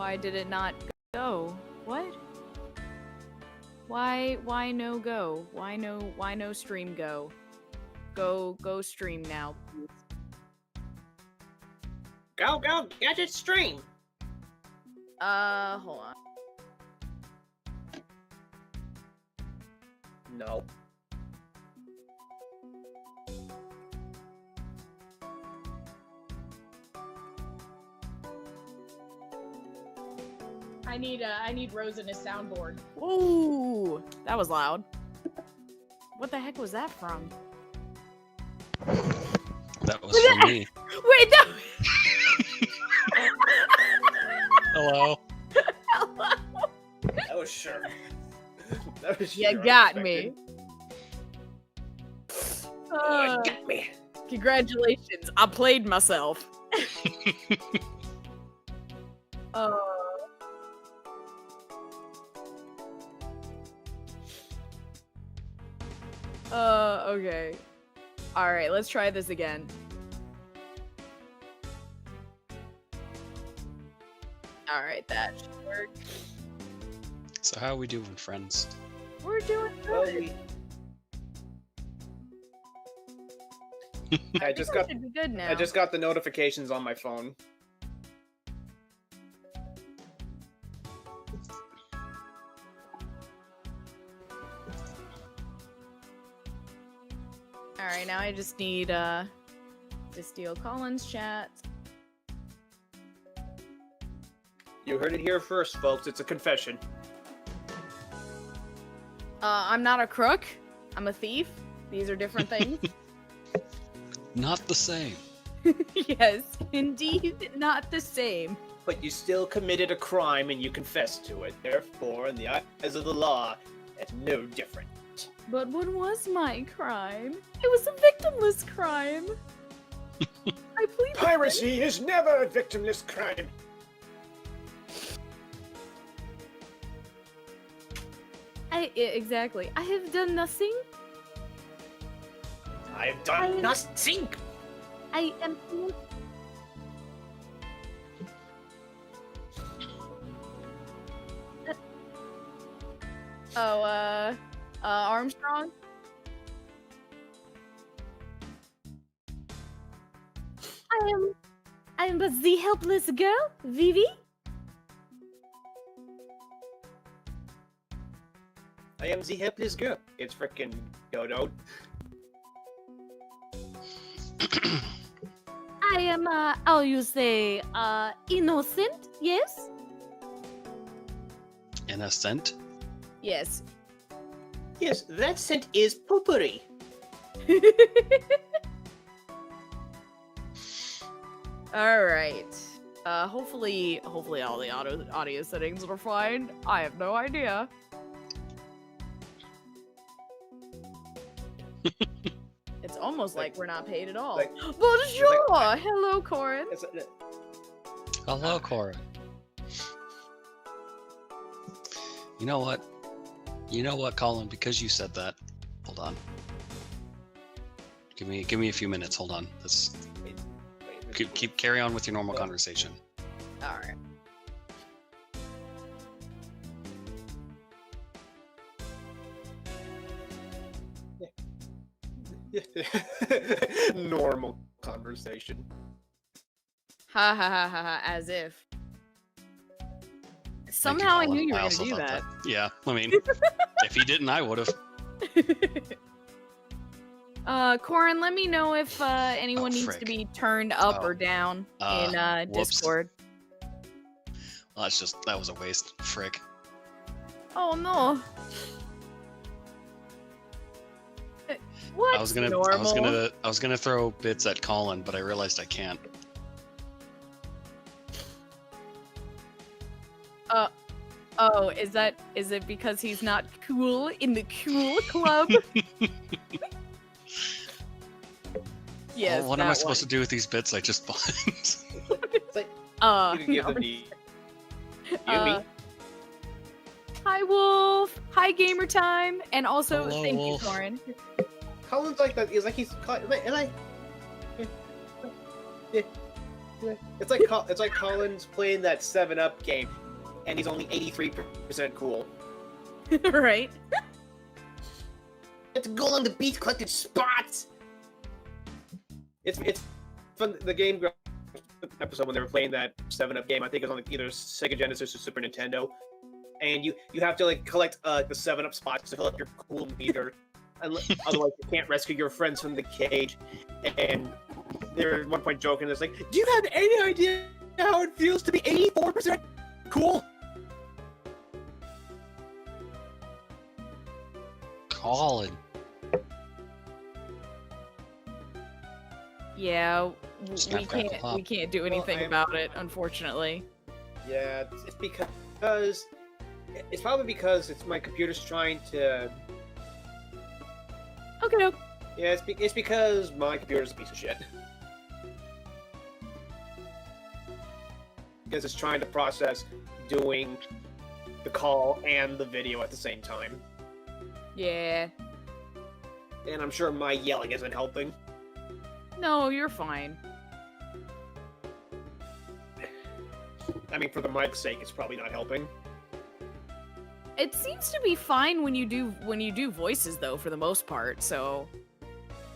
Why did it not go? What? Why no go? Why no stream go? Go stream now, please. Go, gadget stream! Hold on. No. I need Rose in his soundboard. Ooh, that was loud. What the heck was that from? That was from me. Wait, no! Hello. Hello? That was sure. That was You sure got unexpected. me. Oh, you got me. Congratulations, I played myself. Okay. Alright, let's try this again. Alright, that should work. So how are we doing, friends? We're doing Well, good. I just got should be good now. I just got the notifications on my phone. Alright, now I just need to steal Colin's chat. You heard it here first, folks. It's a confession. I'm not a crook. I'm a thief. These are different things. Not the same. Yes, indeed, not the same. But you still committed a crime and you confessed to it. Therefore, in the eyes of the law, it's no different. But what was my crime? It was a victimless crime. I plead Piracy is never a victimless crime. Exactly. I have done nothing. I've done nothing. I am. Armstrong? I am but the helpless girl, Vivi. I am the helpless girl. It's frickin' Dodo. I am, how you say, innocent, yes? Innocent? Yes. Yes, that scent is potpourri. Alright. Hopefully all the audio settings are fine. I have no idea. It's almost like we're not paid at all. Bonjour! Hello, Corin. Hello, Cora. You know what? You know what, Colin? Because you said that. Hold on. Give me a few minutes. Hold on. Let's keep carry on with your normal conversation. Alright. Normal conversation. Ha ha ha ha ha, as if. Thank you, Somehow I Colin. knew you were gonna also do thought that. Yeah, I mean, if he didn't, I would have. Corin, let me know if anyone needs to frick. be turned up or down in whoops. Discord. Well, that was a waste. Frick. Oh no. What? I was gonna throw bits at Colin, but I realized I can't. Oh, is it because he's not cool in the cool club? Yes. Oh, what am I supposed to do with these bits I just bought? It's like, you can give them to you and me. Hi, Wolf. Hi, Gamer Time, and also Hello, thank Wolf. you, Corin. Colin's like that. He's like It's like Colin's playing that 7-Up game, and he's only 83% cool. Right? It's a goal on the beach collected spots. It's from the game episode when they were playing that 7-Up game. I think it was on either Sega Genesis or Super Nintendo, and you have to like collect the 7-Up spots to fill up your cool meter. Otherwise, you can't rescue your friends from the cage. And they're at one point joking. It's like, do you have any idea how it feels to be 84% cool? Colin. Yeah, Snap, crackle, pop. we can't do anything about it, unfortunately. Yeah, it's because it's probably because my computer's trying to. Okay, no. Yeah, it's because my computer's a piece of shit. Because it's trying to process doing the call and the video at the same time. Yeah. And I'm sure my yelling isn't helping. No, you're fine. I mean, for the mic's sake, it's probably not helping. It seems to be fine when you do voices though, for the most part. So.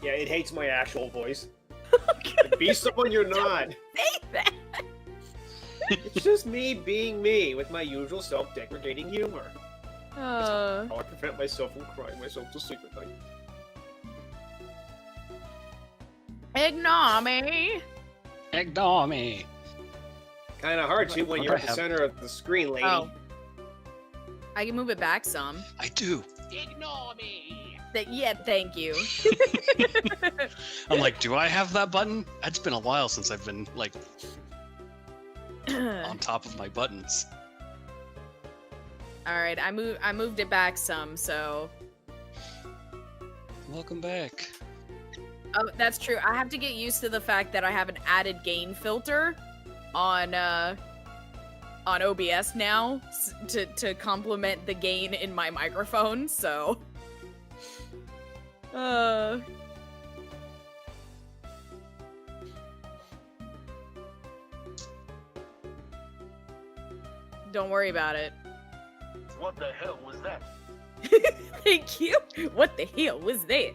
Yeah, it hates my actual voice. Be someone you're not. Say that. It's just me being me with my usual self-deprecating humor. How I prevent myself from crying myself to sleep at night. Ignore me. Ignore me. Kind of hard to when you're at the center of the screen, lady. Oh. I can move it back some. I do. Ignore me. Yeah, thank you. I'm like, do I have that button? It's been a while since I've been like on top of my buttons. All right, I moved it back some, so. Welcome back. Oh, that's true. I have to get used to the fact that I have an added gain filter on OBS now to complement the gain in my microphone. So. Don't worry about it. What the hell was that? Thank you. What the hell was that?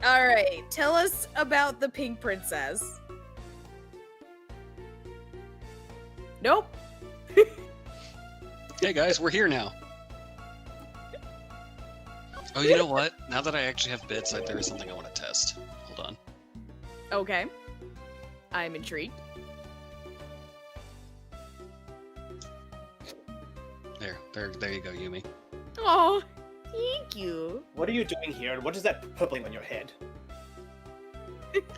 Alright, tell us about the Pink Princess. Nope. Hey guys, we're here now. Oh, you know what? Now that I actually have bits, there is something I want to test. Hold on. Okay. I'm intrigued. There you go, Yumi. Oh, thank you. What are you doing here, and what is that purpling on your head?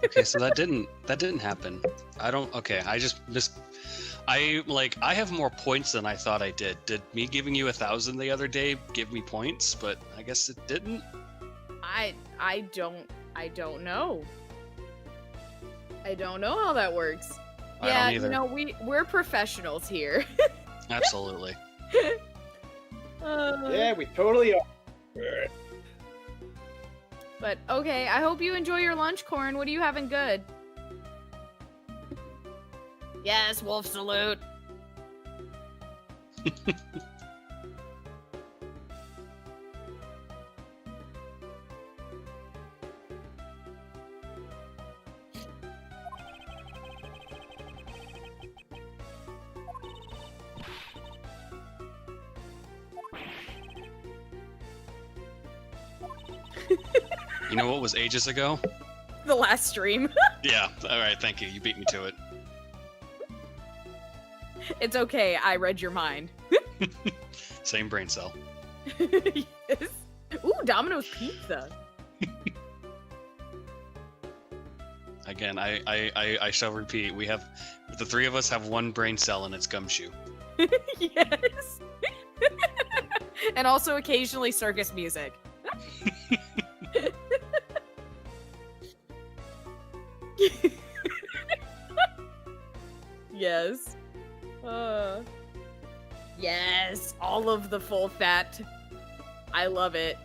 Okay, so that didn't happen. Okay, I have more points than I thought I did. Did me giving you 1,000 the other day give me points? But I guess it didn't. I don't know. I don't know how that works. I don't either. We're professionals here. Absolutely. Yeah, we totally are. But okay, I hope you enjoy your lunch, Corn. What are you having good? Yes, wolf salute. You know what was ages ago? The last stream. Yeah, alright, thank you. You beat me to it. It's okay, I read your mind. Same brain cell. Yes. Ooh, Domino's Pizza. Again, I shall repeat, the three of us have one brain cell and it's Gumshoe. Yes. And also occasionally circus music. Yes. Yes, all of the full fat. I love it.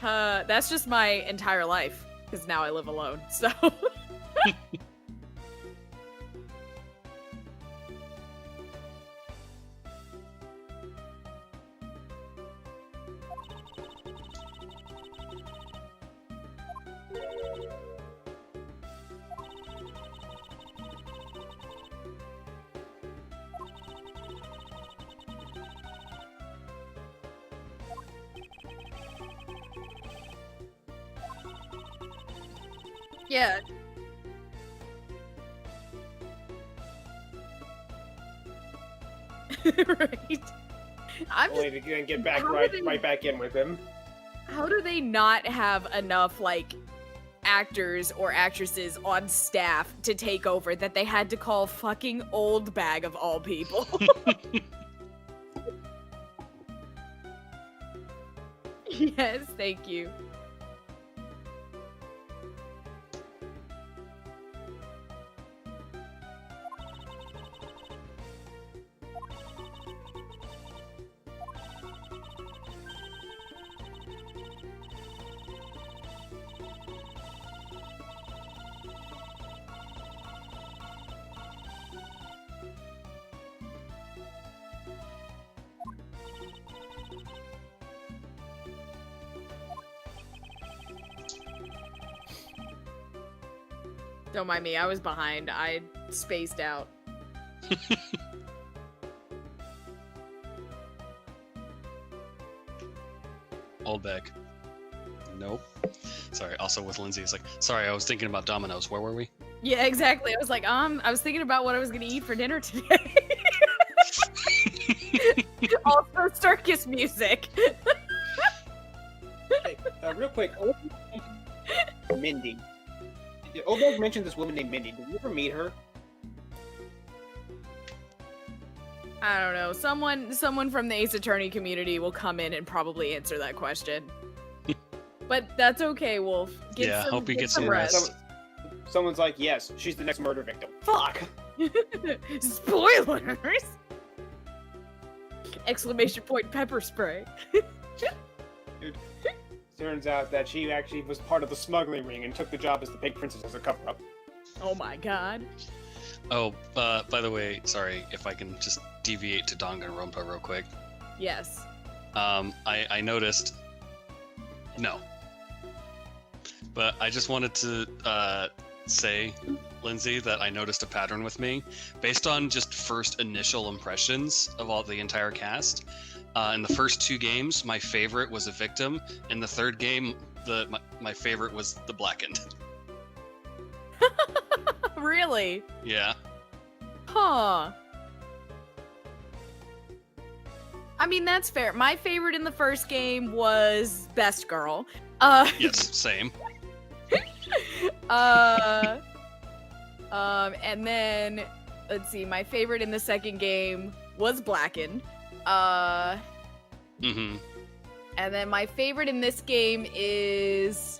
That's just my entire life, because now I live alone, so... Yeah. Right. I'm Only to get back How right do they- right back in with him. How do they not have enough, like, actors or actresses on staff to take over that they had to call fucking Old Bag of all people? Yes, thank you. Don't mind me, I was behind. I spaced out. Old bag. Nope. Sorry. Also with Lindsay, it's like, sorry, I was thinking about Domino's. Where were we? Yeah, exactly. I was like, I was thinking about what I was gonna eat for dinner today. Also, circus music. Hey, real quick, Mindy. Obog mentioned this woman named Mindy. Did you ever meet her? I don't know. Someone from the Ace Attorney community will come in and probably answer that question. But that's okay, Wolf. Hope you get some rest. Someone's like, yes, she's the next murder victim. Fuck! Spoilers! Exclamation point pepper spray. Turns out that she actually was part of the smuggling ring and took the job as the Pig Princess as a cover-up. Oh my god. Oh, by the way, sorry if I can just deviate to Danganronpa real quick. Yes. I noticed. No. But I just wanted to say, Lindsay, that I noticed a pattern with me based on just first initial impressions of all the entire cast. In the first two games, my favorite was a victim. In the third game, my favorite was the blackened. Really? Yeah. Huh. I mean, that's fair. My favorite in the first game was Best Girl. Yes, same. And then, let's see, my favorite in the second game was Blackened. Mm-hmm. And then my favorite in this game is,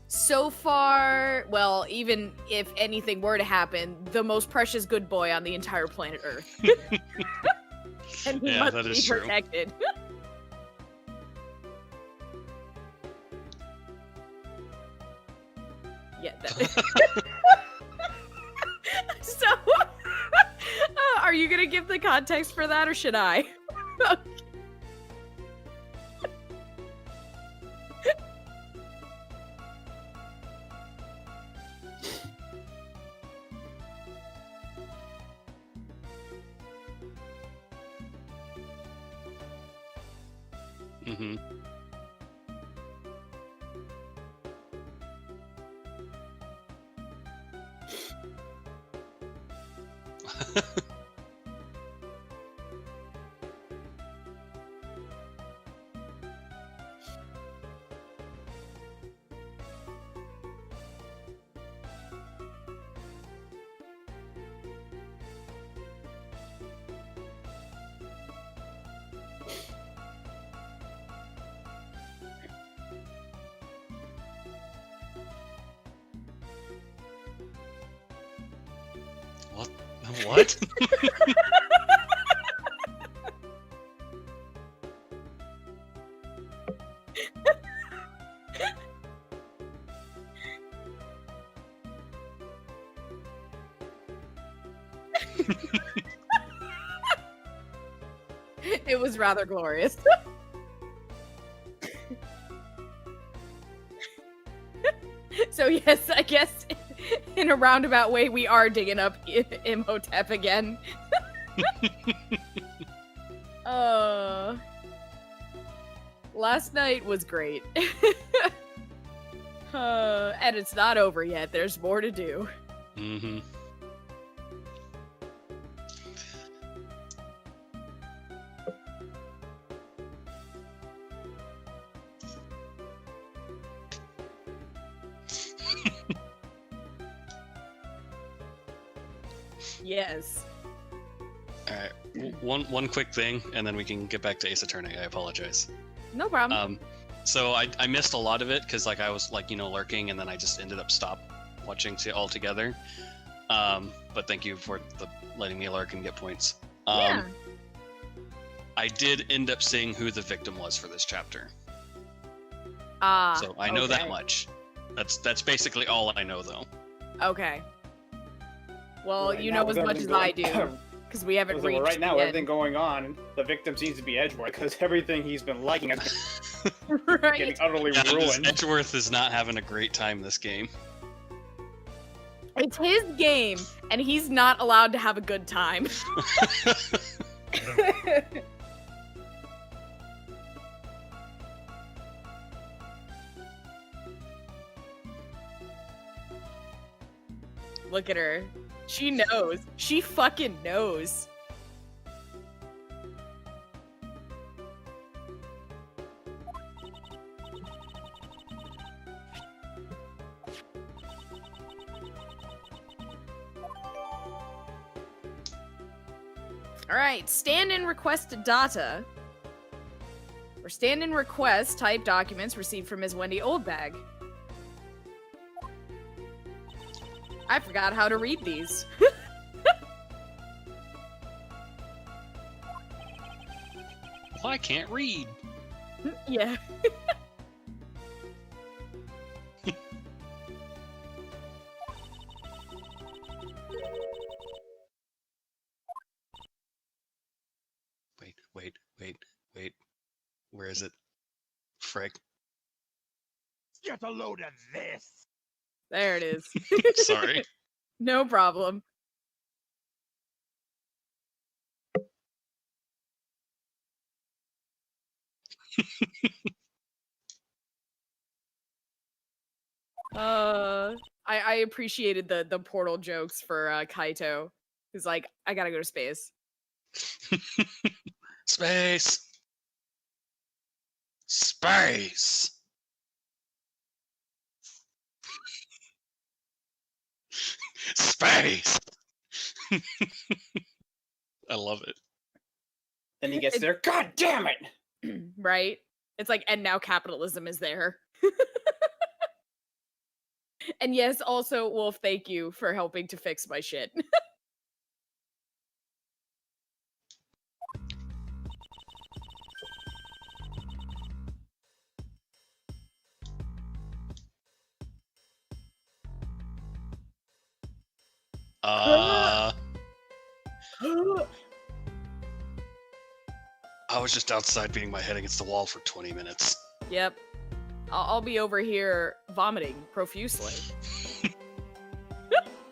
so far, well, even if anything were to happen, the most precious good boy on the entire planet Earth. And he Yeah, must that be is true. protected. Yeah. So, are you gonna give the context for that, or should I? Mm-hmm. What? It was rather glorious. So yes, I guess in a roundabout way, we are digging up Imhotep again. Last night was great. And it's not over yet. There's more to do. Mm-hmm. Yes. All right. One quick thing, and then we can get back to Ace Attorney. I apologize. No problem. So I missed a lot of it because I was lurking, and then I just ended up watching altogether. But thank you for letting me lurk and get points. Yeah. I did end up seeing who the victim was for this chapter. So I know that much. That's basically all I know, though. Okay. Well, Right you now, know as with much as everything I do, because we haven't reached right now, yet. everything going on, the victim seems to be Edgeworth, because everything he's been liking is Right. getting utterly Yeah, ruined. Edgeworth is not having a great time this game. It's his game, and he's not allowed to have a good time. Look at her. She knows. She fucking knows. Alright, stand-in request data. Or stand-in request type documents received from Ms. Wendy Oldbag. I forgot how to read these. Well, I can't read. Yeah. Wait. Where is it? Frick. Get a load of this. There it is. Sorry. No problem. I appreciated the portal jokes for Kaito. He's like, I gotta go to space. Space. Space. Space. I love it. Then he gets there. God damn it! Right? It's like, and now capitalism is there. And yes, also, Wolf, thank you for helping to fix my shit. I was just outside beating my head against the wall for 20 minutes. Yep. I'll be over here vomiting profusely.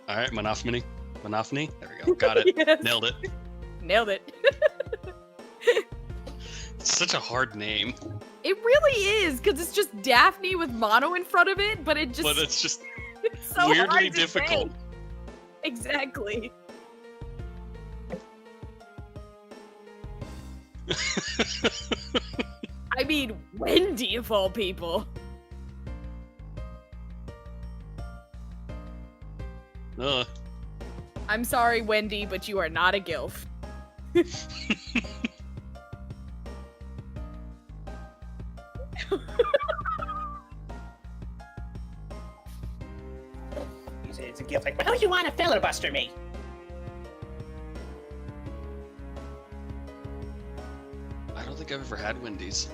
All right, Monophony. There we go. Got it. Yes. Nailed it. Nailed it. It's such a hard name. It really is, because it's just Daphne with mono in front of it, but But it's just it's so weirdly hard to difficult. say. Exactly. I mean, Wendy of all people. Ugh. I'm sorry, Wendy, but you are not a gilf. He said it's a gift. Like, well, how you want to filibuster me? I don't think I've ever had Wendy's.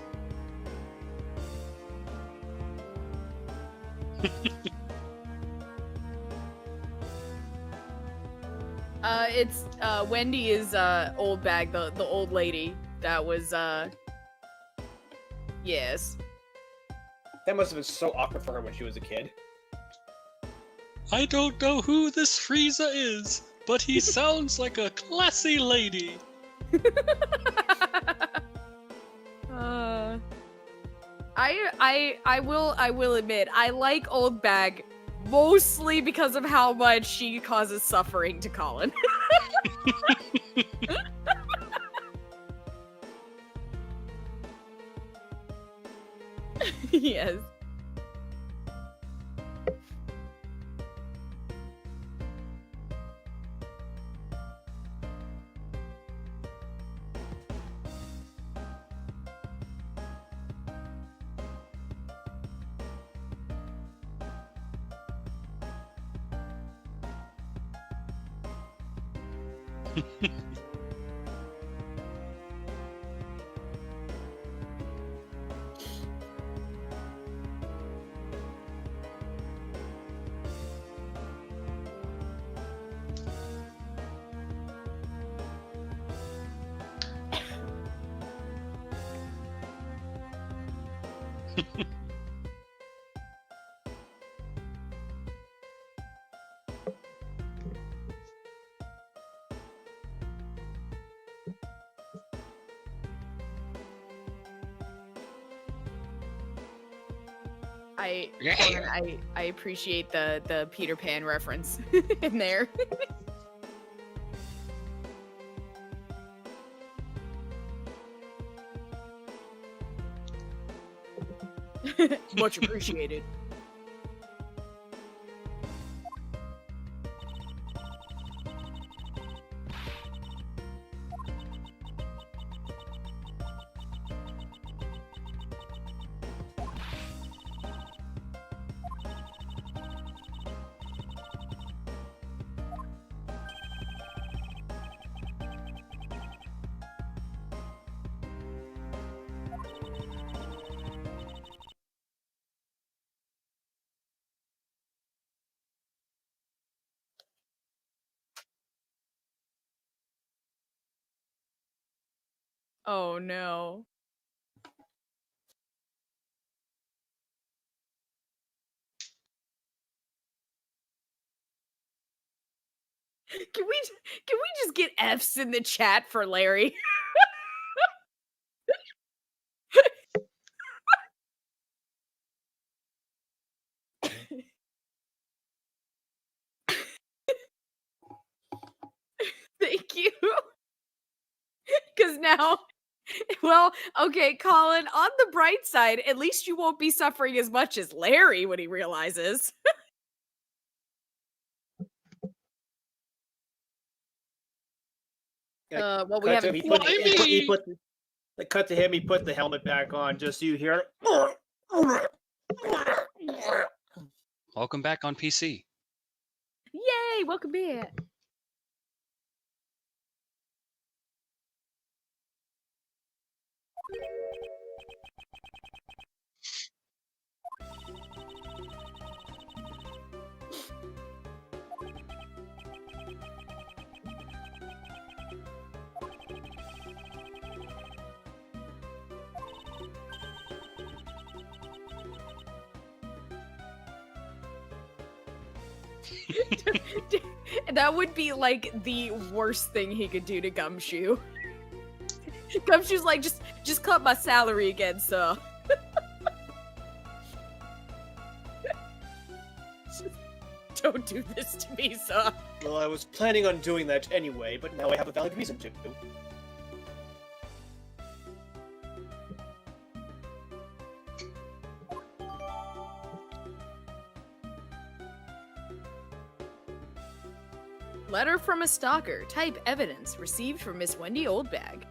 It's Wendy is old bag, the old lady that was yes. That must have been so awkward for her when she was a kid. I don't know who this Frieza is, but he sounds like a classy lady. I will admit I like old bag mostly because of how much she causes suffering to Colin. Yes. I appreciate the Peter Pan reference in there. Much appreciated. Oh no. Can we just get F's in the chat for Larry? Thank you. Because now, well, okay, Colin, on the bright side, at least you won't be suffering as much as Larry when he realizes. Well, we haven't. Cut to him. He put the helmet back on. Just so you hear. Welcome back on PC. Yay! Welcome back. That would be like the worst thing he could do to Gumshoe. Gumshoe's like, just cut my salary again, sir. Don't do this to me, sir. Well, I was planning on doing that anyway, but now I have a valid reason to. Letter from a stalker. Type evidence. Received from Miss Wendy Oldbag.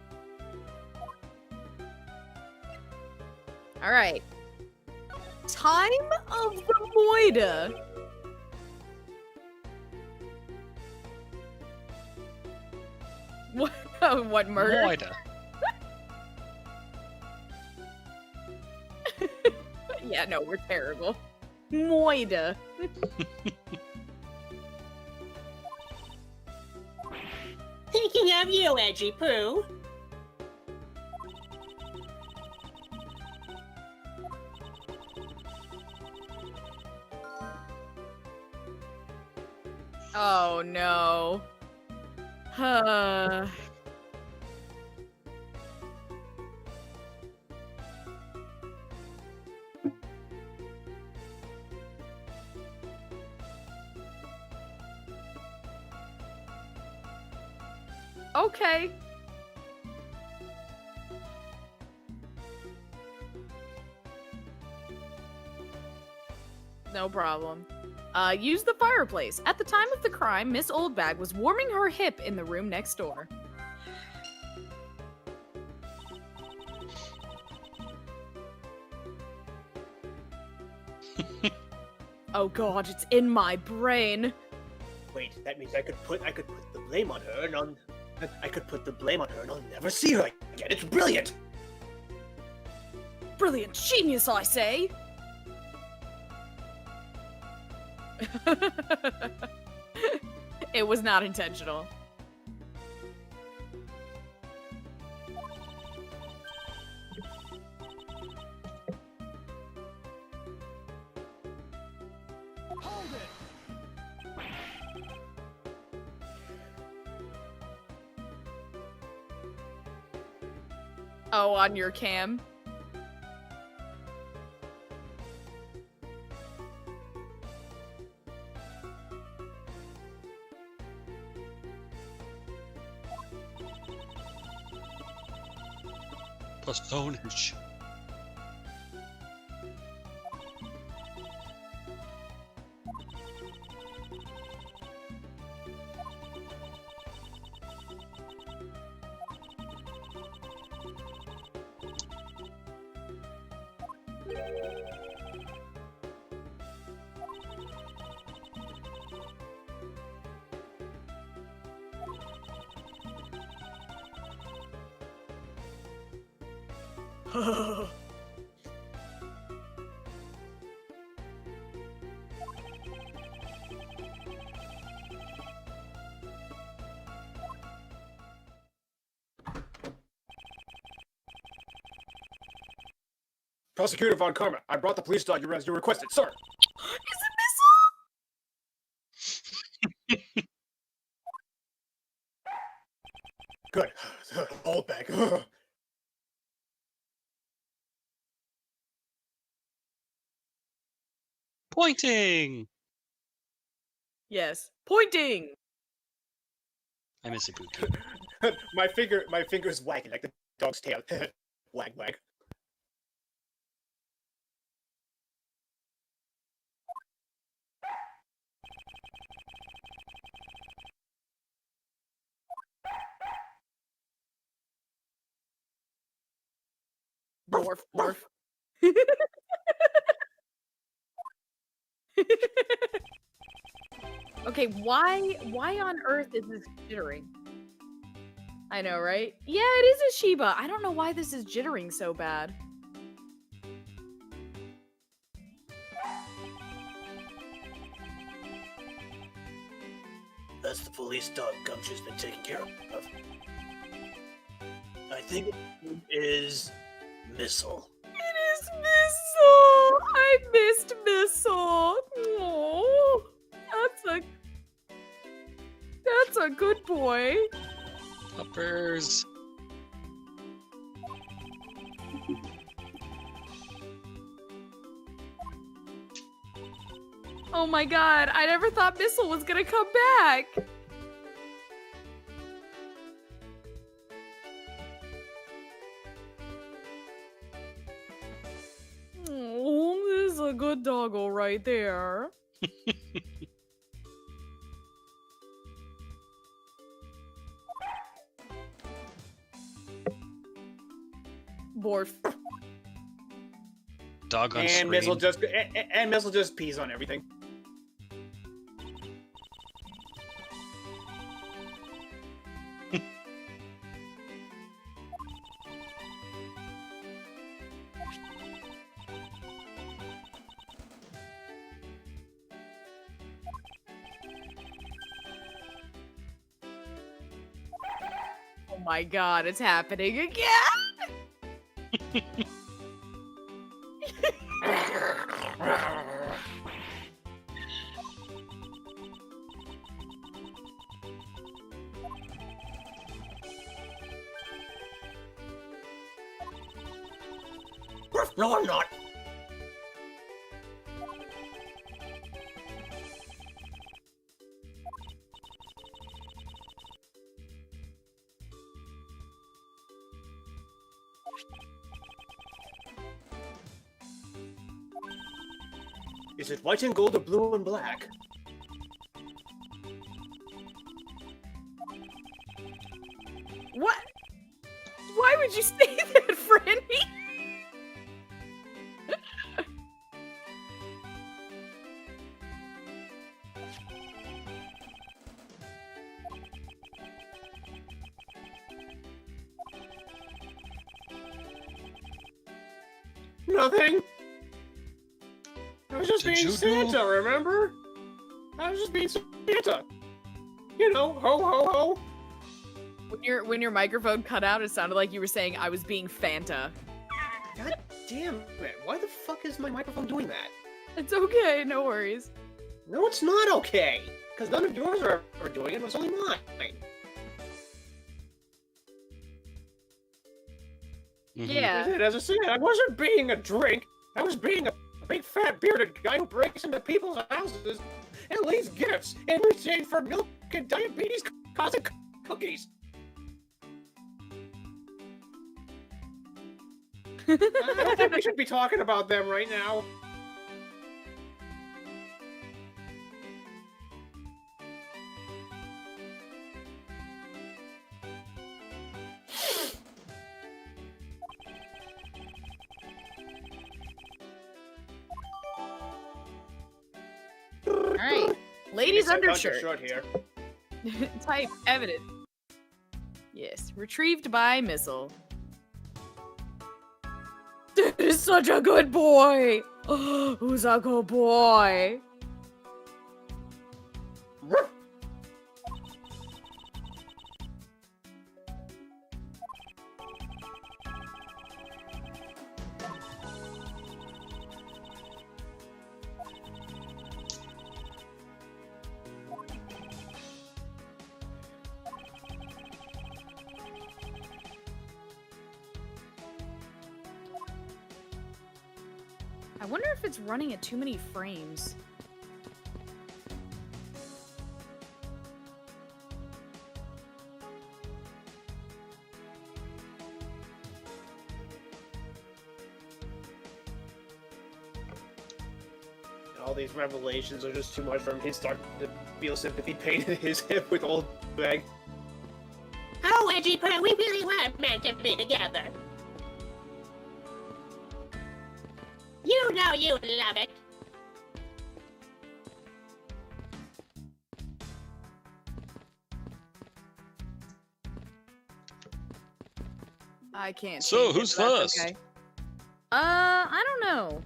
Alright. Time of the Moida. What murder? Moida. Yeah, no, we're terrible. Moida. Speaking of you, Edgy Poo. Oh no. Huh. Okay. No problem. Use the fireplace. At the time of the crime, Miss Oldbag was warming her hip in the room next door. Oh god, it's in my brain. Wait, that means I could put the blame on her and I could put the blame on her and I'll never see her again. It's brilliant. Brilliant genius, I say. It was not intentional. Hold it! Oh, on your cam? Postonage. Prosecutor Von Karma, I brought the police dog as you requested, sir. Is it Good. Hold back. Pointing! Yes. Pointing! I miss Ibuki. my finger's wagging like the dog's tail. Wag wag. Morph, morph. Okay, why on earth is this jittering? I know, right? Yeah, it is a Shiba. I don't know why this is jittering so bad. That's the police dog Gumshoe's been taking care of. I think it is Missile. It is Missile! I missed Missile! Oh, that's a good boy. Uppers. Oh my god, I never thought Missile was gonna come back! Oh, this is a good doggo right there. Borf. Dog on And screen. Missile just pees on everything. my god, it's happening again! No, I'm not. Is it white and gold or blue and black? What? Why would you say that, Franny? Nothing. I was just Did being you do- Santa, remember? I was just being Santa. You know, ho ho ho. When your microphone cut out, it sounded like you were saying I was being Fanta. God damn it! Why the fuck is my microphone doing that? It's okay, no worries. No, it's not okay. Because none of yours are ever doing it. It was only mine. Yeah. As I said, I wasn't being a drink. I was being a big fat bearded guy who breaks into people's houses and leaves gifts in exchange for milk and diabetes causing cookies. I don't think we should be talking about them right now. Alright. Ladies' undershirt. Short here. Type evidence. Yes. Retrieved by missile. This is such a good boy! Who's a good boy? I wonder if it's running at too many frames. All these revelations are just too much for him. He's starting to feel sympathy pain in his hip with old bag. Oh, Edgy Poo, we really were meant to be together. You know you love it. I can't. So, change it, who's but that's first? okay. I don't know.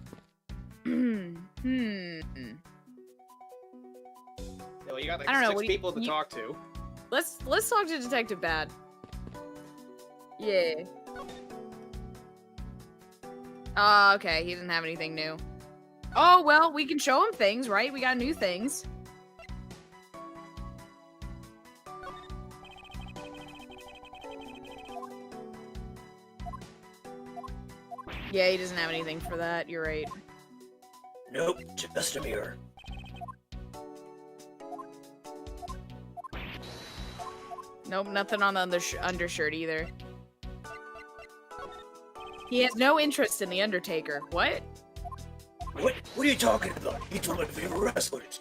Well, you got like I don't know, 6 what do you- people to you- talk to. Let's talk to Detective Bad. Yeah. Okay, he doesn't have anything new. Oh, well, we can show him things, right? We got new things. Yeah, he doesn't have anything for that. You're right. Nope, just a mirror. Nope, nothing on the undershirt either. He has no interest in the Undertaker. What? What are you talking about? He's one of my favorite wrestlers.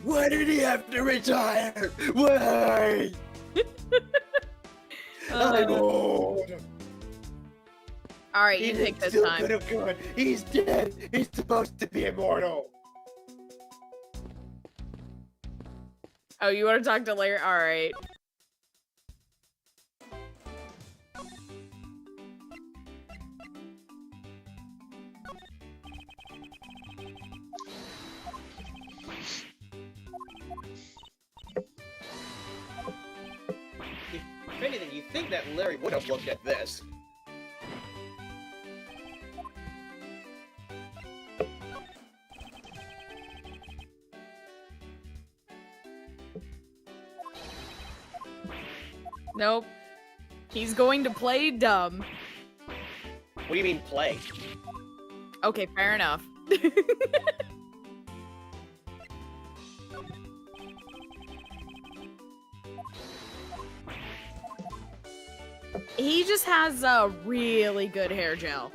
Why did he have to retire? Why? I'm old. All right, you He pick this still time. could have gone. He's dead. He's supposed to be immortal. Oh, you want to talk to Larry? All right. If anything, you'd think that Larry would have looked at this. Nope. He's going to play dumb. What do you mean, play? Okay, fair enough. He just has a really good hair gel.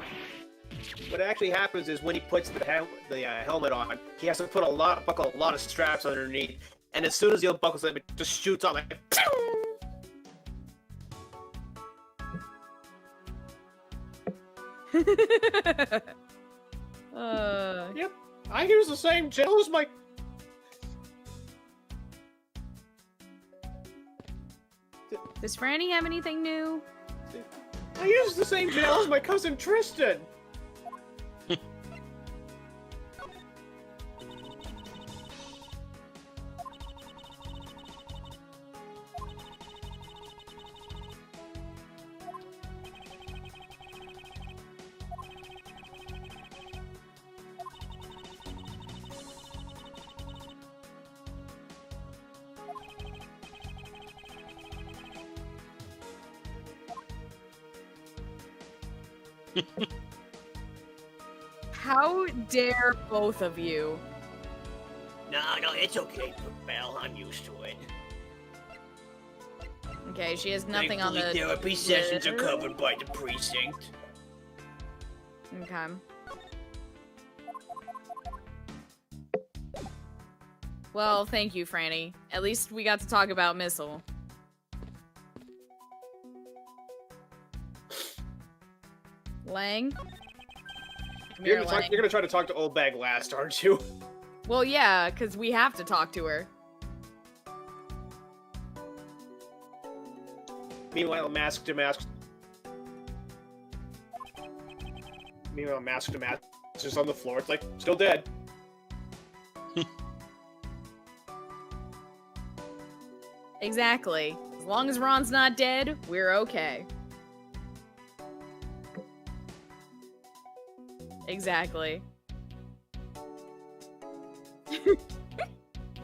What actually happens is when he puts the helmet on, he has to put buckle a lot of straps underneath, and as soon as he unbuckles them, it just shoots out like. Yep, I use the same gel as my. Does Franny have anything new? I use the same gel as my cousin Tristan. How dare both of you? No, it's okay, Belle. I'm used to it. Okay, she has nothing on the Thankfully, therapy sessions are list. covered by the precinct. Okay. Well, thank you, Franny. At least we got to talk about Missile. Lang? Come You're here, gonna, Lang. you're gonna try to talk to Old Bag last, aren't you? Well, yeah, because we have to talk to her. Meanwhile, Mask to Mask is just on the floor. It's like, still dead. Exactly. As long as Ron's not dead, we're okay. Exactly.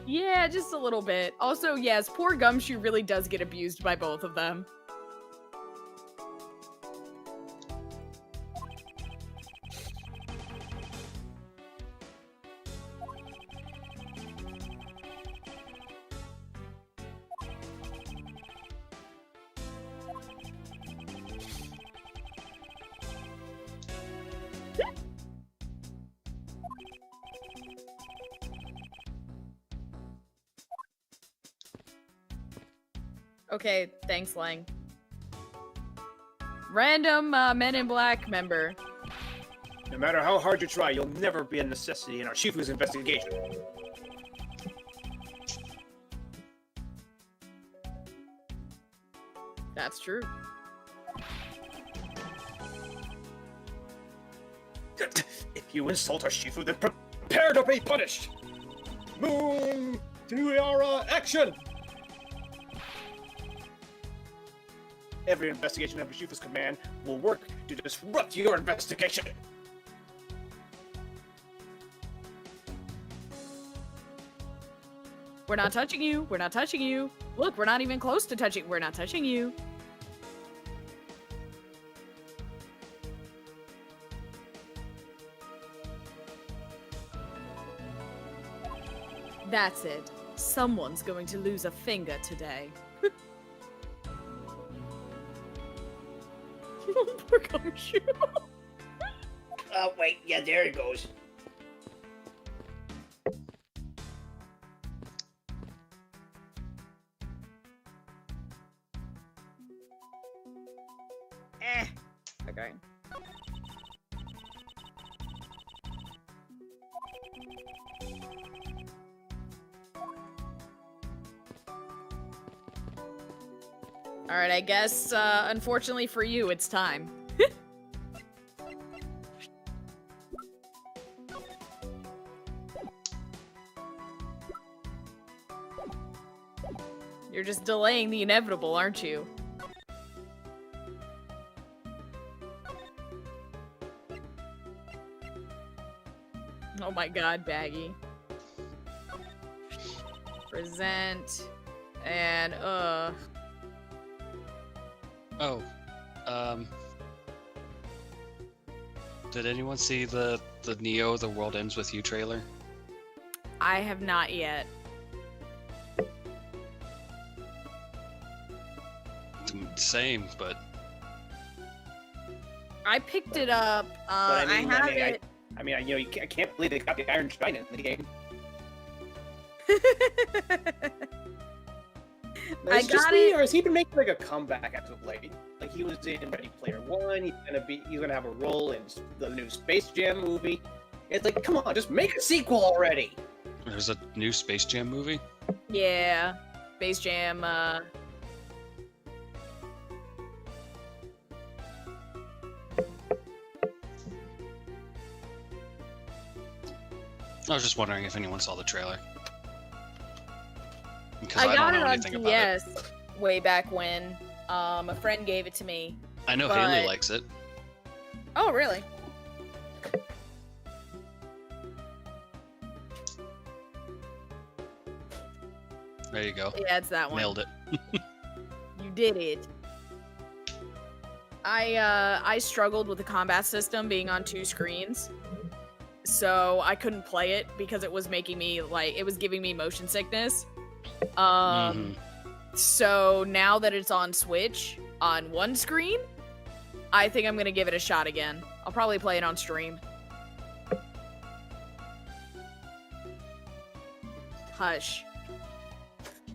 Yeah, just a little bit. Also, yes, poor Gumshoe really does get abused by both of them. Okay, thanks, Lang. Random Men in Black member. No matter how hard you try, you'll never be a necessity in our Shifu's investigation. That's true. If you insult our Shifu, then prepare to be punished! Moon Tiara action! Every investigation under Shifu's command will work to disrupt your investigation! We're not touching you. We're not touching you. Look, we're not even close to touching. We're not touching you. That's it. Someone's going to lose a finger today. Poor Gumshoe. Oh, wait. Yeah, there it goes. Okay. Alright, I guess, unfortunately for you, it's time. You're just delaying the inevitable, aren't you? my god, Baggy. Present. And, Oh. Did anyone see the Neo The World Ends With You trailer? I have not yet. Same, but I picked it up. But I have it. I can't believe they got the Iron Giant in the game. I Is it just got me, it. or has he been making like a comeback as of late? Like he was in Ready Player One. He's gonna have a role in the new Space Jam movie. It's like, come on, just make a sequel already. there's a new Space Jam movie. Yeah. Space Jam, I was just wondering if anyone saw the trailer. Because I I got don't it know on anything about it. DS way back when. A friend gave it to me. I know but- Haley likes it. Oh, really? There you go. Yeah, it's that one. Nailed it. You did it. I struggled with the combat system being on 2 screens. So I couldn't play it because it was making me it was giving me motion sickness. So now that it's on Switch on 1 screen, I think I'm gonna give it a shot again. I'll probably play it on stream. Hush.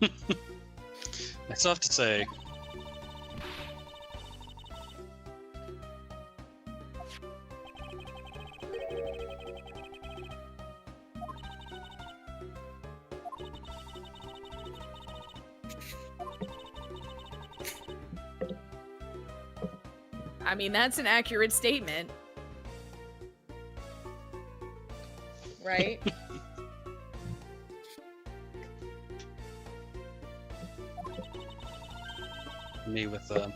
I still have to say, I mean, that's an accurate statement. Right? me with The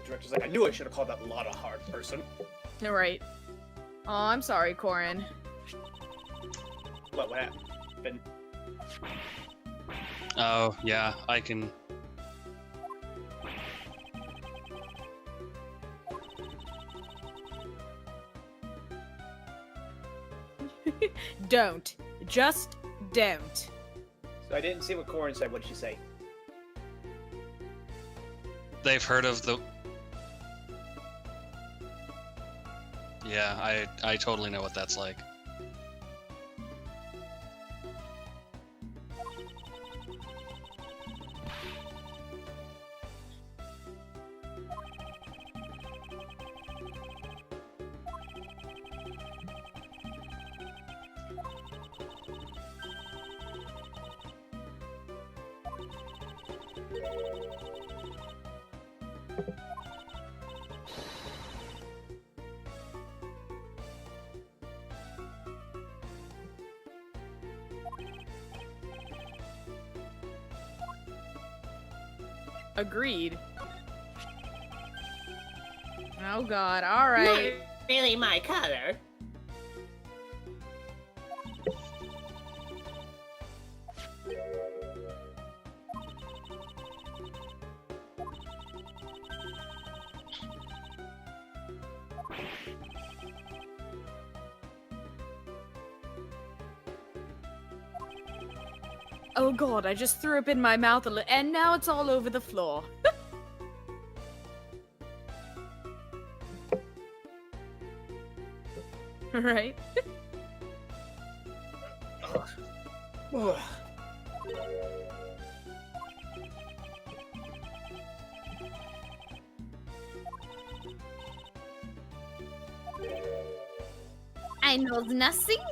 director's like, I knew I should have called that Lotta hard person. All right. Oh, I'm sorry, Corin. What happened? oh yeah, I can. Don't. Just don't. So I didn't see what Corin said. What did she say? They've heard of the. Yeah, I totally know what that's like. Agreed. Oh god, alright. Not really my color. Oh god, I just threw up in my mouth and now it's all over the floor. Right? Ugh. I know nothing.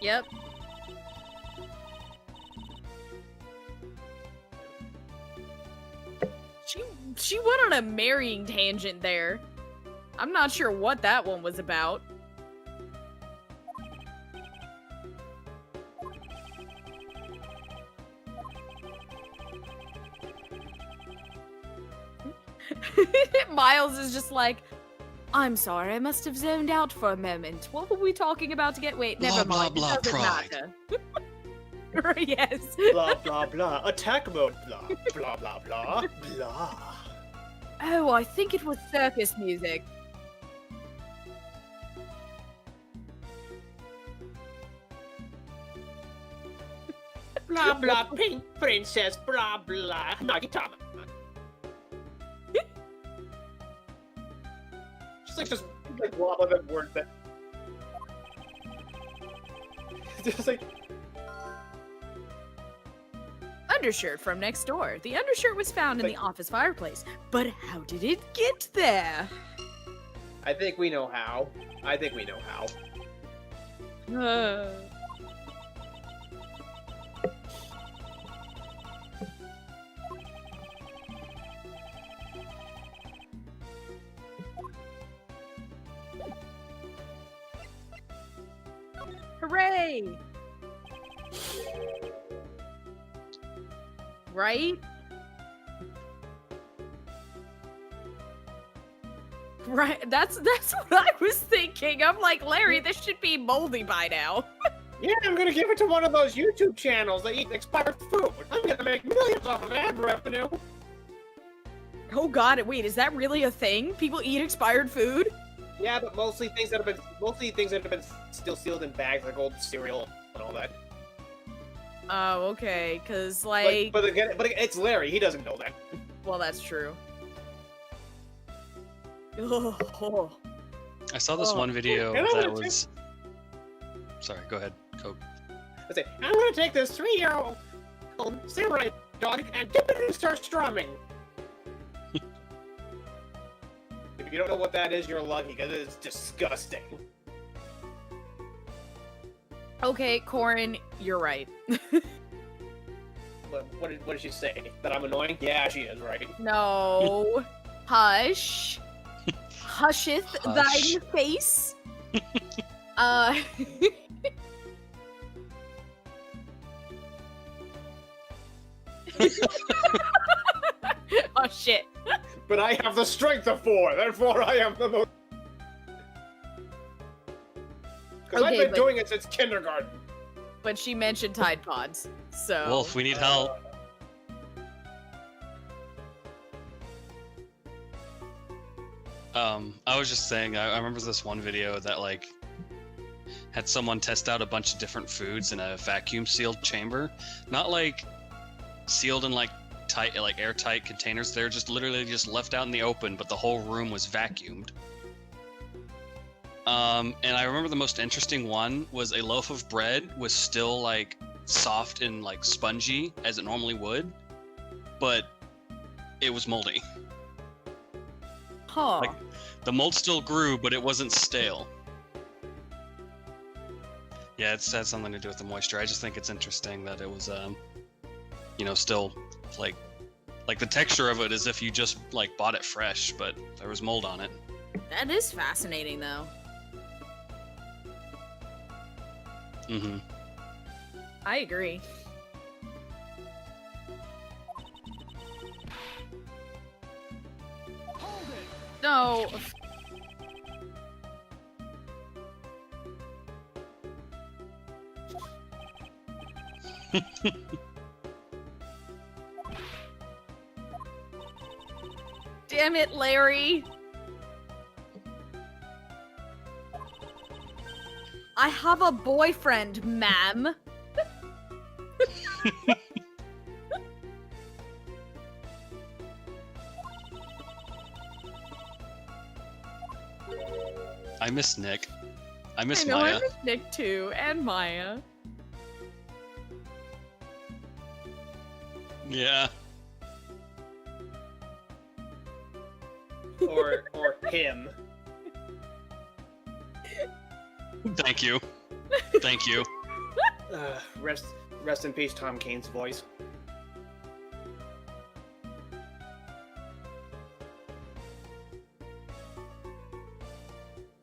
Yep. She went on a marrying tangent there. I'm not sure what that one was about. Miles is just like, I'm sorry, I must have zoned out for a moment. What were we talking about to get? Wait, Blah, never blah, mind. blah, It doesn't pride. matter. Yes. Blah blah blah. Attack mode. Blah blah blah blah blah. Oh, I think it was circus music. Blah blah. Pink princess. Blah blah. Nagitama. Just like one of them words that. Just like. Undershirt from next door. The undershirt was found in the office fireplace. But how did it get there? I think we know how. I think we know how. Hooray! Right? Right, that's what I was thinking. I'm like, Larry, this should be moldy by now. Yeah, I'm gonna give it to one of those YouTube channels that eat expired food. I'm gonna make millions off of ad revenue. Oh god, wait, is that really a thing? People eat expired food? Yeah, but mostly things that have been still sealed in bags, like old cereal and all that. Oh, okay, cause But it's Larry. He doesn't know that. well, that's true. Oh. I saw this one video And I that wanna was. Sorry, go ahead, Coke. I say, I'm gonna take this 3-year-old samurai dog and dip it and start strumming. If you don't know what that is, you're lucky, because it's disgusting. Okay, Corin, you're right. What did she say? That I'm annoying? Yeah, she is, right? No. Hush. Husheth Hush. thine face. Oh shit. But I have the strength of 4, therefore I am the most... Because I've Okay, been doing it since kindergarten. But she mentioned Tide Pods, so. Wolf, we need help. I was just saying, I remember this one video that like had someone test out a bunch of different foods in a vacuum sealed chamber, not like sealed in like tight, like airtight containers. They're just literally just left out in the open, but the whole room was vacuumed. And I remember the most interesting one was a loaf of bread was still like soft and like spongy as it normally would, but it was moldy. Huh. Like, the mold still grew, but it wasn't stale. Yeah, it's had something to do with the moisture. I just think it's interesting that it was, you know, still like the texture of it is if you just like bought it fresh, but there was mold on it. That is fascinating, though. Mm-hmm. I agree. No. Damn it, Larry. I have a boyfriend, ma'am. I miss Nick. I miss I know, Maya. I miss Nick too, and Maya. Yeah. Or him. Thank you. Thank you. Rest in peace, Tom Kane's voice.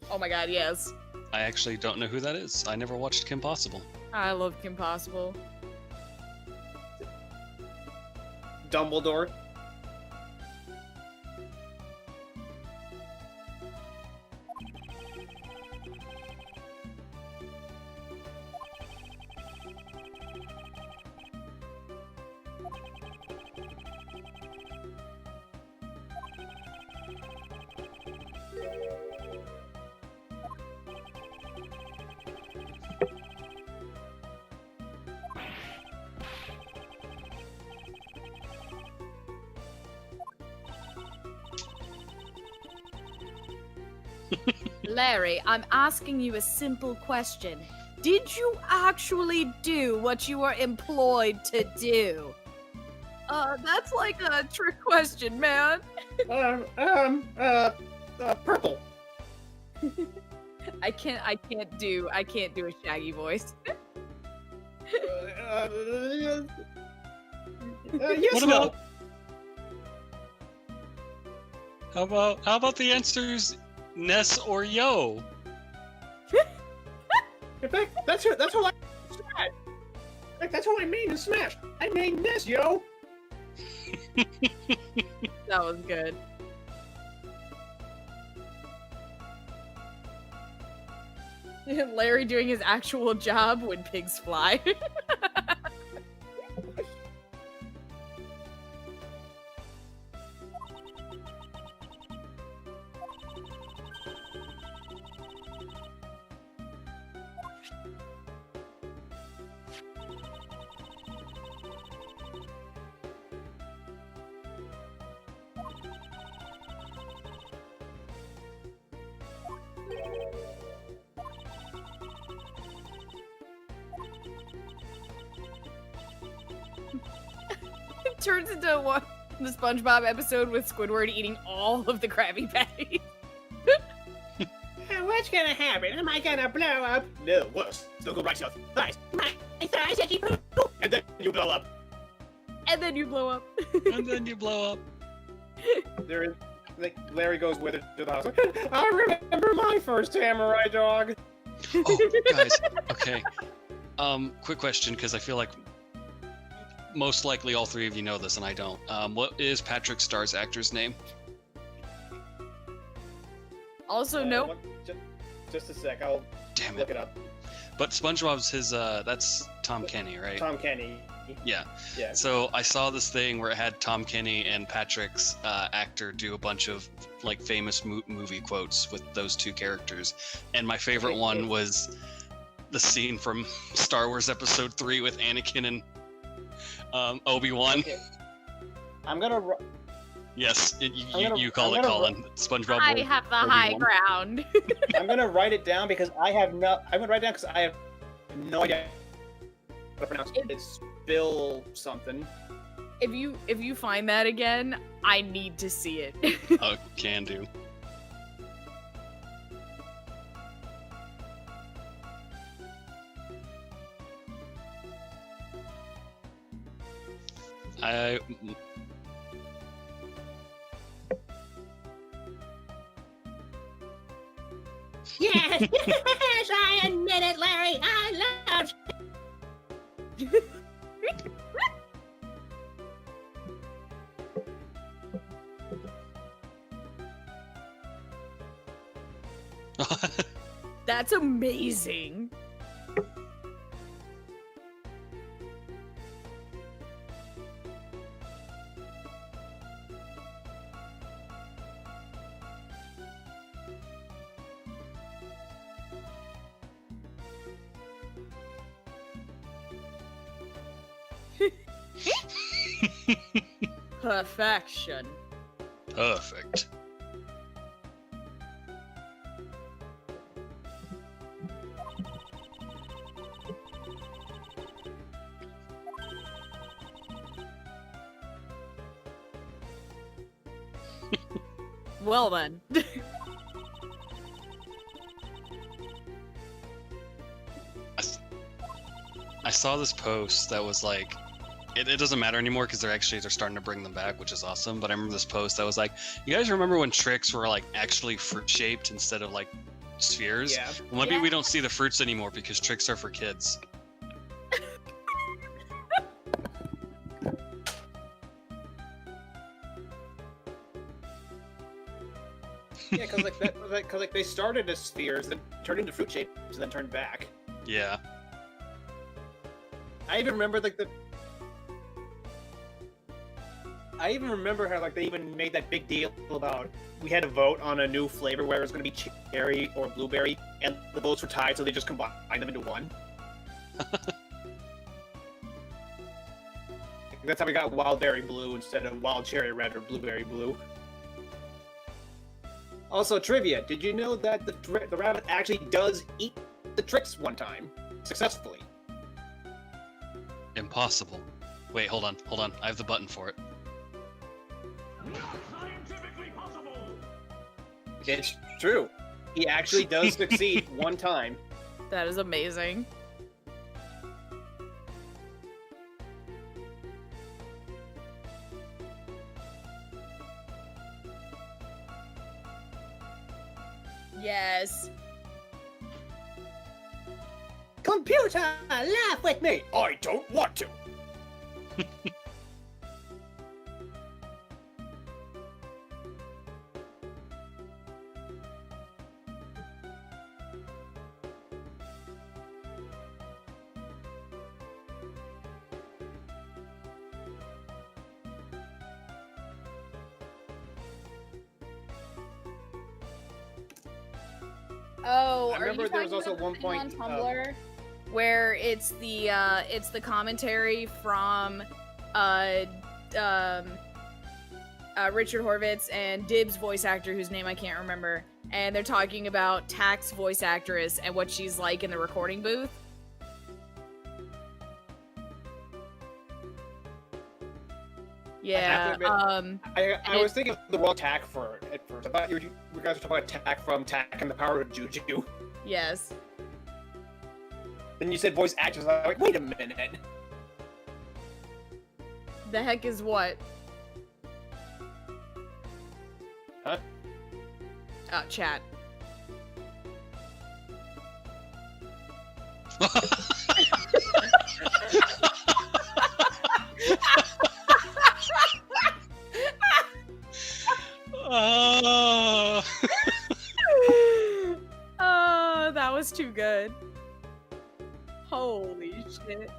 Oh my god, yes. I actually don't know who that is. I never watched Kim Possible. I love Kim Possible. Dumbledore. Larry, I'm asking you a simple question. Did you actually do what you were employed to do? That's like a trick question, man. Purple. I can't do a Shaggy voice. Yes, What no. about- How about the answers Ness or Yo? In fact, that's all I Smash. In fact, that's all I mean in Smash. I named this, yo. That was good. Larry doing his actual job when pigs fly. It turns into what the SpongeBob episode with Squidward eating all of the Krabby Patties. What's gonna happen? Am I gonna blow up? No, worse. Still go right south. Nice. My thighs, Edgy Poo. And then you blow up. And then you blow up. And then you blow up. There is. Like, Larry goes with it to the house. I remember my first samurai dog. Oh, guys. Okay. Quick question, because I feel like most likely all three of you know this, and I don't. What is Patrick Starr's actor's name? Also, no. Just a sec. I'll Damn look it. it up. But SpongeBob's his. That's Tom Kenny, right? Tom Kenny. Yeah. Yeah. So I saw this thing where it had Tom Kenny and Patrick's actor do a bunch of like famous movie quotes with those two characters, and my favorite one was the scene from Star Wars Episode 3 with Anakin and Obi-Wan. Okay. I'm gonna. Yes, you call I'm it gonna Colin. SpongeBob. I will- have the Obi-Wan. high ground. I'm gonna write it down because I have no. I'm gonna write it down because I have no idea how to pronounce it. It's Bill something. If you find that again, I need to see it. Oh, can do. I Yes, yes, I admit it, Larry. I love. That's amazing. Perfection. Perfect. Well then. saw this post that was like, it doesn't matter anymore because they're starting to bring them back, which is awesome. But I remember this post that was like, you guys remember when tricks were like actually fruit shaped instead of like spheres? Yeah. Well, maybe we don't see the fruits anymore because tricks are for kids. Yeah, because they started as spheres, then turned into fruit shapes, and then turned back. Yeah. I even remember I even remember how they even made that big deal about we had to vote on a new flavor where it was going to be cherry or blueberry, and the votes were tied, so they just combined them into one. That's how we got wild berry blue instead of wild cherry red or blueberry blue. Also, trivia: did you know that the rabbit actually does eat the tricks one time successfully? Impossible. Wait, hold on. I have the button for it. Not scientifically possible. It's true. He actually does succeed one time. That is amazing. Yes. Computer, laugh with me. I don't want to. Oh, I remember are you there was talking also about the one thing point, on Tumblr where it's the commentary from Richard Horvitz and Dib's voice actor, whose name I can't remember, and they're talking about Tack's voice actress and what she's like in the recording booth. Yeah. I was thinking of the wrong Tack at first. I thought you guys were talking about Tack from Tack and the Power of Juju. Yes. Then you said voice actress. I was like, wait a minute. The heck is what? Huh? Chat. Oh. Oh, that was too good. Holy shit.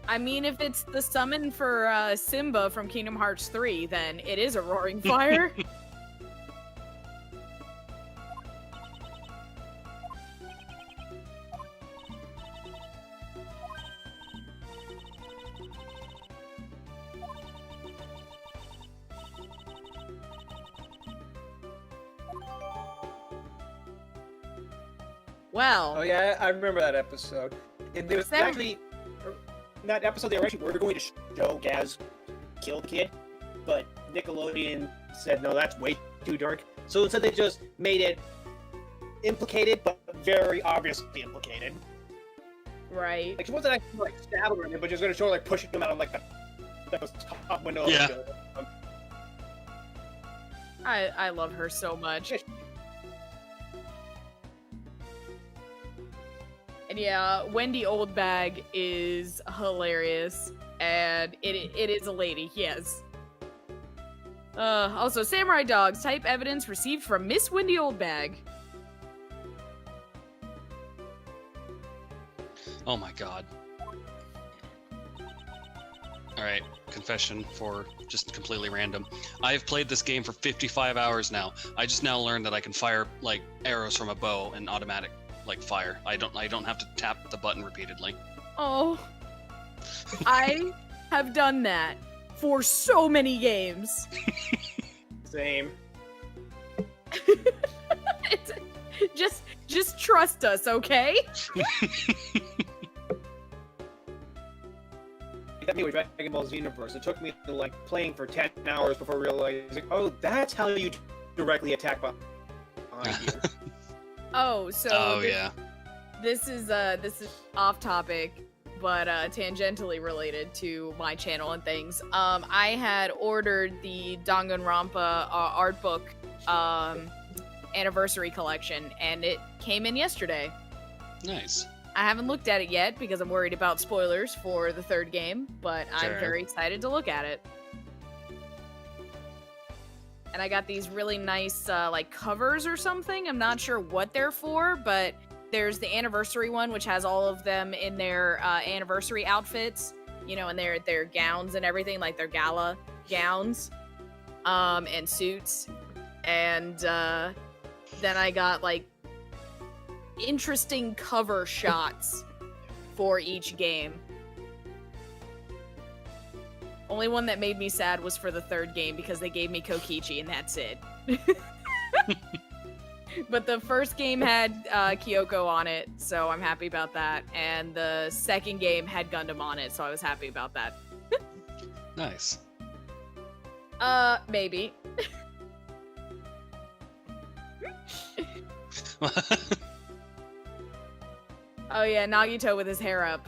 I mean, if it's the summon for Simba from Kingdom Hearts 3, then it is a roaring fire. Well. Oh yeah, I remember that episode. And there was actually in that episode they were going to show Gaz kill the kid, but Nickelodeon said no, that's way too dark. So instead they just made it implicated, but very obviously implicated. Right. Like she wasn't actually like stabbing him, but she was going to show her like pushing him out of like the top window. Yeah. Of the building. I love her so much. And yeah, Wendy Oldbag is hilarious, and it is a lady, yes. Also, Samurai Dogs, type evidence received from Miss Wendy Oldbag. Oh my god. Alright, confession for just completely random. I've played this game for 55 hours now. I just now learned that I can fire, like, arrows from a bow and automatic, like, fire. I don't have to tap the button repeatedly. Oh. I have done that for so many games. Same. Just trust us, okay? okay with Dragon Ball Xenoverse. It took me like playing for 10 hours before realizing, oh, that's how you directly attack behind you. Oh, so Oh yeah. this is off topic, but tangentially related to my channel and things. I had ordered the Danganronpa art book anniversary collection, and it came in yesterday. Nice. I haven't looked at it yet because I'm worried about spoilers for the third game, but I'm Sure. very excited to look at it. And I got these really nice like covers or something. I'm not sure what they're for, but there's the anniversary one, which has all of them in their anniversary outfits, you know, and their gowns and everything, like their gala gowns and suits. And then I got like interesting cover shots for each game. Only one that made me sad was for the third game because they gave me Kokichi and that's it. But the first game had Kyoko on it, so I'm happy about that. And the second game had Gundam on it, so I was happy about that. Nice. Maybe. Oh yeah, Nagito with his hair up.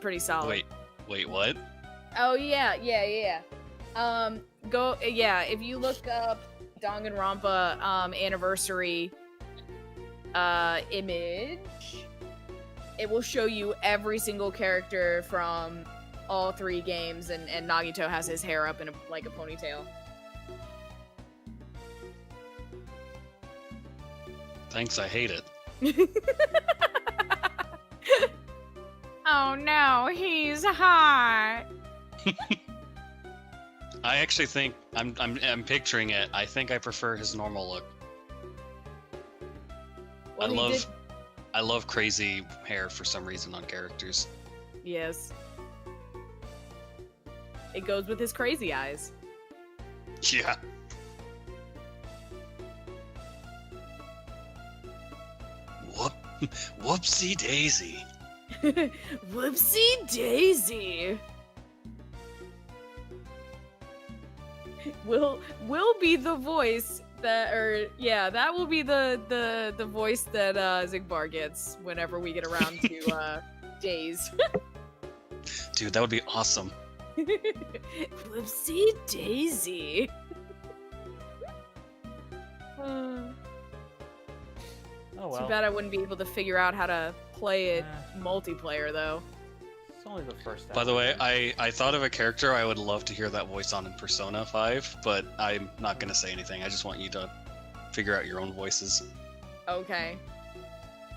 Pretty solid. Wait, what? Oh yeah. If you look up Danganronpa anniversary image, it will show you every single character from all three games, and Nagito has his hair up in like a ponytail. Thanks, I hate it. Oh no, he's hot. I actually think I'm picturing it. I think I prefer his normal look. Well, I love crazy hair for some reason on characters. Yes. It goes with his crazy eyes. Yeah. Whoopsie daisy. Whoopsie daisy. Will be the voice that, that will be the voice that Zigbar gets whenever we get around to Days. Dude, that would be awesome. Whoopsie daisy. Oh well. Too bad I wouldn't be able to figure out how to play it multiplayer though. It's only the first. By the way, episode. I thought of a character I would love to hear that voice on in Persona 5, but I'm not gonna say anything. I just want you to figure out your own voices. Okay.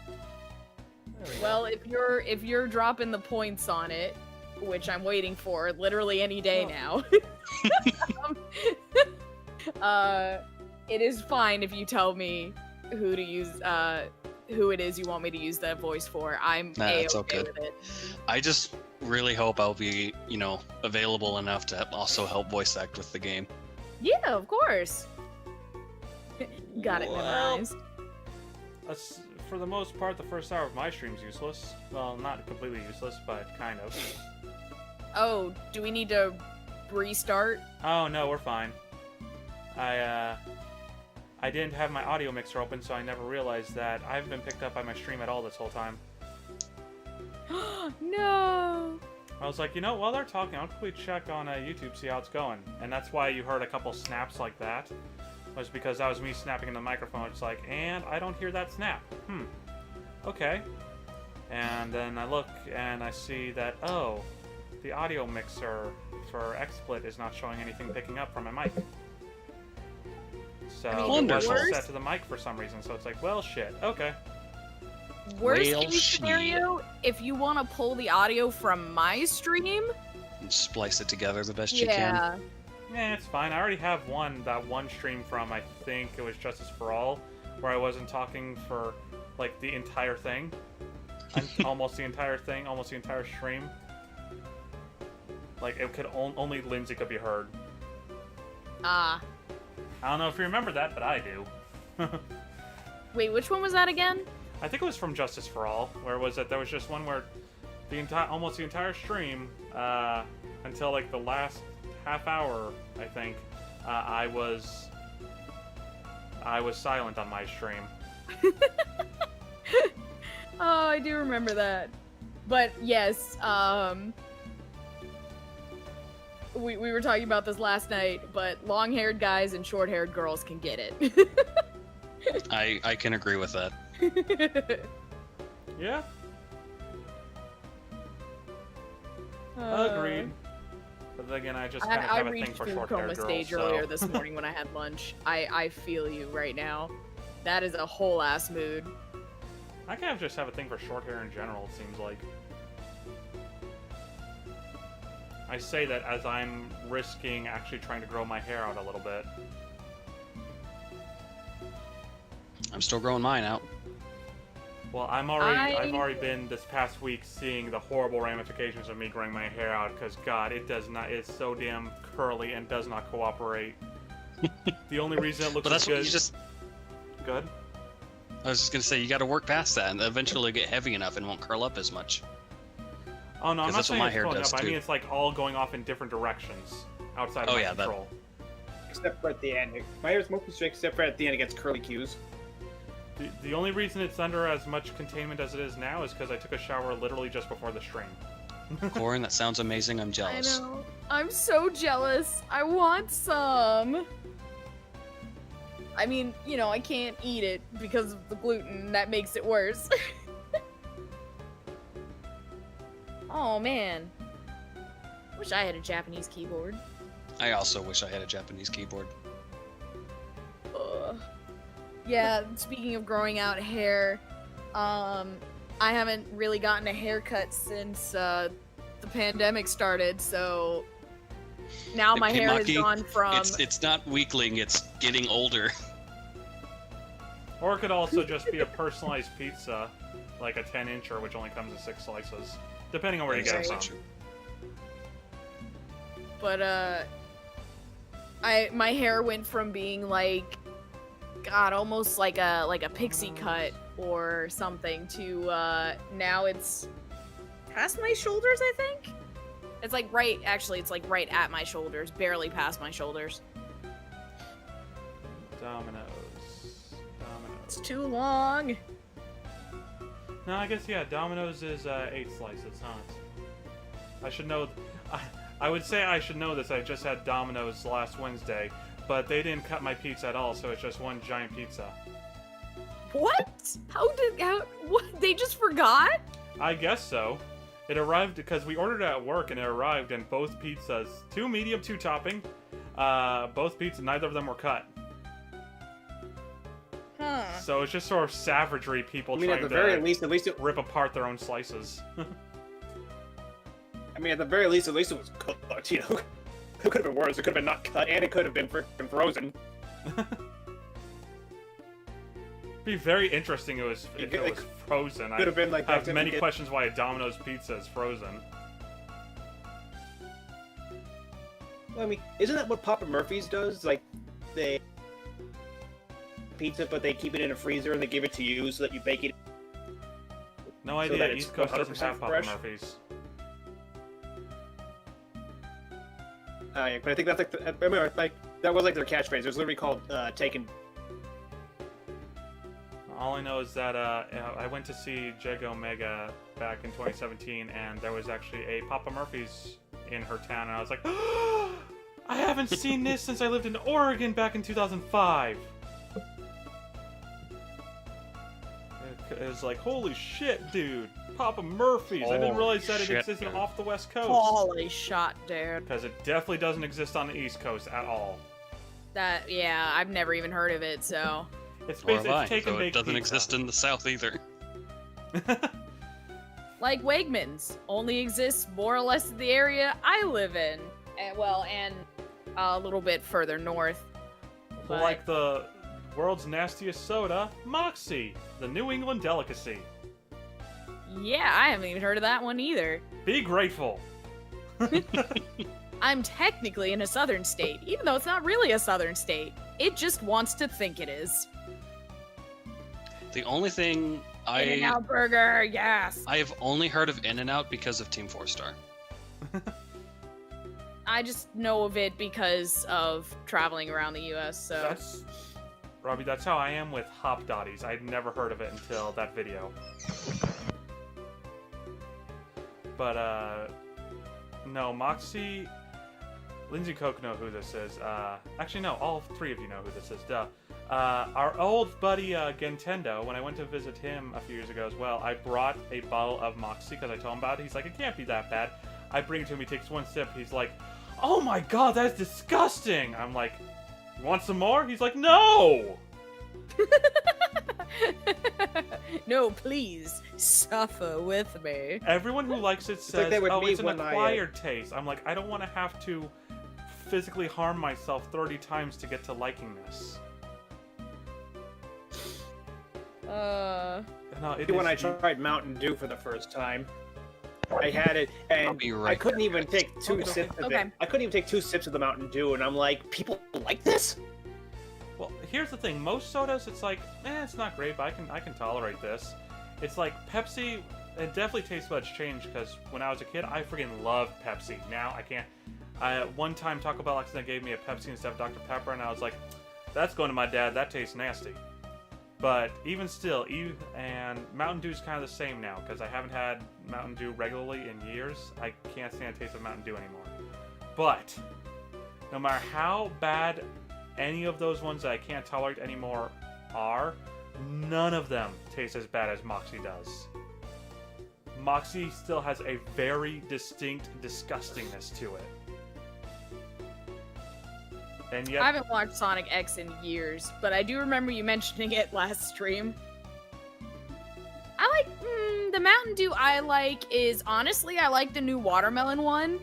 There we go. Well, if you're dropping the points on it, which I'm waiting for literally any day now. It is fine if you tell me who to use, who it is you want me to use that voice for. I'm It's okay okay. with it. I just really hope I'll be, available enough to also help voice act with the game. Yeah, of course. Got it Well, memorized. For the most part, the first hour of my stream's useless. Well, not completely useless, but kind of. Oh, do we need to restart? Oh no, we're fine. I didn't have my audio mixer open, so I never realized that I haven't been picked up by my stream at all this whole time. No. I was like, while they're talking, I'll quickly check on YouTube, see how it's going. And that's why you heard a couple snaps like that. Was because that was me snapping in the microphone. It's like, and I don't hear that snap. Okay. And then I look and I see that, oh, the audio mixer for XSplit is not showing anything picking up from my mic. So it Wonderful. wasn't set to the mic for some reason. So it's like, well, shit. Okay. Worst Well, case scenario, if you want to pull the audio from my stream, And splice it together the best you can. yeah. Yeah, it's fine. I already have that one stream from, I think it was Justice for All, where I wasn't talking for, like, the entire thing. Almost the entire thing, almost the entire stream. Like, it could only Lindsay could be heard. Ah. I don't know if you remember that, but I do. Wait, which one was that again? I think it was from Justice for All, where was it? There was just one where almost the entire stream, until like the last half hour, I think, I was silent on my stream. Oh, I do remember that. But yes, we were talking about this last night, but long-haired guys and short-haired girls can get it. I can agree with that. Yeah. Agreed. But then again, I just kind of have a thing for I reached short-haired coma girls. stage earlier this morning when I had lunch. I feel you right now. That is a whole ass mood. I kind of just have a thing for short hair in general, it seems like. I say that as I'm risking actually trying to grow my hair out a little bit. I'm still growing mine out. Well, I've already been this past week seeing the horrible ramifications of me growing my hair out, because God, it's so damn curly and does not cooperate. The only reason it looks But that's good... what you just... Good? I was just gonna say, you gotta work past that, and eventually get heavy enough and won't curl up as much. Oh no, I'm not that's what saying my it's hair curling does, up. I mean too. it's like all going off in different directions outside of my control. Except for at the end. My hair is mostly straight, except for at the end it gets curly cues. The only reason it's under as much containment as it is now is because I took a shower literally just before the stream. Corin, that sounds amazing. I'm I jealous. know. I'm so jealous. I want some. I mean, you know, I can't eat it because of the gluten. That makes it worse. Oh, man. Wish I had a Japanese keyboard. I also wish I had a Japanese keyboard. Ugh. Yeah, speaking of growing out hair, I haven't really gotten a haircut since the pandemic started, so now my hair has Maki, gone from... It's not weakling, it's getting older. Or it could also just be a personalized pizza, like a 10-incher, which only comes in 6 slices, depending on where you get it from. But my hair went from being like, God, almost like a pixie cut or something to now it's past my shoulders, I think. It's like it's like right at my shoulders, barely past my shoulders. Dominoes. It's too long. No, I guess, yeah, Domino's is 8 slices, huh? I should know... I would say I should know this. I just had Domino's last Wednesday, but they didn't cut my pizza at all, so it's just one giant pizza. What? What? They just forgot? I guess so. It arrived because we ordered it at work, and it arrived, and both pizzas, 2 medium, 2 topping, both pizzas, neither of them were cut. Huh. So it's just sort of savagery, people trying at the very least it... rip apart their own slices. I mean, at the very least, it was cooked, you know? It could have been worse. It could have been not cut, and it could have been freaking frozen. It'd be very interesting if it was frozen. Could have been like... I have many questions why a Domino's pizza is frozen. Well, I mean, isn't that what Papa Murphy's does? Like, they... pizza, but they keep it in a freezer and they give it to you so that you bake it. No idea. So East Coast doesn't have Papa fresh. Murphy's. Yeah, but I think that's like that was like their catchphrase. It was literally called "Taken." All I know is that I went to see Jeg Omega back in 2017, and there was actually a Papa Murphy's in her town, and I was like, oh, I haven't seen this since I lived in Oregon back in 2005. It was like, holy shit, dude. Papa Murphy's. I didn't realize that it existed off the West Coast. Holy shot, dude. Because it definitely doesn't exist on the East Coast at all. Yeah, I've never even heard of it, so... It's Or have basically I, take and so bake it doesn't pizza. exist in the South either. Like Wegmans, only exists more or less in the area I live in. And a little bit further north. But... Like the world's nastiest soda, Moxie, the New England delicacy. Yeah, I haven't even heard of that one either. Be grateful. I'm technically in a southern state, even though it's not really a southern state. It just wants to think it is. The only thing In-N-Out Burger, yes. I have only heard of In-N-Out because of Team 4-Star. I just know of it because of traveling around the U.S. So Robbie, that's how I am with Hop Dotties. I'd never heard of it until that video. But, no, Moxie... Lindsay Coke know who this is. Actually, no, all three of you know who this is. Duh. Our old buddy, Gentendo, when I went to visit him a few years ago as well, I brought a bottle of Moxie because I told him about it. He's like, it can't be that bad. I bring it to him, he takes one sip, he's like, oh my god, that's disgusting! I'm like, you want some more? He's like, no! No, please, suffer with me. Everyone who likes it says, like oh, it's an acquired taste. I'm like, I don't want to have to physically harm myself 30 times to get to liking this. No, When I tried Mountain Dew for the first time, I had it, and I couldn't even take two sips of it. I couldn't even take 2 sips of the Mountain Dew, and I'm like, people like this? Well, here's the thing. Most sodas, it's like, it's not great, but I can tolerate this. It's like Pepsi. It definitely taste buds change because when I was a kid, I freaking loved Pepsi. Now I can't. One time Taco Bell accidentally gave me a Pepsi instead of Dr. Pepper, and I was like, that's going to my dad. That tastes nasty. But even still, and Mountain Dew is kind of the same now because I haven't had Mountain Dew regularly in years. I can't stand the taste of Mountain Dew anymore. But no matter how bad any of those ones that I can't tolerate anymore are, none of them taste as bad as Moxie does. Moxie still has a very distinct disgustingness to it. And yet, I haven't watched Sonic X in years, but I do remember you mentioning it last stream. I like, the Mountain Dew I like is, honestly, I like the new watermelon one,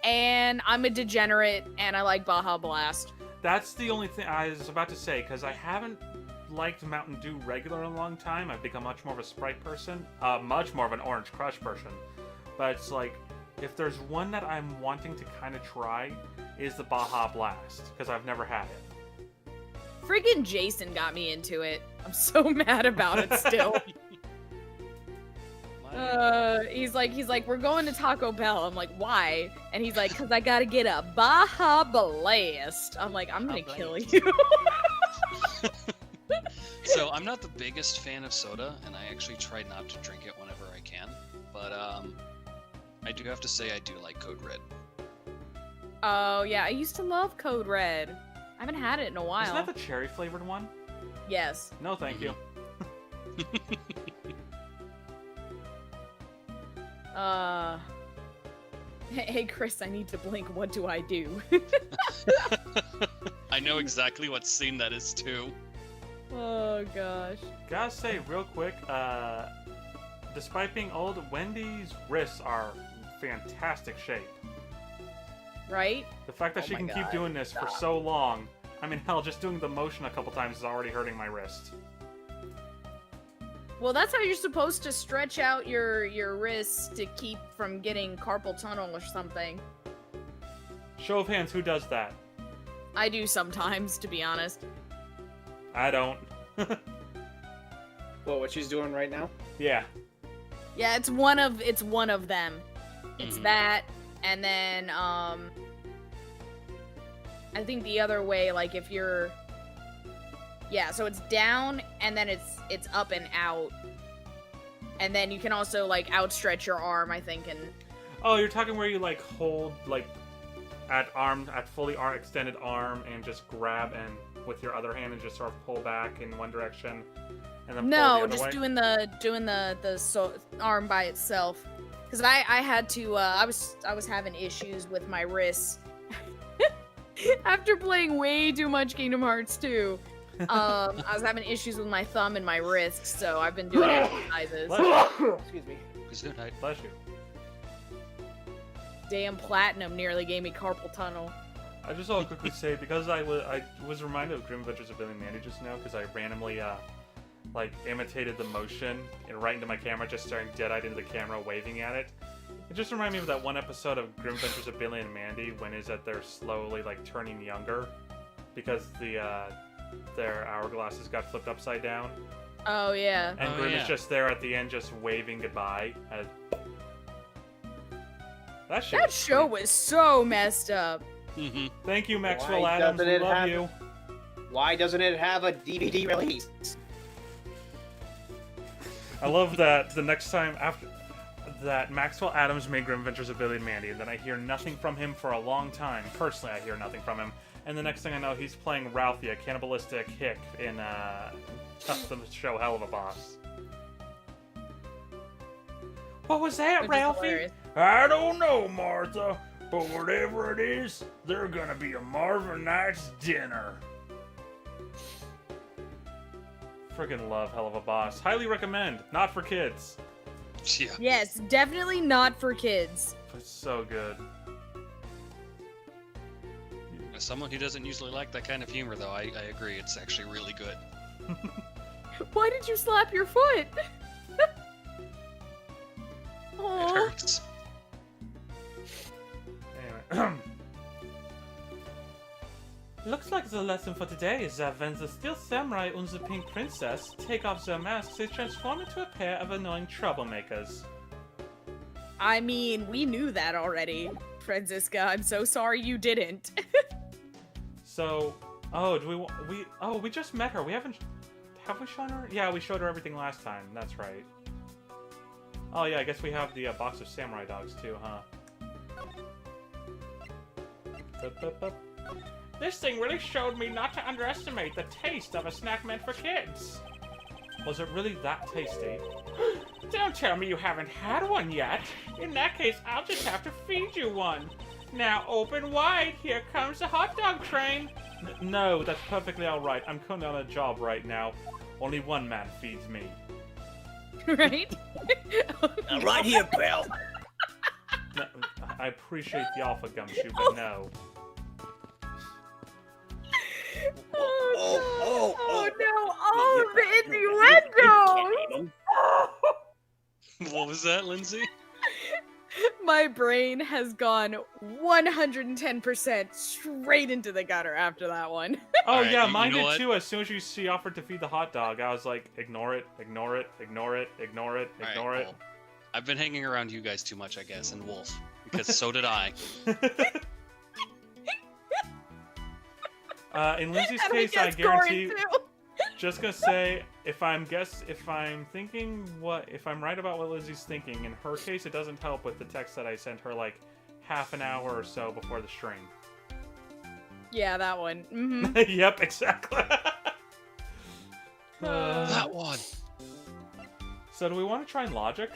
and I'm a degenerate, and I like Baja Blast. That's the only thing I was about to say, because I haven't liked Mountain Dew regular in a long time. I've become much more of a Sprite person, much more of an Orange Crush person. But it's like, if there's one that I'm wanting to kind of try, is the Baja Blast, because I've never had it. Friggin' Jason got me into it. I'm so mad about it still. He's like, we're going to Taco Bell. I'm like, why? And he's like, because I gotta get a Baja Blast. I'm like, I'm gonna kill you. So I'm not the biggest fan of soda, and I actually try not to drink it whenever I can. But I do have to say I do like Code Red. Oh yeah, I used to love Code Red. I haven't had it in a while. Isn't that the cherry flavored one? Yes. No, thank you. Hey Chris, I need to blink. What do I do? I know exactly what scene that is too. Oh gosh. Gotta say real quick, despite being old, Wendy's wrists are fantastic shape. Right? The fact that she can keep doing this for so long, I mean, hell, just doing the motion a couple times is already hurting my wrist. Well, that's how you're supposed to stretch out your wrists to keep from getting carpal tunnel or something. Show of hands, who does that? I do sometimes, to be honest. I don't. Well, what she's doing right now? Yeah. Yeah, it's one of them. It's that, and then I think the other way, like if you're, yeah, so it's down and then it's up and out, and then you can also like outstretch your arm, I think, and. Oh, you're talking where you like hold like at fully extended arm and just grab and with your other hand and just sort of pull back in one direction, and then pull the other just way? doing the arm by itself, because I had to I was having issues with my wrists after playing way too much Kingdom Hearts 2. I was having issues with my thumb and my wrists, so I've been doing exercises. Excuse me. Bless you. Damn, Platinum nearly gave me carpal tunnel. I just want to quickly say, because I was reminded of Grim Adventures of Billy and Mandy just now, because I randomly like imitated the motion and right into my camera, just staring dead-eyed into the camera, waving at it. It just reminded me of that one episode of Grim Adventures of Billy and Mandy when is that they're slowly like turning younger because their hourglasses got flipped upside down. Oh, yeah. And Oh, Grim yeah. is just there at the end, just waving goodbye. That shit. That show was so messed up. Mm-hmm. Thank you, Maxwell Why Adams. doesn't We it love have- you. Why doesn't it have a DVD release? I love that the next time after that Maxwell Adams made Grim Adventures of Billy and Mandy, and then I hear nothing from him for a long time. Personally, I hear nothing from him. And the next thing I know, he's playing Ralphie, a cannibalistic hick in custom show Hell of a Boss. What was that, Which is Ralphie? hilarious. I don't know, Martha, but whatever it is, they're gonna be a Marvin Night's dinner. Friggin' love Hell of a Boss. Highly recommend. Not for kids. Yeah. Yes, definitely not for kids. It's so good. As someone who doesn't usually like that kind of humor, though, I agree. It's actually really good. Why did you slap your foot? It Aw. hurts. Anyway. Looks like the lesson for today is that when the Steel Samurai and the Pink Princess take off their masks, they transform into a pair of annoying troublemakers. I mean, we knew that already, Franziska. I'm so sorry you didn't. So, oh, we just met her. Have we shown her? Yeah, we showed her everything last time. That's right. Oh yeah, I guess we have the box of samurai dogs too, huh? This thing really showed me not to underestimate the taste of a snack meant for kids. Was it really that tasty? Don't tell me you haven't had one yet. In that case, I'll just have to feed you one. Now open wide, here comes the hot dog train. No, that's perfectly alright. I'm currently on a job right now. Only one man feeds me. Right? Right here, pal. No, I appreciate the alpha gumshoe, but no. Oh no! Oh, the innuendo! What was that, Lindsay? My brain has gone 110% straight into the gutter after that one. Oh Alright, yeah, you mine know did what? too. As soon as she offered to feed the hot dog, I was like, ignore it, ignore it, ignore it, ignore it, All ignore right, it. well, I've been hanging around you guys too much, I guess, and Wolf, because so did I. In Lindsay's And he case, I gets gory, guarantee. too. Just gonna say, if I'm right about what Lizzie's thinking, in her case, it doesn't help with the text that I sent her like half an hour or so before the stream. Yeah, that one. Mm-hmm. Yep, exactly. That one. So do we want to try logic?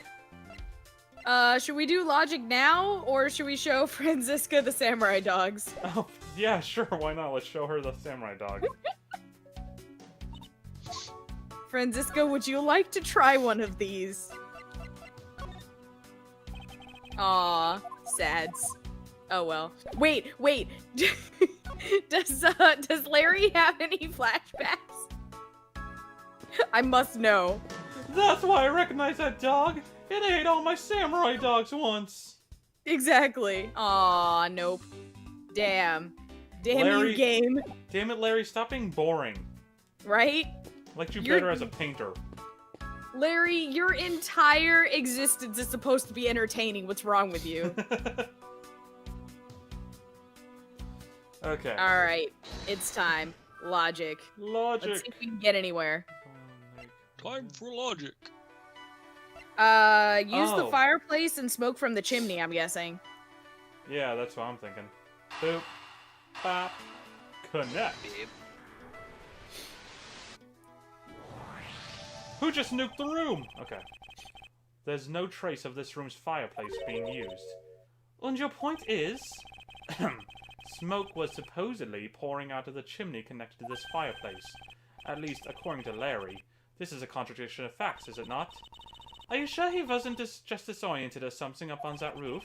Should we do logic now, or should we show Franziska the samurai dogs? Oh, yeah, sure. Why not? Let's show her the samurai dog. Franziska, would you like to try one of these? Aw, sads. Oh well. Wait. Does Larry have any flashbacks? I must know. That's why I recognize that dog. It ate all my samurai dogs once. Exactly. Aw, nope. Damn. Damn Larry- you, game. Damn it, Larry, stop being boring. Right? Liked you You're- better as a painter. Larry, your entire existence is supposed to be entertaining. What's wrong with you? Okay. Alright, it's time. Logic. Logic. Let's see if we can get anywhere. Time for logic. Use the Oh. fireplace and smoke from the chimney, I'm guessing. Yeah, that's what I'm thinking. Boop. Bop. Connect. Who just nuked the room? Okay. There's no trace of this room's fireplace being used. And your point is... Smoke was supposedly pouring out of the chimney connected to this fireplace. At least, according to Larry. This is a contradiction of facts, is it not? Are you sure he wasn't just disoriented or something up on that roof?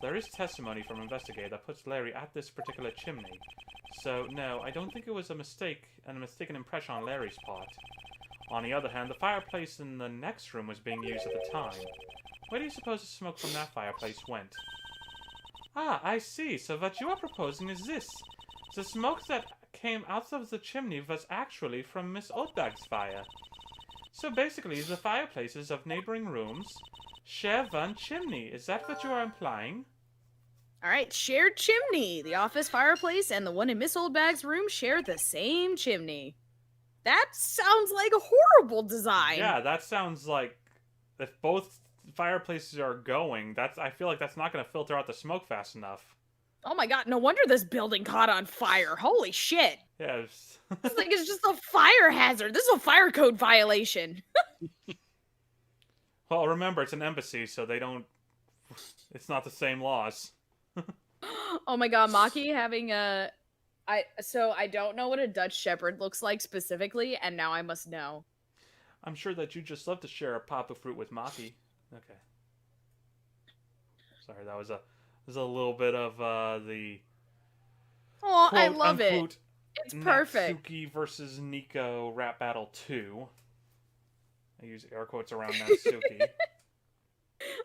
There is testimony from an investigator that puts Larry at this particular chimney. So, no, I don't think it was a mistake, and a mistaken impression on Larry's part. On the other hand, the fireplace in the next room was being used at the time. Where do you suppose the smoke from that fireplace went? Ah, I see. So what you are proposing is this. The smoke that came out of the chimney was actually from Miss Oldbag's fire. So basically, the fireplaces of neighboring rooms share one chimney. Is that what you are implying? All right, shared chimney. The office fireplace and the one in Miss Oldbag's room share the same chimney. That sounds like a horrible design. Yeah, that sounds like if both fireplaces are going, I feel like that's not going to filter out the smoke fast enough. Oh my god, no wonder this building caught on fire. Holy shit. Yeah. It's like it's just a fire hazard. This is a fire code violation. Well, remember, it's an embassy, so they don't... It's not the same laws. Oh my god, Maki having a... So I don't know what a Dutch Shepherd looks like specifically, and now I must know. I'm sure that you just love to share a pop of fruit with Maki. Okay. Sorry, that was a little bit of the... Oh, I quote, love unquote, it. It's perfect. Natsuki versus Nico rap battle 2. I use air quotes around Natsuki.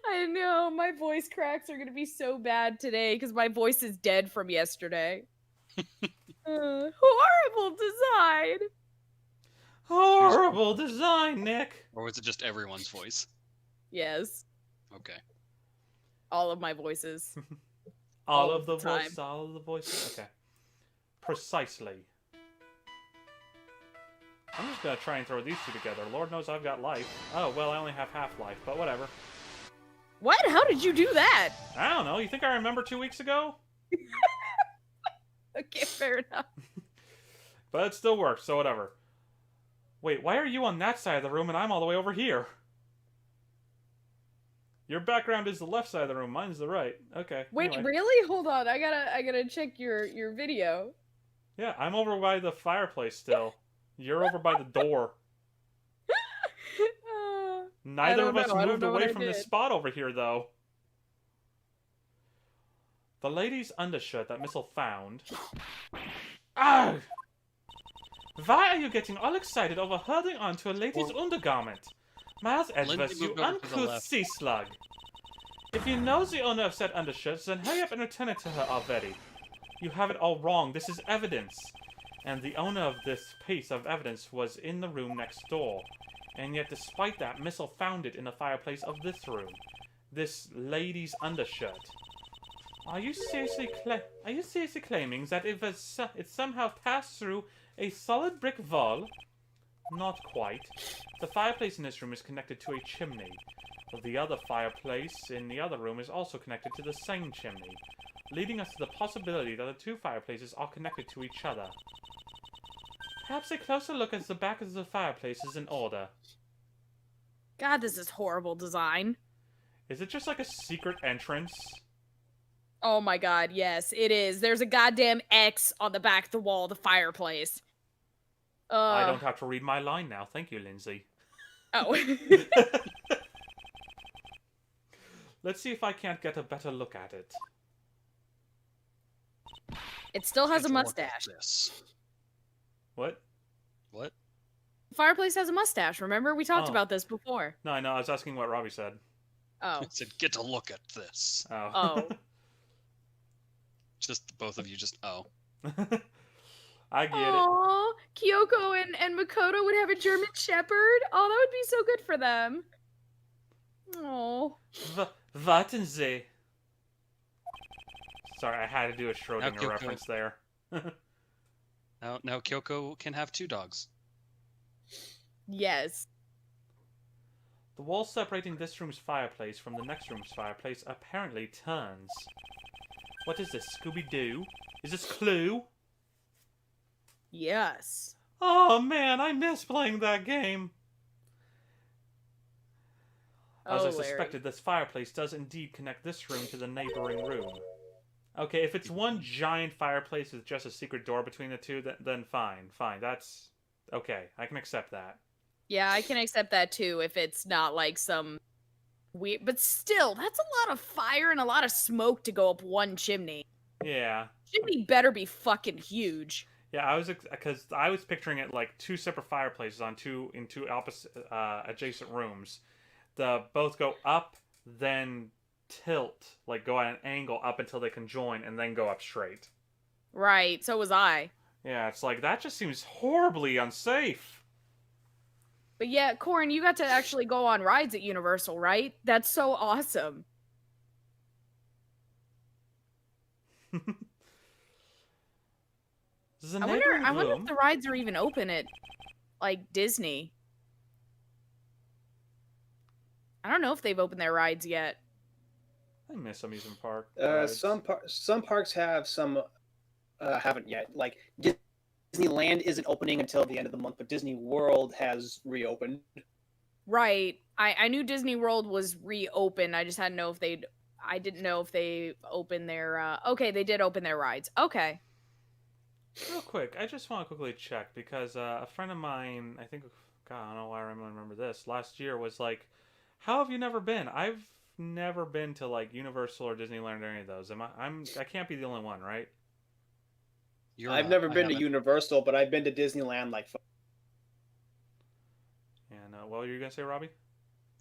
I know, my voice cracks are gonna be so bad today because my voice is dead from yesterday. Horrible design! Horrible design, Nick! Or was it just everyone's voice? Yes, Okay. all of my voices. All All of the the time. voices, all of the voices. Okay. Precisely. I'm just gonna try and throw these two together. Lord knows I've got life. Oh, well, I only have half life, but whatever. What? How did you do that? I don't know. You think I remember 2 weeks ago? Okay, fair enough. But it still works, so whatever. Wait, why are you on that side of the room and I'm all the way over here? Your background is the left side of the room, mine's the right. Okay. Wait, anyway. really? Hold on, I gotta check your video. Yeah, I'm over by the fireplace still. You're over by the door. Neither don't of us know. I don't moved know what away I from this did. spot over here, though. The lady's undershirt that Missile found... Ah! Why are you getting all excited over holding on to a lady's undergarment? Miles Edgeworth, Lindsay you moved over to the uncouth left. sea slug. If you know the owner of said undershirts, then hurry up and return it to her already. You have it all wrong. This is evidence. And the owner of this piece of evidence was in the room next door. And yet, despite that, Missile found it in the fireplace of this room. This lady's undershirt. Are you seriously claiming that it somehow passed through a solid brick wall? Not quite. The fireplace in this room is connected to a chimney. The other fireplace in the other room is also connected to the same chimney, leading us to the possibility that the two fireplaces are connected to each other. Perhaps a closer look at the back of the fireplace is in order. God, this is horrible design. Is it just like a secret entrance? Oh my god, yes, it is. There's a goddamn X on the back of the wall of the fireplace. I don't have to read my line now. Thank you, Lindsay. Oh. Let's see if I can't get a better look at it. It still has Get a to look at mustache. This. What? What? The fireplace has a mustache, remember? We talked Oh. about this before. No, I know. I was asking what Robbie said. Oh. It said, get to look at this. Oh. Oh. Just both of you just, oh. I get it. Aww, Kyoko and Makoto would have a German Shepherd. Oh, that would be so good for them. Oh. Warten Sie. Sorry, I had to do a Schrodinger Kyoko. reference there. Now Kyoko can have 2 dogs. Yes. The wall separating this room's fireplace from the next room's fireplace apparently turns. What is this, Scooby-Doo? Is this Clue? Yes. Oh man, I miss playing that game. As Oh, I Larry. suspected, this fireplace does indeed connect this room to the neighboring room. Okay, if it's one giant fireplace with just a secret door between the two, then fine. Fine, that's... Okay, I can accept that. Yeah, I can accept that too if it's not like some weird... But still, that's a lot of fire and a lot of smoke to go up one chimney. Yeah. Chimney better be fucking huge. Yeah, because I was picturing it like 2 separate fireplaces in two opposite adjacent rooms. Both go up, then tilt, like go at an angle up until they can join, and then go up straight. Right, so was I. Yeah, it's like that just seems horribly unsafe. But yeah, Corin, you got to actually go on rides at Universal, right? That's so awesome. I wonder if the rides are even open at like Disney. I don't know if they've opened their rides yet. I miss amusement park. Some parks have, some haven't yet. Like Disneyland isn't opening until the end of the month, but Disney World has reopened. Right. I knew Disney World was reopened. I just hadn't know if they'd. I didn't know if they opened their. Okay, they did open their rides. Okay. Real quick, I just want to quickly check because a friend of mine, I think, God, I don't know why I remember this. Last year was like, "How have you never been?" I've never been to like Universal or Disneyland or any of those. I can't be the only one, right? I've never been to Universal, but I've been to Disneyland like. And what were you gonna say, Robbie?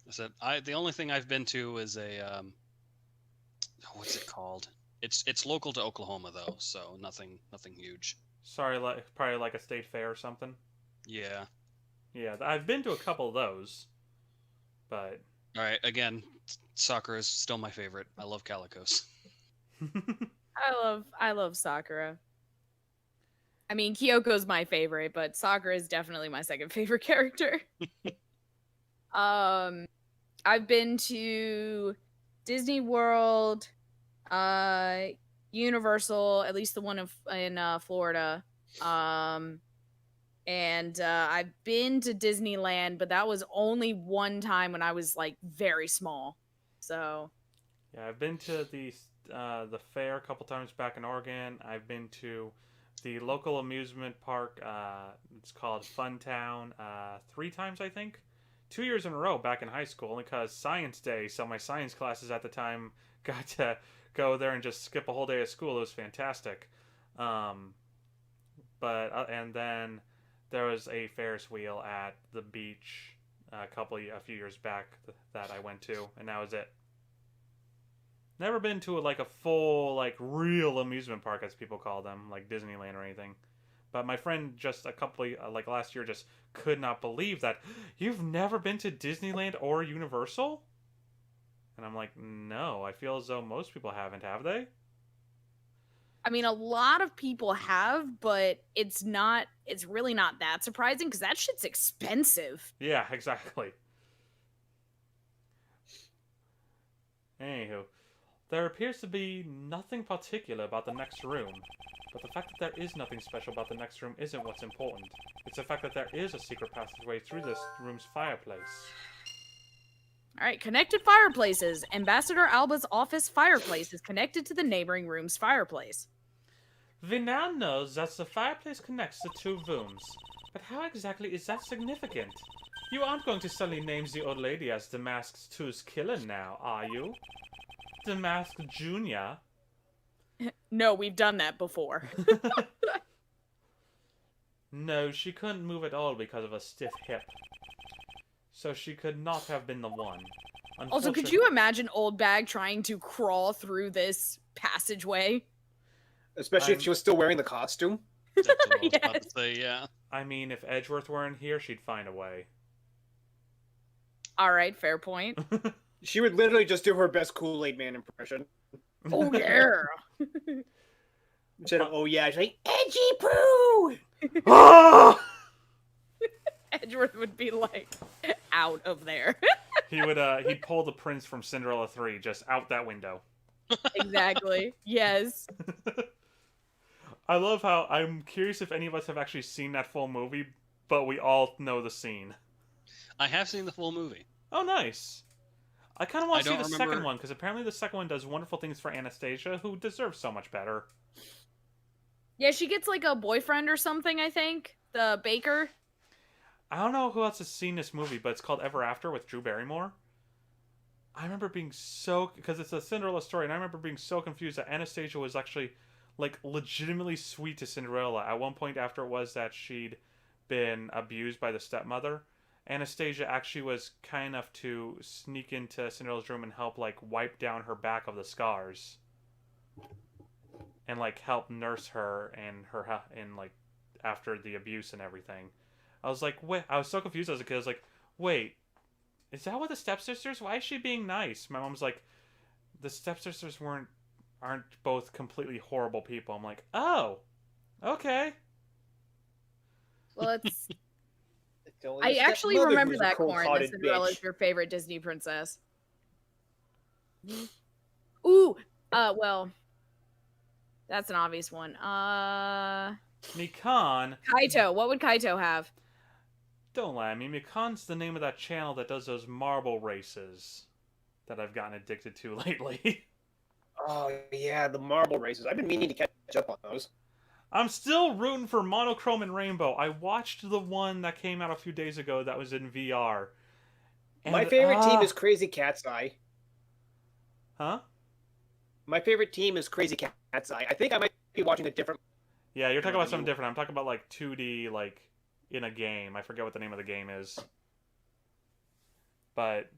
I said the only thing I've been to is a what's it called? It's local to Oklahoma though, so nothing huge. Sorry, probably like a state fair or something. Yeah. Yeah, I've been to a couple of those, but. All right, again, Sakura is still my favorite. I love Calicos. I love Sakura. I mean, Kyoko's my favorite, but Sakura is definitely my second favorite character. I've been to Disney World, Universal, at least the one in Florida. And I've been to Disneyland, but that was only one time when I was like very small. So yeah, I've been to the fair a couple times back in Oregon. I've been to the local amusement park. It's called Funtown. 3 times, I think. 2 years in a row back in high school, only because Science Day. So my science classes at the time got to go there and just skip a whole day of school. It was fantastic. And then there was a Ferris wheel at the beach a few years back that I went to, and that was it. Never been to like a full, like real amusement park, as people call them, like Disneyland or anything. But my friend just like last year just could not believe that you've never been to Disneyland or Universal. And I'm like, no, I feel as though most people haven't, have they? I mean, a lot of people have, but it's really not that surprising because that shit's expensive. Yeah, exactly. Anywho, there appears to be nothing particular about the next room, but the fact that there is nothing special about the next room isn't what's important. It's the fact that there is a secret passageway through this room's fireplace. Alright, connected fireplaces. Ambassador Alba's office fireplace is connected to the neighboring room's fireplace. We now know that the fireplace connects the 2 rooms, but how exactly is that significant? You aren't going to suddenly name the old lady as the Masked 2's killer now, are you? The Masked Jr.? No, we've done that before. No, she couldn't move at all because of a stiff hip. So she could not have been the one. Also, could you imagine Old Bag trying to crawl through this passageway? Especially if she was still wearing the costume. That's what I was about Yes. to say, yeah. I mean, if Edgeworth weren't here, she'd find a way. Alright, fair point. She would literally just do her best Kool-Aid Man impression. Oh, yeah! Instead of, oh yeah, she's like, Edgy Poo! Ah! Edgeworth would be like, out of there. He'd pull the prince from Cinderella 3 just out that window. Exactly. Yes. I love how, I'm curious if any of us have actually seen that full movie, but we all know the scene. I have seen the full movie. Oh, nice. I kind of want to see the remember... second one, because apparently the second one does wonderful things for Anastasia, who deserves so much better. Yeah, she gets like a boyfriend or something, I think. The baker. I don't know who else has seen this movie, but it's called Ever After with Drew Barrymore. I remember being so... because it's a Cinderella story, and I remember being so confused that Anastasia was actually, like, legitimately sweet to Cinderella. At one point after it was that she'd been abused by the stepmother, Anastasia actually was kind enough to sneak into Cinderella's room and help, like, wipe down her back of the scars. And, like, help nurse her and like, after the abuse and everything. I was like, wait, I was so confused as a kid. I was like, wait, is that what the stepsisters? Why is she being nice? My mom's like, the stepsisters aren't both completely horrible people. I'm like, oh, okay. Well, it's. It's only I the actually stepmother remember who's a that, Corin, that cold-hearted Cinderella bitch. is your favorite Disney princess. Ooh, well, that's an obvious one. Mikan. Kaito. What would Kaito have? Don't lie. I mean, Mikan's the name of that channel that does those marble races that I've gotten addicted to lately. Oh yeah, the marble races. I've been meaning to catch up on those. I'm still rooting for Monochrome and Rainbow. I watched the one that came out a few days ago that was in VR. My favorite team is Crazy Cat's Eye. Huh? My favorite team is Crazy Cat's Eye. I think I might be watching a different. Yeah, you're talking about something different. I'm talking about like 2D, like in a game. I forget what the name of the game is. But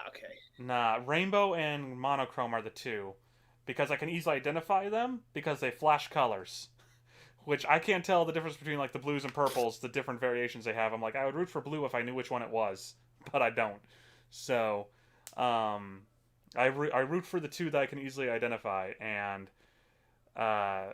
Okay. nah, Rainbow and Monochrome are the two. Because I can easily identify them because they flash colors. Which I can't tell the difference between like the blues and purples, the different variations they have. I'm like, I would root for blue if I knew which one it was. But I don't. So, I root for the two that I can easily identify. And, the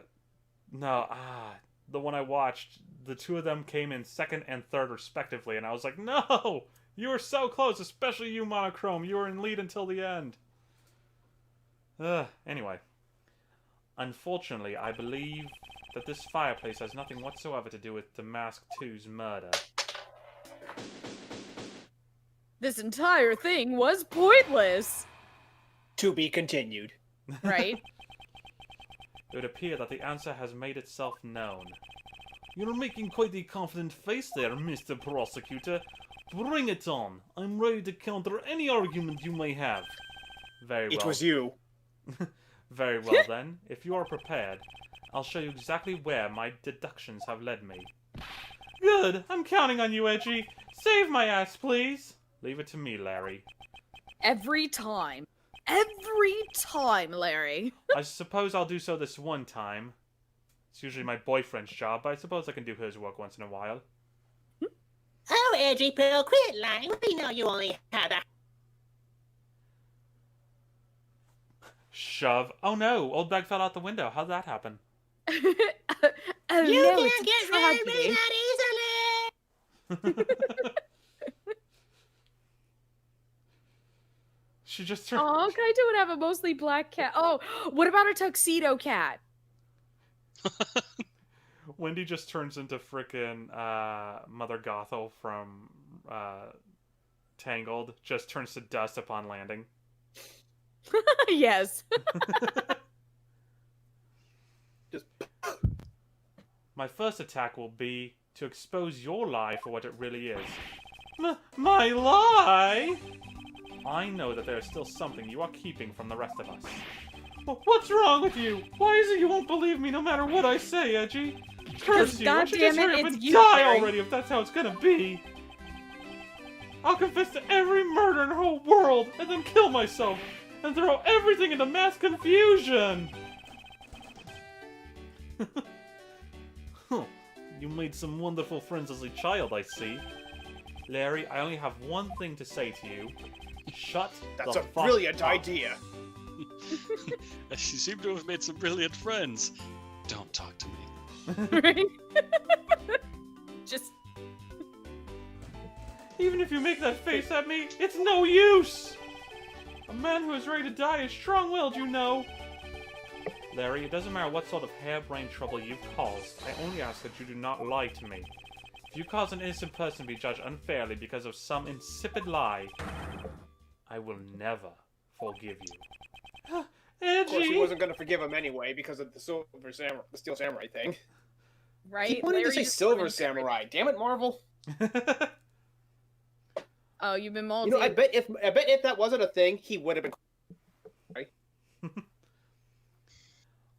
one I watched, the two of them came in second and third respectively. And I was like, no! You were so close, especially you, Monochrome. You were in lead until the end. Anyway. Unfortunately, I believe that this fireplace has nothing whatsoever to do with Damask 2's murder. This entire thing was pointless, To be continued. right? It would appear that the answer has made itself known. You're making quite a confident face there, Mr. Prosecutor. Bring it on. I'm ready to counter any argument you may have. Very well. It was you. Very well then. If you are prepared, I'll show you exactly where my deductions have led me. Good. I'm counting on you, Edgy. Save my ass, please. Leave it to me, Larry. Every time. Every time, Larry. I suppose I'll do so this one time. It's usually my boyfriend's job, but I suppose I can do his work once in a while. Oh, Edgy Pill, quit lying. We know you only had a... Shove. Oh no, old bag fell out the window. How'd that happen? Oh, You no, can't it's get a rid of tragedy. me that easily! She just turned... Oh, Kaito would have a mostly black cat. Oh, what about a tuxedo cat? Wendy just turns into frickin' Mother Gothel from Tangled. Just turns to dust upon landing. Yes. Just My first attack will be to expose your lie for what it really is. My lie? I know that there is still something you are keeping from the rest of us. What's wrong with you? Why is it you won't believe me no matter what I say, Edgy? Curse you! I should just goddammit, hurry up it's and you, die Larry. already if that's how it's gonna be. I'll confess to every murder in the whole world and then kill myself and throw everything into mass confusion. Huh. You made some wonderful friends as a child, I see. Larry, I only have one thing to say to you. Shut That's the a fuck brilliant up. idea. You seem to have made some brilliant friends. Don't talk to me. Right? Just. Even if you make that face at me, it's no use! A man who is ready to die is strong-willed, you know! Larry, it doesn't matter what sort of harebrained trouble you've caused. I only ask that you do not lie to me. If you cause an innocent person to be judged unfairly because of some insipid lie, I will never forgive you. Of course, he Edgy! wasn't going to forgive him anyway because of the Steel Samurai thing. Right? He wanted to Larry say just Silver ruined everything. Samurai. Damn it, Marvel. Oh, you've been You molded. know, I bet if that wasn't a thing, he would have been.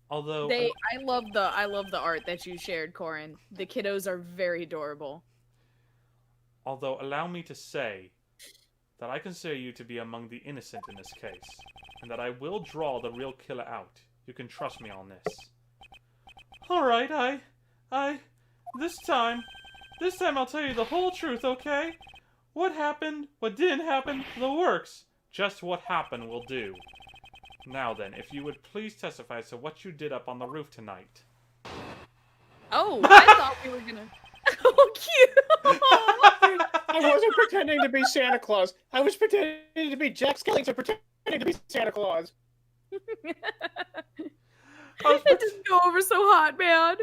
Although, I love the art that you shared, Corin. The kiddos are very adorable. although allow me to say that I consider you to be among the innocent in this case, and that I will draw the real killer out. You can trust me on this. Alright, this time This time I'll tell you the whole truth, okay? What happened, what didn't happen, the works. Just what happened will do. Now then, if you would please testify to what you did up on the roof tonight. Oh, I thought we were gonna. Oh, cute. I wasn't pretending to be Santa Claus. I was pretending to be Jack Skellington, pretending to be Santa Claus. It didn't go over so hot, man.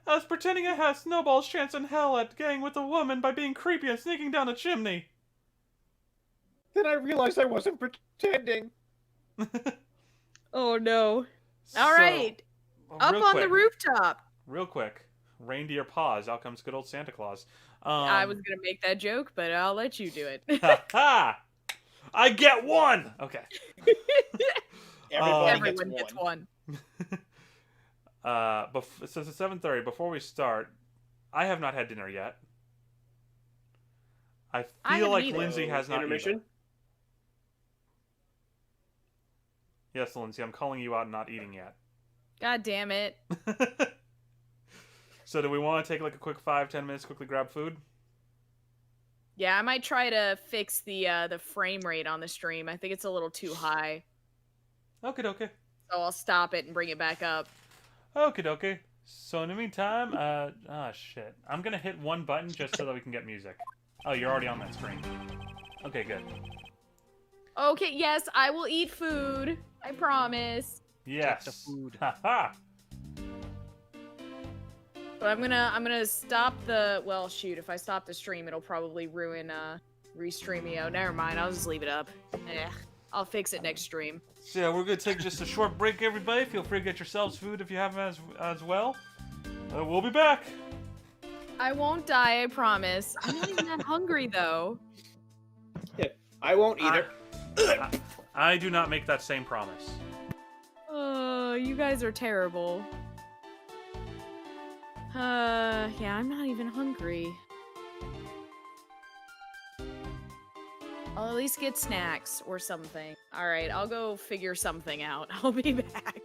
I was pretending I had a snowball's chance in hell at getting with a woman by being creepy and sneaking down a chimney. Then I realized I wasn't pretending. Oh no. All So, right. Up real on quick, the rooftop. Real quick. Reindeer paws. Out comes good old Santa Claus. I was gonna make that joke, but I'll let you do it. Ha ha! I get one! Okay. Everybody Everyone gets gets one. one. Since it's 7:30, before we start, I have not had dinner yet. I feel haven't like either. Lindsay has not Intermission? either. Yes, Lindsay, I'm calling you out not eating yet. God damn it. So do we want to take like a quick 5-10 minutes, quickly grab food? Yeah, I might try to fix the frame rate on the stream. I think it's a little too high. Okay. So I'll stop it and bring it back up. Okay. So in the meantime, shit. I'm gonna hit one button just so that we can get music. Oh, you're already on that screen. Okay, good. Okay, yes, I will eat food. I promise. Yes. the food. Haha. But I'm gonna stop the. Well, shoot, if I stop the stream, it'll probably ruin Restreamio. Never mind, I'll just leave it up. I'll fix it next stream. So yeah, we're gonna take just a short break, everybody. Feel free to get yourselves food if you haven't as well. We'll be back. I won't die, I promise. I'm not even that hungry though. I won't either. I do not make that same promise. You guys are terrible. Yeah, I'm not even hungry. I'll at least get snacks or something. Alright, I'll go figure something out. I'll be back.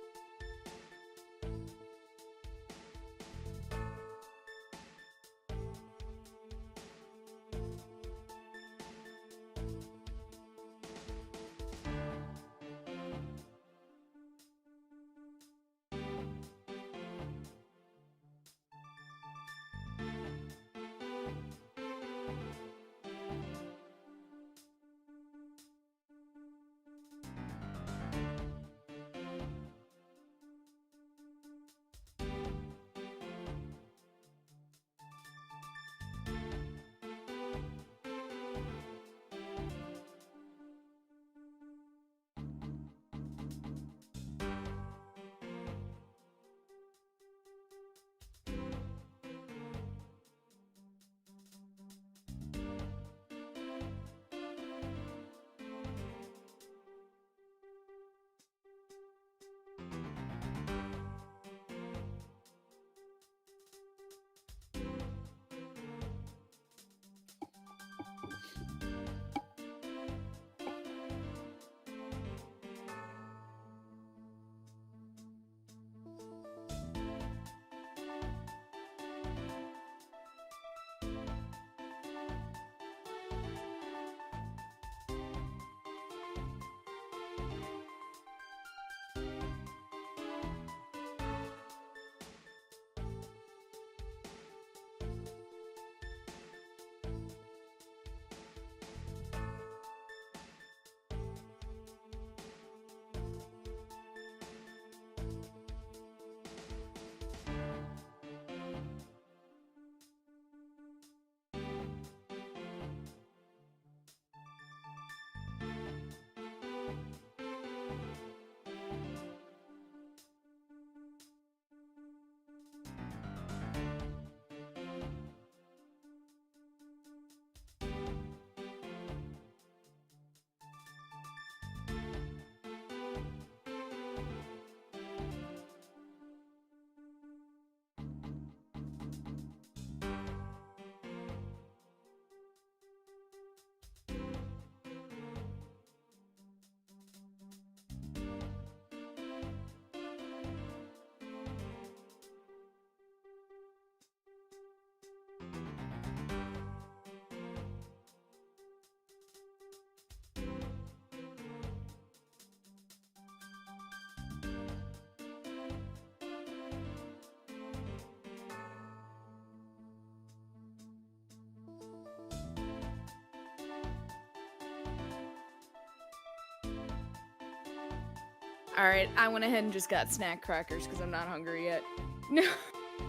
Alright, I went ahead and just got snack crackers because I'm not hungry yet. No,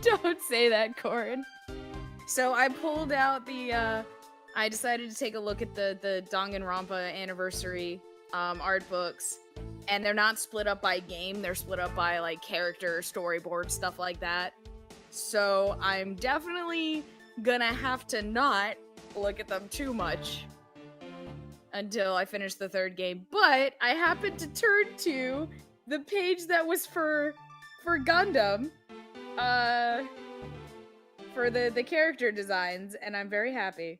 don't say that, Corin. So I pulled out the, I decided to take a look at the Danganronpa anniversary art books. And they're not split up by game, they're split up by, like, character, storyboard, stuff like that. So I'm definitely gonna have to not look at them too much until I finish the third game. But I happened to turn to the page that was for Gundam, for the character designs, and I'm very happy.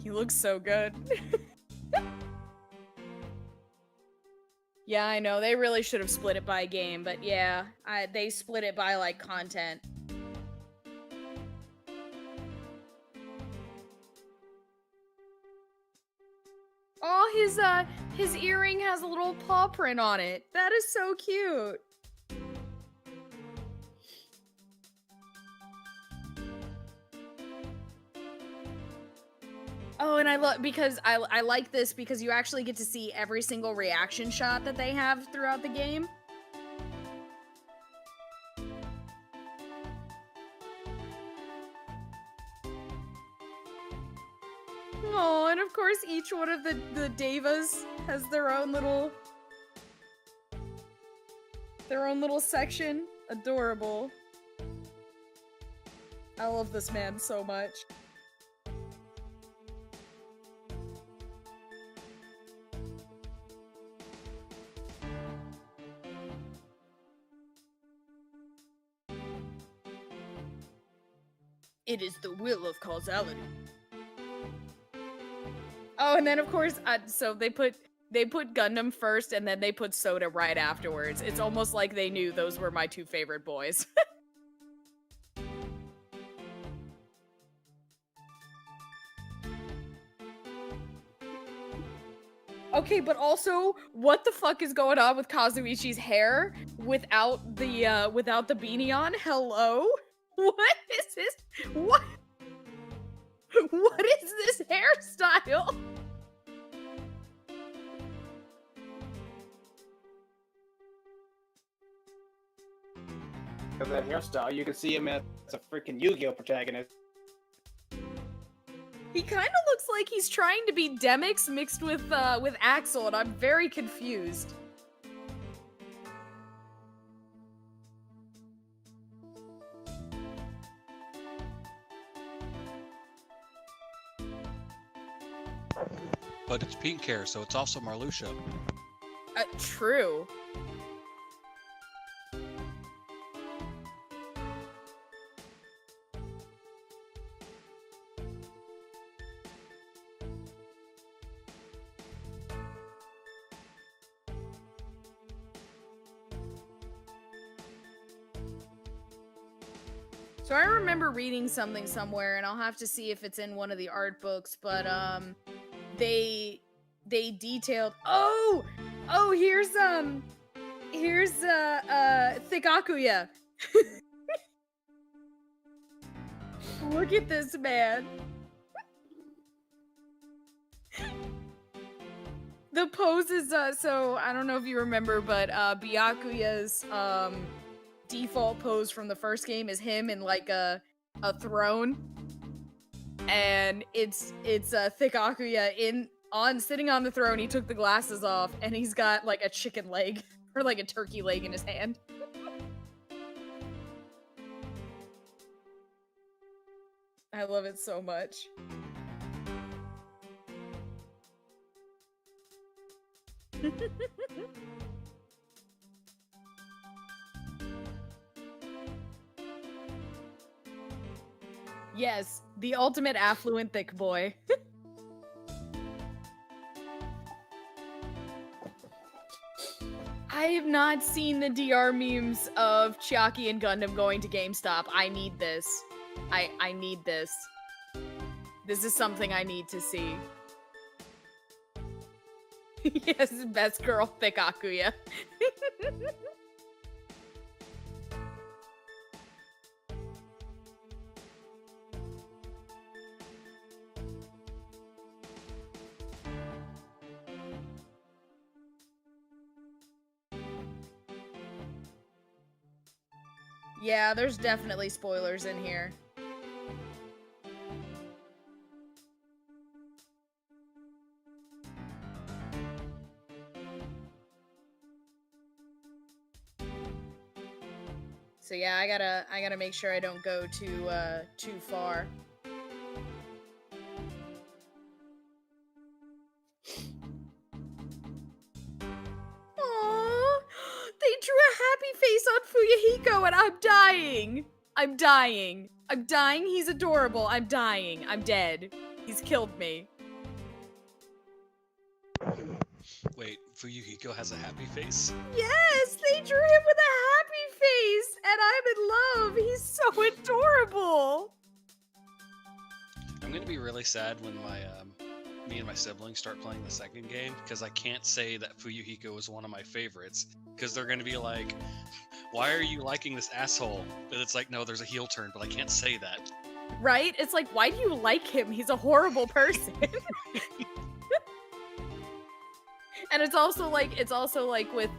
He looks so good. Yeah, I know, they really should have split it by game, but yeah, they split it by, like, content. Oh, his earring has a little paw print on it. That is so cute. Oh, and I love, because I like this because you actually get to see every single reaction shot that they have throughout the game. Oh, and of course each one of the Devas has their own little section. Adorable. I love this man so much. It is the will of causality. Oh, and then of course, so they put Gundam first, and then they put Soda right afterwards. It's almost like they knew those were my two favorite boys. Okay, but also, what the fuck is going on with Kazuichi's hair without the beanie on? Hello? What is this? What? What is this hairstyle? Because of that hairstyle, you can see him as a freaking Yu-Gi-Oh protagonist. He kind of looks like he's trying to be Demix mixed with Axel, and I'm very confused. But it's pink hair, so it's also Marluxia. True. So I remember reading something somewhere, and I'll have to see if it's in one of the art books, but they detailed, oh, here's Thikakuya. Look at this man. The pose is so I don't know if you remember, but Byakuya's default pose from the first game is him in like a throne, and it's Thikakuya sitting on the throne. He took the glasses off, and he's got like a chicken leg or like a turkey leg in his hand. I love it so much. Yes, the ultimate affluent thick boy. I have not seen the DR memes of Chiaki and Gundam going to GameStop. I need this. I need this. This is something I need to see. Yes, best girl, thick Akuya. Yeah, there's definitely spoilers in here. So yeah, I gotta make sure I don't go too far. Aww, they drew a happy face on Fuyuhiko and I'm dying. I'm dying. I'm dying. He's adorable. I'm dying. I'm dead. He's killed me. Wait, Fuyuhiko has a happy face? Yes, they drew him with a happy face, and I'm in love. He's so adorable. I'm gonna be really sad when me and my siblings start playing the second game, because I can't say that Fuyuhiko is one of my favorites, because they're gonna be like, why are you liking this asshole? But it's like, no, there's a heel turn, but I can't say that. Right? It's like, why do you like him? He's a horrible person. And it's also like with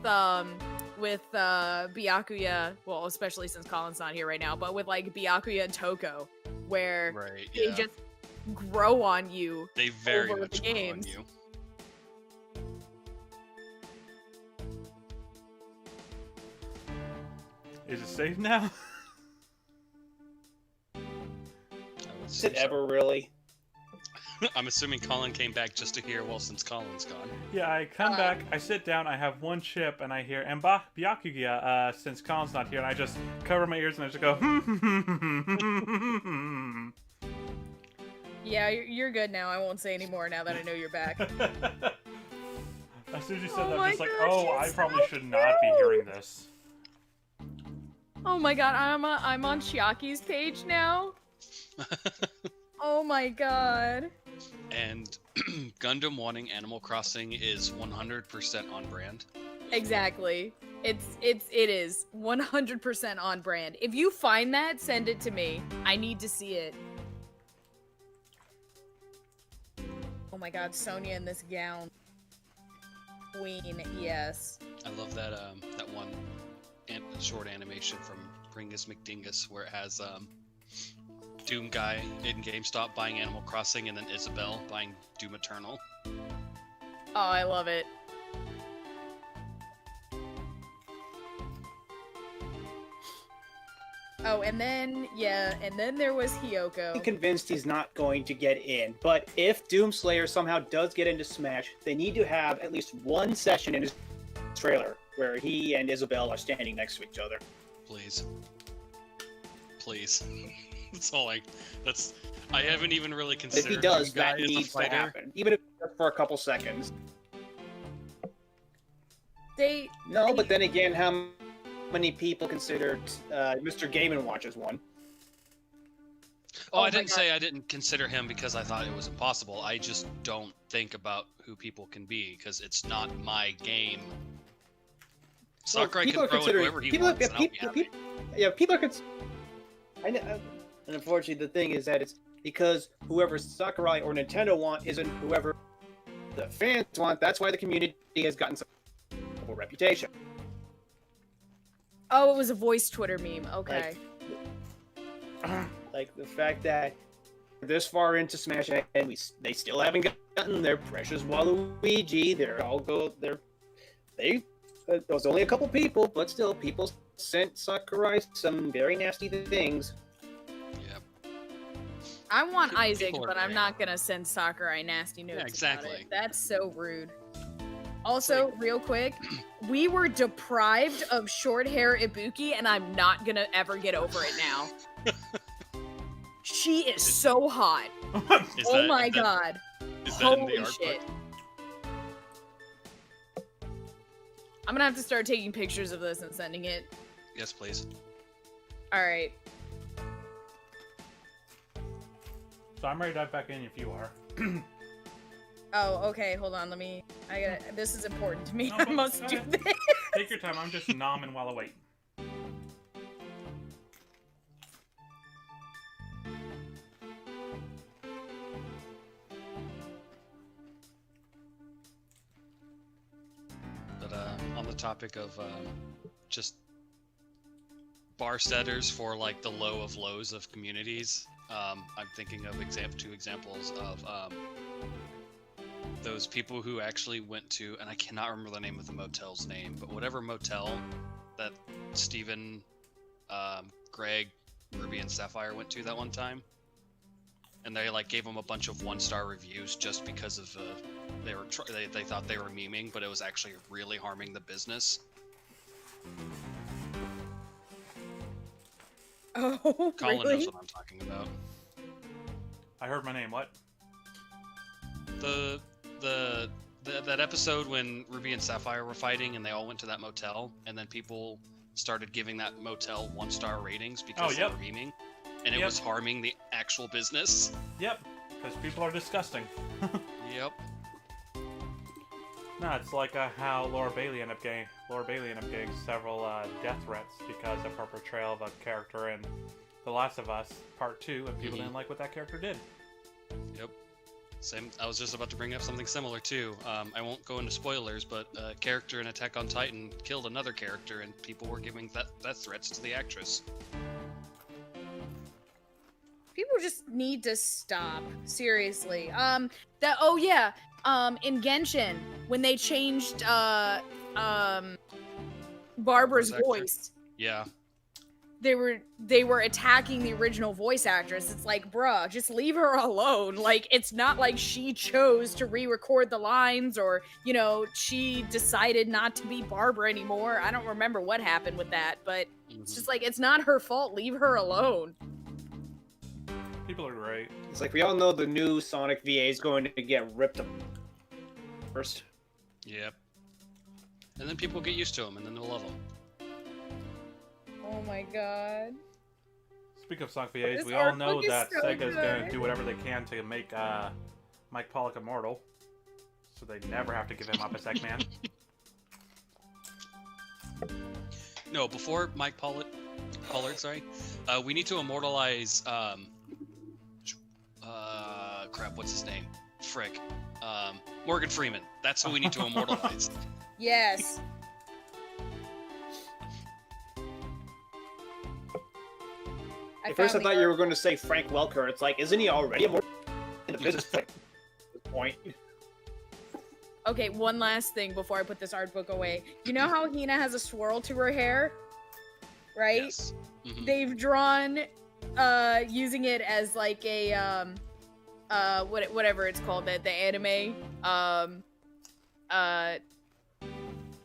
Byakuya, well, especially since Colin's not here right now, but with like Byakuya and Toko, where they just grow on you. They very over much the grow on games. you. Is it safe now? Is it ever really? I'm assuming Colin came back just to hear, well, since Colin's gone. Yeah, I come back, I sit down, I have one chip, and I hear, and Byakuya, since Colin's not here, and I just cover my ears and I just go, Yeah, you're good now. I won't say any more now that I know you're back. As soon as you said Oh that, my I'm just like, gosh, oh, I he's probably so should not be hearing this. Oh my god, I'm on Chiaki's page now. Oh my god. And Gundam wanting Animal Crossing is 100% on brand. Exactly. It is 100% on brand. If you find that, send it to me. I need to see it. Oh my god, Sonia in this gown. Queen, yes. I love that that one short animation from Bringus McDingus where it has Doom guy in GameStop buying Animal Crossing and then Isabelle buying Doom Eternal. Oh, I love it. Oh, and then, yeah, and then there was Hiyoko. I'm convinced he's not going to get in, but if Doomslayer somehow does get into Smash, they need to have at least one session in his trailer where he and Isabelle are standing next to each other. Please. Please. That's all I haven't even really considered. If he does, Doom Guy that as a needs to fighter. happen. Even if it's just for a couple seconds. But then again, how many people considered Mr. Game & Watch as one? Oh, I my didn't God. say I didn't consider him because I thought it was impossible. I just don't think about who people can be because it's not my game. Sakurai can throw in whoever he wants, and I'll be happy. People are I know, and unfortunately, the thing is that it's because whoever Sakurai or Nintendo want isn't whoever the fans want. That's why the community has gotten such a reputation. Oh, it was a voice Twitter meme. Okay. Like the fact that we're this far into Smash and they still haven't gotten their precious Waluigi. There was only a couple people, but still, people sent Sakurai some very nasty things. Yep. I want People Isaac, are but I'm great. not gonna send Sakurai nasty notes. Yeah, exactly. About it. That's so rude. Also, real quick, we were deprived of short hair Ibuki, and I'm not gonna ever get over it now. She is so hot. Oh my god. Is that in Holy the art shit. book? I'm gonna have to start taking pictures of this and sending it. Yes, please. Alright. So I'm ready to dive back in if you are. Oh, okay. Hold on. This is important to me. No, I but must go do ahead. this. Take your time. I'm just nomming while I wait. But on the topic of just bar setters for like the low of lows of communities, I'm thinking of two examples of those people who actually went to, and I cannot remember the name of the motel's name, but whatever motel that Steven, Greg, Ruby, and Sapphire went to that one time, and they like gave them a bunch of 1-star reviews just because of they thought they were memeing, but it was actually really harming the business. Oh, Colin really? knows what I'm talking about. I heard my name. What? That episode when Ruby and Sapphire were fighting and they all went to that motel, and then people started giving that motel 1-star ratings because they were memeing, and it was harming the actual business. Yep, because people are disgusting. Yep. No, it's like how Laura Bailey ended up getting several death threats because of her portrayal of a character in The Last of Us Part 2, and people didn't like what that character did. Yep. Same. I was just about to bring up something similar too. I won't go into spoilers, but a character in Attack on Titan killed another character, and people were giving death threats to the actress. People just need to stop. Seriously. In Genshin, when they changed Barbara's voice. Yeah. They were attacking the original voice actress. It's like, bruh, just leave her alone. Like, it's not like she chose to re-record the lines, or, she decided not to be Barbara anymore. I don't remember what happened with that, but it's just like, it's not her fault. Leave her alone. People are great. It's like we all know the new Sonic VA is going to get ripped up first. Yep. And then people get used to them, and then they'll love them. Oh my god. Speaking of Sonic VAs, This we all know artbook is that so Sega's going to good. do whatever they can to make Mike Pollock immortal, so they never have to give him up as Eggman. No, before Mike Pollard, we need to immortalize, crap, what's his name? Frick. Morgan Freeman. That's who we need to immortalize. Yes. At first I found thought the you were going to say Frank Welker. It's like, isn't he already in the business at this point? Okay, one last thing before I put this art book away. You know how Hina has a swirl to her hair? Right? Yes. Mhm. They've drawn using it as like a whatever it's called, the anime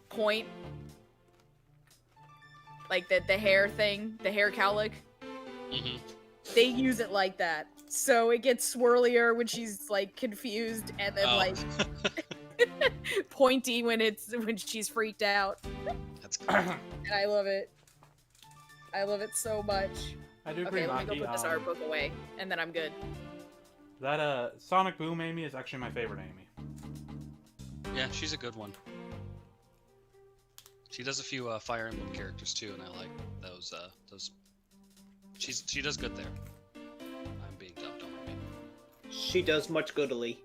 point, like the hair thing, the hair cowlick. Mhm. They use it like that, so it gets swirlier when she's like confused, and then like pointy when she's freaked out. That's cool. And I love it. I love it so much. I do agree, Okay, let me Maki. go put this art book away, and then I'm good. That Sonic Boom Amy is actually my favorite Amy. Yeah, she's a good one. She does a few Fire Emblem characters too, and I like those. She does good there. I'm being dumb, don't mind me. She does much goodly.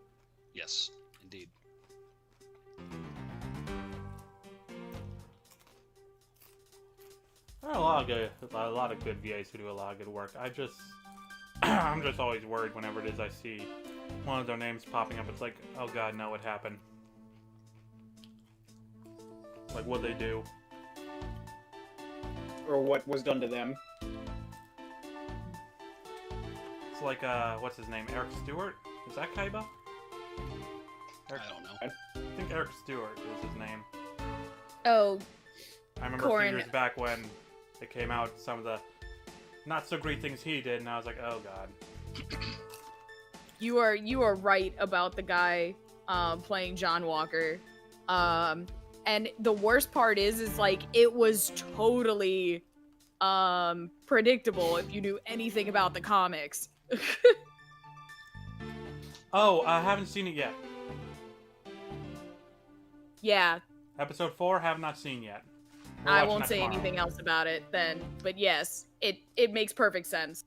Yes, indeed. There are a lot of good VAs who do a lot of good work. I'm just always worried whenever it is I see one of their names popping up. It's like, oh god, no, what happened? Like, what'd they do? Or what was done to them. It's like, what's his name? Eric Stewart? Is that Kaiba? I don't know. I think Eric Stewart is his name. Oh, I remember a Corn. few years back when it came out, some of the not so great things he did, and I was like, oh god. you are right about the guy playing John Walker. And the worst part is like it was totally predictable if you knew anything about the comics. Oh, I haven't seen it yet. Yeah, Episode 4, have not seen yet. We're I watching won't that say tomorrow. anything else about it then. But yes, it makes perfect sense.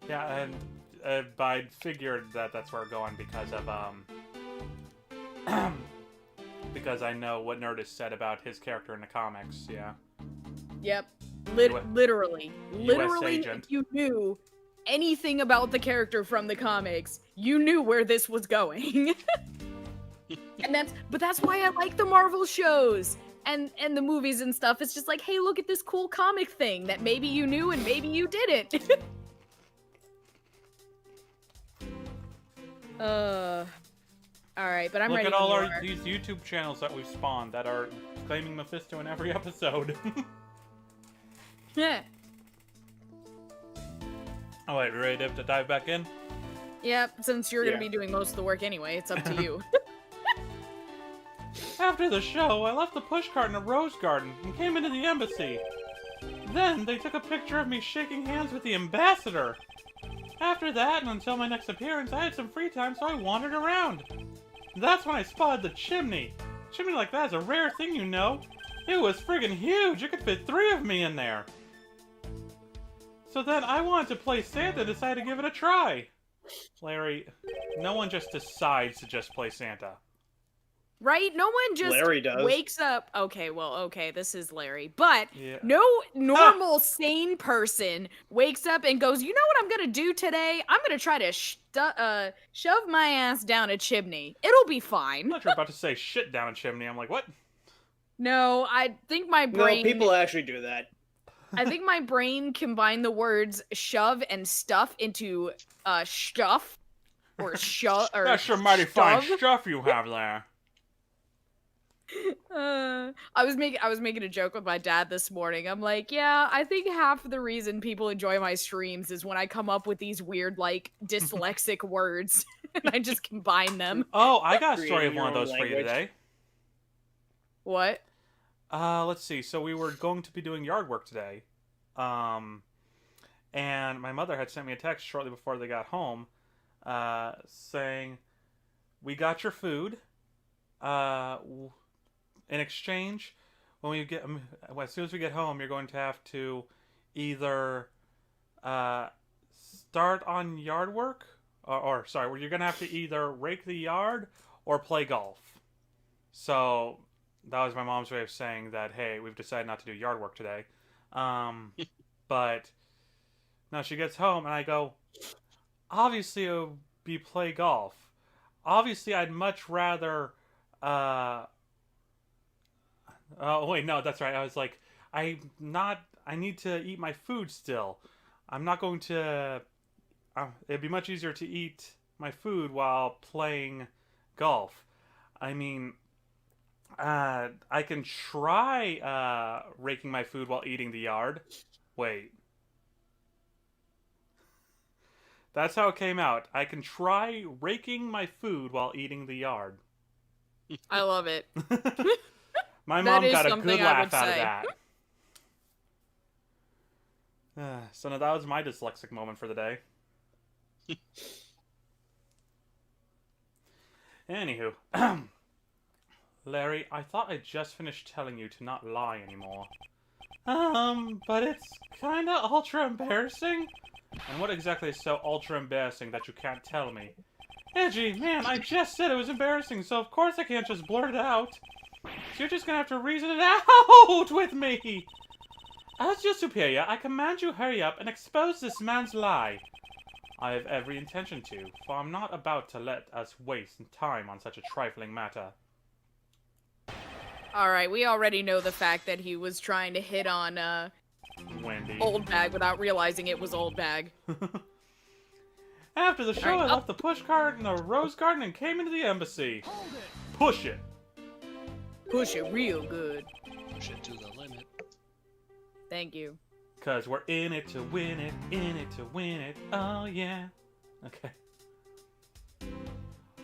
Yeah, and I figured that that's where we're going because of because I know what Nerdist said about his character in the comics. Yeah. Yep. U.S. Literally, agent. if you knew anything about the character from the comics, you knew where this was going. And that's why I like the Marvel shows and the movies and stuff. It's just like, hey, look at this cool comic thing that maybe you knew and maybe you didn't. Alright, but I'm Look ready at all for more. these YouTube channels that we've spawned that are claiming Mephisto in every episode. Yeah. Oh wait, ready to dive back in? Yep, since you're Yeah. gonna be doing most of the work anyway, it's up to you. After the show, I left the pushcart in a rose garden and came into the embassy. Then they took a picture of me shaking hands with the ambassador. After that, and until my next appearance, I had some free time, so I wandered around. That's when I spotted the chimney. A chimney like that is a rare thing, you know. It was friggin' huge. It could fit 3 of me in there. So then I wanted to play Santa and decided to give it a try. Larry, no one just decides to just play Santa. Right? No one just Larry does. wakes up. Okay, this is Larry. But Yeah. no normal, sane person wakes up and goes, you know what I'm gonna do today? I'm gonna try to shove my ass down a chimney. It'll be I fine. thought you were about to say shit down a chimney. I'm like, what? No, I think my No, brain. people actually do that. I think my brain combined the words shove and stuff into stuff or shove or That's some mighty fine shove. stuff you have there. I was making a joke with my dad this morning. I'm like, yeah, I think half of the reason people enjoy my streams is when I come up with these weird, like, dyslexic words and I just combine them. Oh, I got a story of Creating one of your those own for you language. today. What? Let's see. So we were going to be doing yard work today. And my mother had sent me a text shortly before they got home, saying, "We got your food. In exchange, as soon as we get home, you're going to have to either start on yard work, or sorry, you're going to have to either rake the yard or play golf." So that was my mom's way of saying that, hey, we've decided not to do yard work today. But now she gets home and I go, obviously it would be play golf. Obviously I'd much rather, oh wait, no, that's right. I was like, I need to eat my food still. I'm not going to, it'd be much easier to eat my food while playing golf. I mean, I can try raking my food while eating the yard. Wait. That's how it came out. I can try raking my food while eating the yard. I love it. My That mom is got a something good I laugh would out of say. that. So now that was my dyslexic moment for the day. Anywho. Larry, I thought I just finished telling you to not lie anymore. But it's kinda ultra embarrassing. And what exactly is so ultra embarrassing that you can't tell me? Edgy, man, I just said it was embarrassing, so of course I can't just blurt it out. So you're just gonna have to reason it out with me! As your superior, I command you hurry up and expose this man's lie. I have every intention to, for I'm not about to let us waste time on such a trifling matter. Alright, we already know the fact that he was trying to hit on, Wendy. Old Bag without realizing it was Old Bag. After the show, Alright, I left the pushcart in the rose garden and came into the embassy. Push it. Push it real good. Push it to the limit. Thank you. Cause we're in it to win it, in it to win it, oh yeah. Okay.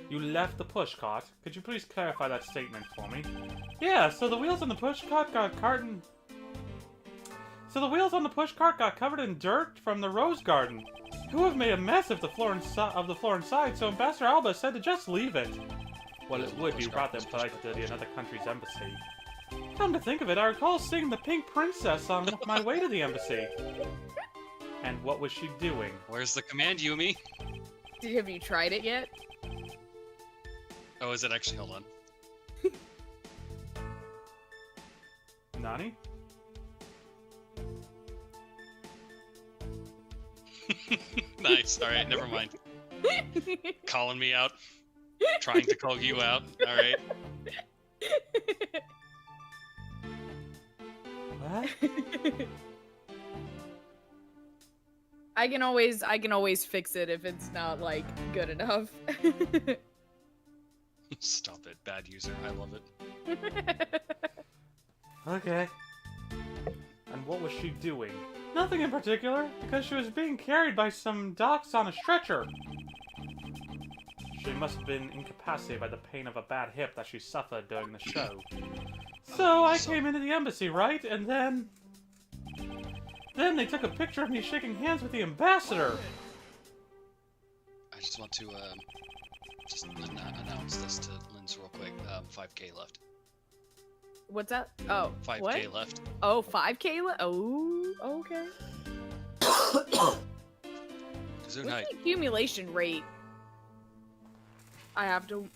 You left the pushcart. Could you please clarify that statement for me? Yeah, so the wheels on the pushcart got covered in dirt from the rose garden. It would have made a mess of the floor inside, so Ambassador Alba said to just leave it. Well, it would be rather polite to the another country's embassy. Come to think of it, I recall seeing the Pink Princess on my way to the embassy. And what was she doing? Where's the command, Yumi? Have you tried it yet? Oh, is it actually? Hold on. Nani? Nice. All right, never mind. Calling me out. Trying to call you out. All right. What? I can always fix it if it's not like good enough. Stop it, bad user. I love it. Okay. And what was she doing? Nothing in particular, because she was being carried by some docs on a stretcher. She must have been incapacitated by the pain of a bad hip that she suffered during the show. So I came into the embassy, right? And then they took a picture of me shaking hands with the ambassador. I just want to just announce this to Linz real quick. 5K left. What's that? Oh, 5K what? left. Oh, 5K left? Oh, okay. What's the accumulation rate? I have to...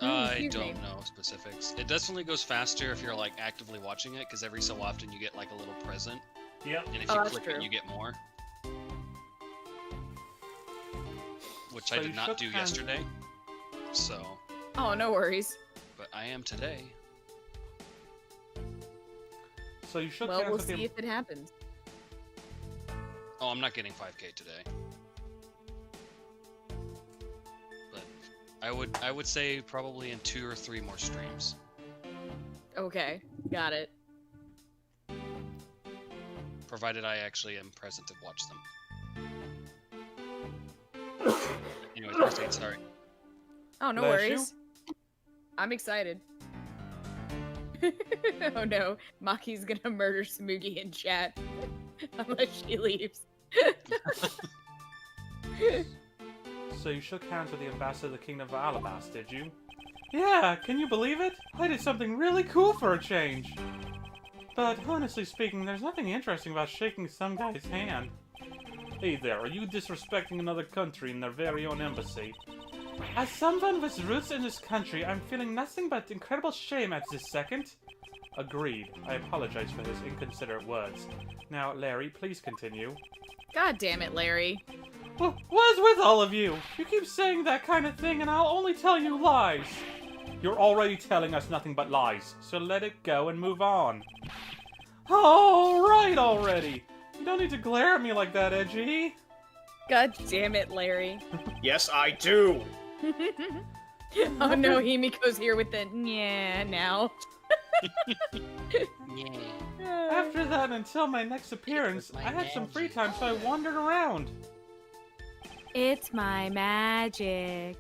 I don't know specifics. It definitely goes faster if you're like actively watching it, because every so often you get like a little present. Yep. And if you click it, you get more. Which I did not do yesterday. So. Oh, no worries. But I am today. So you shook well, hands we'll with see him. if it happens. Oh, I'm not getting 5K today. But I would say probably in 2 or 3 more streams. Okay, got it. Provided I actually am present to watch them. Anyways, proceed, sorry. Oh, no Bless worries. I'm excited. Oh no, Maki's gonna murder Smoogie in chat. Unless she leaves. So you shook hands with the ambassador of the Kingdom of Alabas, did you? Yeah, can you believe it? I did something really cool for a change. But honestly speaking, there's nothing interesting about shaking some guy's hand. Hey there, are you disrespecting another country in their very own embassy? As someone with roots in this country, I'm feeling nothing but incredible shame at this second. Agreed. I apologize for his inconsiderate words. Now, Larry, please continue. God damn it, Larry. What's with all of you? You keep saying that kind of thing and I'll only tell you lies. You're already telling us nothing but lies, so let it go and move on. Alright already. You don't need to glare at me like that, Edgy. God damn it, Larry. Yes, I do. Oh no, Himiko's here with the yeah now. Yeah. After that, until my next appearance, I had some free time, so I wandered around. It's my magic.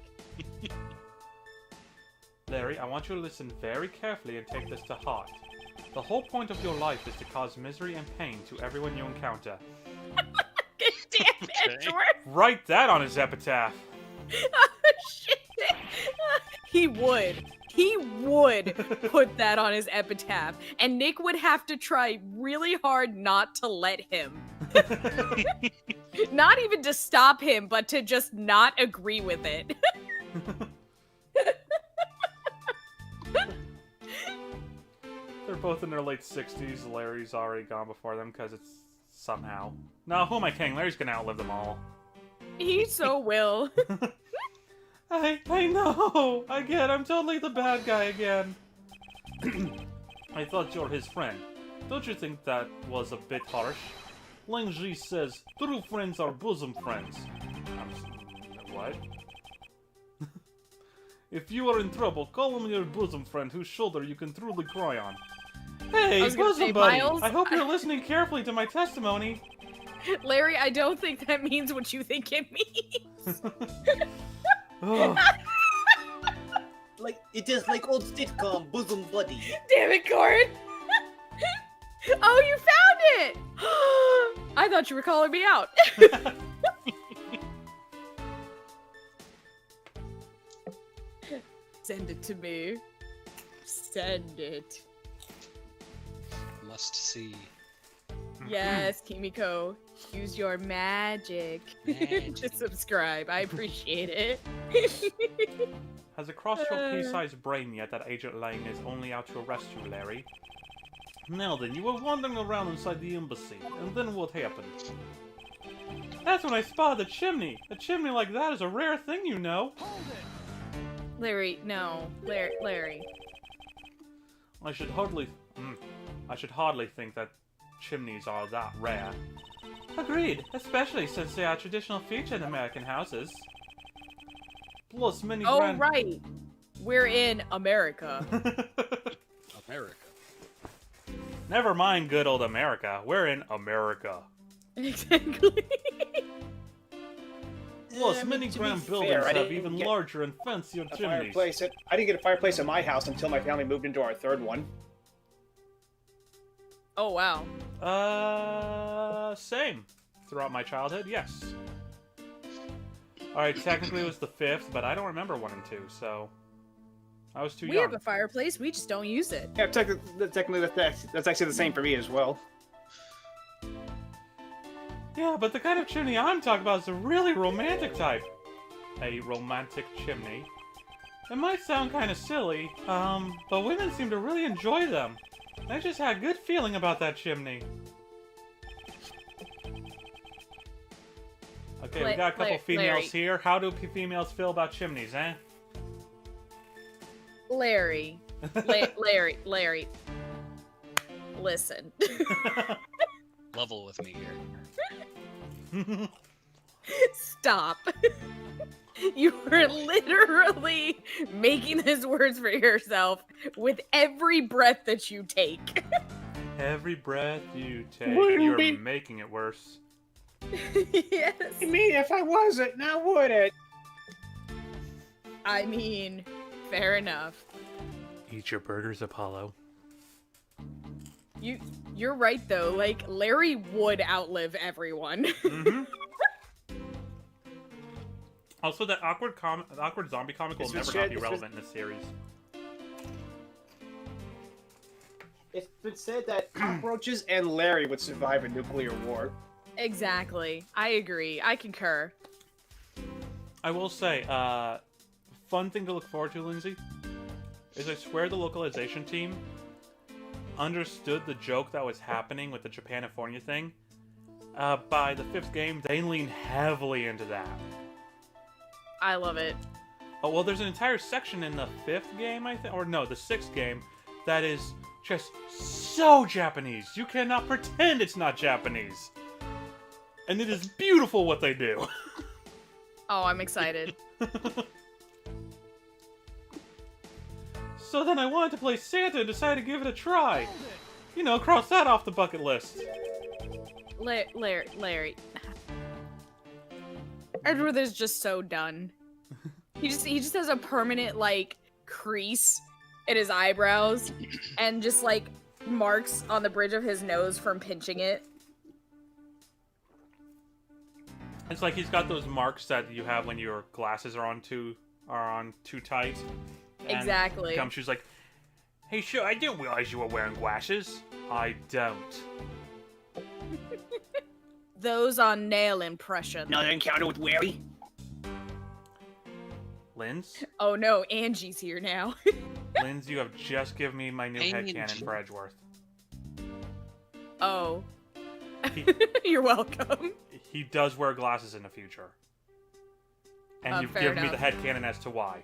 Larry, I want you to listen very carefully and take this to heart. The whole point of your life is to cause misery and pain to everyone you encounter. God damn it, Edgeworth. Write that on his epitaph. Oh, shit. He would. He would put that on his epitaph, and Nick would have to try really hard not to let him. Not even to stop him, but to just not agree with it. They're both in their late 60s. Larry's already gone before them because it's somehow. No, who am I kidding? Larry's gonna outlive them all. He so will. I know! Again, I'm totally the bad guy again. I thought you're his friend. Don't you think that was a bit harsh? Lingji says, true friends are bosom friends. What? If you are in trouble, call him your bosom friend whose shoulder you can truly cry on. Hey, bosom buddy! Miles, I hope you're listening carefully to my testimony. Larry, I don't think that means what you think it means. Like, it is like old sitcom, bosom buddy. Damn it, Corin! Oh, you found it! I thought you were calling me out. Send it to me. Send it. Must see. Yes, Kimiko. Use your magic to subscribe. I appreciate it. Has a cross-stroke pea-sized brain yet that Agent Lane is only out to arrest you, Larry? Now then, you were wandering around inside the embassy, and then what happened? That's when I spotted the chimney! A chimney like that is a rare thing, you know! Larry, no. Larry. I should hardly think that chimneys are that rare. Agreed, especially since they are a traditional feature in American houses. Plus many grand... right. We're in America. America. Never mind good old America. We're in America. Exactly. Plus, I mean, many to grand be buildings fair, I have didn't even get larger and fancier a chimneys. fireplace. I didn't get a fireplace in my house until my family moved into our third one. Oh, wow. Same. Throughout my childhood, yes. Alright, technically it was the 5th, but I don't remember 1 and 2, so... I was too We young. have a fireplace, we just don't use it. Yeah, technically that's actually the same for me as well. Yeah, but the kind of chimney I'm talking about is a really romantic type. A romantic chimney. It might sound kind of silly, but women seem to really enjoy them. I just had a good feeling about that chimney. Okay, we got a couple females here. How do females feel about chimneys, eh? Larry. Larry. Listen. Level with me here. Stop. You are literally making these words for yourself with every breath that you take. Every breath you take, Wouldn't you're be- making it worse. Yes. I mean, if I wasn't, now would it? I mean, fair enough. Eat your burgers, Apollo. You're right though. Like Larry would outlive everyone. Mm-hmm. Also, that awkward zombie comic will never not be relevant in this series. It's been said that cockroaches and Larry would survive a nuclear war. Exactly. I agree. I concur. I will say, fun thing to look forward to, Lindsay, is I swear the localization team understood the joke that was happening with the Japanifornia thing. By the 5th game, they lean heavily into that. I love it. Oh, well, there's an entire section in the 5th game, I think, or no, the 6th game, that is just so Japanese. You cannot pretend it's not Japanese. And it is beautiful what they do. Oh, I'm excited. So then I wanted to play Santa and decided to give it a try. You know, cross that off the bucket list. Larry. Edgeworth is just so done. He just has a permanent like crease in his eyebrows and just like marks on the bridge of his nose from pinching it. It's like he's got those marks that you have when your glasses are on too tight. And Exactly. Gumshoe's like, hey, sure, I didn't realize you were wearing glasses. I don't. Those are nail impressions. Another encounter with Larry? Linz? Oh no, Angie's here now. Linz, you have just given me my new headcanon for Edgeworth. Oh. He- You're welcome. He does wear glasses in the future. And you've fair given me enough. the headcanon as to why.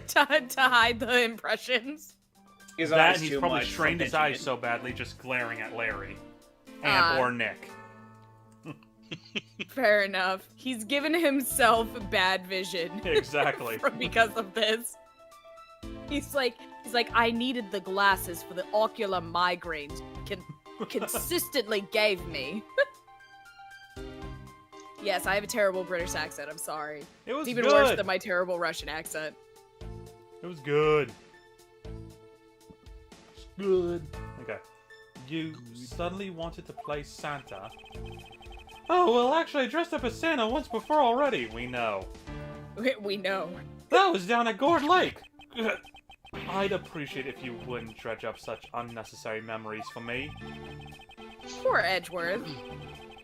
to hide the impressions. His That eyes and he's too probably much strained from his eyes pinching it. so badly just glaring at Larry. And or Nick. Fair enough. He's given himself bad vision. Exactly. Because of this. He's like, I needed the glasses for the ocular migraines consistently gave me. Yes, I have a terrible British accent. I'm sorry. It was It's even good. worse than my terrible Russian accent. It was good. It's good. Okay. You suddenly wanted to play Santa. Oh, well, actually, I dressed up as Santa once before already. We know. We know. That was down at Gourd Lake. I'd appreciate if you wouldn't dredge up such unnecessary memories for me. Poor Edgeworth.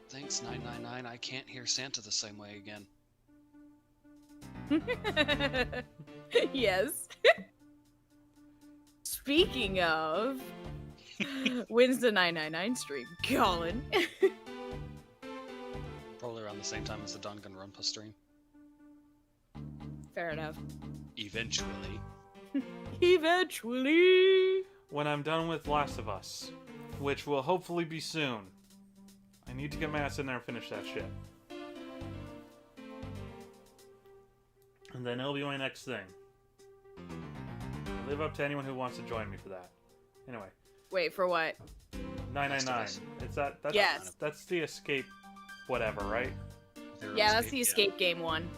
Thanks, 999. I can't hear Santa the same way again. Yes. Speaking of, when's the 999 stream? Colin. Probably around the same time as the Danganronpa stream. Fair enough. Eventually. Eventually. When I'm done with Last of Us, which will hopefully be soon. I need to get my ass in there and finish that shit. And then it'll be my next thing. Live up to anyone who wants to join me for that. Anyway. Wait, for what? 999. It's that's, Yes. That's the escape whatever, right? Yeah, that's the escape game one.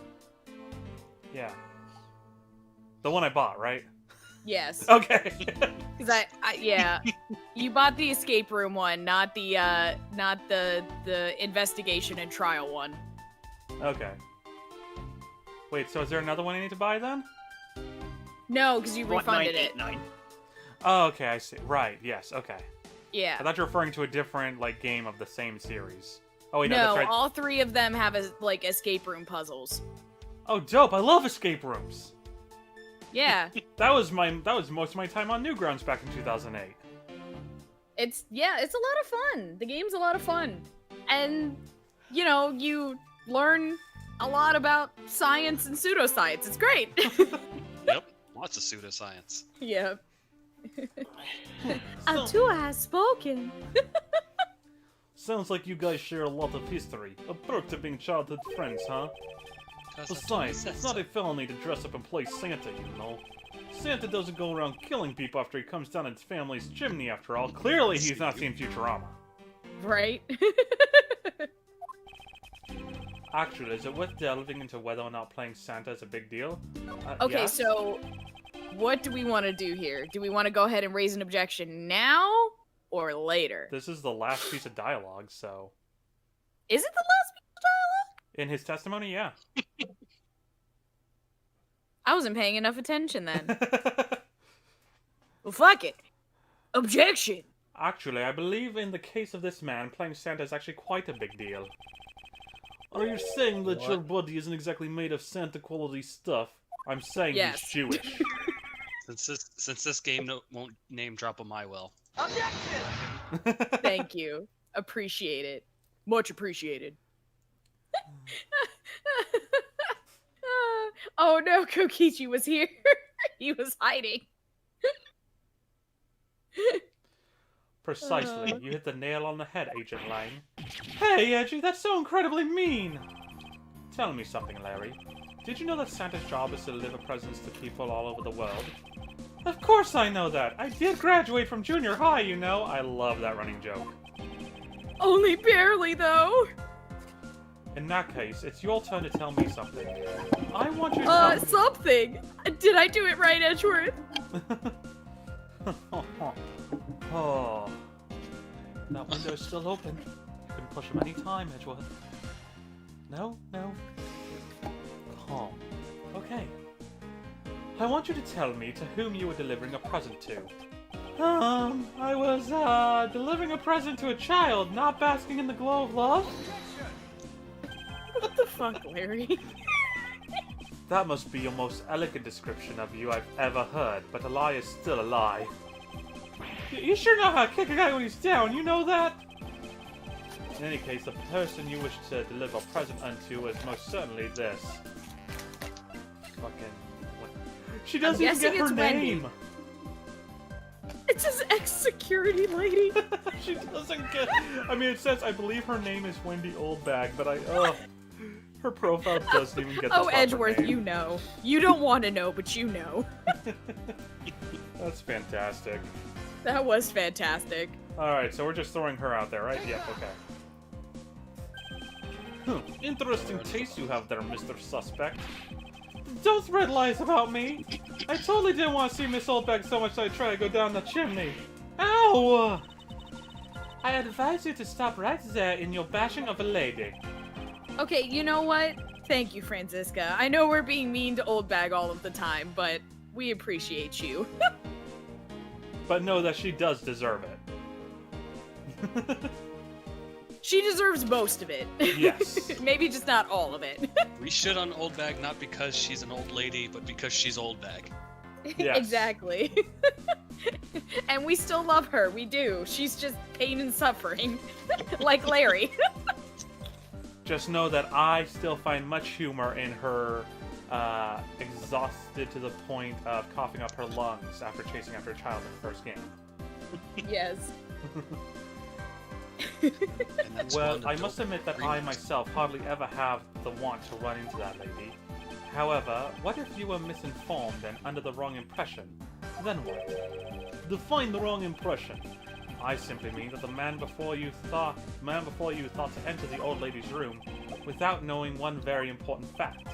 Yeah. The one I bought, right? Yes. Okay. Because yeah, you bought the escape room one, not the investigation and trial one. Okay. Wait, so is there another one I need to buy then? No, because you refunded it. 989. Oh, okay, I see. Right, yes, okay. Yeah. I thought you were referring to a different, like, game of the same series. Oh, wait, no, No, that's right. all three of them have like escape room puzzles. Oh, dope! I love escape rooms. Yeah. That was most of my time on Newgrounds back in 2008. It's a lot of fun. The game's a lot of fun. And you learn a lot about science and pseudoscience. It's great. Yep, lots of pseudoscience. Yeah. Atua has spoken. Sounds like you guys share a lot of history. A perk to being childhood friends, huh? Besides, it's not a felony to dress up and play Santa, you know. Santa doesn't go around killing people after he comes down his family's chimney, after all. Clearly he's not seen Futurama. Right? Actually, is it worth delving into whether or not playing Santa is a big deal? Okay, yes? so what do we want to do here? Do we want to go ahead and raise an objection now or later? This is the last piece of dialogue, so... Is it the last piece of dialogue? In his testimony, yeah. I wasn't paying enough attention then. Well, fuck it. Objection. Actually, I believe in the case of this man, playing Santa is actually quite a big deal. Are you saying that your body isn't exactly made of Santa-quality stuff? I'm saying Yes. he's Jewish. Since this game won't name drop a my will. Thank you. Appreciate it. Much appreciated. Oh no, Kokichi was here. He was hiding. Precisely. You hit the nail on the head, Agent Lang. Hey, Edgy, that's so incredibly mean! Tell me something, Larry. Did you know that Santa's job is to deliver presents to people all over the world? Of course I know that! I did graduate from junior high, you know! I love that running joke. Only barely, though. In that case, it's your turn to tell me something. I want you to tell me... Something. Did I do it right, Edgeworth? Oh. That window's still open. You can push him any time, Edgeworth. No? Calm. Okay. I want you to tell me to whom you were delivering a present to. I was, delivering a present to a child, not basking in the glow of love. What the fuck, Larry? That must be your most elegant description of you I've ever heard, but a lie is still a lie. You sure know how to kick a guy when he's down, you know that? In any case, the person you wish to deliver a present unto is most certainly this. Fucking... She doesn't even get her name! It says ex-security lady. She doesn't get... I mean, it says, I believe her name is Wendy Oldbag, but her profile doesn't even get the Oh, proper Edgeworth, name. you know. You don't want to know, but you know. That's fantastic. That was fantastic. Alright, so we're just throwing her out there, right? Yep, okay. Interesting taste you have there, Mr. Suspect. Don't spread lies about me! I totally didn't want to see Miss Oldbag so much that I tried to go down the chimney. Ow! I advise you to stop right there in your bashing of a lady. Okay, you know what? Thank you, Franziska. I know we're being mean to Old Bag all of the time, but we appreciate you. But know that she does deserve it. She deserves most of it. Yes. Maybe just not all of it. We shit on Old Bag not because she's an old lady, but because she's Old Bag. Yes. Exactly. And we still love her. We do. She's just pain and suffering. Like Larry. Just know that I still find much humor in her exhausted to the point of coughing up her lungs after chasing after a child in the first game. Yes. And that's Well, one I adult must admit that I myself hardly ever have the want to run into that lady. However, what if you were misinformed and under the wrong impression? Then what? Define the wrong impression. I simply mean that the man before you thought to enter the old lady's room without knowing one very important fact.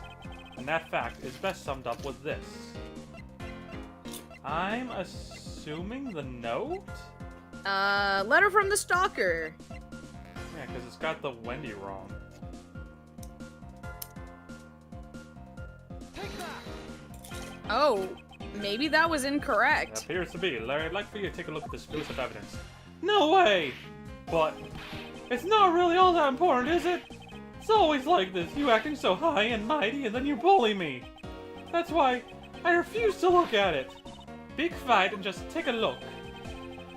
And that fact is best summed up with this. I'm assuming the note? Letter from the stalker. Yeah, because it's got the Wendy wrong. Oh, maybe that was It incorrect. appears to be. Larry, I'd like for you to take a look at this piece of evidence. No way! But it's not really all that important, is it? It's always like this, you acting so high and mighty, and then you bully me. That's why I refuse to look at it. Be quiet and just take a look.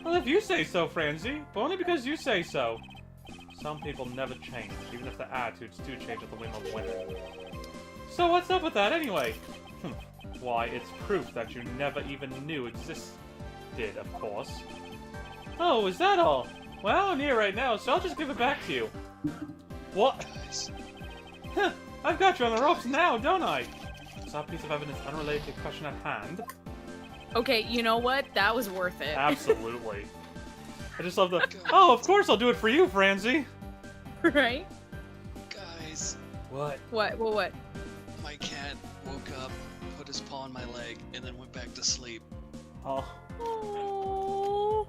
Well, if you say so, Franzi, but only because you say so. Some people never change, even if their attitudes do change at the whim of women. So what's up with that anyway? Why, it's proof that you never even knew existed, of course. Oh, is that all? Well, I'm here right now, so I'll just give it back to you. What? Guys, Huh, I've got you on the ropes now, don't I? Is that piece of evidence unrelated to the question at hand? Okay, you know what? That was worth it. Absolutely. I just love the, oh, of course I'll do it for you, Franzi. Right? guys, What? What? Well, what? my cat woke up, put his paw on my leg, and then went back to sleep. Oh, Oh.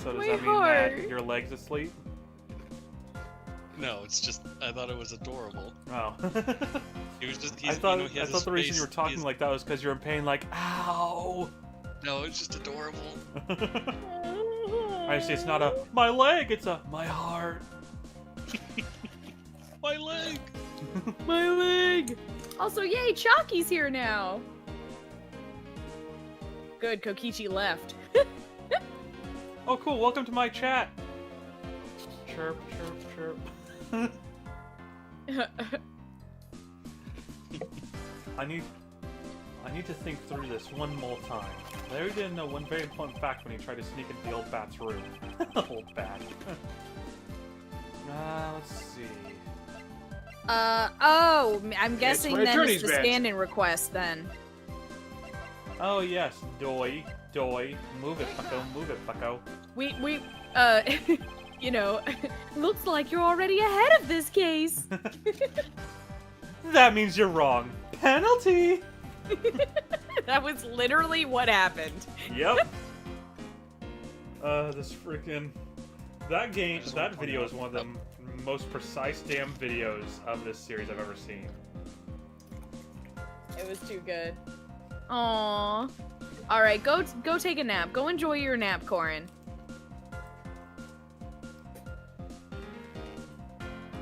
so does My that mean heart. that your leg's asleep? No, it's just, I thought it was adorable. Oh. He was just, I thought the reason you were talking like that was because you're in pain, like, ow! No, it's just adorable. I see, it's not a, my leg, it's a, my heart. My leg! My leg! Also, yay, Chalky's here now! Good, Kokichi left. Oh, cool, welcome to my chat. Chirp, chirp, chirp. I need to think through this one more time. Larry didn't know one very important fact when he tried to sneak into the old bat's room. Old bat. Let's see. Oh, I'm guessing my then attorney's it's the badge. stand-in request then. Oh yes, doy, move it, fucko. We, you know, looks like you're already ahead of this case. That means you're wrong. Penalty! That was literally what happened. Yep. This freaking... That video is one of the most precise damn videos of this series I've ever seen. It was too good. Aww. Alright, go take a nap. Go enjoy your nap, Corin.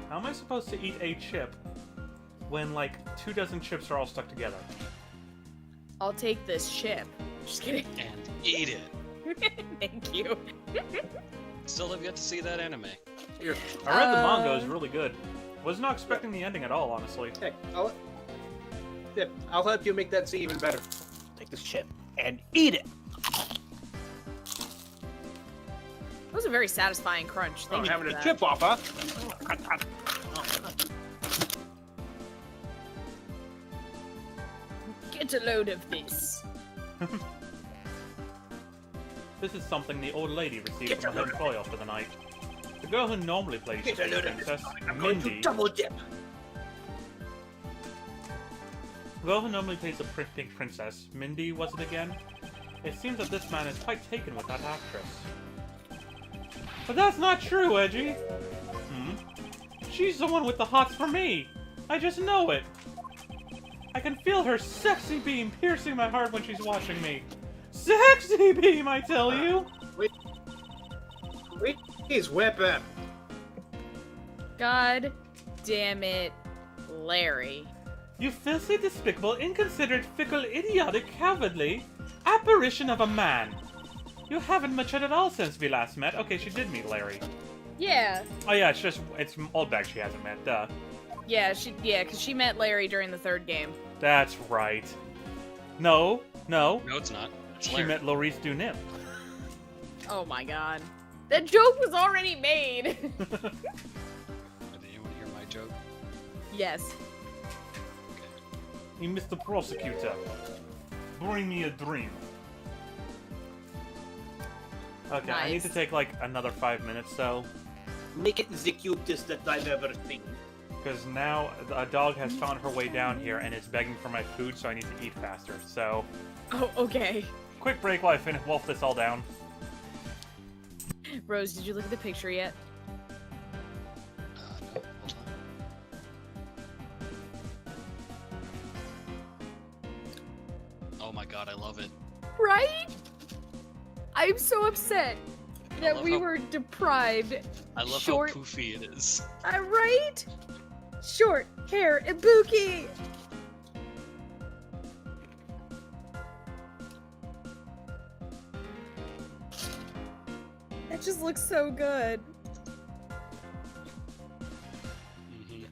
How am I supposed to eat a chip when, like, 24 chips are all stuck together? I'll take this chip. Just kidding. And eat it. Thank you. Still have yet to see that anime. Here, I read the manga, it was really good. Was not expecting the ending at all, honestly. heck, I'll help you make that scene even better. Take this chip and eat it. That was a very satisfying crunch. Oh, Thank you having for a that. chip off, huh? Get a load of this. This is something the old lady received from her employer for the night. The girl who normally plays the Get a load of this. princess, I'm going to Mindy. double dip. The girl who normally plays the pink princess, Mindy, was it again? It seems that this man is quite taken with that actress. But that's not true, Edgy! She's the one with the hots for me. I just know it. I can feel her sexy beam piercing my heart when she's watching me. Sexy beam, I tell you. Please whip him. God damn it, Larry. You filthy, despicable, inconsiderate, fickle, idiotic, cowardly apparition of a man. You haven't matured at all since we last met. Okay, she did meet Larry. Yeah. Oh yeah, it's Oldbag she hasn't met, duh. Yeah, because she met Larry during the third game. That's right. No. No, it's not. It's She Larry. met Laurice Dunim. Oh my god. That joke was already made! Do you want to hear my joke? Yes. Hey, Mr. Prosecutor, bring me a dream. Okay, I need Nice. to take like another 5 minutes though, Make it the cutest that I've ever seen. because now a dog has found her way down here and is begging for my food, so I need to eat faster. So, Oh, okay. quick break while I wolf this all down. Rose, did you look at the picture yet? No, hold on. Oh my god, I love it. Right? I'm so upset that love we how- were deprived. I love Short- how poofy it is. Right? Short hair Ibuki! That just looks so good. hmm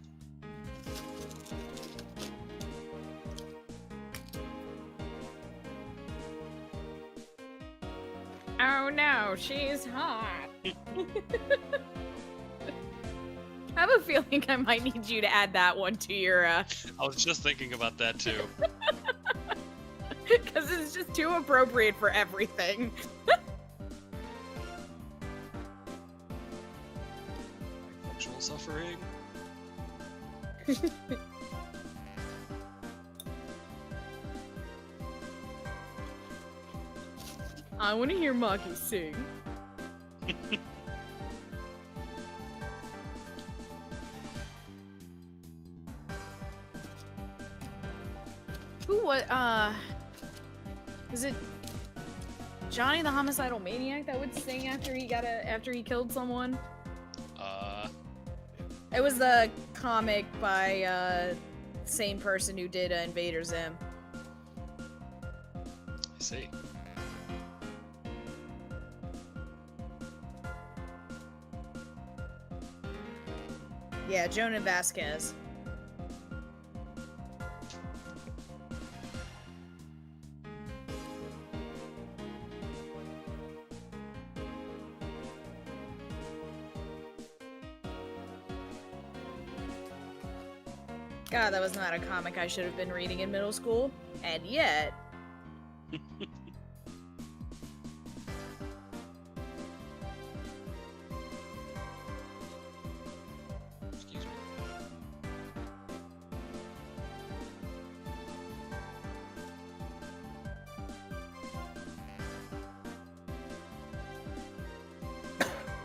Oh no, she's hot. I have a feeling I might need you to add that one to your, I was just thinking about that too. because it's just too appropriate for everything. Sexual suffering. I want to hear Maki sing. Who was, is it Johnny the Homicidal Maniac that would sing after he killed someone? It was the comic by, same person who did Invader Zim. I see. Yeah, Jonah Vasquez. God, that was not a comic I should have been reading in middle school. And yet... Excuse me.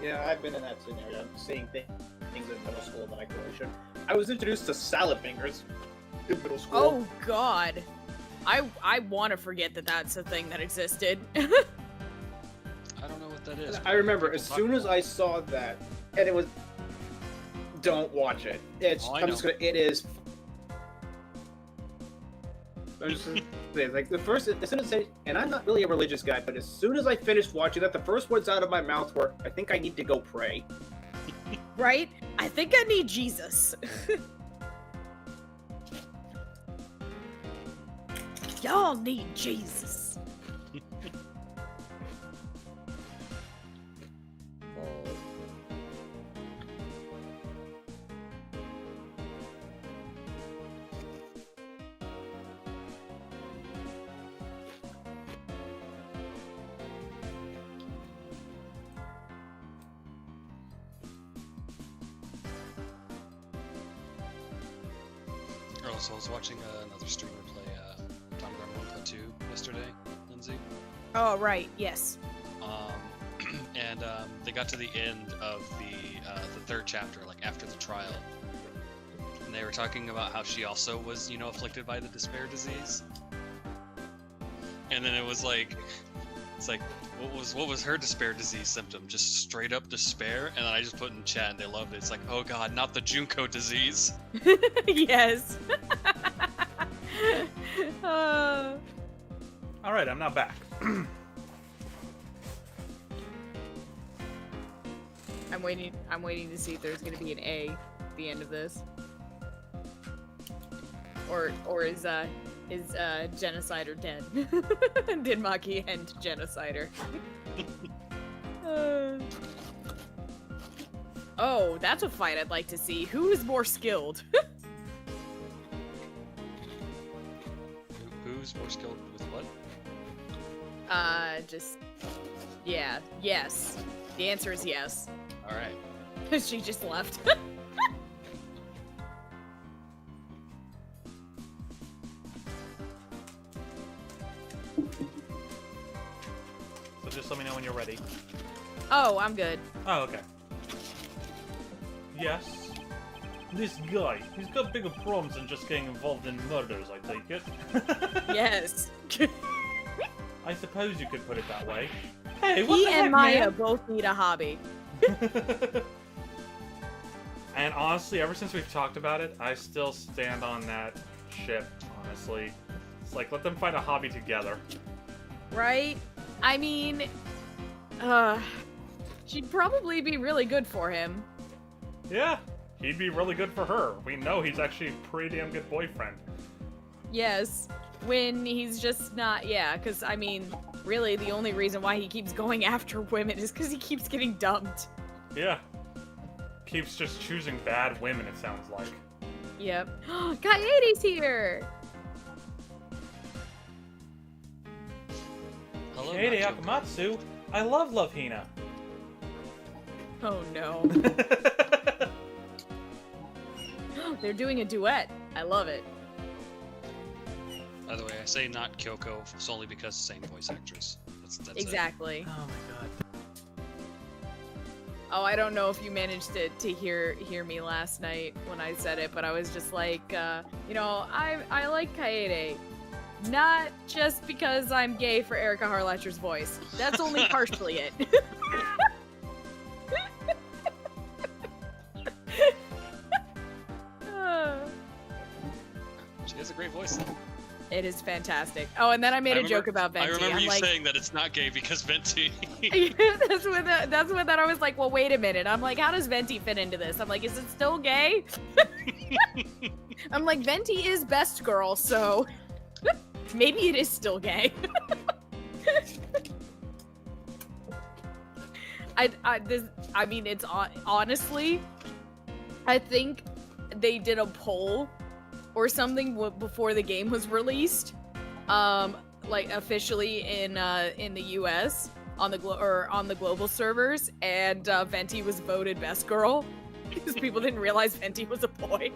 Yeah, I've been in that scenario. I'm seeing things in middle school that I really shouldn't. I was introduced to salad fingers in middle school. Oh god. I want to forget that that's a thing that existed. I don't know what that is. I remember People as talk- soon as I saw that, and it was. Don't watch it. It's. Oh, I I'm just know. gonna. It is. I'm just gonna say, like the first, as soon as I, and I'm not really a religious guy, but as soon as I finished watching that, the first words out of my mouth were, "I think I need to go pray." Right? I think I need Jesus. Y'all need Jesus. Oh, so I was watching another streamer play Tom Gun 1.2 yesterday, Lindsay. Oh, right. Yes. Um, and they got to the end of the third chapter, like after the trial, and they were talking about how she also was, afflicted by the despair disease. And then it's like, what was her despair disease symptom? Just straight up despair? And then I just put in chat, and they loved it. It's like, oh god, not the Junko disease. Yes. All right, I'm now back. I'm waiting to see if there's gonna be an A at the end of this. Or is Genocider dead? Did Maki end Genocider? Oh, that's a fight I'd like to see. Who is more skilled? Who's more skilled with what? Yeah, yes. The answer is yes. Alright. She just left. So just let me know when you're ready. Oh, I'm good. Oh, okay. Yes. This guy, he's got bigger problems than just getting involved in murders, I take it. Yes. I suppose you could put it that way. Hey, what He the heck, and Maya man? both need a hobby. And honestly, ever since we've talked about it, I still stand on that ship, honestly. It's like, let them find a hobby together. Right? I mean, she'd probably be really good for him. Yeah, he'd be really good for her. We know he's actually a pretty damn good boyfriend. Yes. When he's just not, yeah, because, I mean, really the only reason why he keeps going after women is because he keeps getting dumped. Yeah. Keeps just choosing bad women, it sounds like. Yep. Kaede's here! Hello, Kaede Nacho. Akamatsu, I love Hina. Oh no. They're doing a duet. I love it. By the way, I say not Kyoko solely because same voice actress. That's Exactly. Oh my god. Oh, I don't know if you managed to hear me last night when I said it, but I was just like, I like Kaede. Not just because I'm gay for Erica Harlacher's voice. That's only partially it. She has a great voice. It is fantastic. Oh, and then I made a joke about Venti. I remember I'm you like, saying that it's not gay because Venti. that's when I was like, well, wait a minute. I'm like, how does Venti fit into this? I'm like, is it still gay? I'm like, Venti is best girl, so maybe it is still gay. It's honestly, I think they did a poll or something before the game was released, like officially in the US on the global servers, and Venti was voted best girl because people didn't realize Venti was a boy.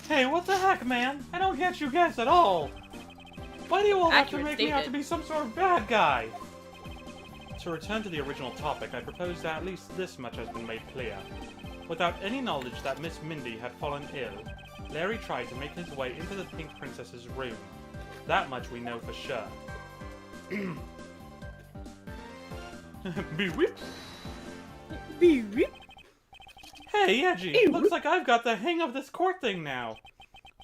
Hey, what the heck, man? I don't get you guys at all. Why do you all have to Accurate make me out to statement. be some sort of bad guy? To return to the original topic, I propose that at least this much has been made clear. Without any knowledge that Miss Mindy had fallen ill, Larry tried to make his way into the Pink Princess's room. That much we know for sure. Beep-weep. Hey, Edgy, looks like I've got the hang of this court thing now.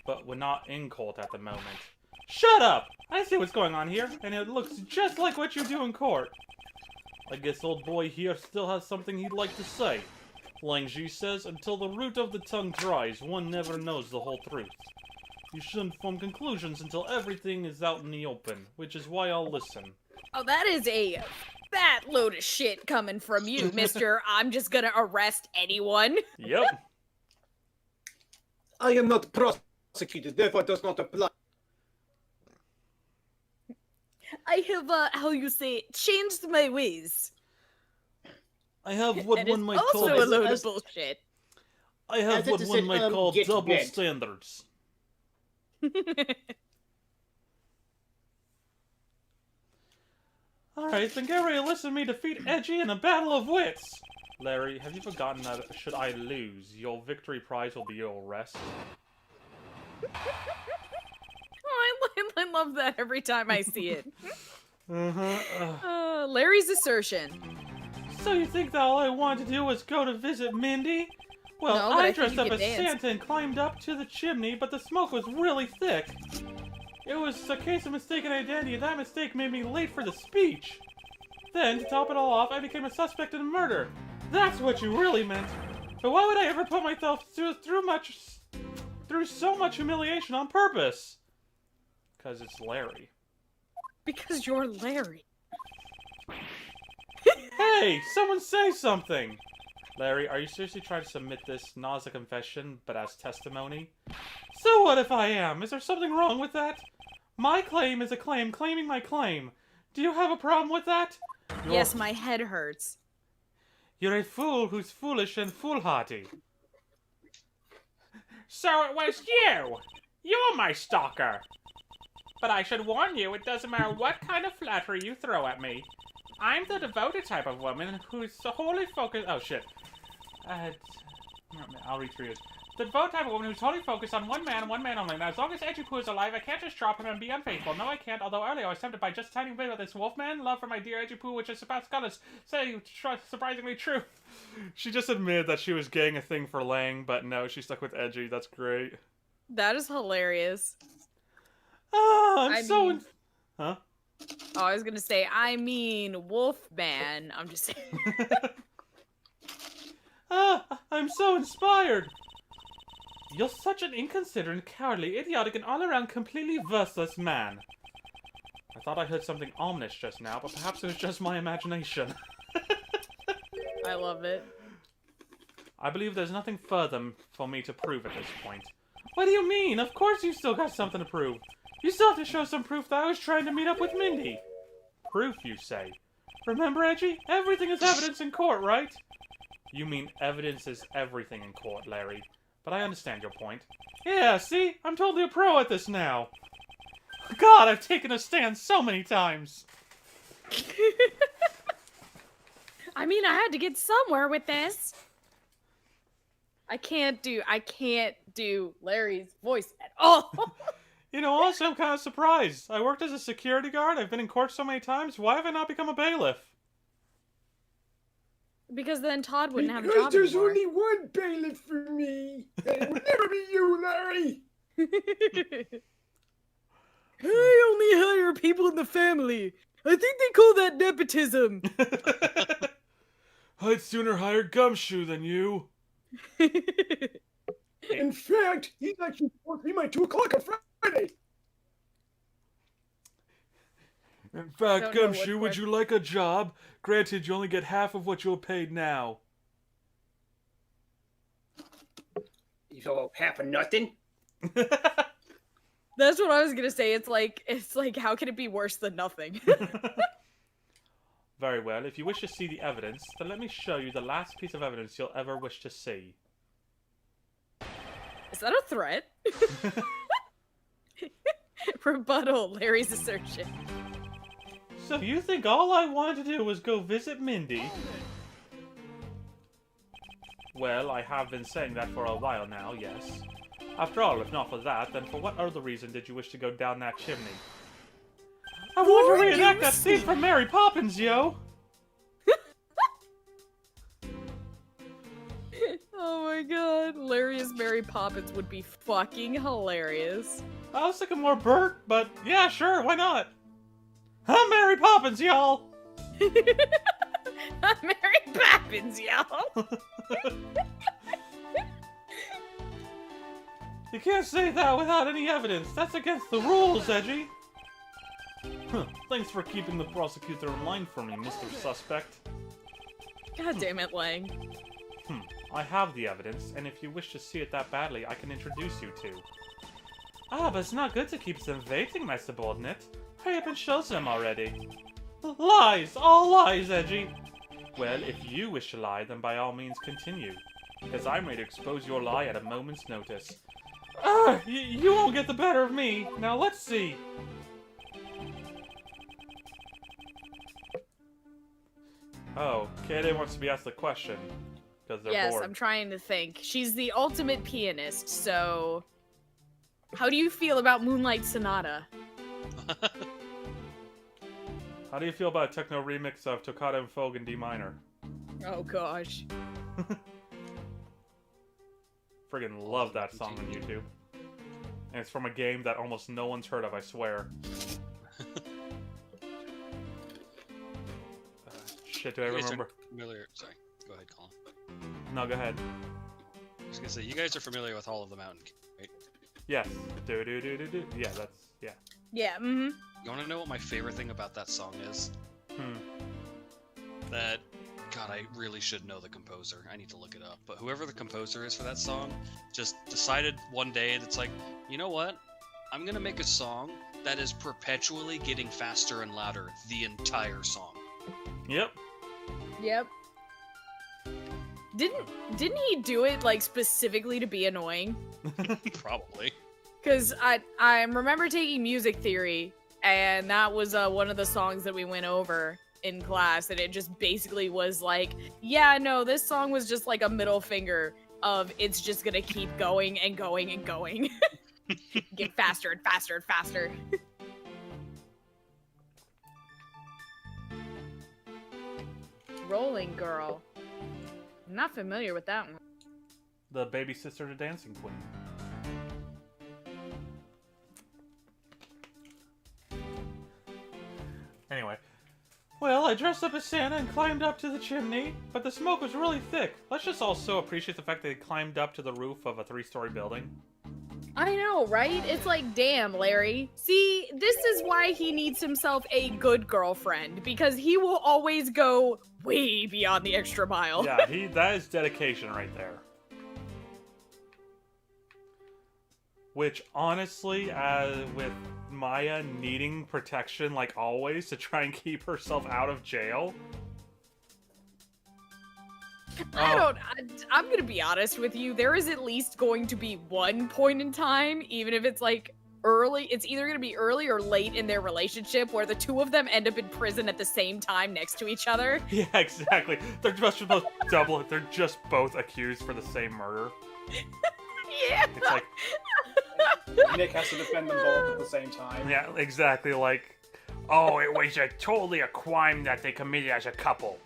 But we're not in court at the moment. Shut up! I see what's going on here, and it looks just like what you do in court. I guess old boy here still has something he'd like to say. Langji says, until the root of the tongue dries, one never knows the whole truth. You shouldn't form conclusions until everything is out in the open, which is why I'll listen. Oh, that is a fat load of shit coming from you, Mr. I'm just gonna arrest anyone. Yep. I am not prosecuted, therefore it does not apply. I have, how you say, changed my ways. I have what That one is might also call a load as- of bullshit. I have thought what you one said, might call get double bent. standards. Alright, then get ready to listen to me defeat Edgy in a battle of wits! Larry, have you forgotten that should I lose, your victory prize will be your arrest? Oh, I love that every time I see it. Uh-huh. Larry's assertion. So you think that all I wanted to do was go to visit Mindy? Well, No, but I I think dressed you up could as dance. Santa and climbed up to the chimney, but the smoke was really thick. It was a case of mistaken identity, and that mistake made me late for the speech. Then, to top it all off, I became a suspect in a murder. That's what you really meant. But why would I ever put myself through so much humiliation on purpose? Because it's Larry. Because you're Larry. Hey, someone say something! Larry, are you seriously trying to submit this not as a confession, but as testimony? So what if I am? Is there something wrong with that? My claim is a claim claiming my claim. Do you have a problem with that? Yes, my head hurts. You're a fool who's foolish and foolhardy. So it was you! You're my stalker! But I should warn you, it doesn't matter what kind of flattery you throw at me. I'm the devoted type of woman who's wholly focused— oh shit. I'll read through it. The devoted type of woman who's totally focused on one man and one man only. Now, as long as Edgeworth is alive, I can't just drop him and be unfaithful. No, I can't, although earlier I was tempted by just a tiny bit of this wolfman love for my dear Edgeworth, which is about scholars say surprisingly true. She just admitted that she was getting a thing for Lang, but no, she stuck with Edgy. That's great. That is hilarious. Ah, Huh? Oh, I was gonna say, I mean, Wolfman. I'm just saying. I'm so inspired! You're such an inconsiderate, cowardly, idiotic, and all-around completely worthless man. I thought I heard something ominous just now, but perhaps it was just my imagination. I love it. I believe there's nothing further for me to prove at this point. What do you mean? Of course you still got something to prove. You still have to show some proof that I was trying to meet up with Mindy. Proof, you say? Remember, Edgy? Everything is evidence in court, right? You mean evidence is everything in court, Larry. But I understand your point. Yeah, see? I'm totally a pro at this now. God, I've taken a stand so many times. I mean, I had to get somewhere with this. I can't do Larry's voice at all. You know, honestly, I'm kind of surprised. I worked as a security guard, I've been in court so many times, why have I not become a bailiff? Because then Todd wouldn't have a Because job there's anymore. only one bailiff for me. And it would never be you, Larry. I only hire people in the family. I think they call that nepotism. I'd sooner hire Gumshoe than you. In fact, he'd actually work me my 2 o'clock on Friday. In fact, Don't know what Gumshoe, would you like a job? Granted, you only get half of what you're paid now. You go half of nothing. That's what I was gonna say. It's like, how can it be worse than nothing? Very well. If you wish to see the evidence, then let me show you the last piece of evidence you'll ever wish to see. Is that a threat? Rebuttal Larry's assertion. So you think all I wanted to do was go visit Mindy? Well, I have been saying that for a while now, yes. After all, if not for that, then for what other reason did you wish to go down that chimney? I want to reenact that scene from Mary Poppins, yo! Oh my god, Larry as Mary Poppins would be fucking hilarious. I was thinking more Bert, but yeah, sure, why not? I'm Mary Poppins, y'all! Mary Poppins, y'all! You can't say that without any evidence. That's against the rules, Edgy. Thanks for keeping the prosecutor in line for me, Mr. Suspect. God damn it, Lang. I have the evidence, and if you wish to see it that badly, I can introduce you to. Ah, but it's not good to keep them waiting, my subordinate. Hurry up and show them already. Lies! All lies, Edgy! Well, if you wish to lie, then by all means continue. because I'm ready to expose your lie at a moment's notice. Ah, you won't get the better of me. Now let's see. Oh, Kaylee wants to be asked the question because they're Yes, bored. I'm trying to think. She's the ultimate pianist, so how do you feel about Moonlight Sonata? How do you feel about a techno remix of Toccata and Fugue in D minor? Oh gosh. Friggin' love that song on YouTube. And it's from a game that almost no one's heard of, I swear. Shit, do I You guys remember? are familiar. Sorry, go ahead, Colin. No, go ahead. I was gonna say you guys are familiar with Hall of the Mountain, right? Yes. Do. Yeah, that's... yeah. Yeah, mm-hmm. You want to know what my favorite thing about that song is? Hmm. That, God, I really should know the composer. I need to look it up. But whoever the composer is for that song just decided one day that's like, you know what? I'm gonna make a song that is perpetually getting faster and louder the entire song. Yep. Yep. Didn't he do it like specifically to be annoying? Probably. Because I remember taking music theory, and that was one of the songs that we went over in class, and it just basically was like, yeah, no, this song was just like a middle finger of it's just gonna keep going and going and going. Get faster and faster and faster. Rolling Girl. I'm not familiar with that one. The baby sister to Dancing Queen. Anyway. Well, I dressed up as Santa and climbed up to the chimney, but the smoke was really thick. Let's just also appreciate the fact that he climbed up to the roof of a 3-story building. I know, right? It's like, damn, Larry. See, this is why he needs himself a good girlfriend, because he will always go way beyond the extra mile. Yeah, that is dedication right there. Which, honestly, with Maya needing protection, like always, to try and keep herself out of jail. I'm gonna be honest with you. There is at least going to be one point in time, even if it's like early, it's either gonna be early or late in their relationship where the two of them end up in prison at the same time next to each other. Yeah, exactly. They're just both double. They're just both accused for the same murder. Yeah. It's like, Nick has to defend them both at the same time. yeah, exactly. Like, oh, it was totally a crime that they committed as a couple.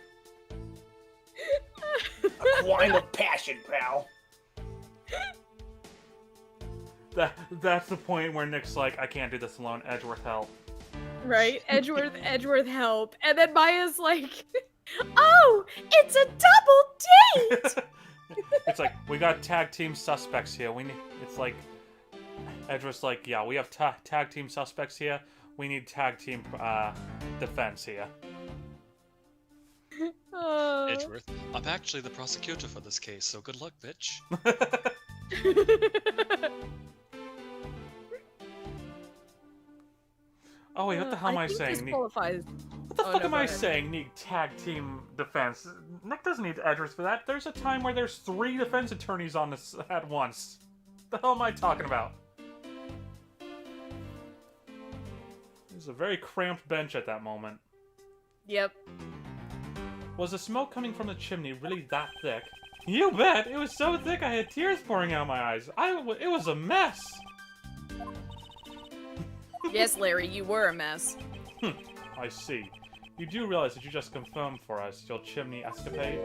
A crime of passion, pal. That's the point where Nick's like, I can't do this alone. Edgeworth, help. Right? Edgeworth, help. And then Maya's like, oh, it's a double date! It's like, we got tag team suspects here. It's like, Edgeworth's like, yeah, we have tag team suspects here. We need tag team defense here. Edgeworth, I'm actually the prosecutor for this case, so good luck, bitch. Oh wait, what the hell am I saying? What the fuck am I saying? Need tag team defense? Nick doesn't need Edgeworth for that. There's a time where there's 3 defense attorneys on this at once. The hell am I talking about? There's a very cramped bench at that moment. Yep. Was the smoke coming from the chimney really that thick? You bet! It was so thick I had tears pouring out my eyes. It was a mess! Yes, Larry, you were a mess. I see. You do realize that you just confirmed for us your chimney escapade?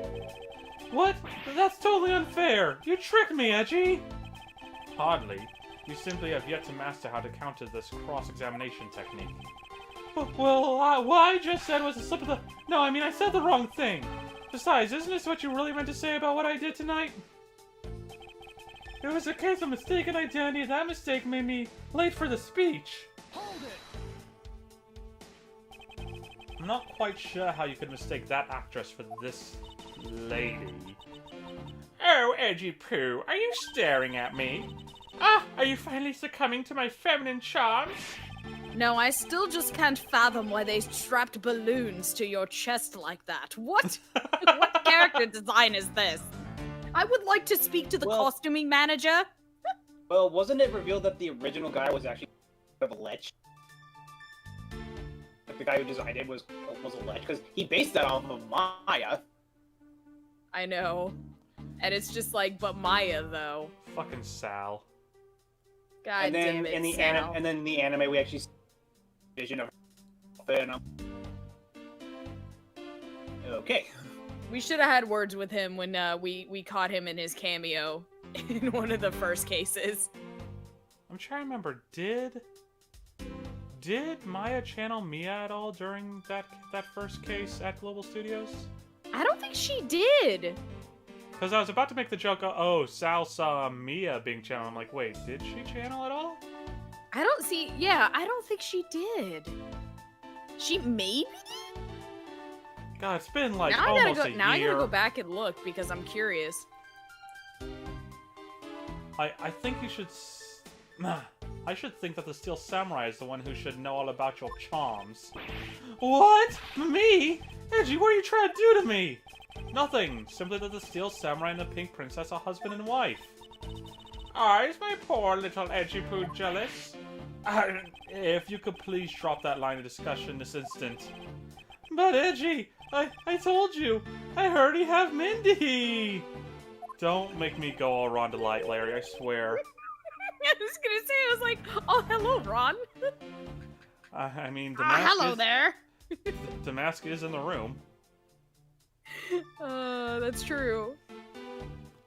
What? That's totally unfair! You tricked me, Edgy! Hardly. You simply have yet to master how to counter this cross-examination technique. Well, what I just said was a slip of the... No, I mean, I said the wrong thing. Besides, isn't this what you really meant to say about what I did tonight? It was a case of mistaken identity. That mistake made me late for the speech. Hold it! I'm not quite sure how you could mistake that actress for this lady. Oh, Edgy Poo, are you staring at me? Ah, are you finally succumbing to my feminine charms? No, I still just can't fathom why they strapped balloons to your chest like that. What? What character design is this? I would like to speak to the Well- costuming manager. Well, wasn't it revealed that the original guy was actually of a lech? Like the guy who designed it was a lech because he based that off of Maya. I know. And it's just like, but Maya, though. Fucking Sal. God And then damn it, in the Sal. and then in the anime we actually see a vision of her. And okay. We should have had words with him when we caught him in his cameo in one of the first cases. I'm trying to remember, did Maya channel Mia at all during that first case at Global Studios? I don't think she did. Because I was about to make the joke, oh, Sal saw Mia being channeled. I'm like, wait, did she channel at all? I don't think she did. She maybe did? God, it's been like Now almost a I year. gotta go back and look because I'm curious. I think you should... I should think that the Steel Samurai is the one who should know all about your charms. What? Me? Edgy, what are you trying to do to me? Nothing. Simply that the Steel Samurai and the Pink Princess are husband and wife. Is my poor little Edgy Poo jealous? If you could please drop that line of discussion this instant. But Edgy, I told you, I already have Mindy! Don't make me go all Ron Delight, Larry, I swear. I was gonna say, I was like, oh, hello, Ron. I mean, Damask Hello there. Damask is in the room. That's true.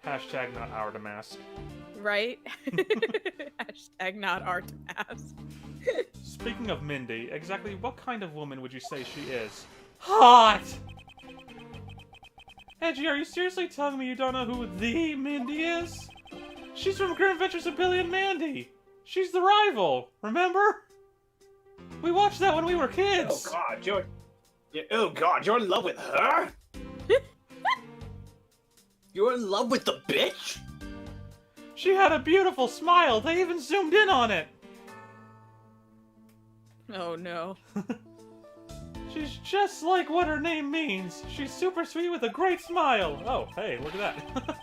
Hashtag not our Damask. Right? Hashtag not our task. Speaking of Mindy, exactly what kind of woman would you say she is? Hot! Edgy, are you seriously telling me you don't know who the Mindy is? She's from Grim Adventures of Billy and Mandy. She's the rival, remember? We watched that when we were kids. Oh God, you're in love with her? You're in love with the bitch? She had a beautiful smile. They even zoomed in on it. Oh no. She's just like what her name means. She's super sweet with a great smile. Oh, hey, look at that.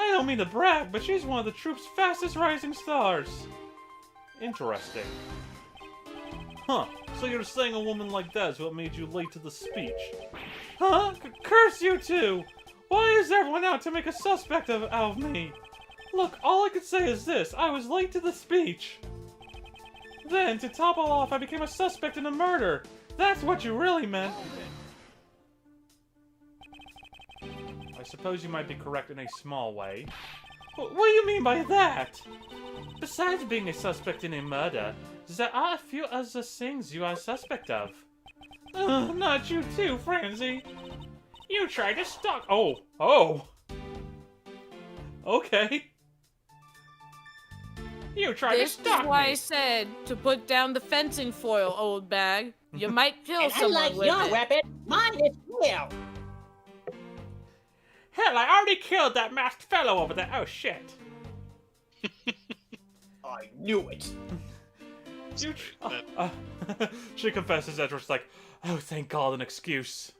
I don't mean to brag, but she's one of the troupe's fastest rising stars. Interesting. Huh, so you're saying a woman like that is what made you late to the speech? Huh? Curse you two! Why is everyone out to make a suspect out of me? Look, all I could say is this. I was late to the speech. Then, to top all off, I became a suspect in a murder. That's what you really meant. I suppose you might be correct in a small way. What do you mean by that? Besides being a suspect in a murder, there are a few other things you are a suspect of. Not you too, Francie. You tried to stalk— Oh! Okay. You tried This to is stalk why me. I said to put down the fencing foil, old bag. You might kill And someone unlike with your it. weapon, mine is real. Hell, I already killed that masked fellow over there. Oh, shit. I knew it. You she confesses. Edward's like, oh, thank God, an excuse.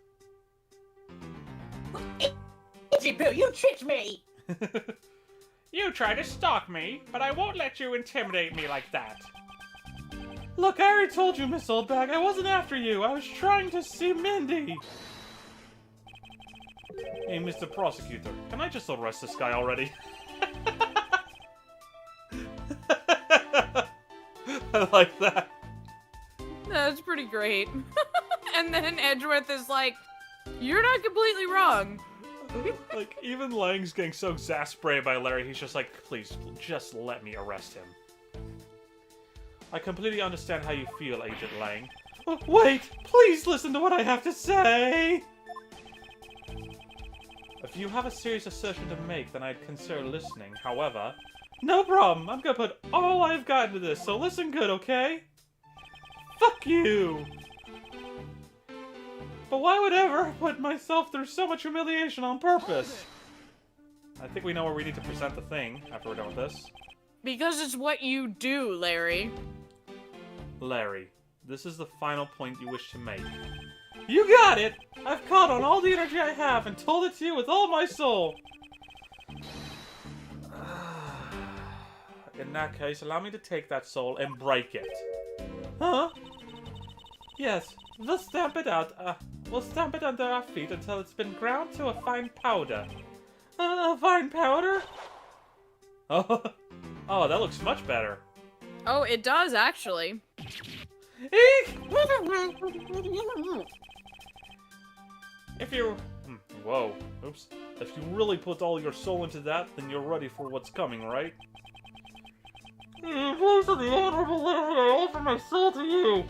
Itchy Poo, you tricked me. You tried to stalk me, but I won't let you intimidate me like that. Look, I already told you, Miss Oldbag, I wasn't after you. I was trying to see Mindy. Hey, Mr. Prosecutor, can I just arrest this guy already? I like that. That's pretty great. And then Edgeworth is like, you're not completely wrong. Like, even Lang's getting so exasperated by Larry, he's just like, please, just let me arrest him. I completely understand how you feel, Agent Lang. Wait, please listen to what I have to say! If you have a serious assertion to make, then I'd consider listening. However, no problem, I'm gonna put all I've got into this, so listen good, okay? Fuck you! But why would I ever put myself through so much humiliation on purpose? I think we know where we need to present the thing after we're done with this. Because it's what you do, Larry. Larry, this is the final point you wish to make. You got it! I've called on all the energy I have and told it to you with all my soul. In that case, allow me to take that soul and break it. Huh? Yes, we'll stamp it out. We'll stamp it under our feet until it's been ground to a fine powder. A fine powder? Oh, oh, that looks much better. Oh, it does actually. Eek! If you... Whoa. Oops. If you really put all your soul into that, then you're ready for what's coming, right? Please, to the honorable Larry, I offer my soul to you!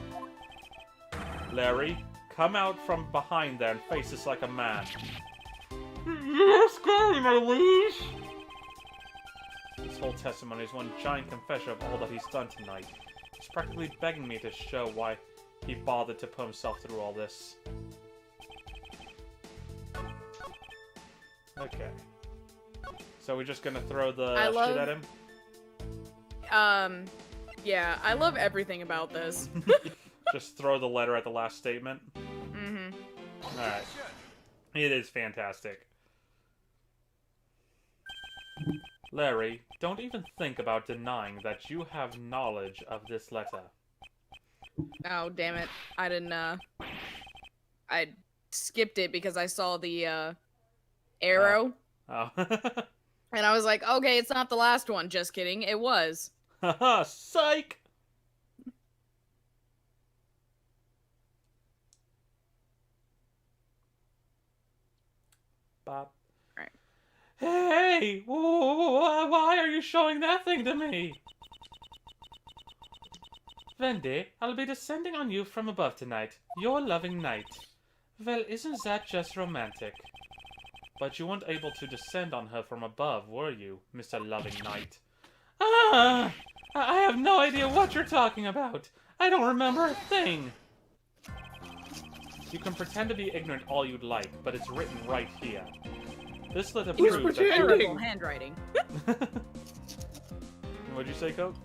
Larry, come out from behind there and face us like a man. You're scary, my liege! This whole testimony is one giant confession of all that he's done tonight. He's practically begging me to show why he bothered to put himself through all this. Okay. So we're just gonna throw the shit at him? Yeah, I love everything about this. Just throw the letter at the last statement? Mm-hmm. Alright. It is fantastic. Larry, don't even think about denying that you have knowledge of this letter. Oh, damn it. I didn't, I skipped it because I saw the, arrow. Oh. And I was like, okay, it's not the last one. Just kidding. It was. Haha, psych! Bop. Right. Hey! Why are you showing that thing to me? Wendy, I'll be descending on you from above tonight. Your loving knight. Well, isn't that just romantic? But you weren't able to descend on her from above, were you, Mr. Loving Knight? Ah! I have no idea what you're talking about. I don't remember a thing. You can pretend to be ignorant all you'd like, but it's written right here. This letter proves that Horrible handwriting. What'd you say, Coke?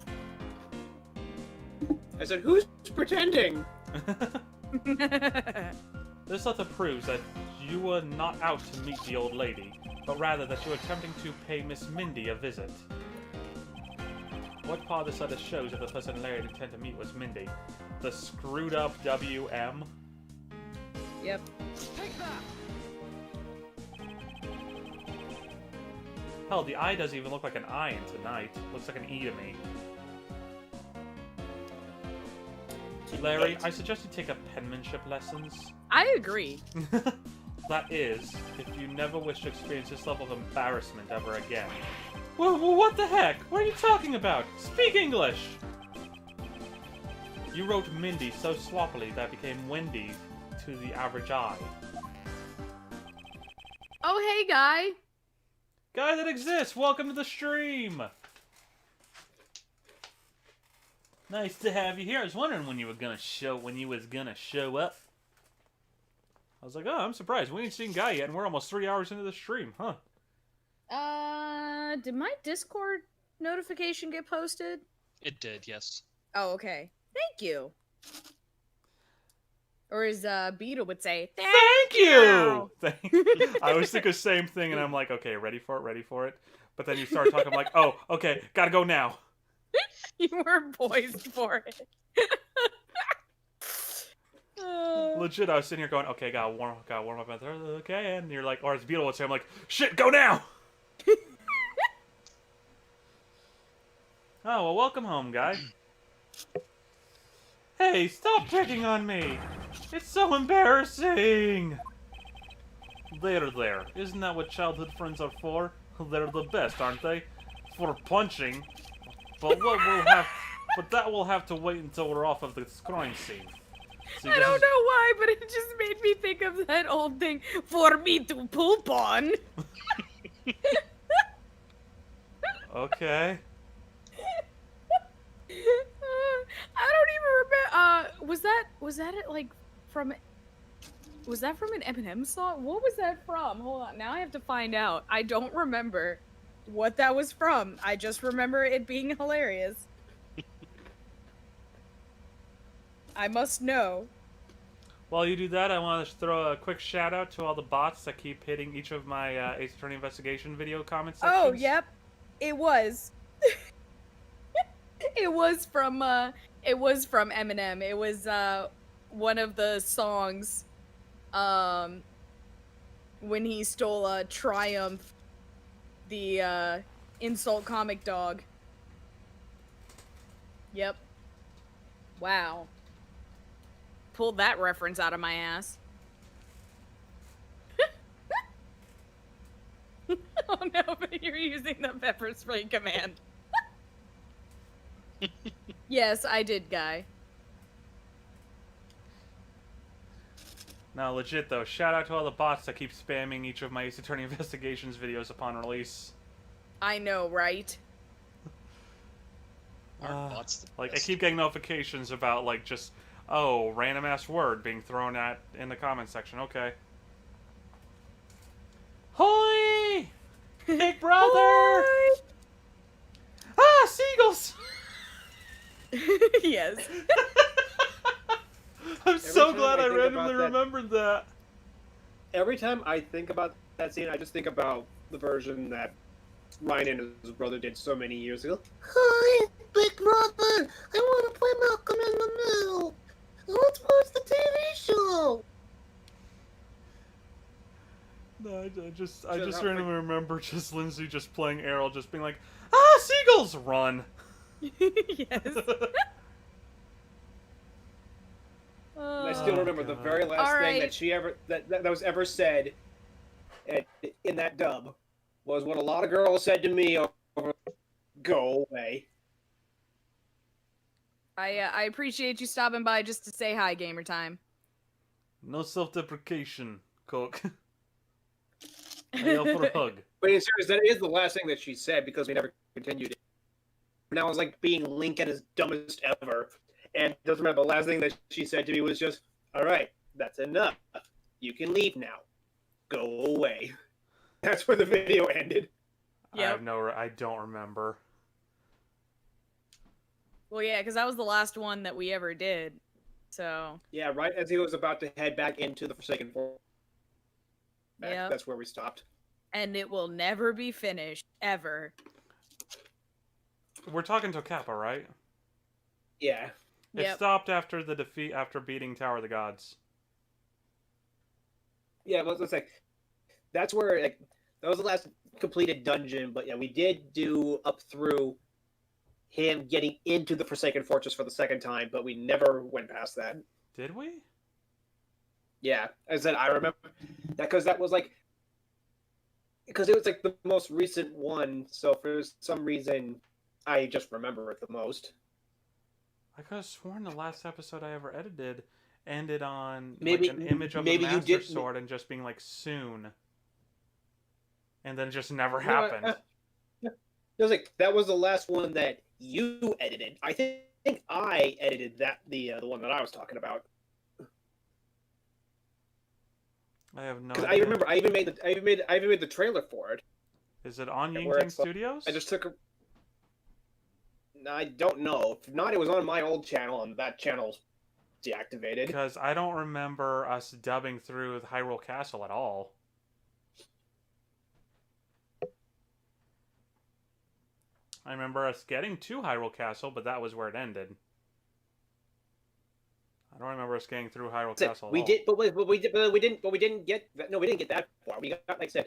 I said, who's pretending? This letter proves that you were not out to meet the old lady, but rather that you were attempting to pay Miss Mindy a visit. What part of this letter shows that the person Larry intended to meet was Mindy? The screwed up WM? Yep. Hell, the eye doesn't even look like an eye in tonight. Looks like an E to me. Larry, I suggest you take up penmanship lessons. I agree. That is, if you never wish to experience this level of embarrassment ever again. What the heck? What are you talking about? Speak English! You wrote Mindy so swappily that it became Wendy to the average eye. Oh, hey, guy. Guy that exists, welcome to the stream! Nice to have you here. I was wondering when you was gonna show up. I was like, oh, I'm surprised. We ain't seen Guy yet, and we're almost 3 hours into the stream, huh? Did my Discord notification get posted? It did, yes. Oh, okay. Thank you. Or as Beetle would say, Thank you! I always think the same thing, and I'm like, okay, ready for it. But then you start talking, I'm like, oh, okay, gotta go now. You were poised for it. Legit, I was sitting here going, okay, gotta warm up, okay, and you're like, or as Beetle would say, I'm like, shit, go now! Oh, well, welcome home, guy. Hey, stop picking on me! It's so embarrassing! There. Isn't that what childhood friends are for? They're the best, aren't they? For punching. But that will have to wait until we're off of this crime scene. See, I don't know why, but it just made me think of that old thing, for me to poop on. Okay. I don't even remember. Was that it, like, from... Was that from an Eminem song? What was that from? Hold on, now I have to find out. I don't remember what that was from. I just remember it being hilarious. I must know. While you do that, I want to throw a quick shout out to all the bots that keep hitting each of my Ace Attorney Investigation video comment sections. Oh, yep. It was. It was from Eminem. It was one of the songs when he stole Triumph, the insult comic dog. Yep. Wow. Pulled that reference out of my ass. Oh no, but you're using the pepper spray command. Yes, I did, Guy. No, legit though, shout out to all the bots that keep spamming each of my Ace Attorney Investigations videos upon release. I know, right? Aren't bots the Like, I best? keep getting notifications about, like, just, oh, random ass word being thrown at in the comment section. Okay. Hoy! Big brother! Ah, seagulls! Yes. I'm so time glad I I think randomly about that- remembered that. Every time I think about that scene, I just think about the version that Ryan and his brother did so many years ago. Hi, Big Brother. I want to play Malcolm in the Middle. Let's watch the TV show. No, I just Shut up, randomly remember just Lindsay just playing Errol, just being like, ah, seagulls, run. Yes. And I still remember the very last All thing right. that she ever that was ever said in that dub was what a lot of girls said to me over "Go away." I appreciate you stopping by just to say hi, gamer time. No self-deprecation, Coke. I yell for a hug. But in serious, that is the last thing that she said because we never continued it. Now it's like being Lincoln as dumbest ever. And just remember, the last thing that she said to me was just, "All right, that's enough. You can leave now. Go away." That's where the video ended. Yep. I don't remember. Well, yeah, because that was the last one that we ever did. So. Yeah, right as he was about to head back into the Forsaken Forest. Yep. That's where we stopped. And it will never be finished, ever. We're talking Tokappa, right? Yeah. It Yep. stopped after the defeat, after beating Tower of the Gods. Yeah, let's say that's where like that was the last completed dungeon, but yeah, we did do up through him getting into the Forsaken Fortress for the second time, but we never went past that. Did we? Yeah, I said I remember that because that was like because it was like the most recent one, so for some reason I just remember it the most. I could have sworn the last episode I ever edited ended on Maybe- like, an image of maybe the you Master did- Sword and just being like, soon. And then just never No, happened. It was like that was the last one that you edited. I think I edited that the one that I was talking about. I have no Because idea. I remember I even made the trailer for it. Is it on where Yingting it's like- Studios? I just took a. I don't know. If not, it was on my old channel, and that channel's deactivated. Because I don't remember us dubbing through Hyrule Castle at all. I remember us getting to Hyrule Castle, but that was where it ended. I don't remember us getting through Hyrule Castle. We at all. did, but we didn't get that. No, we didn't get that far. We got, like I said,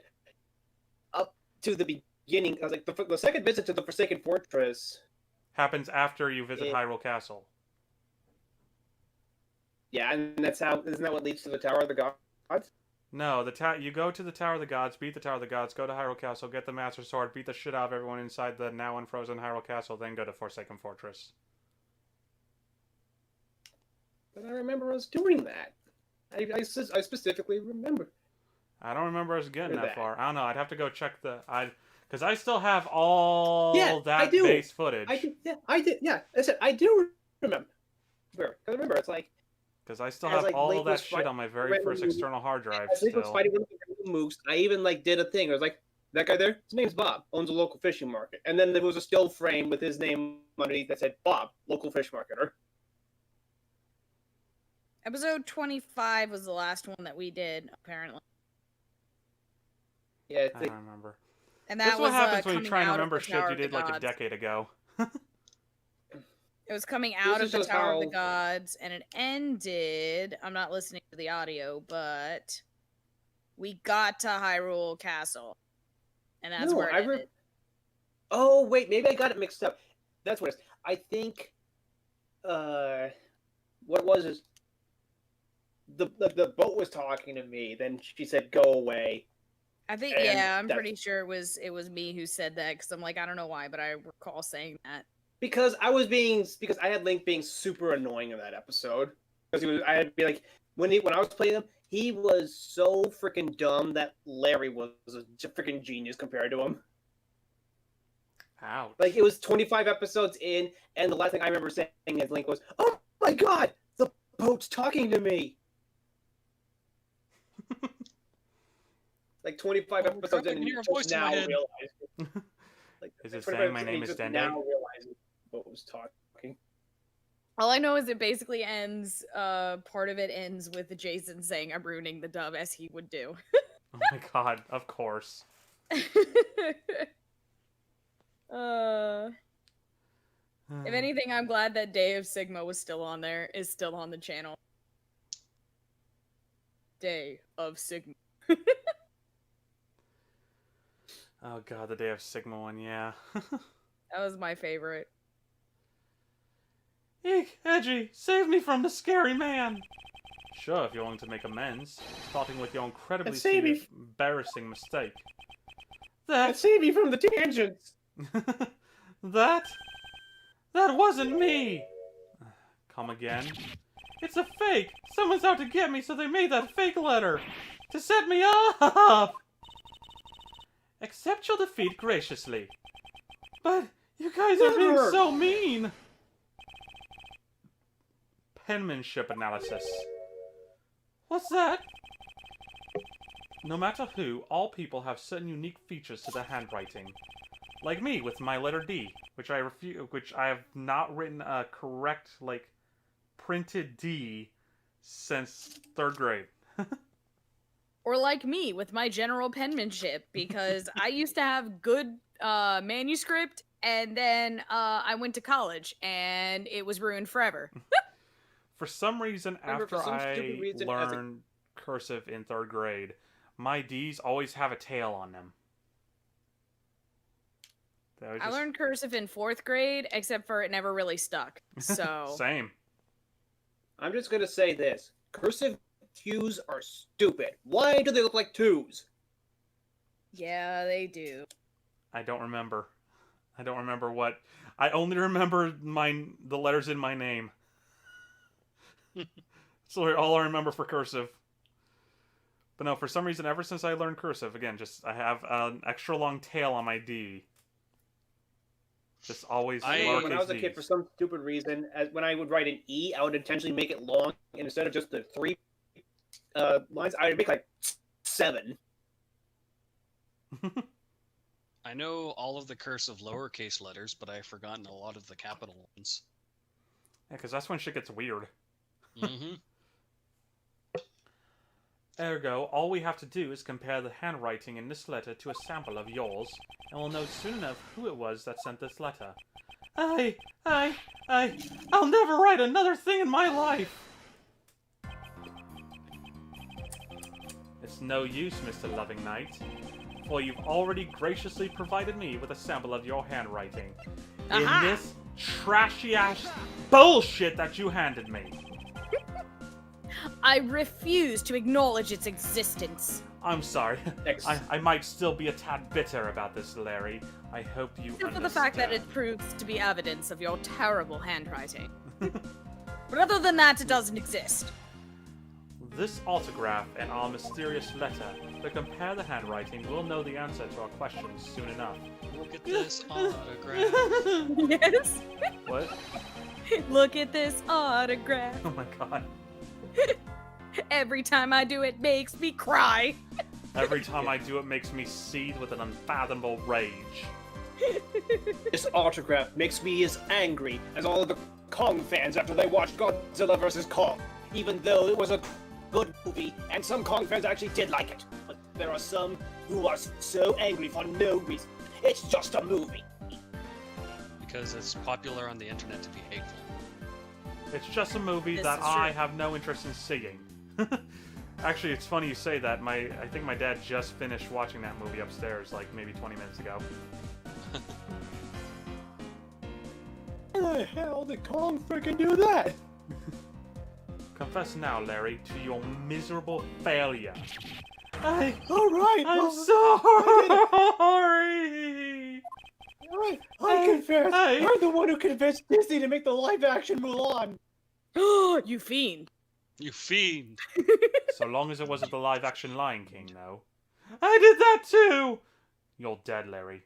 up to the beginning. I was like the second visit to the Forsaken Fortress. Happens after you visit It- Hyrule Castle. Yeah, and that's how. Isn't that what leads to the Tower of the Gods? No, you go to the Tower of the Gods, beat the Tower of the Gods, go to Hyrule Castle, get the Master Sword, beat the shit out of everyone inside the now unfrozen Hyrule Castle, then go to Forsaken Fortress. But I remember us doing that. I specifically remember. I don't remember us getting Or that that. far. I don't know. I'd have to go check because I still have all Yeah, that I do. base footage. I did. Yeah, I did. Yeah, I said I do remember. Because remember, it's like Because I still As, have like, all Link of that was shit on my very first randomly- external hard drive I think it was still. fighting one of the random moose. I even like did a thing. I was like, that guy there, his name's Bob, owns a local fishing market. And then there was a still frame with his name underneath that said Bob, local fish marketer. Episode 25 was the last one that we did, apparently. Yeah, I think, don't remember. And This that is was what happens when you coming try and out of remember the shit Tower you of the did like a Gods. decade ago. It was coming out This of the is just Tower of the how- Gods, and it ended. I'm not listening to the audio, but we got to Hyrule Castle, and that's No, where it I ended. Oh wait, maybe I got it mixed up. That's what it is. I think what it was is the boat was talking to me, then she said go away. I think, And yeah, I'm that's- pretty sure it was me who said that because I'm like, I don't know why, but I recall saying that. Because I had Link being super annoying in that episode. Because I had to be like when I was playing him, he was so freaking dumb that Larry was a freaking genius compared to him. Ouch. Like it was 25 episodes in, and the last thing I remember saying as Link was, "Oh my god, the boat's talking to me." Like 25 Oh, episodes crap, I in, can and hear you a voice just in my now head. realize. Like, Is it 25 saying my episodes in, name you is just Dende? now realizing the boat was talking. All I know is it basically ends, part of it ends with Jason saying, I'm ruining the dub, as he would do. Oh my god, of course. If anything, I'm glad that Day of Sigma was still on there, is still on the channel. Day of Sigma. Oh god, the Day of Sigma one, yeah. That was my favorite. Eek, Edgy, save me from the scary man! Sure, if you're willing to make amends, starting with your incredibly And save me serious, embarrassing mistake. Save me from the tangents. That wasn't me! Come again? It's a fake! Someone's out to get me, so they made that fake letter! To set me up! Accept your defeat graciously. But you guys are being Never. so mean! Penmanship analysis. What's that? No matter who, all people have certain unique features to their handwriting. Like me with my letter D, which I have not written a correct, like, printed D since 3rd grade. Or like me with my general penmanship, because I used to have good manuscript, and then I went to college, and it was ruined forever. For some reason, Remember, after for some I stupid reason, as a- learned cursive in 3rd grade, my D's always have a tail on them. They always I just- learned cursive in 4th grade, except for it never really stuck. So Same. I'm just gonna say this: cursive Q's are stupid. Why do they look like twos? yeah, they do. I don't remember. I don't remember what. I only remember the letters in my name. So all I remember for cursive. But no, for some reason, ever since I learned cursive, again, I have an extra long tail on my D. Just always I- lowercase When I was a kid, Ds. for some stupid reason, when I would write an E, I would intentionally make it long, and instead of just the 3 lines, I would make like 7. I know all of the cursive lowercase letters, but I've forgotten a lot of the capital ones. Yeah, because that's when shit gets weird. Mm-hmm. Ergo, all we have to do is compare the handwriting in this letter to a sample of yours, and we'll know soon enough who it was that sent this letter. I'll never write another thing in my life! It's no use, Mr. Loving Knight, for you've already graciously provided me with a sample of your handwriting. Aha! In this trashy-ass bullshit that you handed me. I refuse to acknowledge its existence. I'm sorry. Ex- I might still be a tad bitter about this, Larry. I hope you Except for the fact that it proves to be evidence of your terrible handwriting. But other than that, it doesn't exist. This autograph and our mysterious letter, to compare the handwriting, we'll know the answer to our questions soon enough. Look at this autograph. Yes. What? Look at this autograph. Oh my god. Every time I do it, makes me cry. Every time I do it makes me seethe with an unfathomable rage. This autograph makes me as angry as all of the Kong fans after they watched Godzilla vs. Kong, even though it was a good movie and some Kong fans actually did like it. But there are some who are so angry for no reason. It's just a movie. Because it's popular on the internet to be hateful. It's just a movie This that is I true. have no interest in seeing. Actually, it's funny you say that. I think my dad just finished watching that movie upstairs, like maybe 20 minutes ago. How the hell did Kong freaking do that? Confess now, Larry, to your miserable failure. All right. I'm well, sorry! All right. I confess. Hey. I'm the one who convinced Disney to make the live-action Mulan. You fiend. You fiend! So long as it wasn't the live-action Lion King, though. I did that too! You're dead, Larry.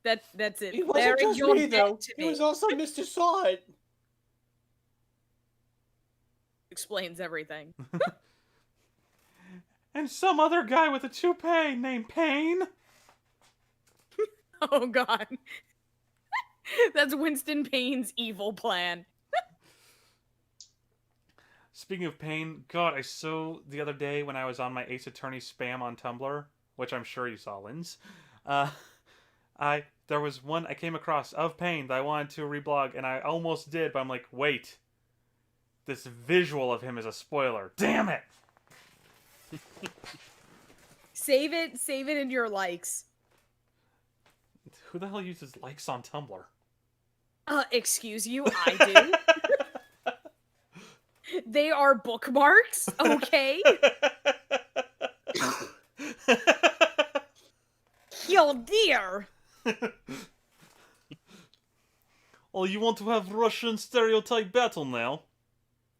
That's it. It wasn't Larry, just you're me, dead though. to It me. was also Mr. Saw It. Explains everything. And some other guy with a toupee named Payne. Oh god. That's Winston Payne's evil plan. Speaking of Payne, God, I saw the other day when I was on my Ace Attorney spam on Tumblr, which I'm sure you saw, Linz. There was one I came across of Payne that I wanted to reblog, and I almost did, but I'm like, wait. This visual of him is a spoiler. Damn it! Save it in your likes. Who the hell uses likes on Tumblr? Excuse you, I do. They are bookmarks, okay? Yo, dear. Oh, you want to have Russian stereotype battle now?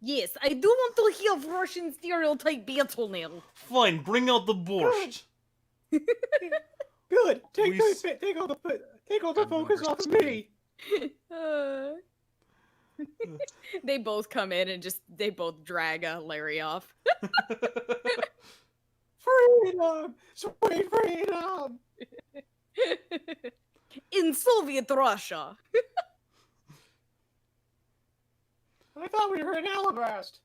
Yes, I do want to hear Russian stereotype battle now. Fine, bring out the borscht. Good. Take We all the focus off of me. They both come in and they both drag Larry off. Freedom! Sweet freedom! In Soviet Russia. I thought we were in Alabast.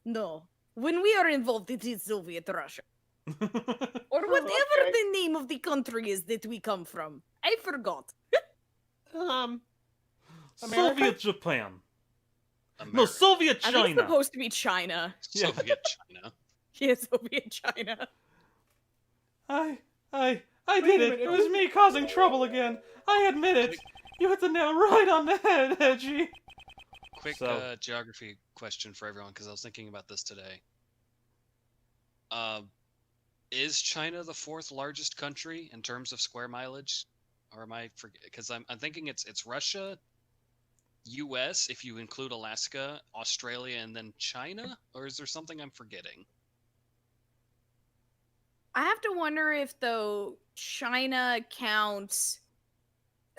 No. When we are involved, it is Soviet Russia. Or whatever okay. the name of the country is that we come from. I forgot. America? Soviet Japan. America. No, Soviet I think it's China. supposed to be China. Soviet China. Yeah, Soviet China. I Wait did a it. minute. It was me causing trouble again. I admit it. You hit the nail right on the head, Edgy. Quick So- geography question for everyone, because I was thinking about this today. Is China the fourth largest country in terms of square mileage? Or am I forget? Because I'm thinking it's Russia, U.S. if you include Alaska, Australia, and then China. Or is there something I'm forgetting? I have to wonder if, though, China counts,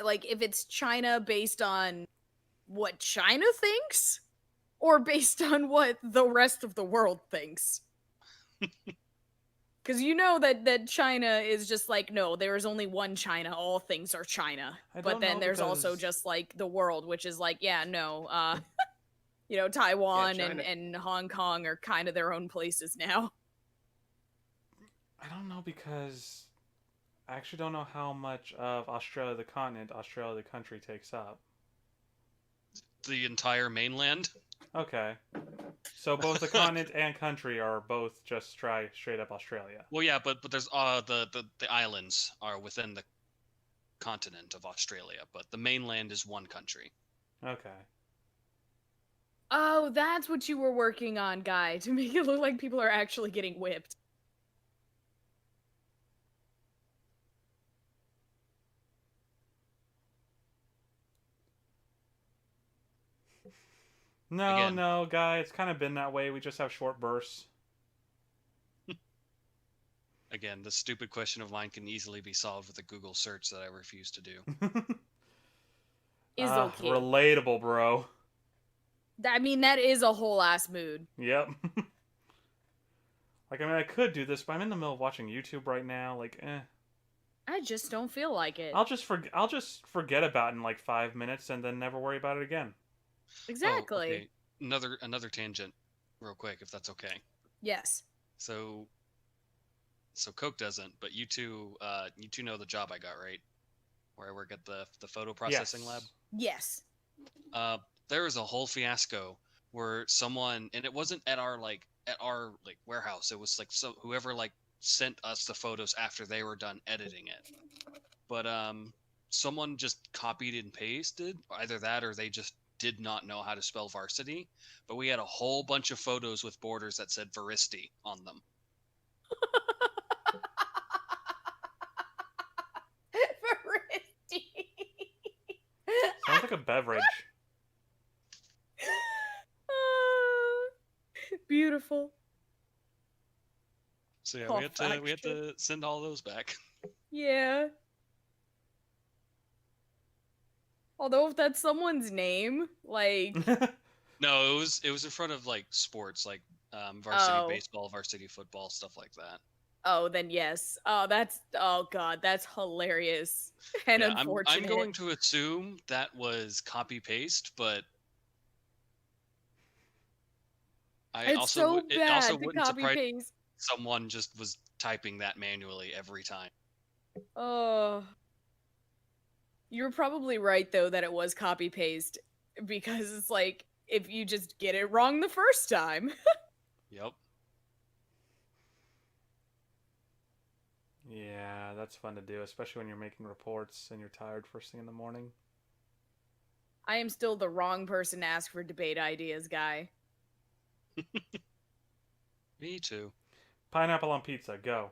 like, if it's China based on what China thinks, or based on what the rest of the world thinks. Because you know that China is just like, no, there is only one China, all things are China. I But don't then know there's also because- just like the world, which is like, yeah, no, you know, Taiwan China. and Hong Kong are kind of their own places now. I don't know because I actually don't know how much of Australia, the continent, Australia, the country, takes up. The entire mainland? Okay. So both the continent and country are both just straight up Australia. Well, yeah, but there's the islands are within the continent of Australia, but the mainland is one country. Okay. Oh, that's what you were working on, guy, to make it look like people are actually getting whipped. No, Again. no, guy, it's kind of been that way. We just have short bursts. Again, this stupid question of mine can easily be solved with a Google search that I refuse to do. Is okay. Relatable, bro. I mean, that is a whole ass mood. Yep. Like, I mean, I could do this, but I'm in the middle of watching YouTube right now. Like, I just don't feel like it. I'll just forget about it in like 5 minutes and then never worry about it again. Exactly. Oh, okay. Another tangent, real quick, if that's okay. Yes. So Coke doesn't, but you two know the job I got, right? where I work at the photo processing lab. Yes. There was a whole fiasco where someone, and it wasn't at our warehouse. It was like whoever sent us the photos after they were done editing it. But someone just copied and pasted, either that or they just did not know how to spell varsity. But we had a whole bunch of photos with borders that said varsity on them. Sounds like a beverage. Beautiful. So yeah, Oh, we had to send all those back. Yeah. Although if that's someone's name, like No, it was in front of sports, varsity baseball, varsity football, stuff like that. oh, then yes. Oh, God, that's hilarious and Yeah, unfortunate. I'm going to assume that was copy paste, but It's so bad to wouldn't copy surprise paste. someone just was typing that manually every time. Oh. You're probably right though that it was copy paste because it's like if you just get it wrong the first time. Yep. Yeah, that's fun to do, especially when you're making reports and you're tired first thing in the morning. I am still the wrong person to ask for debate ideas, guy. Me too. Pineapple on pizza, go.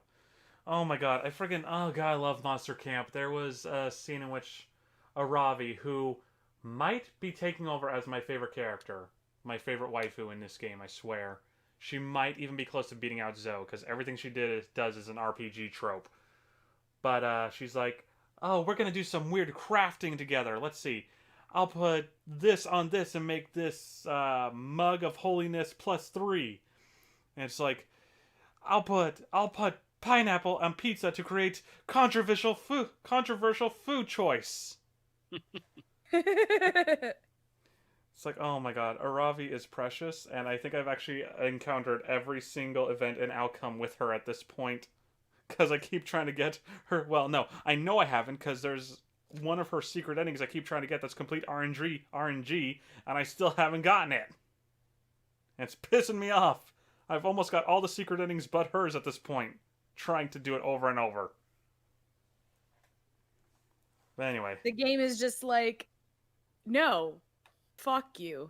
Oh my god, I love Monster Camp. There was a scene in which Aravi, who might be taking over as my favorite character, my favorite waifu in this game, I swear. She might even be close to beating out Zoe, because everything she does is an RPG trope. But she's like, oh, we're going to do some weird crafting together. Let's see. I'll put this on this and make this mug of holiness +3. And it's like, I'll put pineapple on pizza to create controversial food choice. It's like, oh my god, Aravi is precious, and I think I've actually encountered every single event and outcome with her at this point. Because I keep trying to get her, well, no, I know I haven't, because there's one of her secret endings I keep trying to get that's complete RNG, and I still haven't gotten it. And it's pissing me off. I've almost got all the secret endings but hers at this point, trying to do it over and over. But anyway. The game is just like, no, fuck you.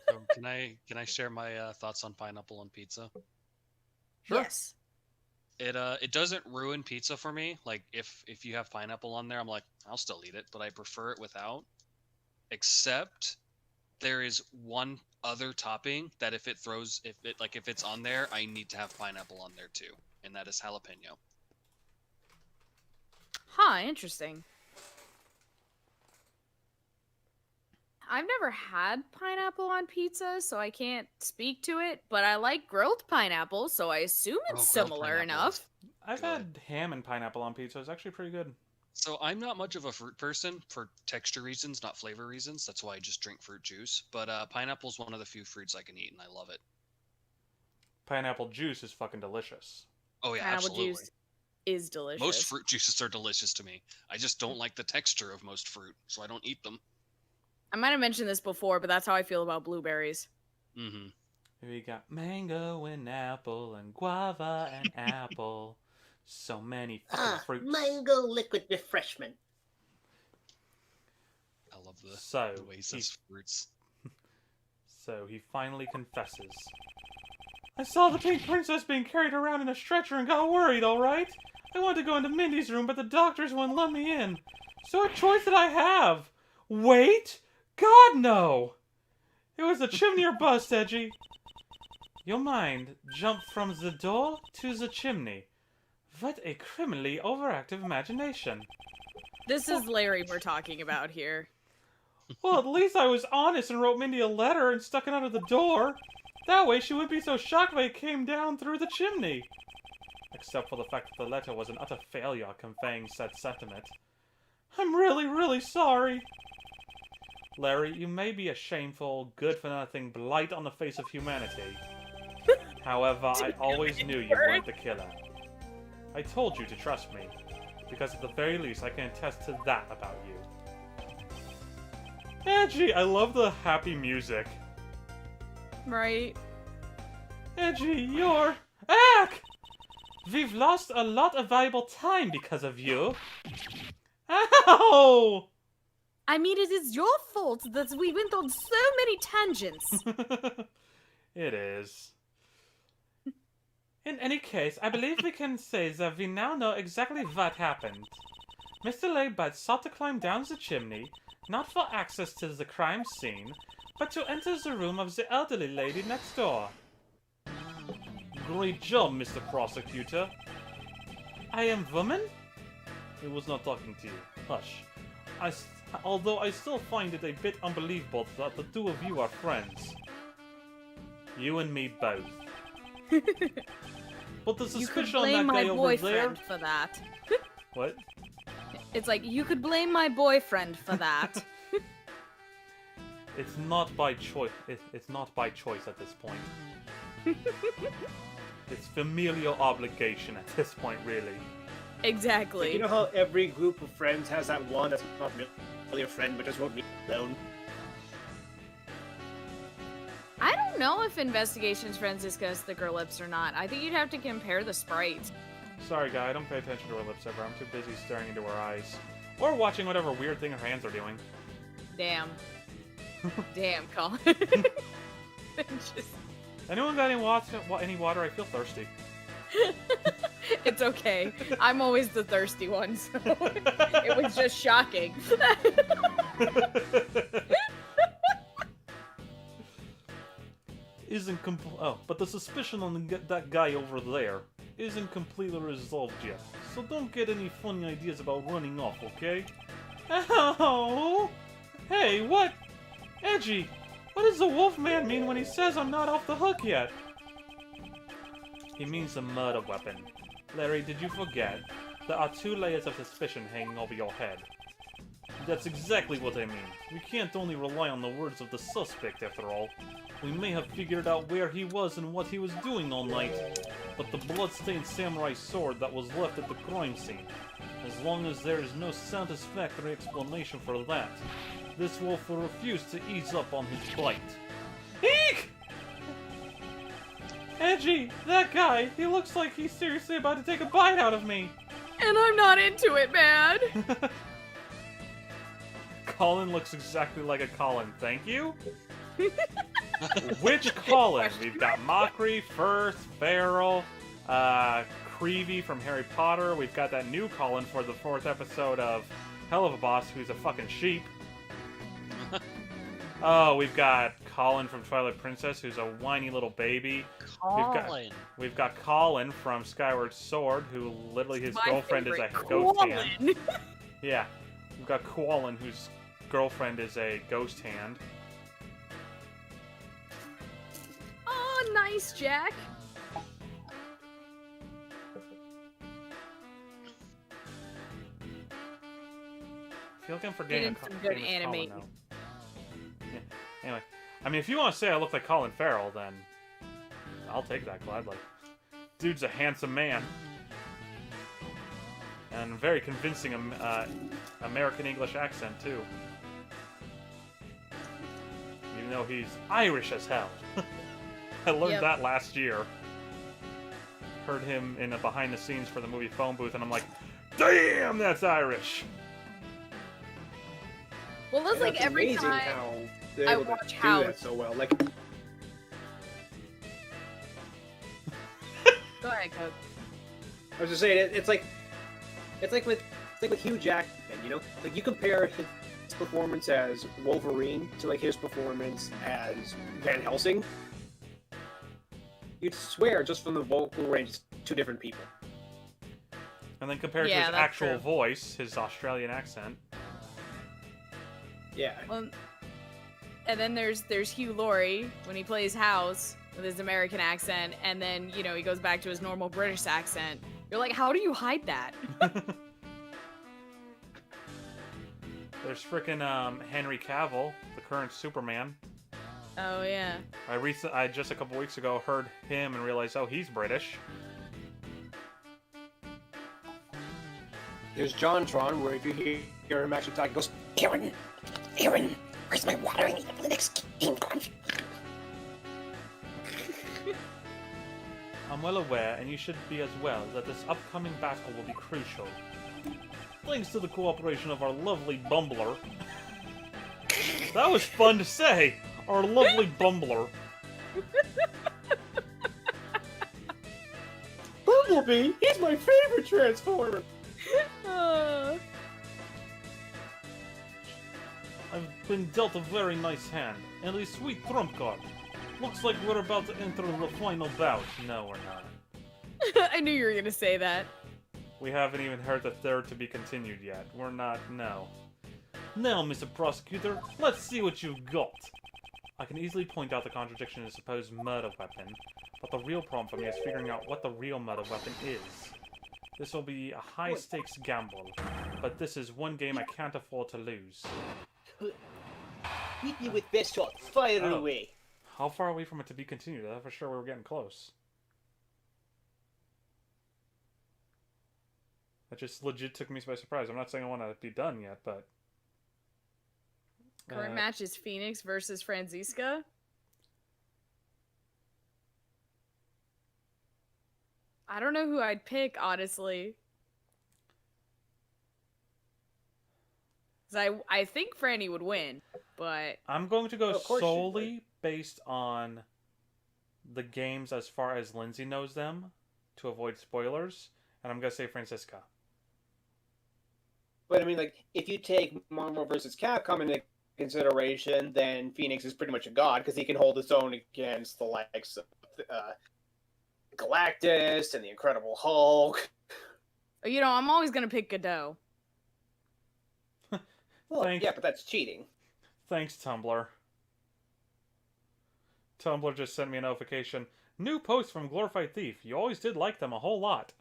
So can I share my thoughts on pineapple on pizza? Sure. Yes. It doesn't ruin pizza for me. Like if you have pineapple on there, I'm like, I'll still eat it, but I prefer it without. Except there is one other topping that if it's on there, I need to have pineapple on there too, and that is jalapeno. Huh, interesting. I've never had pineapple on pizza, so I can't speak to it, but I like grilled pineapple, so I assume it's similar enough. I've had ham and pineapple on pizza. It's actually pretty good. So I'm not much of a fruit person for texture reasons, not flavor reasons. That's why I just drink fruit juice. But pineapple is one of the few fruits I can eat, and I love it. Pineapple juice is fucking delicious. Oh yeah, Pineapple absolutely. juice is delicious. Most fruit juices are delicious to me. I just don't like the texture of most fruit, so I don't eat them. I might have mentioned this before, but that's how I feel about blueberries. Mm-hmm. We got mango and apple and guava and apple. So many fucking fruits. Mango liquid refreshment. I love the So, way he says fruits. So he finally confesses. I saw the pink princess being carried around in a stretcher and got worried, alright? I wanted to go into Mindy's room, but the doctors wouldn't let me in. So what choice did I have? Wait? God, no! It was a chimney or bust, Edgy. Your mind jumped from the door to the chimney. What a criminally overactive imagination. This is Larry we're talking about here. Well, at least I was honest and wrote Mindy a letter and stuck it under the door. That way she wouldn't be so shocked when it came down through the chimney. Except for the fact that the letter was an utter failure conveying said sentiment. I'm really, really sorry. Larry, you may be a shameful, good-for-nothing blight on the face of humanity. However, I always knew you weren't the killer. I told you to trust me. because at the very least I can attest to that about you. Edgy, I love the happy music. Right? Edgy, you're... Ack! We've lost a lot of valuable time because of you. Ow! I mean, it is your fault that we went on so many tangents. It is. In any case, I believe we can say that we now know exactly what happened. Mr. Ladybug sought to climb down the chimney, not for access to the crime scene, but to enter the room of the elderly lady next door. Great job, Mr. Prosecutor. I am woman? He was not talking to you. Hush. Although I still find it a bit unbelievable that the two of you are friends. You and me both. But the You could suspicion on blame that my guy over there... boyfriend for that. What? It's like, you could blame my boyfriend for that. It's not by choice. It's not by choice at this point. It's familial obligation at this point, really. Exactly. You know how every group of friends has that one that's not really a friend, but just won't be alone? I don't know if Investigations Friends discuss thicker lips or not. I think you'd have to compare the sprites. Sorry, guy, I don't pay attention to her lips ever. I'm too busy staring into her eyes. Or watching whatever weird thing her hands are doing. Damn. Damn, Colin. Just... Anyone got any water? I feel thirsty. It's okay. I'm always the thirsty one, so it was just shocking. But the suspicion on that guy over there isn't completely resolved yet. So don't get any funny ideas about running off, okay? Ow! Hey, what? Edgy! What does the Wolfman mean when he says I'm not off the hook yet? He means a murder weapon. Larry, did you forget? There are 2 layers of suspicion hanging over your head. That's exactly what I mean. We can't only rely on the words of the suspect, after all. We may have figured out where he was and what he was doing all night, but the blood-stained samurai sword that was left at the crime scene. As long as there is no satisfactory explanation for that, this wolf will refuse to ease up on his bite. Eek! Edgy, that guy, he looks like he's seriously about to take a bite out of me. And I'm not into it, man. Colin looks exactly like a Colin, thank you? Which Colin? We've got Mockery, Firth, Farrell, Creevy from Harry Potter. We've got that new Colin for the 4th episode of Hell of a Boss, who's a fucking sheep. Oh, we've got Colin from Twilight Princess, who's a whiny little baby. Colin. We've got Colin from Skyward Sword, who literally his My girlfriend is a favorite, ghost Colin. hand. Yeah. We've got Colin, whose girlfriend is a ghost hand. Oh, nice, Jack. I feel like I'm forgetting Getting some good famous anime. Colin, though. Yeah. Anyway, I mean, if you want to say I look like Colin Farrell, then I'll take that gladly. Dude's a handsome man. And very convincing American English accent, too. Even though he's Irish as hell. I learned that last year. Heard him in a behind the scenes for the movie Phone Booth, and I'm like, damn, that's Irish! Well, that's like That's every amazing time how they're I able to watch do House. that so well. Like, Go ahead, Coke. I was just saying, it's like with Hugh Jackman, you know, like you compare his performance as Wolverine to like his performance as Van Helsing, you'd swear just from the vocal range, it's 2 different people. And then compared to Yeah, his that's actual true. voice, his Australian accent. Yeah. Well, and then there's Hugh Laurie when he plays House with his American accent, and then he goes back to his normal British accent. You're like, how do you hide that? There's frickin' Henry Cavill, the current Superman. Oh yeah. I just a couple weeks ago heard him and realized, oh, he's British. There's JonTron, where if you hear him actually talk, he goes, Aaron, where's my water? I need it for the next game. I'm well aware, and you should be as well, that this upcoming battle will be crucial. Thanks to the cooperation of our lovely Bumbler. That was fun to say! Our lovely Bumbler. Bumblebee, he's my favorite Transformer. I've been dealt a very nice hand, and a sweet trump card. Looks like we're about to enter the final bout. No, we're not. I knew you were gonna say that. We haven't even heard the third to be continued yet. We're not, no. Now, Mr. Prosecutor, let's see what you've got. I can easily point out the contradiction in the supposed murder weapon, but the real problem for me is figuring out what the real murder weapon is. This will be a high-stakes gamble, but this is one game I can't afford to lose. Hit me with best shot. Fire Oh. away. How far away from it to be continued? I thought for sure we were getting close. That just legit took me by surprise. I'm not saying I want to be done yet, but... Current match is Phoenix versus Franziska. I don't know who I'd pick, honestly. 'Cause I think Franny would win, but... I'm going to go Of course you solely based on the games as far as Lindsay knows them, to avoid spoilers, and I'm going to say Franziska. But I mean, like, if you take Marvel vs. Capcom into consideration, then Phoenix is pretty much a god because he can hold his own against the likes of Galactus and the Incredible Hulk. You know, I'm always gonna pick Godot. Well, Thank- yeah, but that's cheating. Thanks, Tumblr. Tumblr just sent me a notification. New post from GlorifiedThief. You always did like them a whole lot.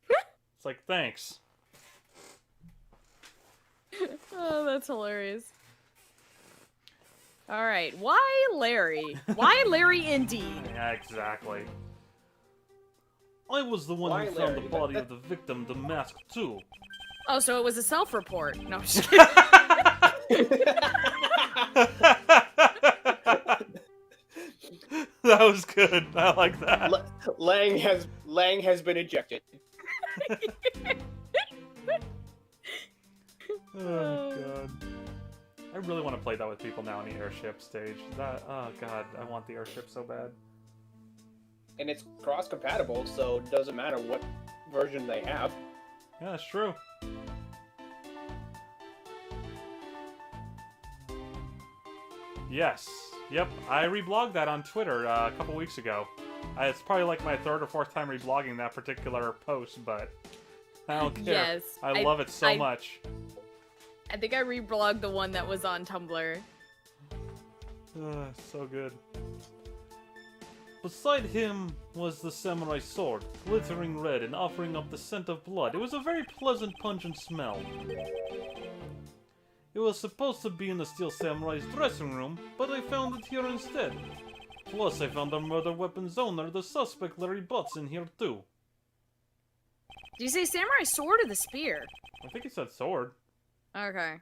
It's like, thanks. Oh, that's hilarious. Alright, why Larry? Why Larry indeed? Yeah, exactly. I was the one Why who found Larry? the body of the victim, the mask, too. Oh, so it was a self-report. No, I'm just kidding. That was good. I like that. Lang has been ejected. Oh god. I really want to play that with people now on the airship stage. That, oh god, I want the airship so bad. And it's cross-compatible, so it doesn't matter what version they have. Yeah, that's true. Yes. Yep, I reblogged that on Twitter a couple weeks ago. It's probably like my third or fourth time reblogging that particular post, but I don't care. Yes, I love it so much. I think I reblogged the one that was on Tumblr. So good. Beside him was the samurai sword, glittering red and offering up the scent of blood. It was a very pleasant, pungent smell. It was supposed to be in the Steel Samurai's dressing room, but I found it here instead. Plus, I found the murder weapon's owner, the suspect Larry Butts, in here too. Did you say samurai sword or the spear? I think he said sword. Okay.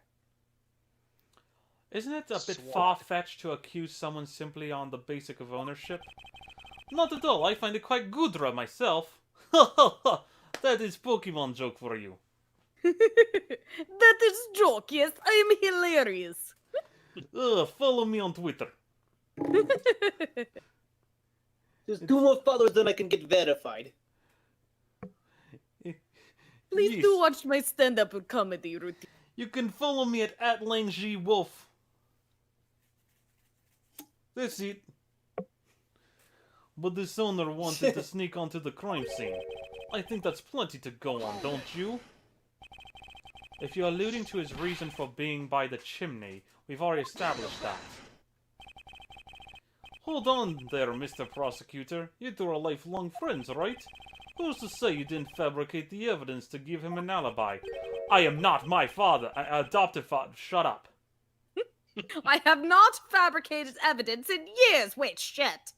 Isn't it a bit Sword. far-fetched to accuse someone simply on the basic of ownership? Not at all, I find it quite goodra myself. Ha ha ha! That is Pokemon joke for you. That is joke, yes, I am hilarious. Follow me on Twitter. There's 2 more followers than I can get verified. Please Yes. do watch my stand-up comedy routine. You can follow me at @LangGWolf. That's it. But this owner wanted to sneak onto the crime scene. I think that's plenty to go on, don't you? If you're alluding to his reason for being by the chimney, we've already established that. Hold on there, Mr. Prosecutor. You two are lifelong friends, right? Who's to say you didn't fabricate the evidence to give him an alibi? I am not my father. Adopted father. Shut up. I have not fabricated evidence in years. Wait, shit.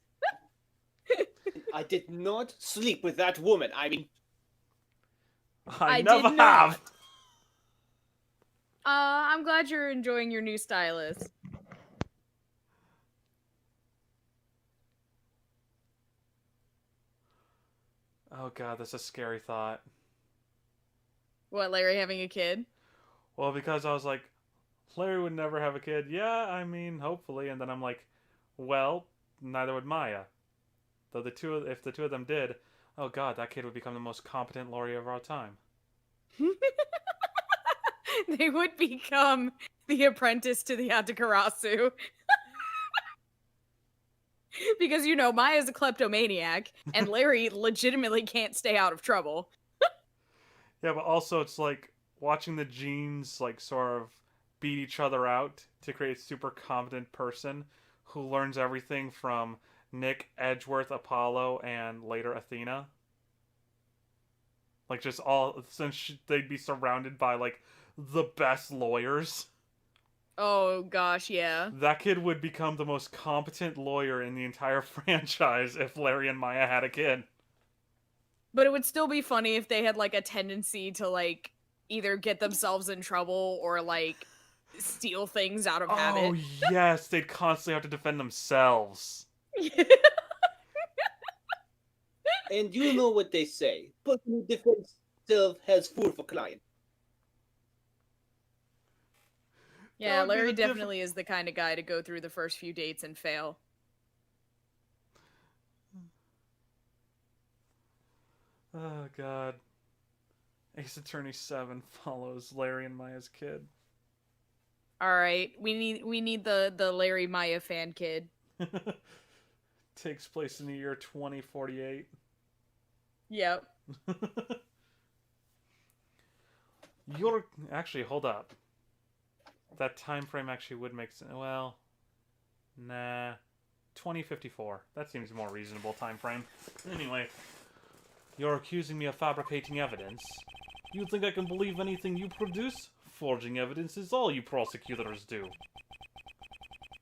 I did not sleep with that woman. I mean, I did never not. have. I'm glad you're enjoying your new stylus. Oh god, that's a scary thought. What, Larry having a kid? Well, because I was like, Larry would never have a kid. Yeah, I mean, hopefully. And then I'm like, well, neither would Maya. Though if the two of them did, oh god, that kid would become the most competent lawyer of our time. They would become the apprentice to the Atakarasu. Because, you know, Maya's a kleptomaniac, and Larry legitimately can't stay out of trouble. Yeah, but also it's like watching the genes like sort of beat each other out to create a super competent person who learns everything from Nick, Edgeworth, Apollo, and later Athena. Like just all since they'd be surrounded by like the best lawyers. Oh, gosh, yeah. That kid would become the most competent lawyer in the entire franchise if Larry and Maya had a kid. But it would still be funny if they had, like, a tendency to, like, either get themselves in trouble or, like, steal things out of habit. Oh, yes, they'd constantly have to defend themselves. And you know what they say. Person who defends himself has food for client. Yeah, That would be Larry the diff- definitely is the kind of guy to go through the first few dates and fail. Oh, God. Ace Attorney 7 follows Larry and Maya's kid. Alright, we need the Larry Maya fan kid. Takes place in the year 2048. Yep. You're... Actually, hold up. That time frame actually would make sense. Well, nah. 2054. That seems more reasonable time frame. Anyway, you're accusing me of fabricating evidence. You think I can believe anything you produce? Forging evidence is all you prosecutors do.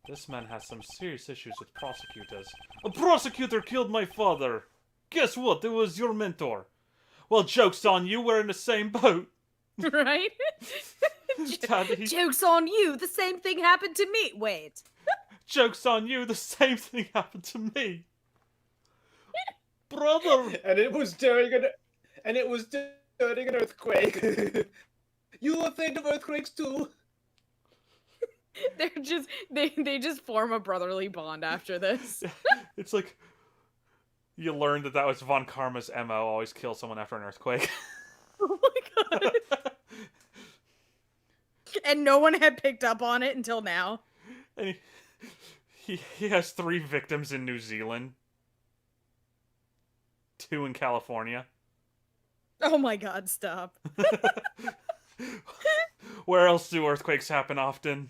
This man has some serious issues with prosecutors. A prosecutor killed my father! Guess what? It was your mentor. Well, joke's on you, we're in the same boat. Right? Joke's on you, the same thing happened to me. Wait. Joke's on you, the same thing happened to me. Brother! And it was during an earthquake. You afraid of earthquakes too? They're just they just form a brotherly bond after this. It's like you learned that was Von Karma's MO, always kill someone after an earthquake. Oh my god. And no one had picked up on it until now. And he has 3 victims in New Zealand. 2 in California. Oh my god, stop. Where else do earthquakes happen often?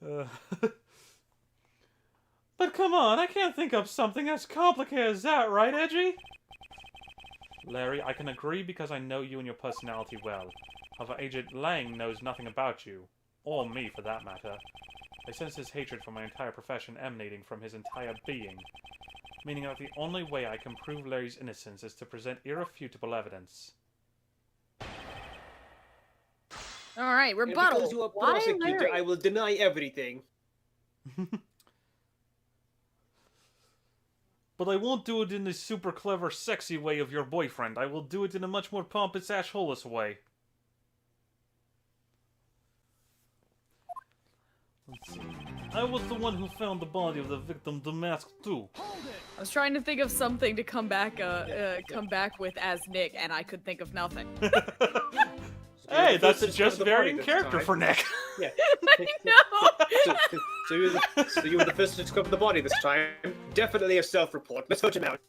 But come on, I can't think of something as complicated as that, right, Edgy? Larry, I can agree because I know you and your personality well. However, Agent Lang knows nothing about you. Or me, for that matter. I sense his hatred for my entire profession emanating from his entire being. Meaning that the only way I can prove Larry's innocence is to present irrefutable evidence. Alright, And rebuttal. because you are Why prosecutor, Larry? I will deny everything. But I won't do it in the super clever, sexy way of your boyfriend. I will do it in a much more pompous, ashholeless way. Let's see. I was the one who found the body of the victim demasked too. I was trying to think of something to come back with as Nick, and I could think of nothing. Hey, that's a This is just the varying party this character time. for Nick. Yeah. No! So you were the first to discover the body this time. Definitely a self-report. Let's vote him out.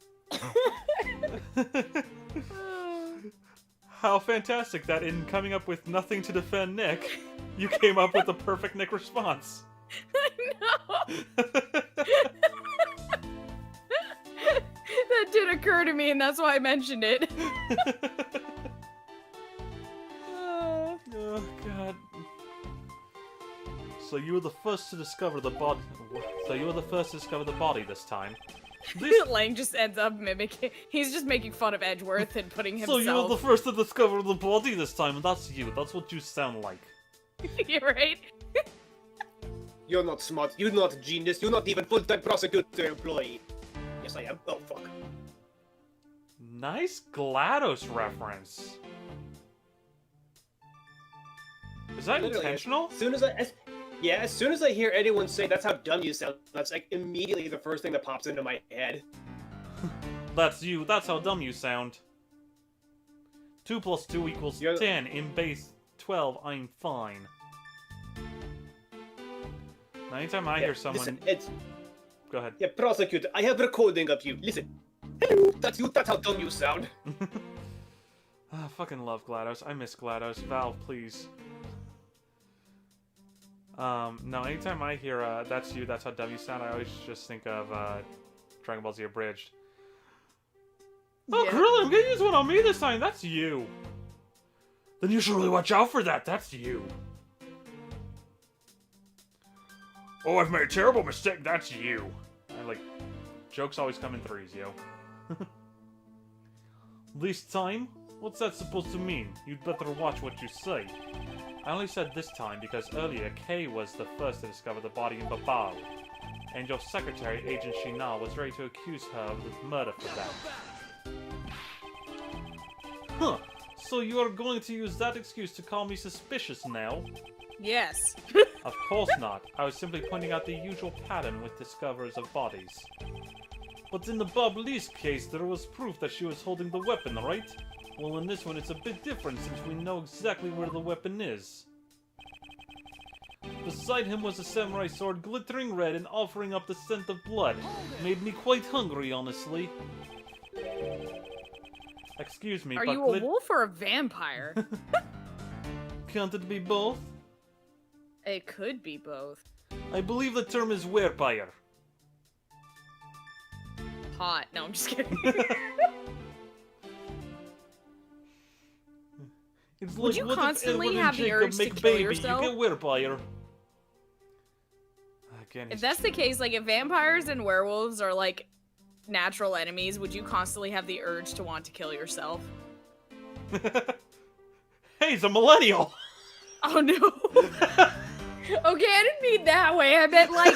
How fantastic that in coming up with nothing to defend Nick, you came up with the perfect Nick response. I know! That did occur to me, and that's why I mentioned it. Oh god. So you were the first to discover the body. So you were the first to discover the body this time. This- Lang just ends up mimicking. He's just making fun of Edgeworth and putting So himself. you're the first to discover the body this time, and that's you. That's what you sound like. You're right. You're not smart. You're not a genius. You're not even full-time prosecutor employee. Yes, I am. Oh, fuck. Nice GLaDOS reference. Is that Literally, intentional? As soon as I hear anyone say that's how dumb you sound, that's like immediately the first thing that pops into my head. That's you. That's how dumb you sound. 2 plus 2 equals You're- 10. In base 12, I'm fine. Now, anytime I hear someone... Listen, Ed. Go ahead. Yeah, prosecutor, I have recording of you. Listen. Hello, that's you. That's how dumb you sound. I fucking love GLaDOS. I miss GLaDOS. Valve, please. No, anytime I hear, that's you, that's how dumb you sound, I always just think of, Dragon Ball Z Abridged. Oh, Yeah. really? I'm gonna use one on me this time. That's you. Then you should really watch out for that. That's you. Oh, I've made a terrible mistake. That's you. Jokes always come in threes, yo. This time? What's that supposed to mean? You'd better watch what you say. I only said this time because earlier Kay was the first to discover the body in Babao, and your secretary, Agent Shina, was ready to accuse her of murder for that. Huh, so you are going to use that excuse to call me suspicious now? Yes. Of course not. I was simply pointing out the usual pattern with discoverers of bodies. But in the Bob Lee's case, there was proof that she was holding the weapon, right? Well, in this one, it's a bit different since we know exactly where the weapon is. Beside him was a samurai sword glittering red and offering up the scent of blood. Made me quite hungry, honestly. Excuse me, Are but you a wolf or a vampire? can't it be both? It could be both. I believe the term is werepire. Hot. No, I'm just kidding. It's Would like, you what if constantly Edward and have the Jacob urge to make kill baby, yourself? You get werepire. Again, If that's the case, like if vampires and werewolves are like natural enemies, would you constantly have the urge to want to kill yourself? Hey, he's a millennial! Oh no. Okay, I didn't mean that way. I meant like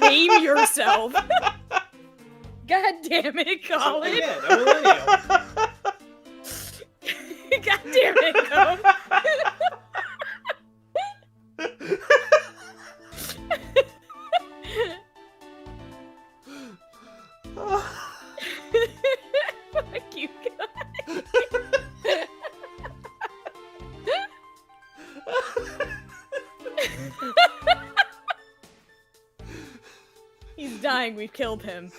name yourself. God damn it, Colin. Again, I'm a millennial. God damn it, Colin. Fuck you, guys. He's dying. We've killed him.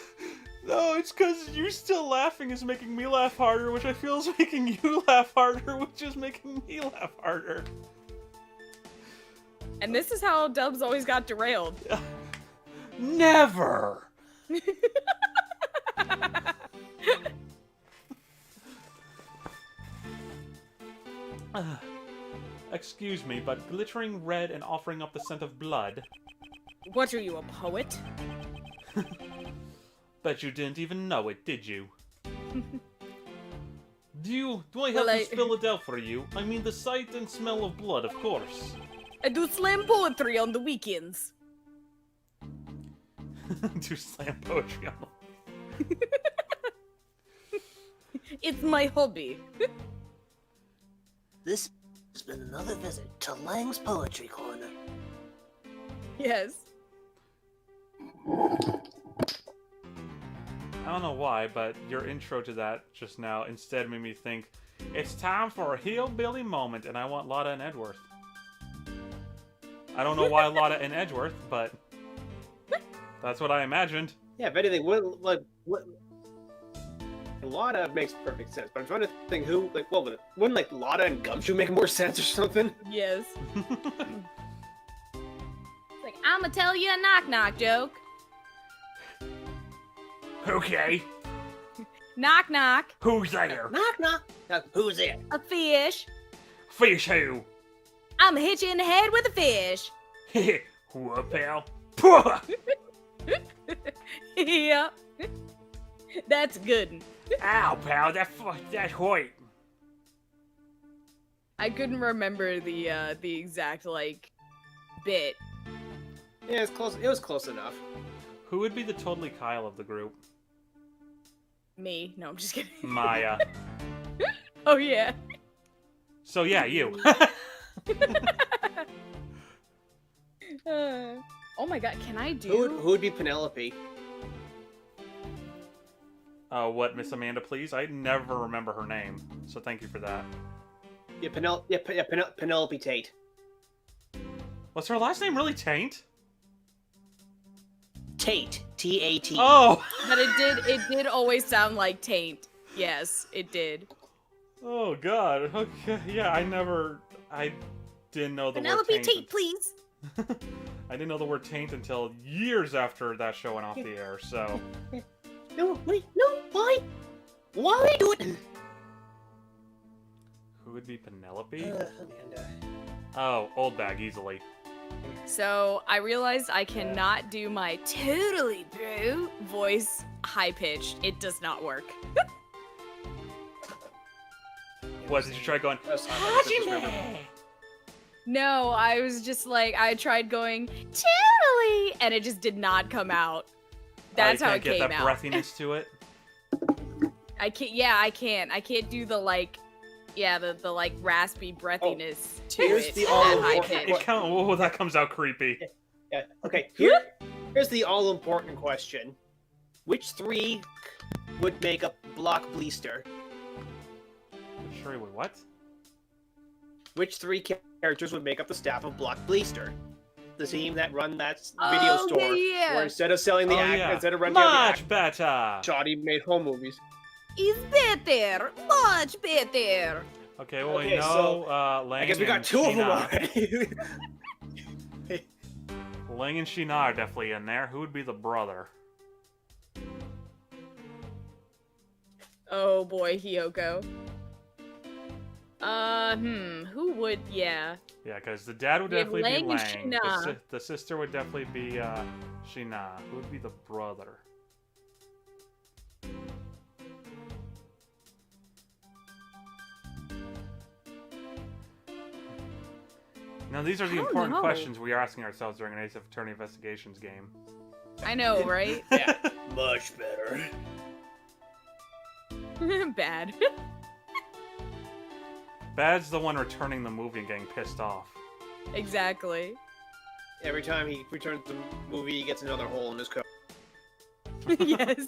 No, it's because you still laughing is making me laugh harder, which I feel is making you laugh harder, which is making me laugh harder. And this is how Dubs always got derailed. Never! Excuse me, but glittering red and offering up the scent of blood. What are you, a poet? Bet you didn't even know it, did you? Do I have Well, to spell it out for you? I mean the sight and smell of blood, of course. I do slam poetry on the weekends. Do slam poetry on them. It's my hobby. This has been another visit to Lang's Poetry Corner. Yes. I don't know why, but your intro to that just now instead made me think, it's time for a hillbilly moment, and I want Lotta and Edgeworth. I don't know why Lotta and Edgeworth, but that's what I imagined. Yeah, if anything, what Lotta makes perfect sense, but I'm trying to think who, like, what would it? Wouldn't, like, Lotta and Gumshoe make more sense or something? Yes. Like, I'ma tell you a knock-knock joke. Okay, Knock-knock. who's there? Knock knock. Who's there? A fish. Fish who? I'ma hit you in the head with a fish. What, pal? Pwah! Yep. That's good. Ow, pal, that hurt. I couldn't remember the exact like bit. Yeah, it's close. It was close enough. Who would be the totally Kyle of the group? Me? No, I'm just kidding. Maya. Oh yeah. So yeah, you. Oh my god, can I do? Who would be Penelope? What, Miss Amanda, please? I never remember her name, so thank you for that. Yeah, Penelope Tate. Was her last name really Taint? Tate. T-A-T. Oh! But it did always sound like taint. Yes, it did. Oh god. Okay. Yeah, I didn't know the word taint. Tate, please. I didn't know the word taint until years after that show went off the air, so. No, wait, no, why? Why are you doing? Who would be Penelope? Amanda. Oh, old bag, easily. So I realized I cannot do my totally bro voice high pitched. It does not work. What, did you try going, Hajime! No, I was just like, I tried going totally, and it just did not come out. That's how it came out. You can't get that breathiness to it? I can't. Yeah, I can't. I can't do the like. Yeah, the like raspy breathiness to here's it. the at all high important- pitch. Oh, that comes out creepy. Yeah. Okay. Here's the all-important question: which three would make up Block Bleaster? Sure, wait, what? Which three characters would make up the staff of Block Bleaster? The team that run that video store, yeah. where instead of selling the instead of renting out Much better! shoddy made home movies. Is better, much better. Okay, well, Okay, you so, know, Lang I guess we got and two of them Sheena. already. Lang and Sheena are definitely in there. Who would be the brother? Oh boy, Hiyoko. Who would? Yeah. Yeah, because the dad would We have definitely be Lang and Lang. Sheena. The sister would definitely be Sheena. Who would be the brother? Now, these are the I don't important know. questions we are asking ourselves during an Ace of Attorney Investigations game. I know, right? Yeah, much better. Bad. Bad's the one returning the movie and getting pissed off. Exactly. Every time he returns the movie, he gets another hole in his coat. Yes.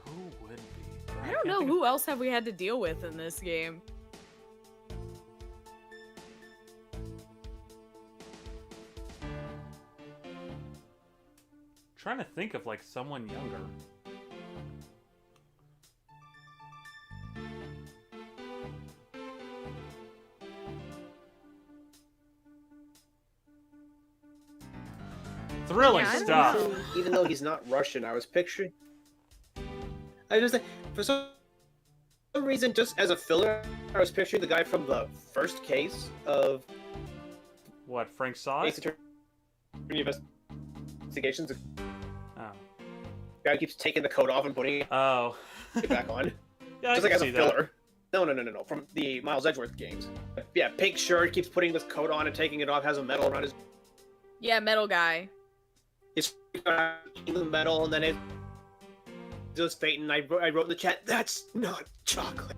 Who would be? I don't know who else have we had to deal with in this game. Trying to think of like someone younger. Thrilling Yeah, I don't stuff. know. Even though he's not Russian, I was picturing. I just for some reason, just as a filler, I was picturing the guy from the first case of What, Frank Sauce? Ace Attorney Investigations. The Oh. guy keeps taking the coat off and putting Oh. it back on, Yeah, I just like can as see a that. filler. No, from the Miles Edgeworth games. Yeah, pink shirt, keeps putting this coat on and taking it off, has a medal around his. Yeah, metal guy. It's the metal, and then it just Peyton. I wrote in the chat, "That's not chocolate."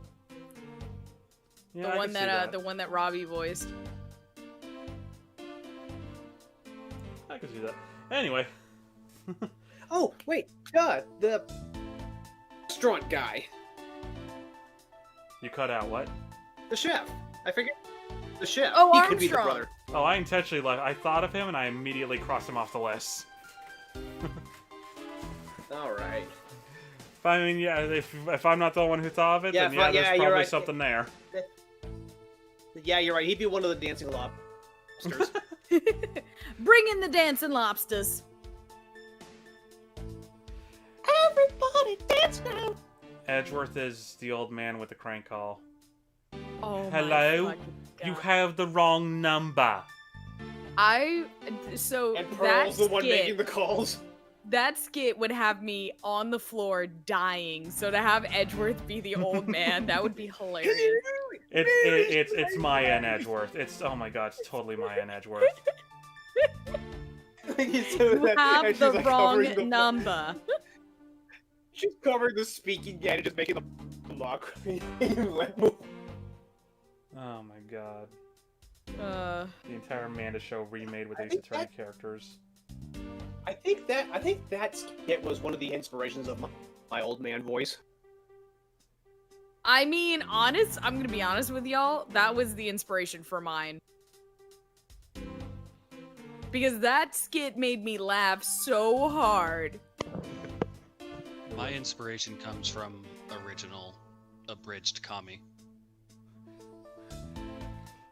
Yeah, The I one can see that the one that Robbie voiced. I can see that. Anyway. Oh wait, God, the restaurant guy, You cut out what? the chef. I forget the chef. Oh, he could be the Armstrong. brother. Oh, I intentionally I thought of him and I immediately crossed him off the list. All right. I mean, yeah, if I'm not the one who thought of it, Yeah, then yeah, yeah, there's you're probably right. something there. Yeah, you're right. He'd be one of the dancing lobsters. Bring in the dancing lobsters. Everybody dance now. Edgeworth is the old man with the crank call. Oh Hello? my fucking You God. have the wrong number. So And that Pearl's the one making skit, the calls. that skit would have me on the floor dying. So to have Edgeworth be the old man, that would be hilarious. It's Maya and Edgeworth. It's oh my god, it's totally Maya and Edgeworth. You have the wrong number. She's covering the speaking again and just making the block. Oh my god. Uh, The entire Amanda show remade with Ace Attorney characters. I think that skit was one of the inspirations of my old man voice. I mean, I'm gonna be honest with y'all. That was the inspiration for mine. Because that skit made me laugh so hard. My inspiration comes from original abridged Kami.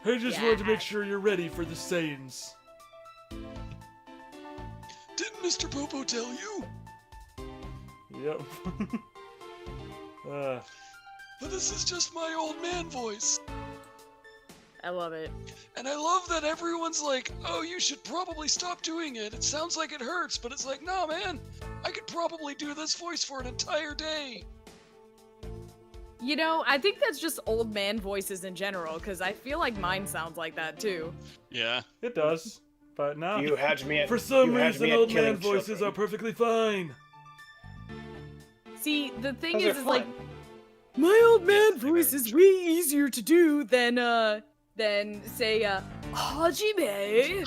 I just wanted to make sure you're ready for the Saiyans. Didn't Mr. Popo tell you? Yep. But this is just my old man voice. I love it. And I love that everyone's like, oh, you should probably stop doing it. It sounds like it hurts, but it's like, no, man. I could probably do this voice for an entire day. You know, I think that's just old man voices in general, because I feel like mine sounds like that too. Yeah. It does. But no. You had me at, For some you had reason, me at old man killing voices children. are perfectly fine. See, the thing Those is, are like, fun. My old man Yeah, voice they is way easier to do than say, Hajime.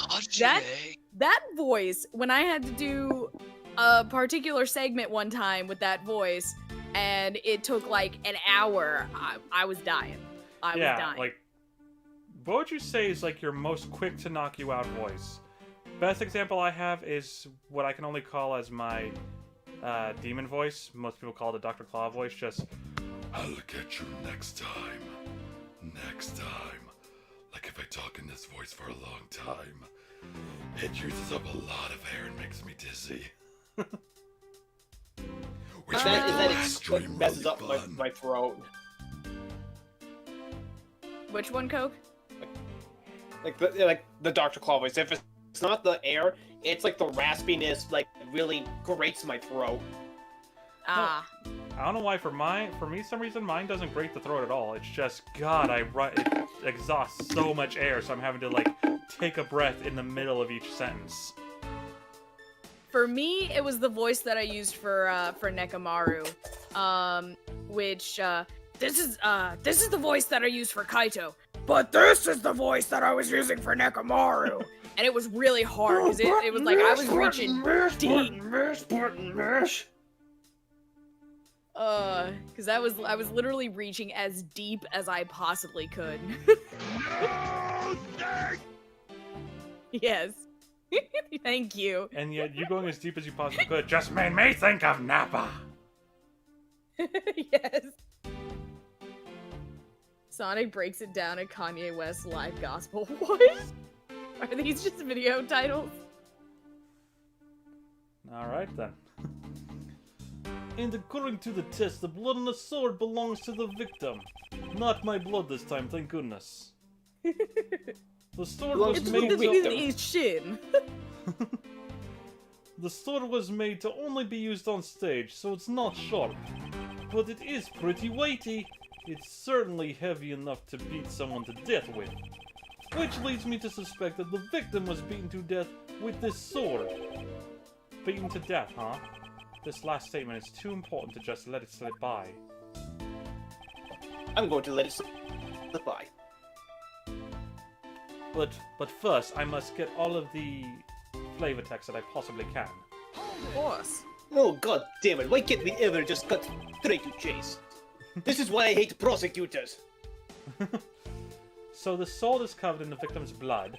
That voice, when I had to do a particular segment one time with that voice, and it took like an hour, I was dying. I was dying. Like, what would you say is like your most quick to knock you out voice? Best example I have is what I can only call as my demon voice. Most people call it a Dr. Claw voice. Just, I'll get you next time. Next time. Like if I talk in this voice for a long time, it uses up a lot of air and makes me dizzy. Which Is makes the that last it stream messes really up fun. my throat. Which one, Coke? Like the Dr. Claw voice. If it's not the air, it's like the raspiness, like really grates my throat. Ah. I don't know why for me, some reason mine doesn't grate the throat at all. It's just, God, it exhausts so much air, so I'm having to like take a breath in the middle of each sentence. For me, it was the voice that I used for Nekamaru, which this is the voice that I used for Kaito, but this is the voice that I was using for Nekamaru, and it was really hard because it was like I was reaching deep. Because I was literally reaching as deep as I possibly could. Yes. Thank you. And yet, you going as deep as you possibly could just made me think of Nappa. Yes. Sonic breaks it down at Kanye West's live gospel. What? Are these just video titles? Alright then. And according to the test, the blood on the sword belongs to the victim. Not my blood this time, thank goodness. The sword was It's made with to... his shin. The sword was made to only be used on stage, so it's not sharp. But it is pretty weighty. It's certainly heavy enough to beat someone to death with. Which leads me to suspect that the victim was beaten to death with this sword. Beaten to death, huh? This last statement is too important to just let it slip by. I'm going to let it slip by. But first, I must get all of the flavor text that I possibly can. Of course. Oh, god damn it, why can't we ever just cut straight to chase? This is why I hate prosecutors. So the sword is covered in the victim's blood.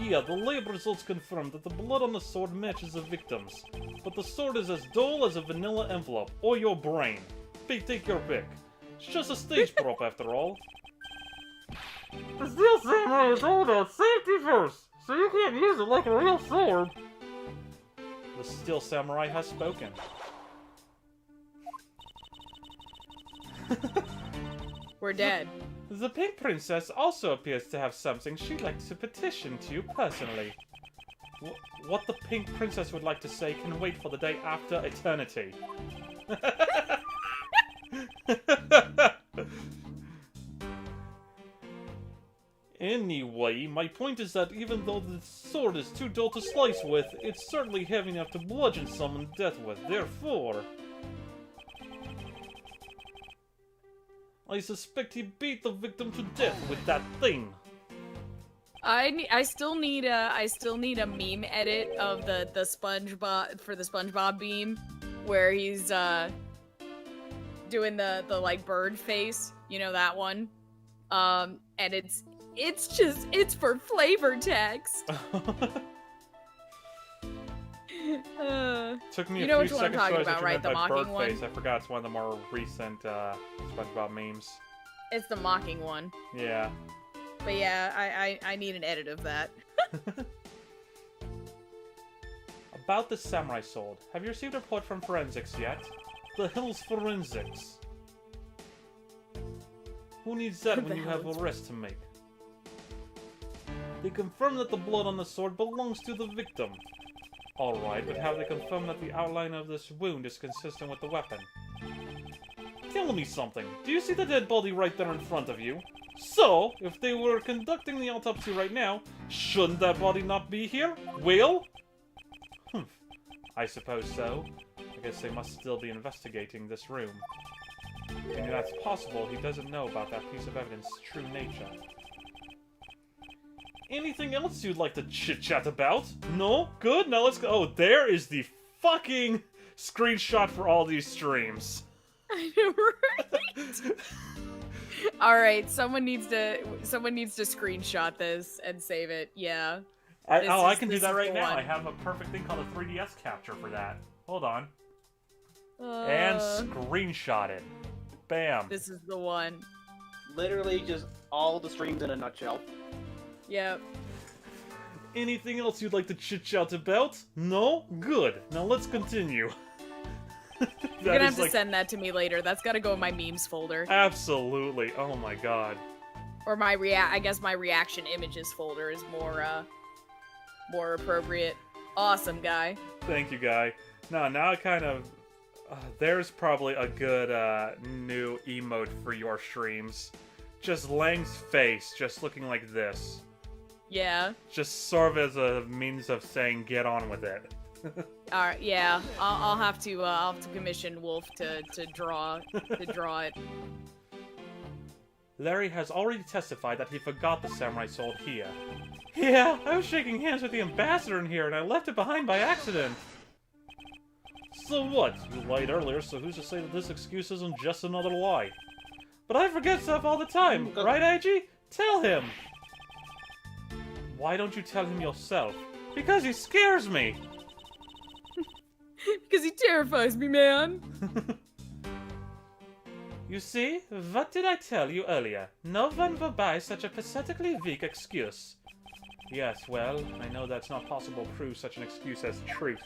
Yeah, the lab results confirm that the blood on the sword matches the victim's. But the sword is as dull as a vanilla envelope, or your brain. Take your pick. It's just a stage prop after all. The Steel Samurai is all about safety first, so you can't use it like a real sword. The Steel Samurai has spoken. We're dead. The Pink Princess also appears to have something she'd like to petition to you personally. What the Pink Princess would like to say can wait for the day after eternity. Anyway, my point is that even though the sword is too dull to slice with, it's certainly heavy enough to bludgeon someone to death with. Therefore, I suspect he beat the victim to death with that thing. I still need a meme edit of the SpongeBob for the SpongeBob beam, where he's doing the like bird face, you know that one, and it's for flavor text. Took me you a know few which one I'm seconds talking to about, right? The by mocking bird one. face. I forgot it's one of the more recent SpongeBob memes. It's the mocking one. Yeah. But yeah, I need an edit of that. About the samurai sword, have you received a report from forensics yet? The hell's forensics? Who needs that when you have arrests to make? They confirm that the blood on the sword belongs to the victim. Alright, but have they confirmed that the outline of this wound is consistent with the weapon? Tell me something. Do you see the dead body right there in front of you? So, if they were conducting the autopsy right now, shouldn't that body not be here? Well? I suppose so. I guess they must still be investigating this room. And if that's possible, he doesn't know about that piece of evidence's true nature. Anything else you'd like to chit-chat about? No? Good? Now let's go. Oh, there is the fucking screenshot for all these streams. I know, right? All right, someone needs to screenshot this and save it. Yeah. I can do that right now. one. I have a perfect thing called a 3DS capture for that. Hold on. And screenshot it. Bam. This is the one. Literally just all the streams in a nutshell. Yep. Anything else you'd like to chit-chat about? No? Good. Now let's continue. You're gonna have to send that to me later. That's gotta go in my memes folder. Absolutely. Oh my god. Or my I guess my reaction images folder is more appropriate. Awesome, guy. Thank you, guy. Now I kind of... there's probably a good new emote for your streams. Just Lang's face, just looking like this. Yeah. Just sort of as a means of saying, get on with it. Alright, yeah. I'll have to commission Wolf to draw it. Larry has already testified that he forgot the samurai sword here. Yeah, I was shaking hands with the ambassador in here and I left it behind by accident. So what? You lied earlier, so who's to say that this excuse isn't just another lie? But I forget stuff all the time, right, Ig? Tell him! Why don't you tell him yourself? Because he scares me! Because he terrifies me, man. You see? What did I tell you earlier? No one will buy such a pathetically weak excuse. Yes, well, I know that's not possible to prove such an excuse as truth.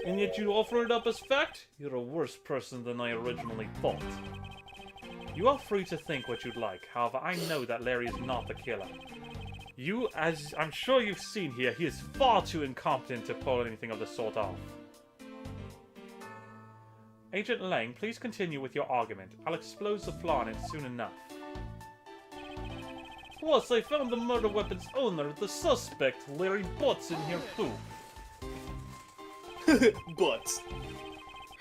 And yet you offer it up as fact? You're a worse person than I originally thought. You are free to think what you'd like, however I know that Larry is not the killer. You, as I'm sure you've seen here, he is far too incompetent to pull anything of the sort off. Agent Lang, please continue with your argument. I'll expose the flaw in it soon enough. Plus, I found the murder weapon's owner, the suspect, Larry Butts, in here too. Butts.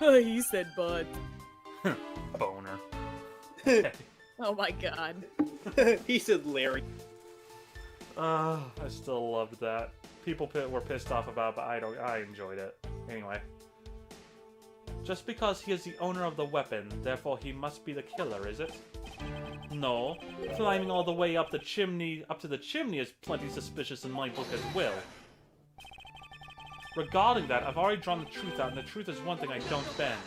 Oh, he said butt. Boner. Oh my god. He said Larry. I still loved that. People were pissed off about it, but I enjoyed it. Anyway. Just because he is the owner of the weapon, therefore he must be the killer, is it? No. Climbing all the way up to the chimney is plenty suspicious in my book as well. Regarding that, I've already drawn the truth out, and the truth is one thing I don't bend.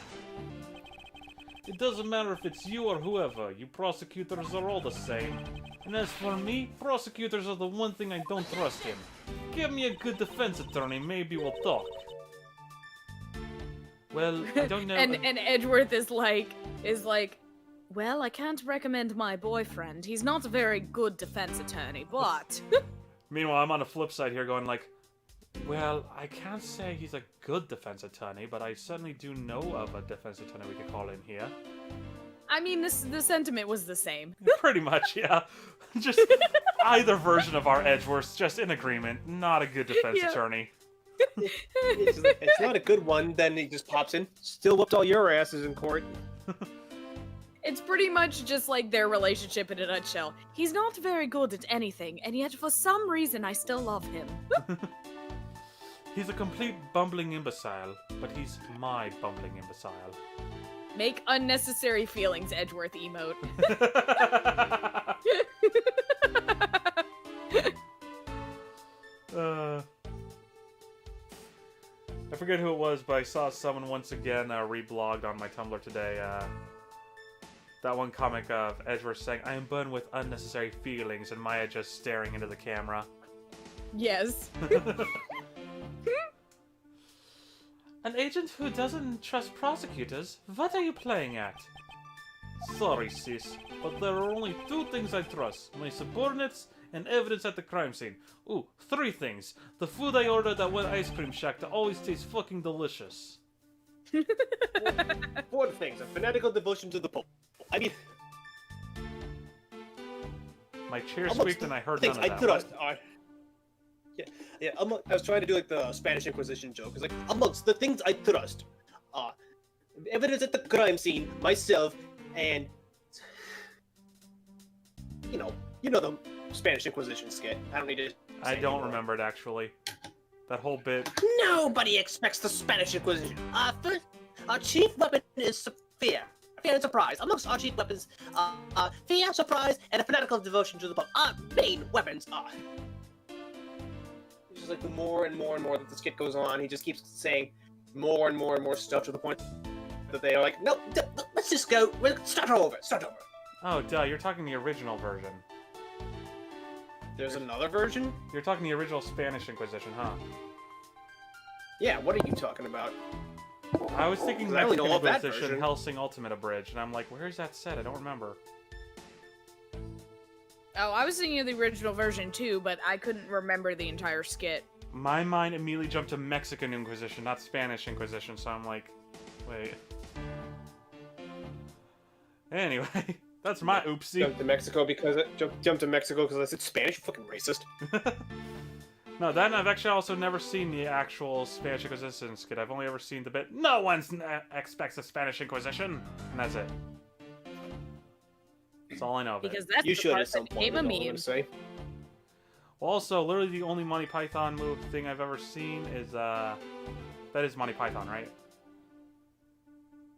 It doesn't matter if it's you or whoever, you prosecutors are all the same. And as for me, prosecutors are the one thing I don't trust in. Give me a good defense attorney, maybe we'll talk. Well, I don't know... and Edgeworth is like, Well, I can't recommend my boyfriend. He's not a very good defense attorney, but... Meanwhile, I'm on the flip side here going like, well, I can't say he's a good defense attorney, but I certainly do know of a defense attorney we could call in here. I mean, the sentiment was the same. Pretty much, yeah. Just either version of our Edgeworth's just in agreement. Not a good defense attorney. It's not a good one, then he just pops in. Still whooped all your asses in court. It's pretty much just like their relationship in a nutshell. He's not very good at anything, and yet for some reason I still love him. He's a complete bumbling imbecile, but he's my bumbling imbecile. Make unnecessary feelings, Edgeworth emote. I forget who it was, but I saw someone once again reblogged on my Tumblr today. That one comic of Edgeworth saying, "I am burned with unnecessary feelings," and Maya just staring into the camera. Yes. An agent who doesn't trust prosecutors? What are you playing at? Sorry, sis, but there are only 2 things I trust. My subordinates and evidence at the crime scene. Ooh, 3 things. The food I ordered at one ice cream shack that always tastes fucking delicious. 4 things. A fanatical devotion to the Pope. I mean... My chair squeaked and I heard none of I that. trust are... Yeah. I was trying to do like the Spanish Inquisition joke. It's like, amongst the things I trust, evidence at the crime scene, myself, and you know the Spanish Inquisition skit. I don't need to. I don't remember it actually. That whole bit. Nobody expects the Spanish Inquisition. First, our chief weapon is fear. Fear and surprise. Amongst our chief weapons, fear, surprise, and a fanatical devotion to the Pope. Our main weapons are. It's just like the more and more that the skit goes on, he just keeps saying more and more stuff to the point that they are like, no, let's just go. We'll start over. Oh, duh, you're talking the original version. There's another version? You're talking the original Spanish Inquisition, huh? Yeah, what are you talking about? I was thinking I only Mexican know of that Inquisition, version. Helsing Ultimate Abridged, and I'm like, where's that set? I don't remember. Oh, I was thinking of the original version too, but I couldn't remember the entire skit. My mind immediately jumped to Mexican Inquisition, not Spanish Inquisition, so I'm like, wait. Anyway, that's my oopsie. Jump to Mexico because I said Spanish. You fucking racist. No, then I've actually also never seen the actual Spanish Inquisition skit. I've only ever seen the bit, no one expects the Spanish Inquisition, and that's it. That's all I know of it. Because that's You the should part at some that point. became a is all I'm meme. gonna say. Also, literally the only Monty Python thing I've ever seen is, that is Monty Python, right?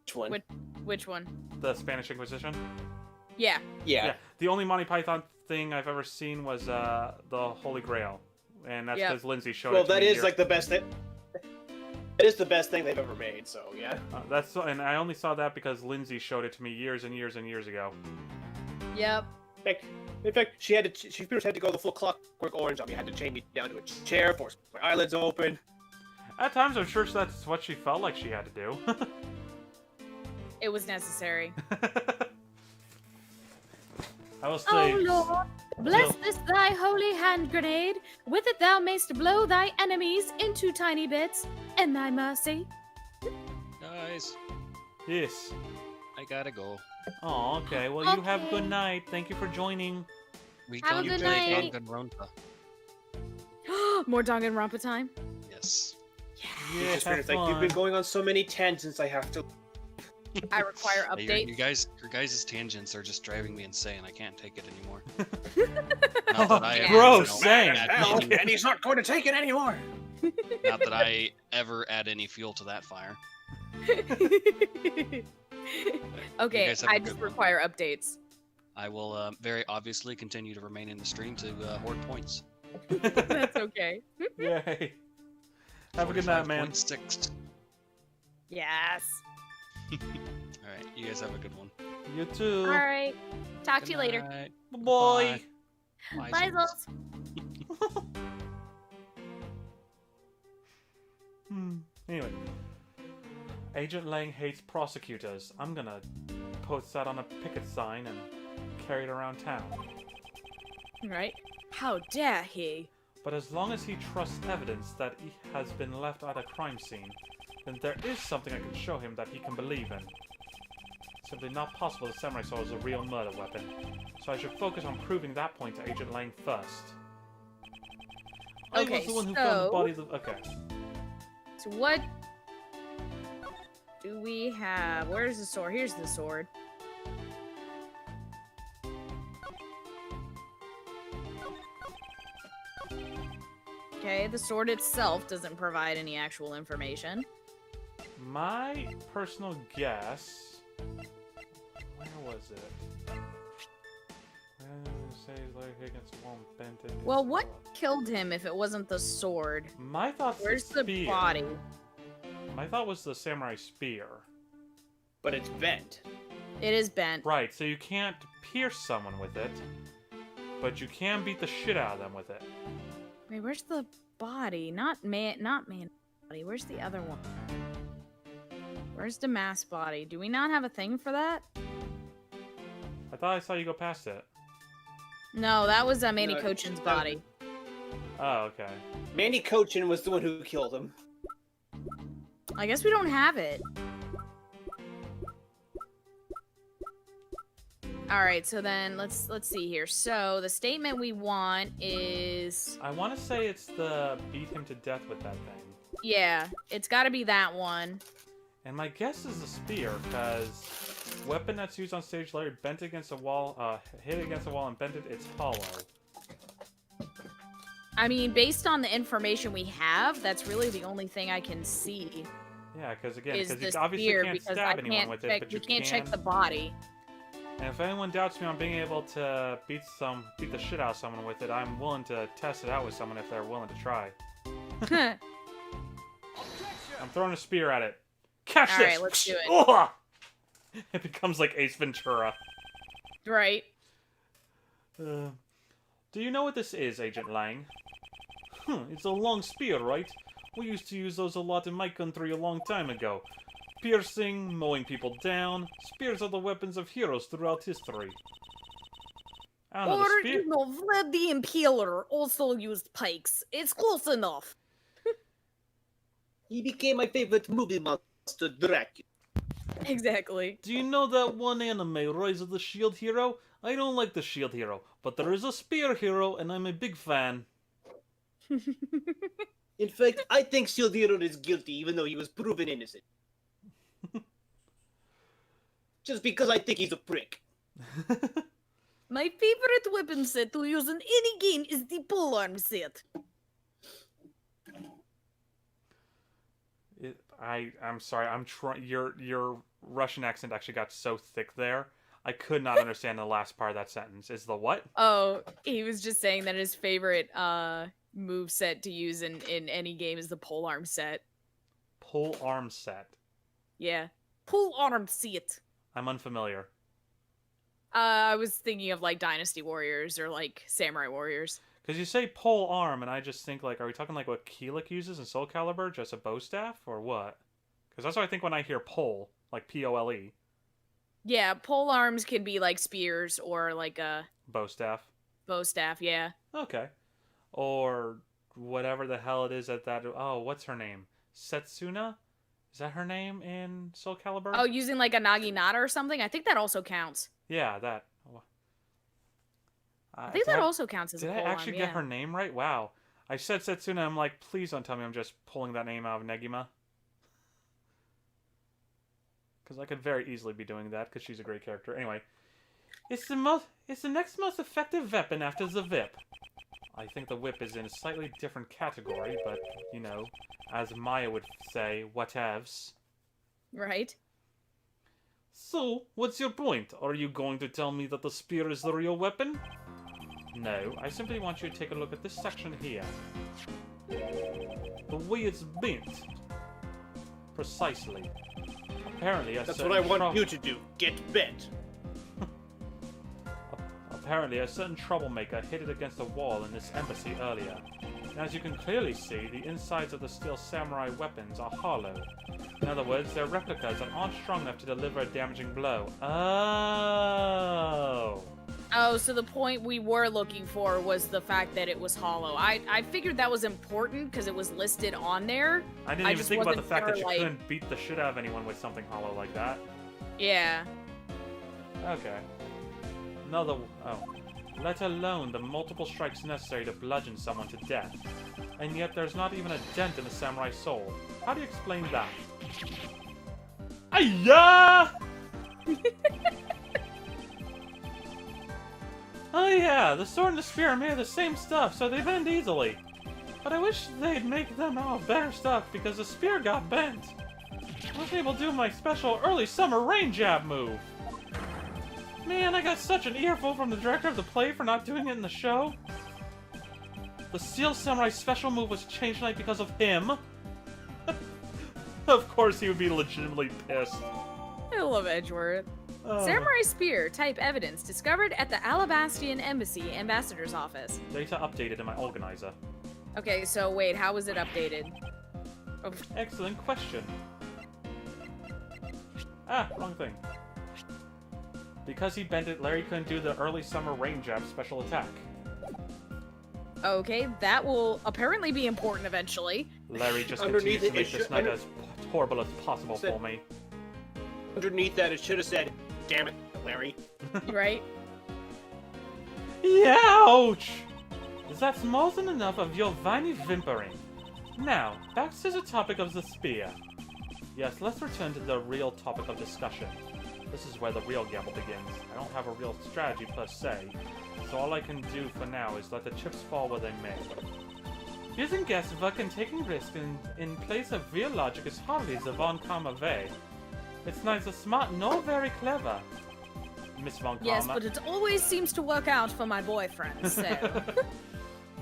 Which one? Which one? The Spanish Inquisition? Yeah. Yeah. The only Monty Python thing I've ever seen was, the Holy Grail. And that's Yeah. because Lindsay showed Well, it to that me is like the best thing. It is the best thing they've ever made. So yeah. and I only saw that because Lindsay showed it to me years and years and years ago. Yep. In fact, she pretty much had to go the full Clockwork Orange on me. Had to chain me down to a chair, force my eyelids open. At times, I'm sure that's what she felt like she had to do. It was necessary. I will say. Oh Lord, bless this thy holy hand grenade. With it thou mayst blow thy enemies into tiny bits, in thy mercy. Guys, Yes. I gotta go. Oh, okay. Well, you have a good night. Thank you for joining. We Have a don't good play night. Danganronpa. More Danganronpa time. Yes. Yeah, Just have like you've been fun. going on so many tangents, I have to. I require Your updates. guys' tangents are just driving me insane. I can't take it anymore. Gross, same. And he's not going to take it anymore. Not that I ever add any fuel to that fire. Okay, guys have a I good just one. require updates. I will very obviously continue to remain in the stream to hoard points. That's okay. Yay. Have a good night, man. 45.6. Yes. Alright, you guys have a good one. You too. All right. Talk to Good you later. night. Bye. Bye, Bye, Zos. Zos. Anyway. Agent Lang hates prosecutors. I'm gonna post that on a picket sign and carry it around town. Right? How dare he? But as long as he trusts evidence that he has been left at a crime scene, then there is something I can show him that he can believe in. It's simply not possible the samurai sword is a real murder weapon, so I should focus on proving that point to Agent Lang first. I was the one who found the bodies of... Okay. So what do we have? Where's the sword? Here's the sword. Okay, the sword itself doesn't provide any actual information. My personal guess... Where was it? Well, what killed him if it wasn't the sword? My thought's Where's the the spear. body? My thought was the samurai spear. But it's bent. It is bent. Right, so you can't pierce someone with it, but you can beat the shit out of them with it. Wait, where's the body? Not man body. Where's the other one? Where's the mass body? Do we not have a thing for that? I thought I saw you go past it. No, that was Mandy No, Cochin's that- body. Oh, okay. Mandy Cochin was the one who killed him. I guess we don't have it. All right, so then let's see here. So the statement we want is, I want to say it's the beat him to death with that thing. yeah, it's got to be that one. And my guess is the spear, because weapon that's used on stage later, bent against a wall, hit against a wall and bent it, it's hollow. I mean, based on the information we have, that's really the only thing I can see. Yeah, because again, Is because the you obviously spear, can't because stab I anyone can't with check, it, but you can't can. check the body. And if anyone doubts me on being able to beat the shit out of someone with it, I'm willing to test it out with someone if they're willing to try. I'm throwing a spear at it. Catch All this! right, let's do it. Ugh! It becomes like Ace Ventura. Right. Do you know what this is, Agent Lang? It's a long spear, right? We used to use those a lot in my country a long time ago. Piercing, mowing people down, spears are the weapons of heroes throughout history. I don't know, the spear... Vlad the Impaler also used pikes. It's close enough. He became my favorite movie monster, Dracula. Exactly. Do you know that one anime, Rise of the Shield Hero? I don't like the Shield Hero, but there is a spear hero, and I'm a big fan. In fact, I think Shield Hero is guilty, even though he was proven innocent. Just because I think he's a prick. My favorite weapon set to use in any game is the polearm set. I'm sorry. I'm trying. Your Russian accent actually got so thick there. I could not understand the last part of that sentence. Is the what? Oh, he was just saying that his favorite move set to use in any game is the polearm set. Pole arm set. Yeah, polearm set. I'm unfamiliar. I was thinking of like Dynasty Warriors or like Samurai Warriors. Because you say pole arm, and I just think like, are we talking like what Keelik uses in Soul Calibur, just a bow staff, or what? Because that's what I think when I hear pole, like P-O-L-E. Yeah, pole arms can be like spears or like a Bow staff. bow staff. Yeah. Okay. Or whatever the hell it is at that. Oh, what's her name? Setsuna? Is that her name in Soul Calibur? Oh, using like a naginata or something. I think that also counts. Yeah, that. I think that also counts as a Did polearm. I actually get yeah. her name right? Wow. I said Setsuna, I'm like, please don't tell me I'm just pulling that name out of Negima. Because I could very easily be doing that, because she's a great character. Anyway. It's the next most effective weapon after the whip. I think the whip is in a slightly different category, but, you know, as Maya would say, whatevs. Right. So, what's your point? Are you going to tell me that the spear is the real weapon? No, I simply want you to take a look at this section here. The way it's bent. Precisely. Apparently, That's what I want you to do. Get bent. Apparently, a certain troublemaker hit it against a wall in this embassy earlier. As you can clearly see, the insides of the steel samurai weapons are hollow. In other words, they're replicas and aren't strong enough to deliver a damaging blow. Oh. Oh, so the point we were looking for was the fact that it was hollow. I figured that was important because it was listed on there. I didn't even just think about the wasn't fact that sure, you like- couldn't beat the shit out of anyone with something hollow like that. Yeah. Okay. Another... Oh. Let alone the multiple strikes necessary to bludgeon someone to death. And yet there's not even a dent in the samurai soul. How do you explain that? Ayah! Oh yeah, the sword and the spear are made of the same stuff, so they bend easily. But I wish they'd make them out of better stuff because the spear got bent. I was able to do my special early summer rain jab move. Man, I got such an earful from the director of the play for not doing it in the show. The Steel Samurai special move was changed tonight because of him. Of course he would be legitimately pissed. I love Edgeworth. Samurai Spear, type evidence, discovered at the Alabastian Embassy Ambassador's Office. Data updated in my organizer. Okay, so wait, how was it updated? Oh, Excellent question. Ah, wrong thing. Because he bent it, Larry couldn't do the early summer rain jab special attack. okay, that will apparently be important eventually. Larry just Underneath continues to it, make it this should- night as horrible as possible Said- for me. Underneath that, it should have said, "Damn it, Larry." Right? Ouch! That's more than enough of your whiny whimpering. Now, back to the topic of the spear. Yes, let's return to the real topic of discussion. This is where the real gamble begins. I don't have a real strategy per se, so all I can do for now is let the chips fall where they may. Using guesswork and taking risks in place of real logic is hardly the Von Karma way. It's neither smart nor very clever, Miss Von Karma. Yes, but it always seems to work out for my boyfriend, so...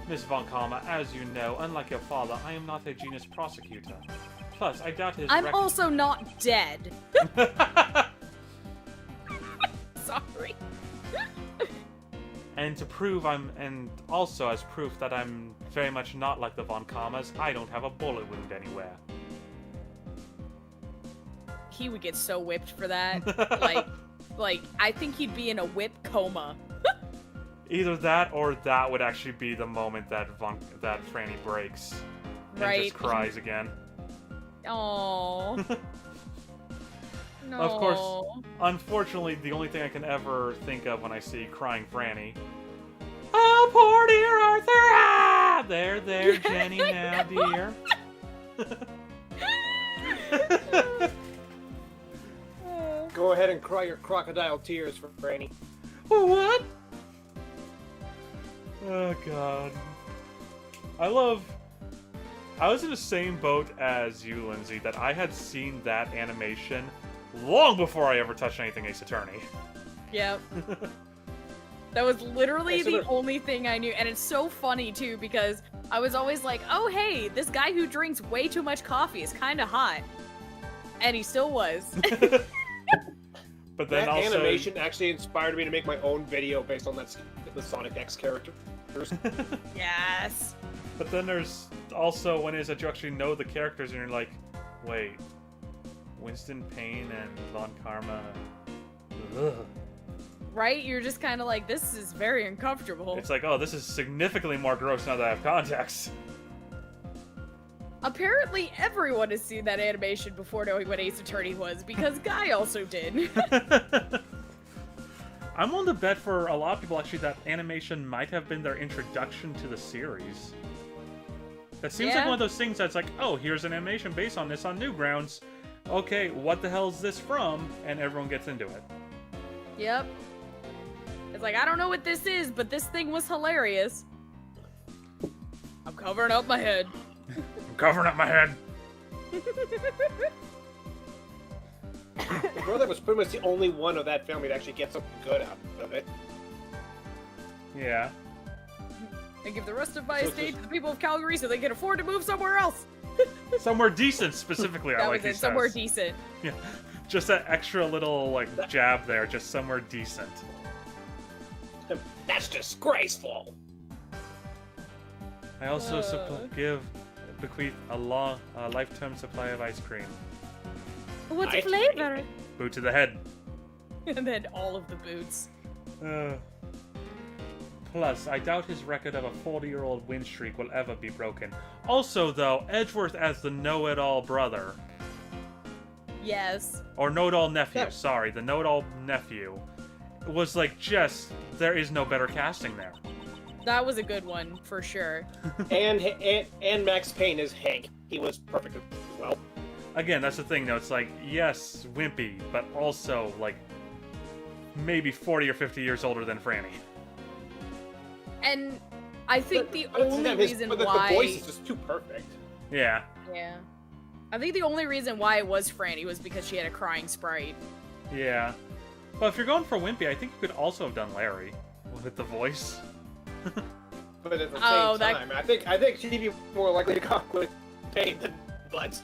Miss Von Karma, as you know, unlike your father, I am not a genius prosecutor. Plus, I doubt his I'm also not dead. Sorry. And to prove and also as proof that I'm very much not like the Von Karmas, I don't have a bullet wound anywhere. He would get so whipped for that. like, I think he'd be in a whip coma. Either that or that would actually be the moment that Franny breaks and Right. just cries again. Oh. No. Of course, unfortunately, the only thing I can ever think of when I see crying Franny. Oh, poor dear Arthur! Ah! There, Jenny, now, dear. Go ahead and cry your crocodile tears for Franny. What? Oh, God. I was in the same boat as you, Lindsay, that I had seen that animation long before I ever touched anything Ace Attorney. Yep. That was literally Yeah, so the there- only thing I knew. And it's so funny, too, because I was always like, oh, hey, this guy who drinks way too much coffee is kind of hot. And he still was. But then That also... animation actually inspired me to make my own video based on the Sonic X character. Yes. But then there's also when is that you actually know the characters and you're like, wait, Winston Payne and Von Karma. Ugh. Right? You're just kind of like, this is very uncomfortable. It's like, oh, this is significantly more gross now that I have context. Apparently, everyone has seen that animation before knowing what Ace Attorney was, because Guy also did. I'm willing to bet for a lot of people actually that animation might have been their introduction to the series. That seems like Yeah. one of those things that's like, oh, here's an animation based on this on Newgrounds. Okay, what the hell is this from? And everyone gets into it. Yep. It's like, I don't know what this is, but this thing was hilarious. I'm covering up my head. I'm covering up my head. My brother was pretty much the only one of that family to actually get something good out of it. Yeah. And give the rest of my So estate just- to the people of Calgary so they can afford to move somewhere else. Somewhere decent, specifically, I That like was he it, says. somewhere decent. Yeah. Just that extra little, like, jab there, just somewhere decent. That's disgraceful. I also bequeath a lifetime supply of ice cream. What Ice flavor? Boot to the head. And then all of the boots. Plus, I doubt his record of a 40-year-old win streak will ever be broken. Also, though, Edgeworth as the know-it-all brother. Yes. Or know-it-all nephew, Yeah. sorry. The know-it-all nephew was like just... There is no better casting there. That was a good one, for sure. and Max Payne is Hank. He was perfect as well. Again, that's the thing, though. It's like, yes, wimpy, but also, like, maybe 40 or 50 years older than Franny. And I think the But only his- reason but why... the voice is just too perfect. Yeah. Yeah. I think the only reason why it was Franny was because she had a crying sprite. Yeah. But if you're going for wimpy, I think you could also have done Larry with the voice. But at the same Oh, that- time, I think she'd be more likely to come with Payne than Butts.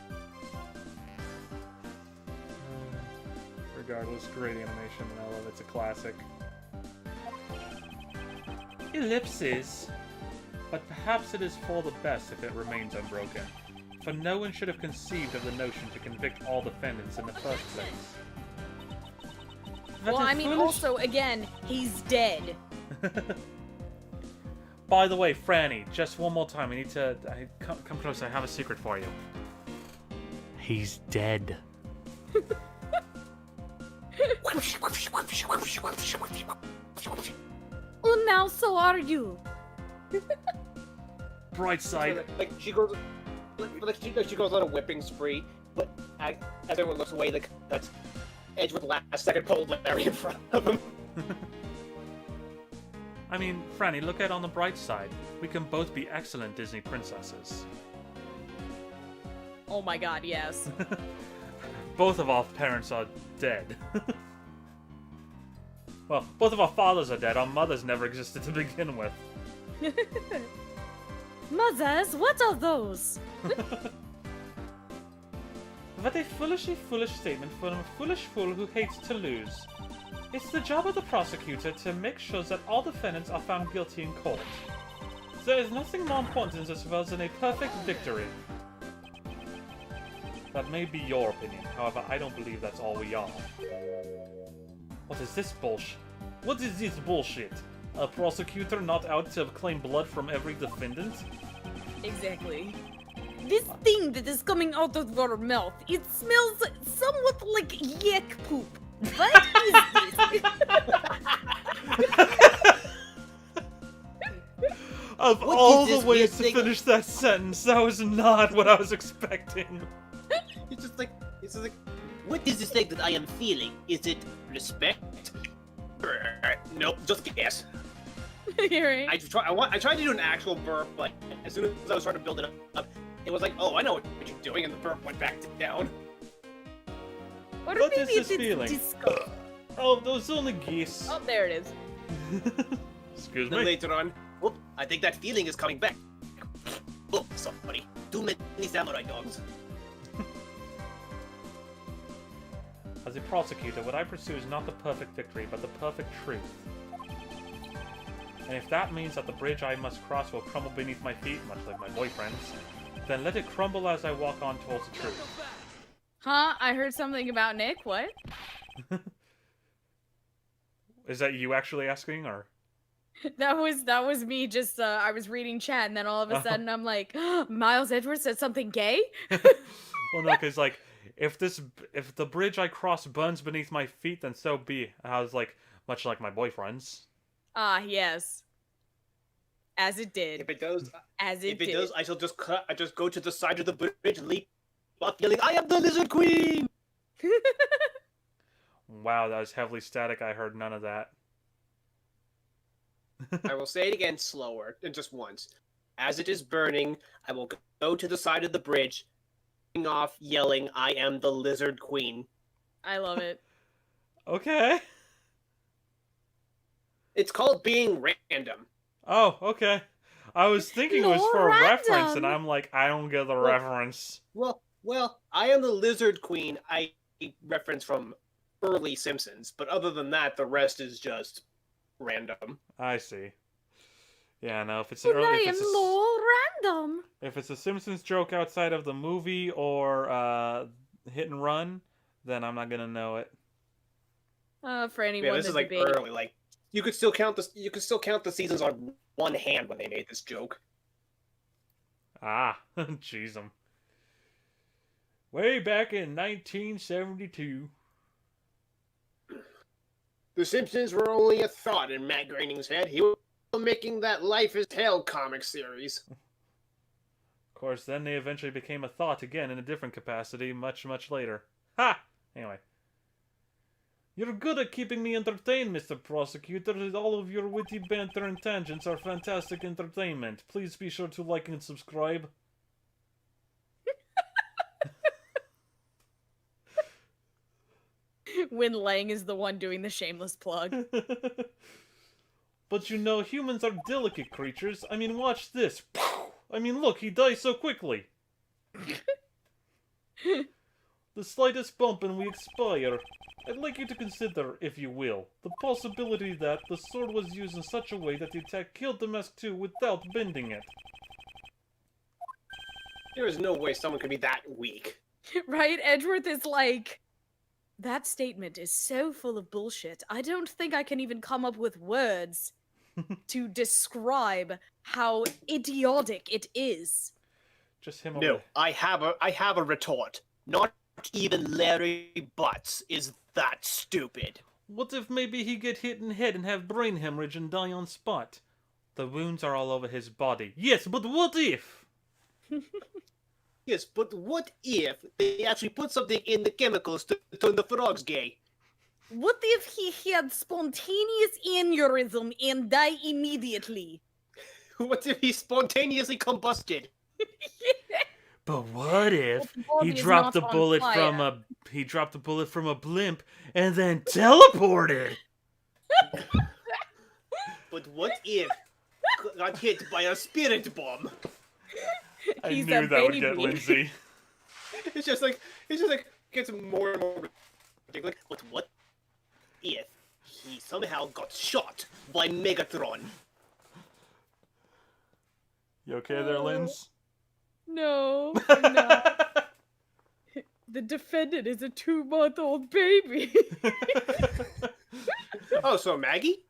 Regardless, great animation, and I love it. It's a classic. Ellipses. But perhaps it is for the best if it remains unbroken. For no one should have conceived of the notion to convict all defendants in the first place. That Well, is I mean, foolish- also, again, he's dead. By the way, Franny, just one more time. I need to... come close. I have a secret for you. He's dead. Oh, now so are you. Bright side. Like she goes, she goes on a whipping spree, but as everyone looks away, like that's Edge with the last second pulled Larry in front of him. I mean, Franny, look at it on the bright side. We can both be excellent Disney princesses. Oh my god, yes. Both of our parents are dead. Well, both of our fathers are dead. Our mothers never existed to begin with. Mothers, what are those? What a foolishly foolish statement from a foolish fool who hates to lose. It's the job of the prosecutor to make sure that all defendants are found guilty in court. There is nothing more important in this world than a perfect victory. That may be your opinion, however, I don't believe that's all we are. What is this bullshit? What is this bullshit? A prosecutor not out to claim blood from every defendant? Exactly. This thing that is coming out of your mouth, it smells somewhat like yak poop. What is this? Of What all is the this ways weird to thing? finish that sentence, that was not what I was expecting. It's just like, what is this thing that I am feeling? Is it respect? Nope, just guess. You're right. I tried to do an actual burp, but as soon as I was trying to build it up, it was like, oh, I know what you're doing, and the burp went back down. Or What maybe is this it's feeling? disco. Oh, those only geese. Oh, there it is. Excuse Then me. later on, whoop, I think that feeling is coming back. Oh, sorry. Too many samurai dogs. As a prosecutor, what I pursue is not the perfect victory, but the perfect truth. And if that means that the bridge I must cross will crumble beneath my feet, much like my boyfriend's, then let it crumble as I walk on towards the truth. Huh? I heard something about Nick. What? Is that you actually asking, or? That was me. Just I was reading chat, and then all of a sudden I'm like, Miles Edgeworth said something gay. Well, no, because like, if the bridge I cross burns beneath my feet, then so be it. I was like, much like my boyfriend's. Ah, yes. As it did. If it does, As it if it did. does, I shall just cut. I just go to the side of the bridge, leap up, yelling, "I am the Lizard Queen!" Wow, that was heavily static. I heard none of that. I will say it again slower, and just once. As it is burning, I will go to the side of the bridge, off, yelling, "I am the Lizard Queen." I love it. Okay. It's called being random. Oh, okay. I was thinking it was for a More reference, and random. I'm like, I don't get the reference. Well, I am the Lizard Queen. I reference from early Simpsons, but other than that, the rest is just random. I see. Yeah, no, if it's Well, I if am it's more random. if it's a Simpsons joke outside of the movie or Hit and Run, then I'm not gonna know it. For anyone Yeah, this that's is like big. early. Like you could still count this. You could still count the seasons on one hand when they made this joke. Ah, jeez 'em. Way back in 1972. The Simpsons were only a thought in Matt Groening's head. He was making that Life is Hell comic series. Of course, then they eventually became a thought again in a different capacity much, much later. Ha! Anyway. You're good at keeping me entertained, Mr. Prosecutor. All of your witty banter and tangents are fantastic entertainment. Please be sure to like and subscribe. When Lang is the one doing the shameless plug. But you know, humans are delicate creatures. I mean, watch this. I mean, look, he dies so quickly. The slightest bump and we expire. I'd like you to consider, if you will, the possibility that the sword was used in such a way that the attack killed the mask too without bending it. There is no way someone could be that weak. Right? Edgeworth is like, that statement is so full of bullshit. I don't think I can even come up with words to describe how idiotic it is. Just him No, over. I have a retort. Not even Larry Butts is that stupid. What if maybe he get hit in the head and have brain hemorrhage and die on spot? The wounds are all over his body. Yes, but what if? Yes, but what if they actually put something in the chemicals to turn the frogs gay? What if he had spontaneous aneurysm and die immediately? What if he spontaneously combusted? But what if The body he is dropped not a on bullet fire. from a blimp and then teleported? But what if got hit by a spirit bomb? I He's knew a that would get baby. Lindsay. It's just like gets more and more ridiculous. But what if he somehow got shot by Megatron? You okay there, Linz? No, I'm not. The defendant is a 2-month-old baby. Oh, so Maggie?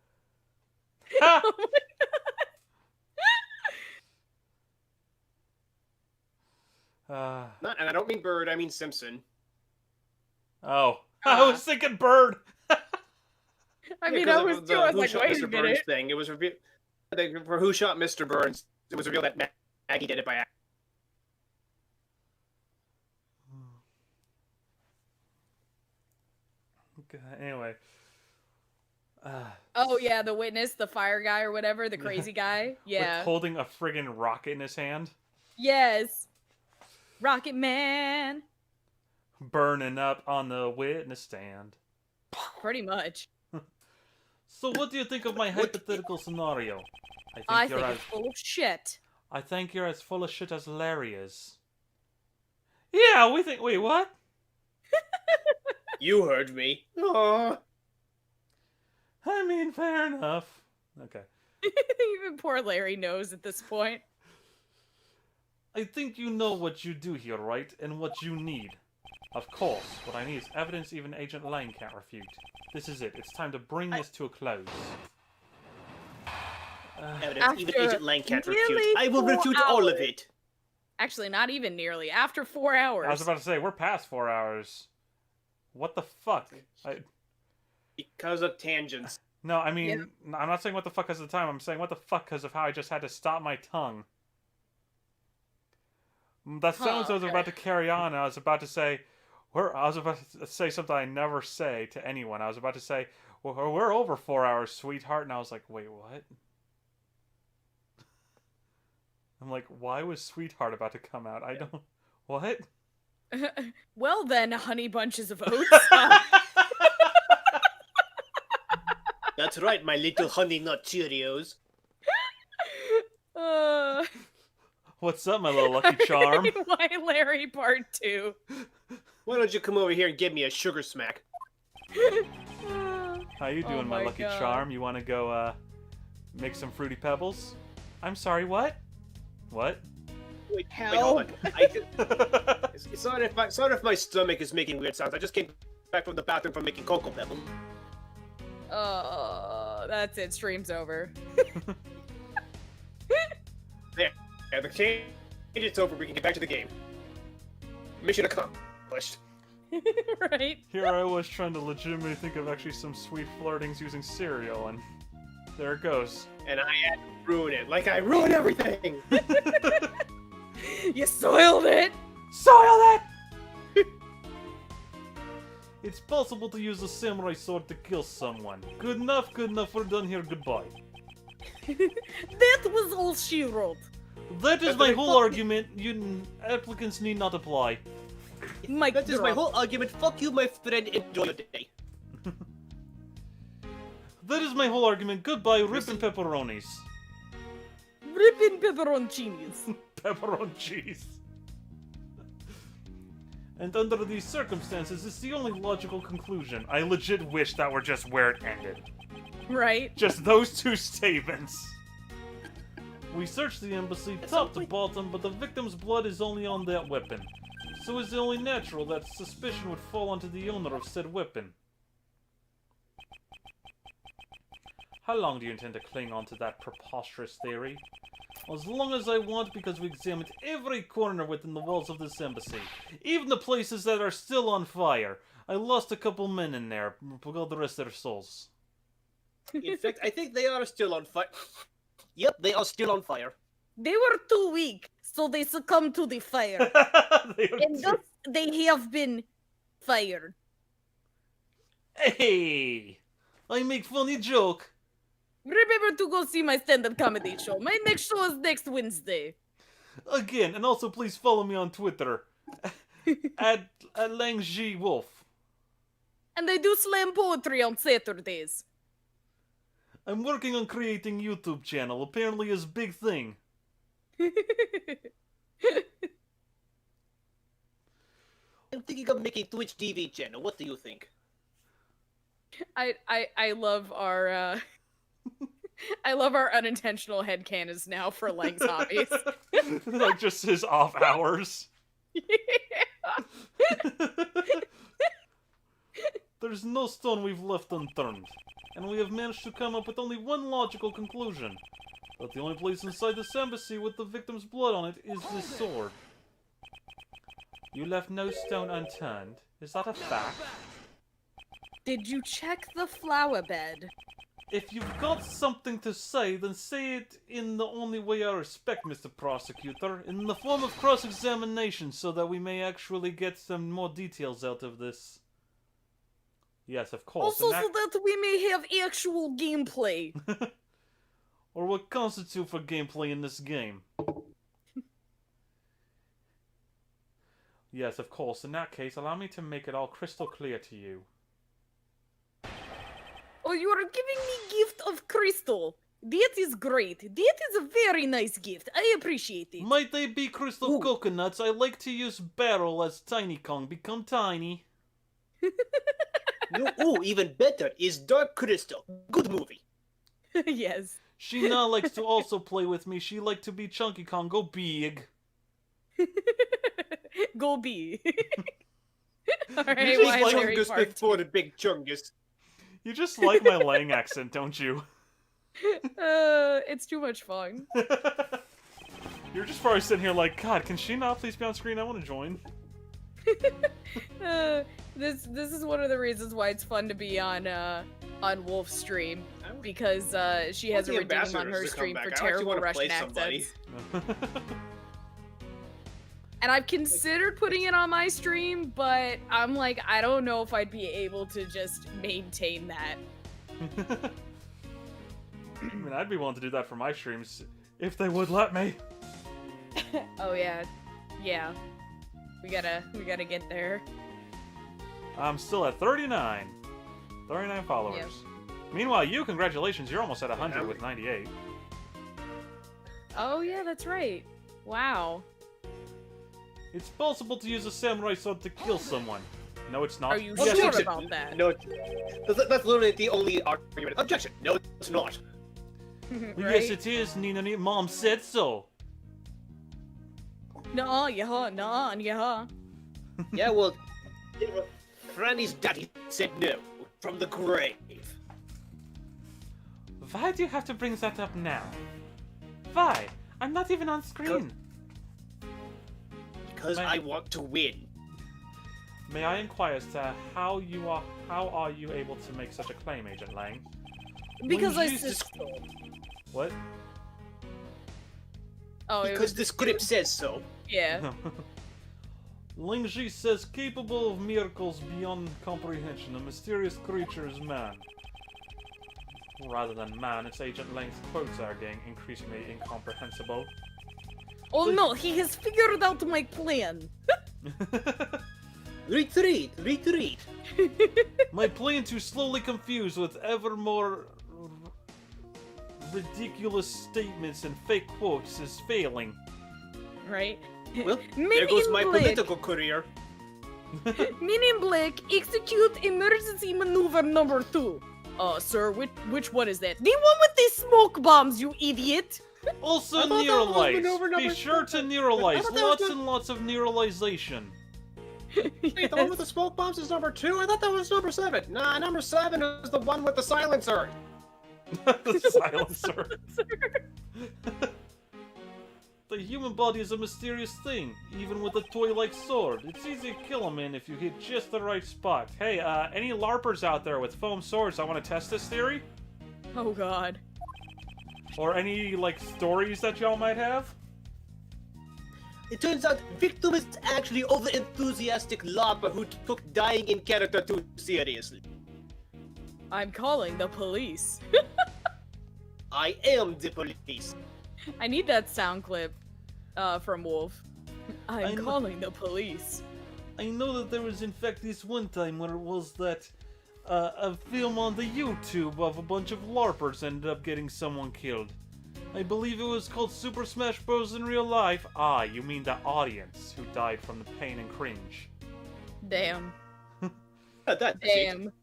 Not, and I don't mean Bird, I mean Simpson. Oh, I was thinking bird. I mean, Yeah, I 'cause was of too. I was Who like, Shot wait a Mr. Burns minute. thing. It was revealed for Who Shot Mr. Burns. It was revealed that Maggie did it by accident. Anyway. Oh yeah, the witness, the fire guy or whatever, the crazy guy. Yeah. With holding a friggin' rocket in his hand. Yes. Rocket Man. Burning up on the witness stand. Pretty much. So what do you think of my hypothetical scenario? I think it's full of shit. I think you're as full of shit as Larry is. Yeah, we think. Wait, what? You heard me. Aww. I mean, fair enough. Okay. Even poor Larry knows at this point. I think you know what you do here, right? And what you need. Of course, what I need is evidence even Agent Lang can't refute. This is it. It's time to bring this to a close. Evidence even After Agent Lang can't nearly refute. I will 4 refute all of hours. it. Actually, not even nearly. After 4 hours. I was about to say, we're past 4 hours. What the fuck? Because of tangents. No, I mean, I'm not saying what the fuck because of the time. I'm saying what the fuck because of how I just had to stop my tongue. That sentence I was about to carry on. I was about to say, I was about to say something I never say to anyone. I was about to say, well, we're over 4 hours, sweetheart. And I was like, wait, what? I'm like, why was sweetheart about to come out? I don't... What? Well then, honey bunches of oats. That's right, my little honey nut Cheerios. What's up, my little Lucky Charm? Why Larry Part 2? Why don't you come over here and give me a sugar smack? How you doing, my Lucky Charm? You want to go make some Fruity Pebbles? I'm sorry, what? What? Wait, Hell. hold on. It's not if my stomach is making weird sounds. I just came back from the bathroom from making Cocoa Pebble. That's it. Stream's over. There. Yeah, the change is over. We can get back to the game. Mission accomplished. Right? Here I was trying to legitimately think of actually some sweet flirtings using cereal, and there it goes. And I had to ruin it. Like I ruined everything. You soiled it! Soil it! It's possible to use a samurai sword to kill someone. Good enough, we're done here, goodbye. That was all she wrote. That is my whole argument. You applicants need not apply. Mic That is my drop. whole argument. Fuck you, my friend. Enjoy your day. That is my whole argument. Goodbye, rippin' pepperonis. Ripping pepperoncinis. Pepperoni cheese. And under these circumstances, it's the only logical conclusion. I legit wish that were just where it ended. Right? Just those two statements. We searched the embassy top to bottom, but the victim's blood is only on that weapon. So it's only natural that suspicion would fall onto the owner of said weapon. How long do you intend to cling on to that preposterous theory? As long as I want, because we examined every corner within the walls of this embassy. Even the places that are still on fire. I lost a couple men in there, forgot the rest of their souls. In fact, I think they are still on fire. Yep, they are still on fire. They were too weak, so they succumbed to the fire. And thus they have been fired. Hey! I make funny joke. Remember to go see my stand-up comedy show. My next show is next Wednesday. Again, and also please follow me on Twitter. at LangGWolf. And I do slam poetry on Saturdays. I'm working on creating YouTube channel. Apparently is big thing. I'm thinking of making Twitch TV channel. What do you think? I love our I love our unintentional headcanons now for Lang's hobbies. Like just his off hours. There's no stone we've left unturned, and we have managed to come up with only one logical conclusion. That the only place inside this embassy with the victim's blood on it is this sword. You left no stone unturned. Is that a fact? Did you check the flower bed? If you've got something to say, then say it in the only way I respect, Mr. Prosecutor, in the form of cross-examination, so that we may actually get some more details out of this. Yes, of course. Also, so that we may have actual gameplay. Or what constitutes for gameplay in this game. Yes, of course. In that case, allow me to make it all crystal clear to you. Oh, you are giving me gift of crystal. That is great. That is a very nice gift. I appreciate it. Might they be crystal coconuts? I like to use barrel as Tiny Kong become tiny. Even better is Dark Crystal. Good movie. Yes. She now likes to also play with me. She like to be Chunky Kong. Go big. Go be. Alright, You why just Larry Chungus Park? before the big Chungus. You just like my Lang accent, don't you? It's too much fun. You're just probably sitting here like, God, can she not please be on screen? I want to join. This is one of the reasons why it's fun to be on Wolf's stream, because she has a redeem on her stream for terrible Russian accents. And I've considered putting it on my stream, but I'm like, I don't know if I'd be able to just maintain that. I mean, I'd be willing to do that for my streams if they would let me. Oh yeah, yeah. We gotta get there. I'm still at 39. 39 followers. Yep. Meanwhile, you, congratulations, you're almost at 100 with 98. Oh yeah, that's right. Wow. It's possible to use a samurai sword to kill someone. No, it's not. Are you Yes, sure it's- about that? No, that's literally the only argument. Objection. No, it's not. Yes, Right? it is, Nina. Mom said so. Nah, yeah, nah, yeah. Yeah, well, Franny's daddy said no from the grave. Why do you have to bring that up now? Why? I'm not even on screen. Because I want to win. May I inquire as to how are you able to make such a claim, Agent Lang? Because I Jesus- said so. What? Oh, it Because was, the script says so. yeah. Ling Ji says capable of miracles beyond comprehension. A mysterious creature is man. Rather than man, it's Agent Lang's quotes are getting increasingly incomprehensible. Oh no, he has figured out my plan. Retreat, retreat. My plan to slowly confuse with ever more ridiculous statements and fake quotes is failing. Right? Well, Men there goes in my black. political career. Men in Black, execute emergency maneuver number 2. Sir, which one is that? The one with the smoke bombs, you idiot! Also I thought that was neuralize. maneuver Be number sure to seven. I neuralize. thought that was Lots the- and lots of neuralization. Wait, the one with the smoke bombs is number 2? I thought that was number 7. Nah, number 7 is the one with the silencer. The silencer. The human body is a mysterious thing, even with a toy-like sword. It's easy to kill a man if you hit just the right spot. Hey, any LARPers out there with foam swords that want to test this theory? Oh god. Or any, like, stories that y'all might have? It turns out Victim is actually over-enthusiastic LARPer who took dying in character too seriously. I'm calling the police. I am the police. I need that sound clip from Wolf. I I'm know- calling the police. I know that there was in fact this one time where it was that a film on the YouTube of a bunch of LARPers ended up getting someone killed. I believe it was called Super Smash Bros. In real life. Ah, you mean the audience who died from the pain and cringe. Damn. That's it. Damn.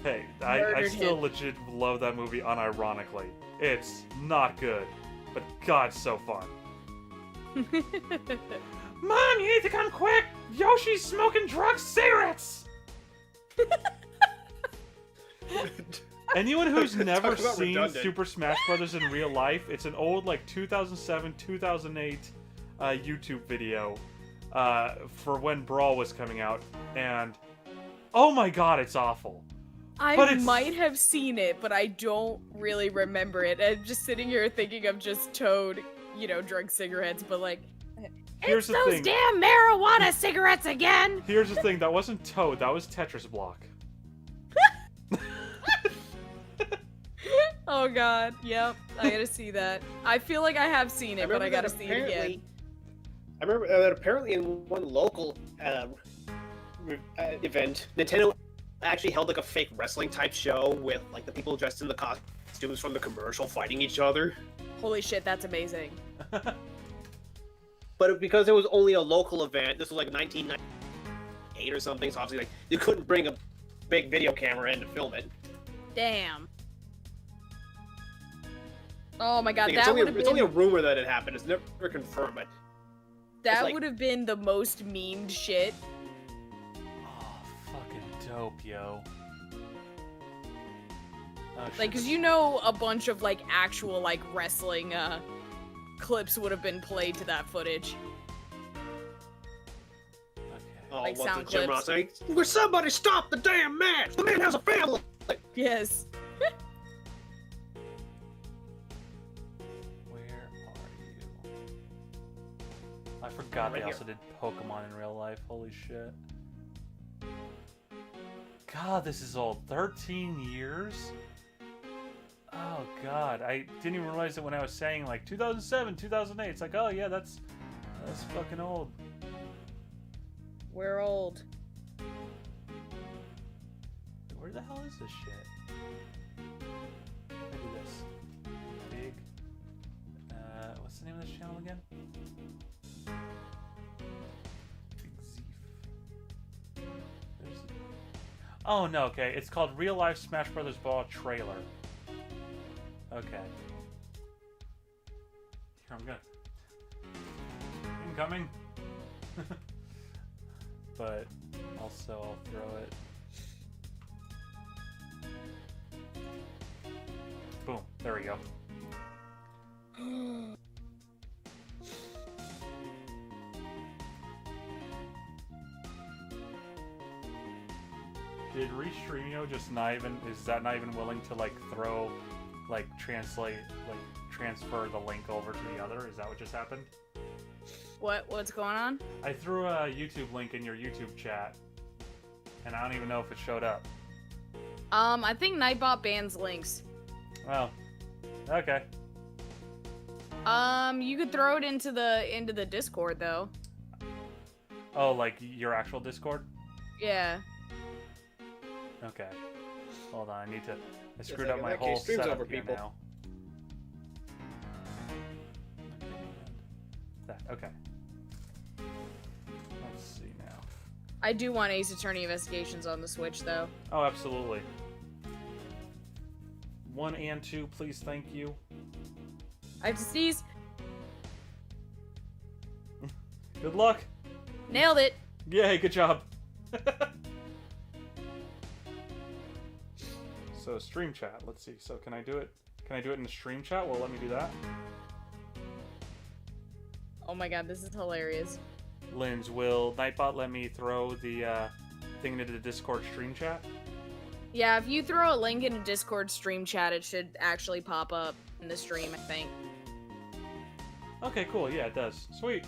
Hey, I Murdered still him. legit love that movie unironically. It's not good, but God, so fun. Mom, you need to come quick! Yoshi's smoking drug cigarettes! Anyone who's Talk never about seen redundant. Super Smash Bros. In real life, it's an old, like, 2007, 2008 YouTube video for when Brawl was coming out, and oh my god, it's awful. I But it's- might have seen it, but I don't really remember it. I'm just sitting here thinking of just Toad, drug cigarettes, but like, Here's the thing. damn marijuana cigarettes again! Here's the thing. That wasn't Toad. That was Tetris Block. oh god, yep, I gotta see that. I feel like I have seen it, but I gotta see it again. I remember that apparently in one local event, Nintendo actually held like a fake wrestling type show with like the people dressed in the costumes from the commercial fighting each other. Holy shit, that's amazing. But because it was only a local event, this was like 1998 or something, so obviously like you couldn't bring a big video camera in to film it. Damn. Oh my god, It's that only, would have it's only a been rumor that it happened. It's never confirmed, but that like- would have been the most memed shit. Oh, fucking dope, yo. Oh, Like, shit. cause a bunch of like actual like wrestling clips would have been played to that footage. Okay. oh, like what's sound the Jim clips. Ross saying? Will somebody stop the damn match? The man has a family. Yes. Where are you? I forgot Right they here. also did Pokemon in real life. Holy shit. God, this is old. 13 years? Oh god, I didn't even realize it when I was saying like 2007, 2008. It's like, oh yeah, that's fucking old. We're old. Where the hell is this shit? Look at this. Big. What's the name of this channel again? Big Zeef. Oh no, okay. It's called Real Life Smash Brothers Brawl Trailer. Okay. Here, I'm gonna... Incoming! But also I'll throw it. Boom. There we go. Did Restreamio just not even... Is that not even willing to, like, throw... Like, translate... Like, transfer the link over to the other? Is that what just happened? What's going on? I threw a YouTube link in your YouTube chat. And I don't even know if it showed up. I think Nightbot bans links. Well... Okay. You could throw it into the Discord though. Oh, like your actual Discord? Yeah. Okay. Hold on, I need to... I screwed like up in my that whole case, streams setup over, here people. now. That, okay. Let's see now. I do want Ace Attorney Investigations on the Switch though. Oh, absolutely. 1 and 2, please, thank you. I have to sneeze. Good luck! Nailed it. Yay, good job! So, stream chat, let's see. So, can I do it? Can I do it in the stream chat? Will it let me do that? Oh my god, this is hilarious. Linz, will Nightbot let me throw the thing into the Discord stream chat? Yeah, if you throw a link in a Discord stream chat, it should actually pop up in the stream, I think. Okay, cool. Yeah, it does. Sweet.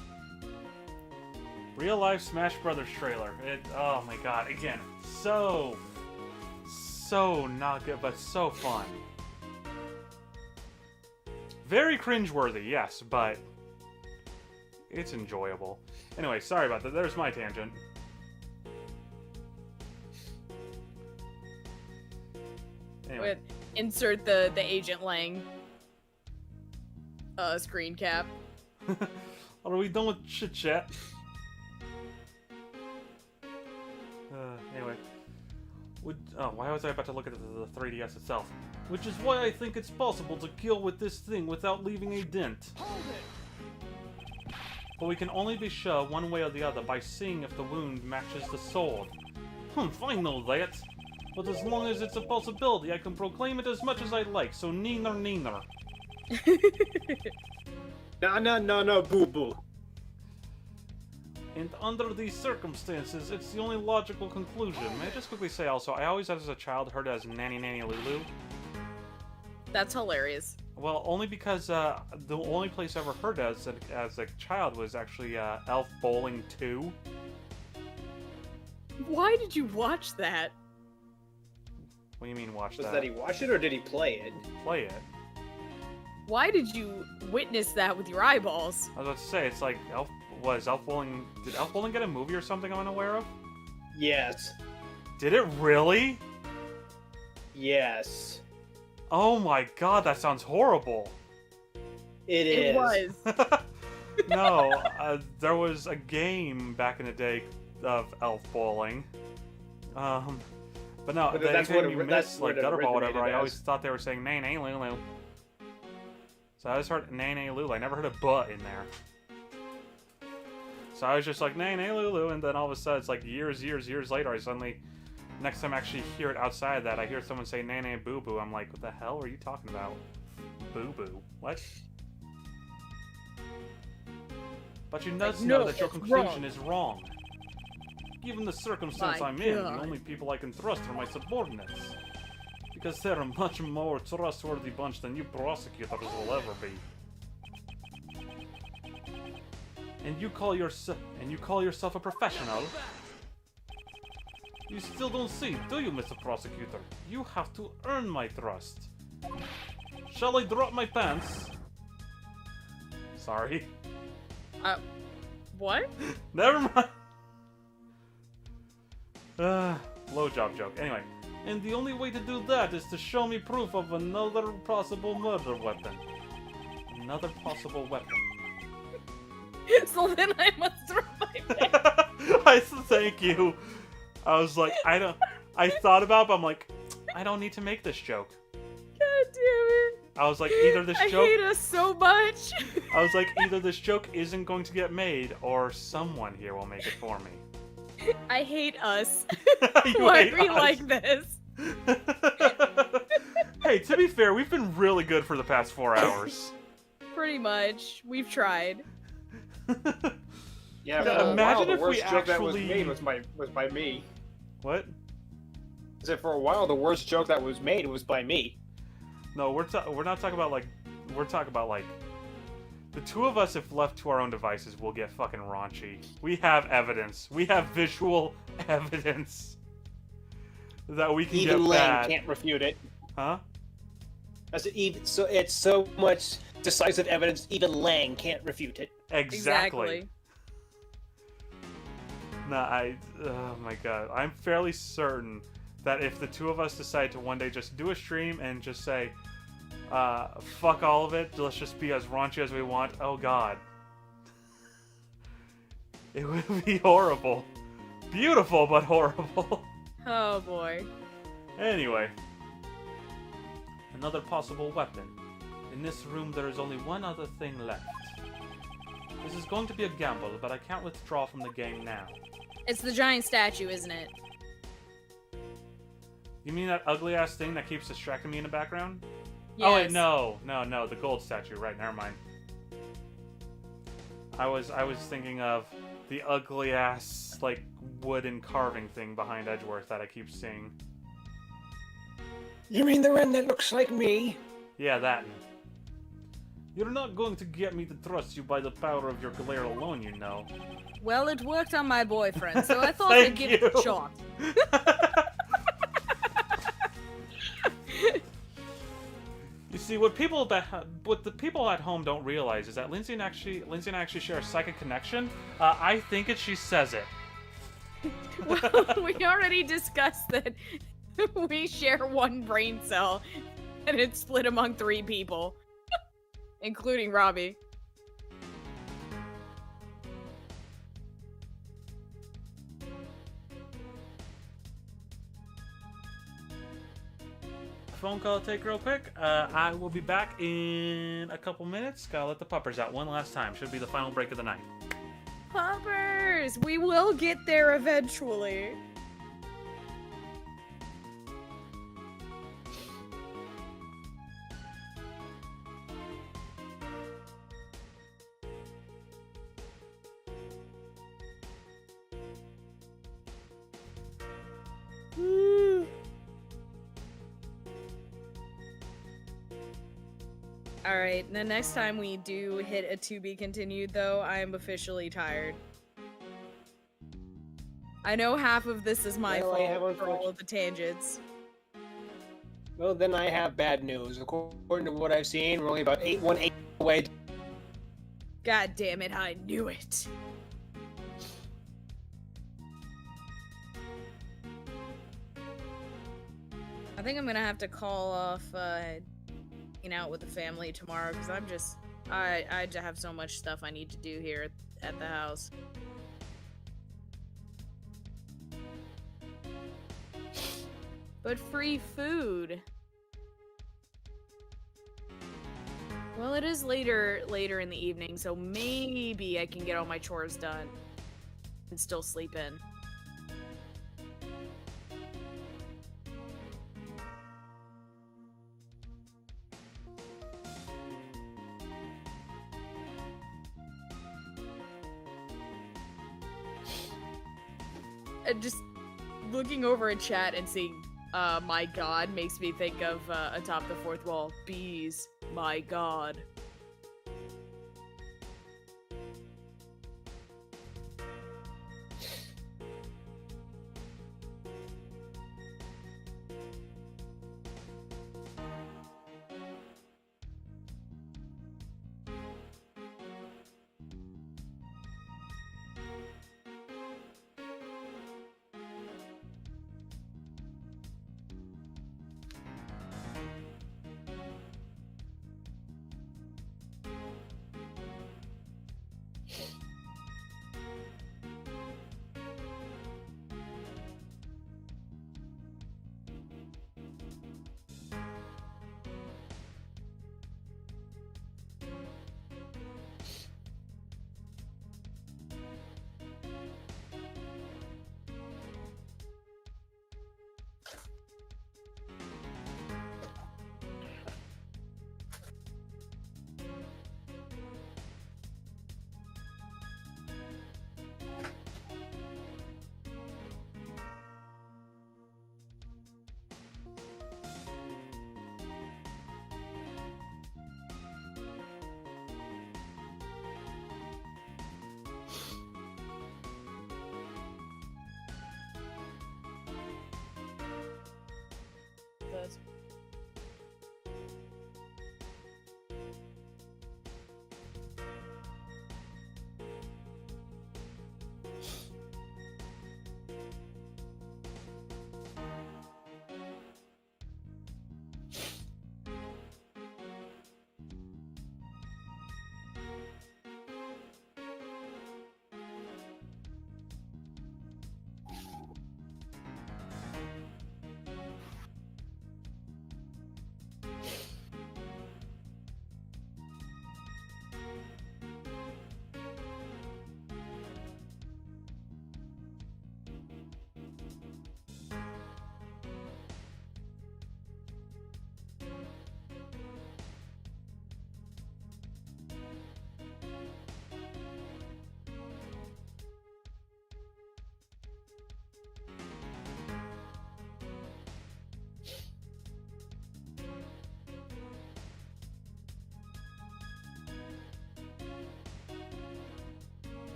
Real life Smash Brothers trailer. Oh my god. Again, so not good, but so fun. Very cringeworthy, yes, but it's enjoyable. Anyway, sorry about that. There's my tangent. Anyway. Insert the Agent Lang screen cap. Are we done with chit chat? Anyway. Why was I about to look at the 3DS itself? Which is why I think it's possible to kill with this thing without leaving a dent. But we can only be sure one way or the other by seeing if the wound matches the sword. I know that. But as long as it's a possibility, I can proclaim it as much as I like, so neener neener. No, boo-boo. And under these circumstances, it's the only logical conclusion. May I just quickly say also, I always as a child heard it as Nanny Nanny Lulu. That's hilarious. Well, only because the only place I ever heard it as a child was actually Elf Bowling 2. Why did you watch that? What do you mean watch Was that? that he watched it or did he play it? Play it. Why did you witness that with your eyeballs? I was about to say, it's like Elf Bowling... Did Elf Bowling get a movie or something I'm unaware of? Yes. Did it really? Yes. Oh my god, that sounds horrible. It is. It was. No, there was a game back in the day of Elf Bowling. But no, But the that's anytime what you it- miss, that's like what it Gutterball, whatever, originated I always as. thought they were saying nay nay Lulu. So I just heard nay nay Lulu. I never heard a but in there. So I was just like nay nay Lulu, and then all of a sudden it's like years later, I suddenly, next time I actually hear it outside of that, I hear someone say nay nay boo boo. I'm like, what the hell are you talking about? Boo boo? What? But you does know no, that your it's conclusion wrong. is wrong. Given the circumstance My I'm in, God. the only people I can trust are my subordinates. Because they're a much more trustworthy bunch than you prosecutors will ever be. And you call yourself a professional? You still don't see, do you, Mr. Prosecutor? You have to earn my trust. Shall I drop my pants? Sorry. What? Never mind. Blowjob joke. Anyway, and the only way to do that is to show me proof of another possible murder weapon. Another possible weapon. So then I must throw my back. I said thank you. I was like, I thought about it, but I'm like, I don't need to make this joke. God damn it. I was like, either this I joke... hate us so much. I was like, either this joke isn't going to get made, or someone here will make it for me. I hate us. You Why hate are we us. like this? Hey, to be fair, we've been really good for the past 4 hours. Pretty much. We've tried. Yeah, Yeah, for a imagine while, the if we worst joke that was actually- made was by me. What? I said for a while, the worst joke that was made was by me. No, we're not talking about like, we're talking about like, the two of us, if left to our own devices, will get fucking raunchy. We have evidence. We have visual evidence that we can Even get Lang bad. can't refute it. Huh? So it's so much decisive evidence. Even Lang can't refute it. Exactly. Nah, oh my god. I'm fairly certain that if the two of us decide to one day just do a stream and just say, fuck all of it, let's just be as raunchy as we want, oh god. It would be horrible. Beautiful, but horrible. Oh boy. Anyway. Another possible weapon. In this room there is only one other thing left. This is going to be a gamble, but I can't withdraw from the game now. It's the giant statue, isn't it? You mean that ugly ass thing that keeps distracting me in the background? Yes. Oh wait, no, the gold statue. Right, never mind. I was thinking of the ugly ass like wooden carving thing behind Edgeworth that I keep seeing. You mean the one that looks like me? Yeah, that. You're not going to get me to trust you by the power of your glare alone, you know. Well, it worked on my boyfriend, so I thought Thank I'd give it a you. shot. You see, what the people at home don't realize is that Lindsay and I actually share a psychic connection. I think it. She says it. Well, we already discussed that we share one brain cell, and it's split among 3 people, including Robbie. Phone call to take real quick. I will be back in a couple minutes. Gotta let the puppers out one last time. Should be the final break of the night. Puppers! We will get there eventually. Alright, the next time we do hit a to be continued, though, I am officially tired. I know half of this is my Well, I have fault for all of the tangents. Well, then I have bad news. According to what I've seen, we're only about 818 away. God damn it, I knew it. I think I'm gonna have to call off, hanging out with the family tomorrow, because I have so much stuff I need to do here at the house. But free food. Well, it is later in the evening, so maybe I can get all my chores done and still sleep in. Just looking over a chat and seeing my god makes me think of atop the fourth wall, bees, my god.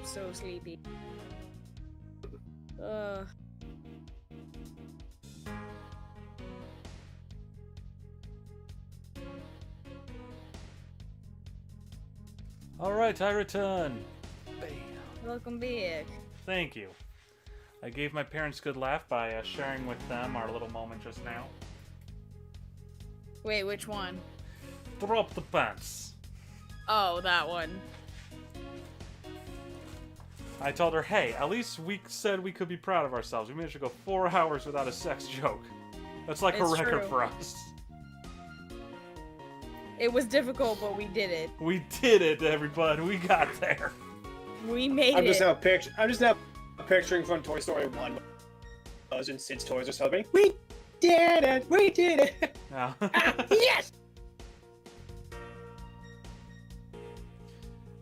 so sleepy. Alright, I return. Welcome back. Thank you. I gave my parents a good laugh by sharing with them our little moment just now. Wait, which one? Drop the pants. Oh, that one. I told her, hey, at least we said we could be proud of ourselves. We managed to go 4 hours without a sex joke. That's like It's a record true. for us. It was difficult, but we did it. We did it, everybody. We got there. We made I'm it. just now picturing from Toy Story 1. I was in Sid's Toys or something. We did it! We did it! No. Yes!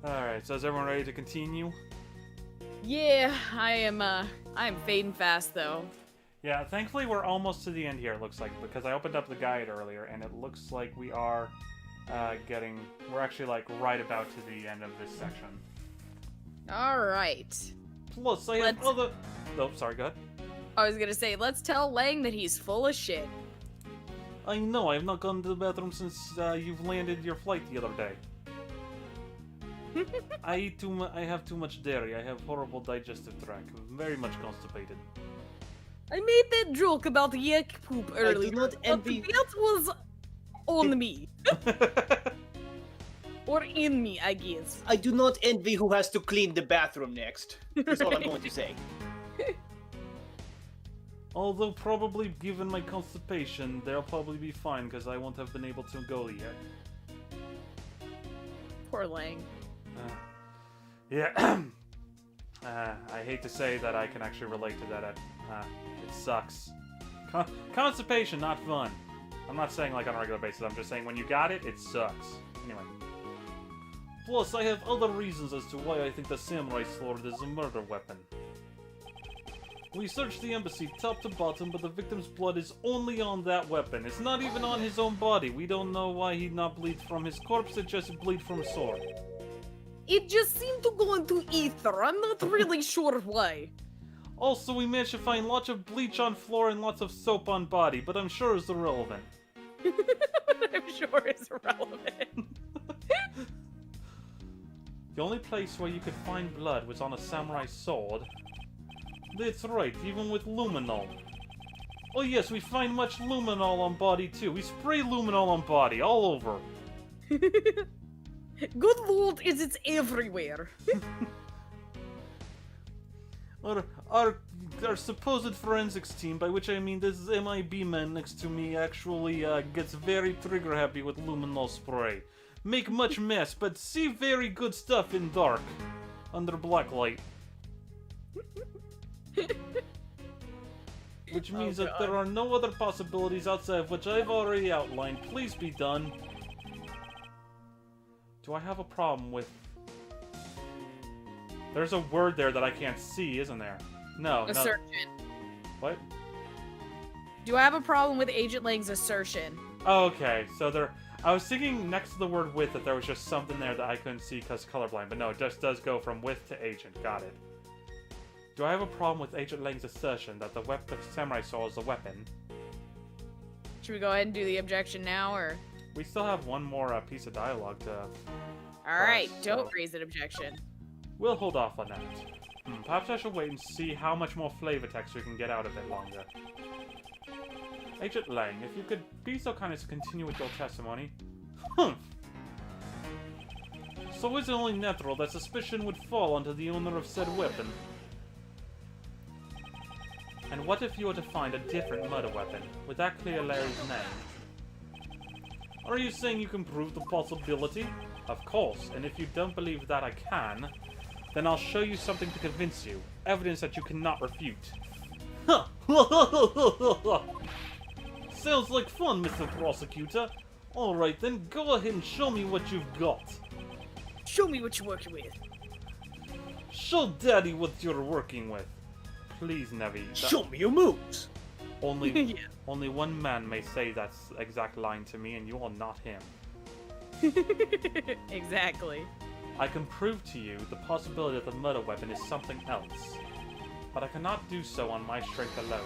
Alright, so is everyone ready to continue? Yeah, I'm fading fast though. Yeah, thankfully we're almost to the end here, it looks like, because I opened up the guide earlier, and it looks like we are we're actually like right about to the end of this section. Alright. Plus, I have other... Oh, sorry, go ahead. I was gonna say, let's tell Lang that he's full of shit. I know, I have not gone to the bathroom since you've landed your flight the other day. I have too much dairy. I have horrible digestive tract. I'm very much constipated. I made that joke about yak poop earlier. not envy- But that was on me. Or in me, I guess. I do not envy who has to clean the bathroom next. That's all I'm going to say. Although probably given my constipation, they'll probably be fine because I won't have been able to go yet. Poor Lang. Yeah. I hate to say that I can actually relate to that. It sucks. Constipation, not fun. I'm not saying like on a regular basis. I'm just saying when you got it, it sucks. Anyway. Plus, I have other reasons as to why I think the samurai sword is a murder weapon. We searched the embassy top to bottom, but the victim's blood is only on that weapon. It's not even on his own body. We don't know why he'd not bleed from his corpse, it just bleed from a sword. It just seemed to go into ether. I'm not really sure why. Also, we managed to find lots of bleach on floor and lots of soap on body, but I'm sure it's irrelevant. I'm sure it's irrelevant. The only place where you could find blood was on a samurai sword. That's right, even with luminol. Oh yes, we find much luminol on body too. We spray luminol on body, all over. Good lord, it's everywhere. Our supposed forensics team, by which I mean this MIB man next to me, actually gets very trigger happy with luminol spray. Make much mess, but see very good stuff in dark, under black light. Which means that there are no other possibilities outside of which I've already outlined. Please be done. Do I have a problem with... There's a word there that I can't see, isn't there? No. Assertion. What? Do I have a problem with Agent Lang's assertion? Okay, so there... I was thinking next to the word with that there was just something there that I couldn't see because colorblind, but no, it just does go from with to agent. Got it. Do I have a problem with Agent Lang's assertion that the samurai sword is a weapon? Should we go ahead and do the objection now, or? We still have one more piece of dialogue to... Alright, so- don't raise an objection. We'll hold off on that. Perhaps I should wait and see how much more flavor text we can get out of it longer. Agent Lang, if you could be so kind as to continue with your testimony. Humph! So is it only natural that suspicion would fall onto the owner of said weapon? And what if you were to find a different murder weapon? Would that clear Larry's name? Are you saying you can prove the possibility? Of course, and if you don't believe that I can, then I'll show you something to convince you. Evidence that you cannot refute. Huh! Sounds like fun, Mr. Prosecutor. Alright then, go ahead and show me what you've got. Show me what you're working with. Show Daddy what you're working with. Please, Nevi. Show me your moves. Only one man may say that exact line to me, and you are not him. Exactly. I can prove to you the possibility that the murder weapon is something else. But I cannot do so on my strength alone.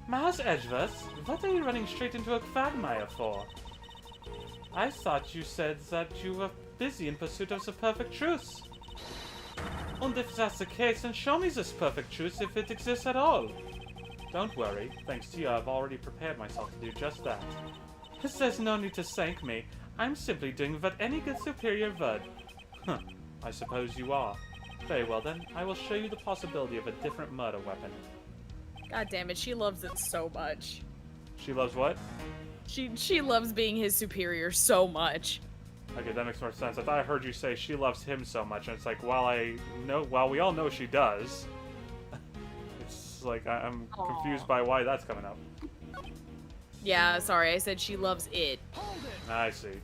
Mouse Edgeworth, what are you running straight into a quagmire for? I thought you said that you were busy in pursuit of the perfect truth. And if that's the case, then show me this perfect truth if it exists at all. Don't worry, thanks to you I've already prepared myself to do just that. There's no need to thank me. I'm simply doing what any good superior would. Huh, I suppose you are. Very well then, I will show you the possibility of a different murder weapon. God damn it, she loves it so much. She loves what? She loves being his superior so much. Okay, that makes more sense. I thought I heard you say she loves him so much, and it's like, while we all know she does, it's like, I'm confused by why that's coming up. Yeah, sorry, I said she loves it. I see.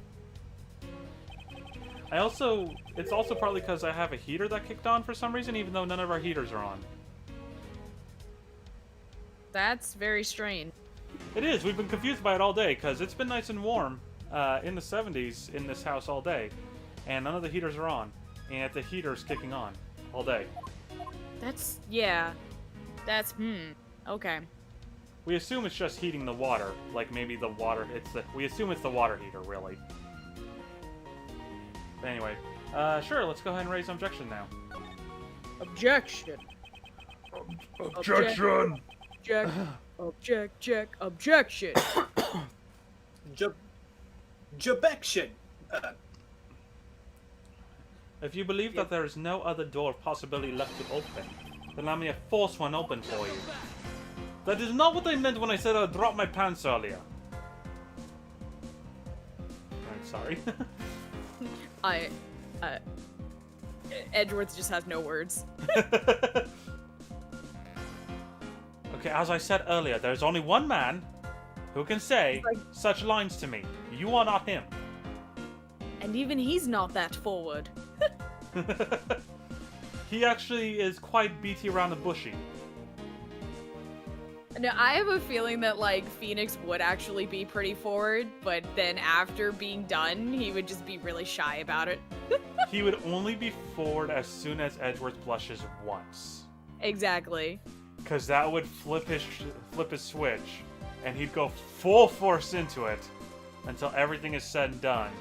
It's also partly because I have a heater that kicked on for some reason, even though none of our heaters are on. That's very strange. It is, we've been confused by it all day, because it's been nice and warm in the 70s in this house all day, and none of the heaters are on, and the heater's kicking on all day. Okay. We assume it's just heating the water, like maybe the water, we assume it's the water heater, really. But anyway, sure, let's go ahead and raise an objection now. Objection. Objection! Objection. Jabection. If you believe that there is no other door of possibility left to open, then let me force one open for you. That is not what I meant when I said I'd drop my pants earlier. I'm sorry. Edgeworth just has no words. Okay, as I said earlier, there's only one man who can say such lines to me. You are not him. And even he's not that forward. He actually is quite beaty around the bushy. No, I have a feeling that, like, Phoenix would actually be pretty forward, but then after being done, he would just be really shy about it. He would only be forward as soon as Edgeworth blushes once. Exactly. Because that would flip his switch, and he'd go full force into it until everything is said and done,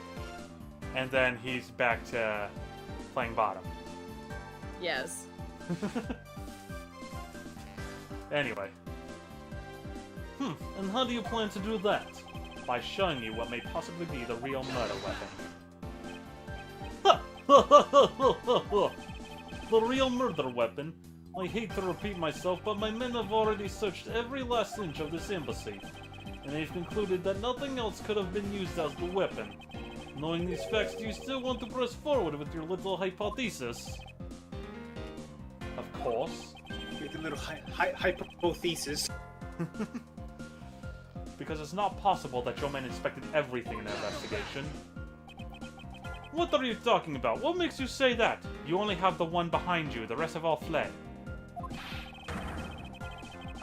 and then he's back to playing bottom. Yes. Anyway. And how do you plan to do that? By showing you what may possibly be the real murder weapon. The real murder weapon? I hate to repeat myself, but my men have already searched every last inch of this embassy, and they've concluded that nothing else could have been used as the weapon. Knowing these facts, do you still want to press forward with your little hypothesis? Of course. With a little hypothesis. Because it's not possible that your men inspected everything in their investigation. What are you talking about? What makes you say that? You only have the one behind you, the rest have all fled.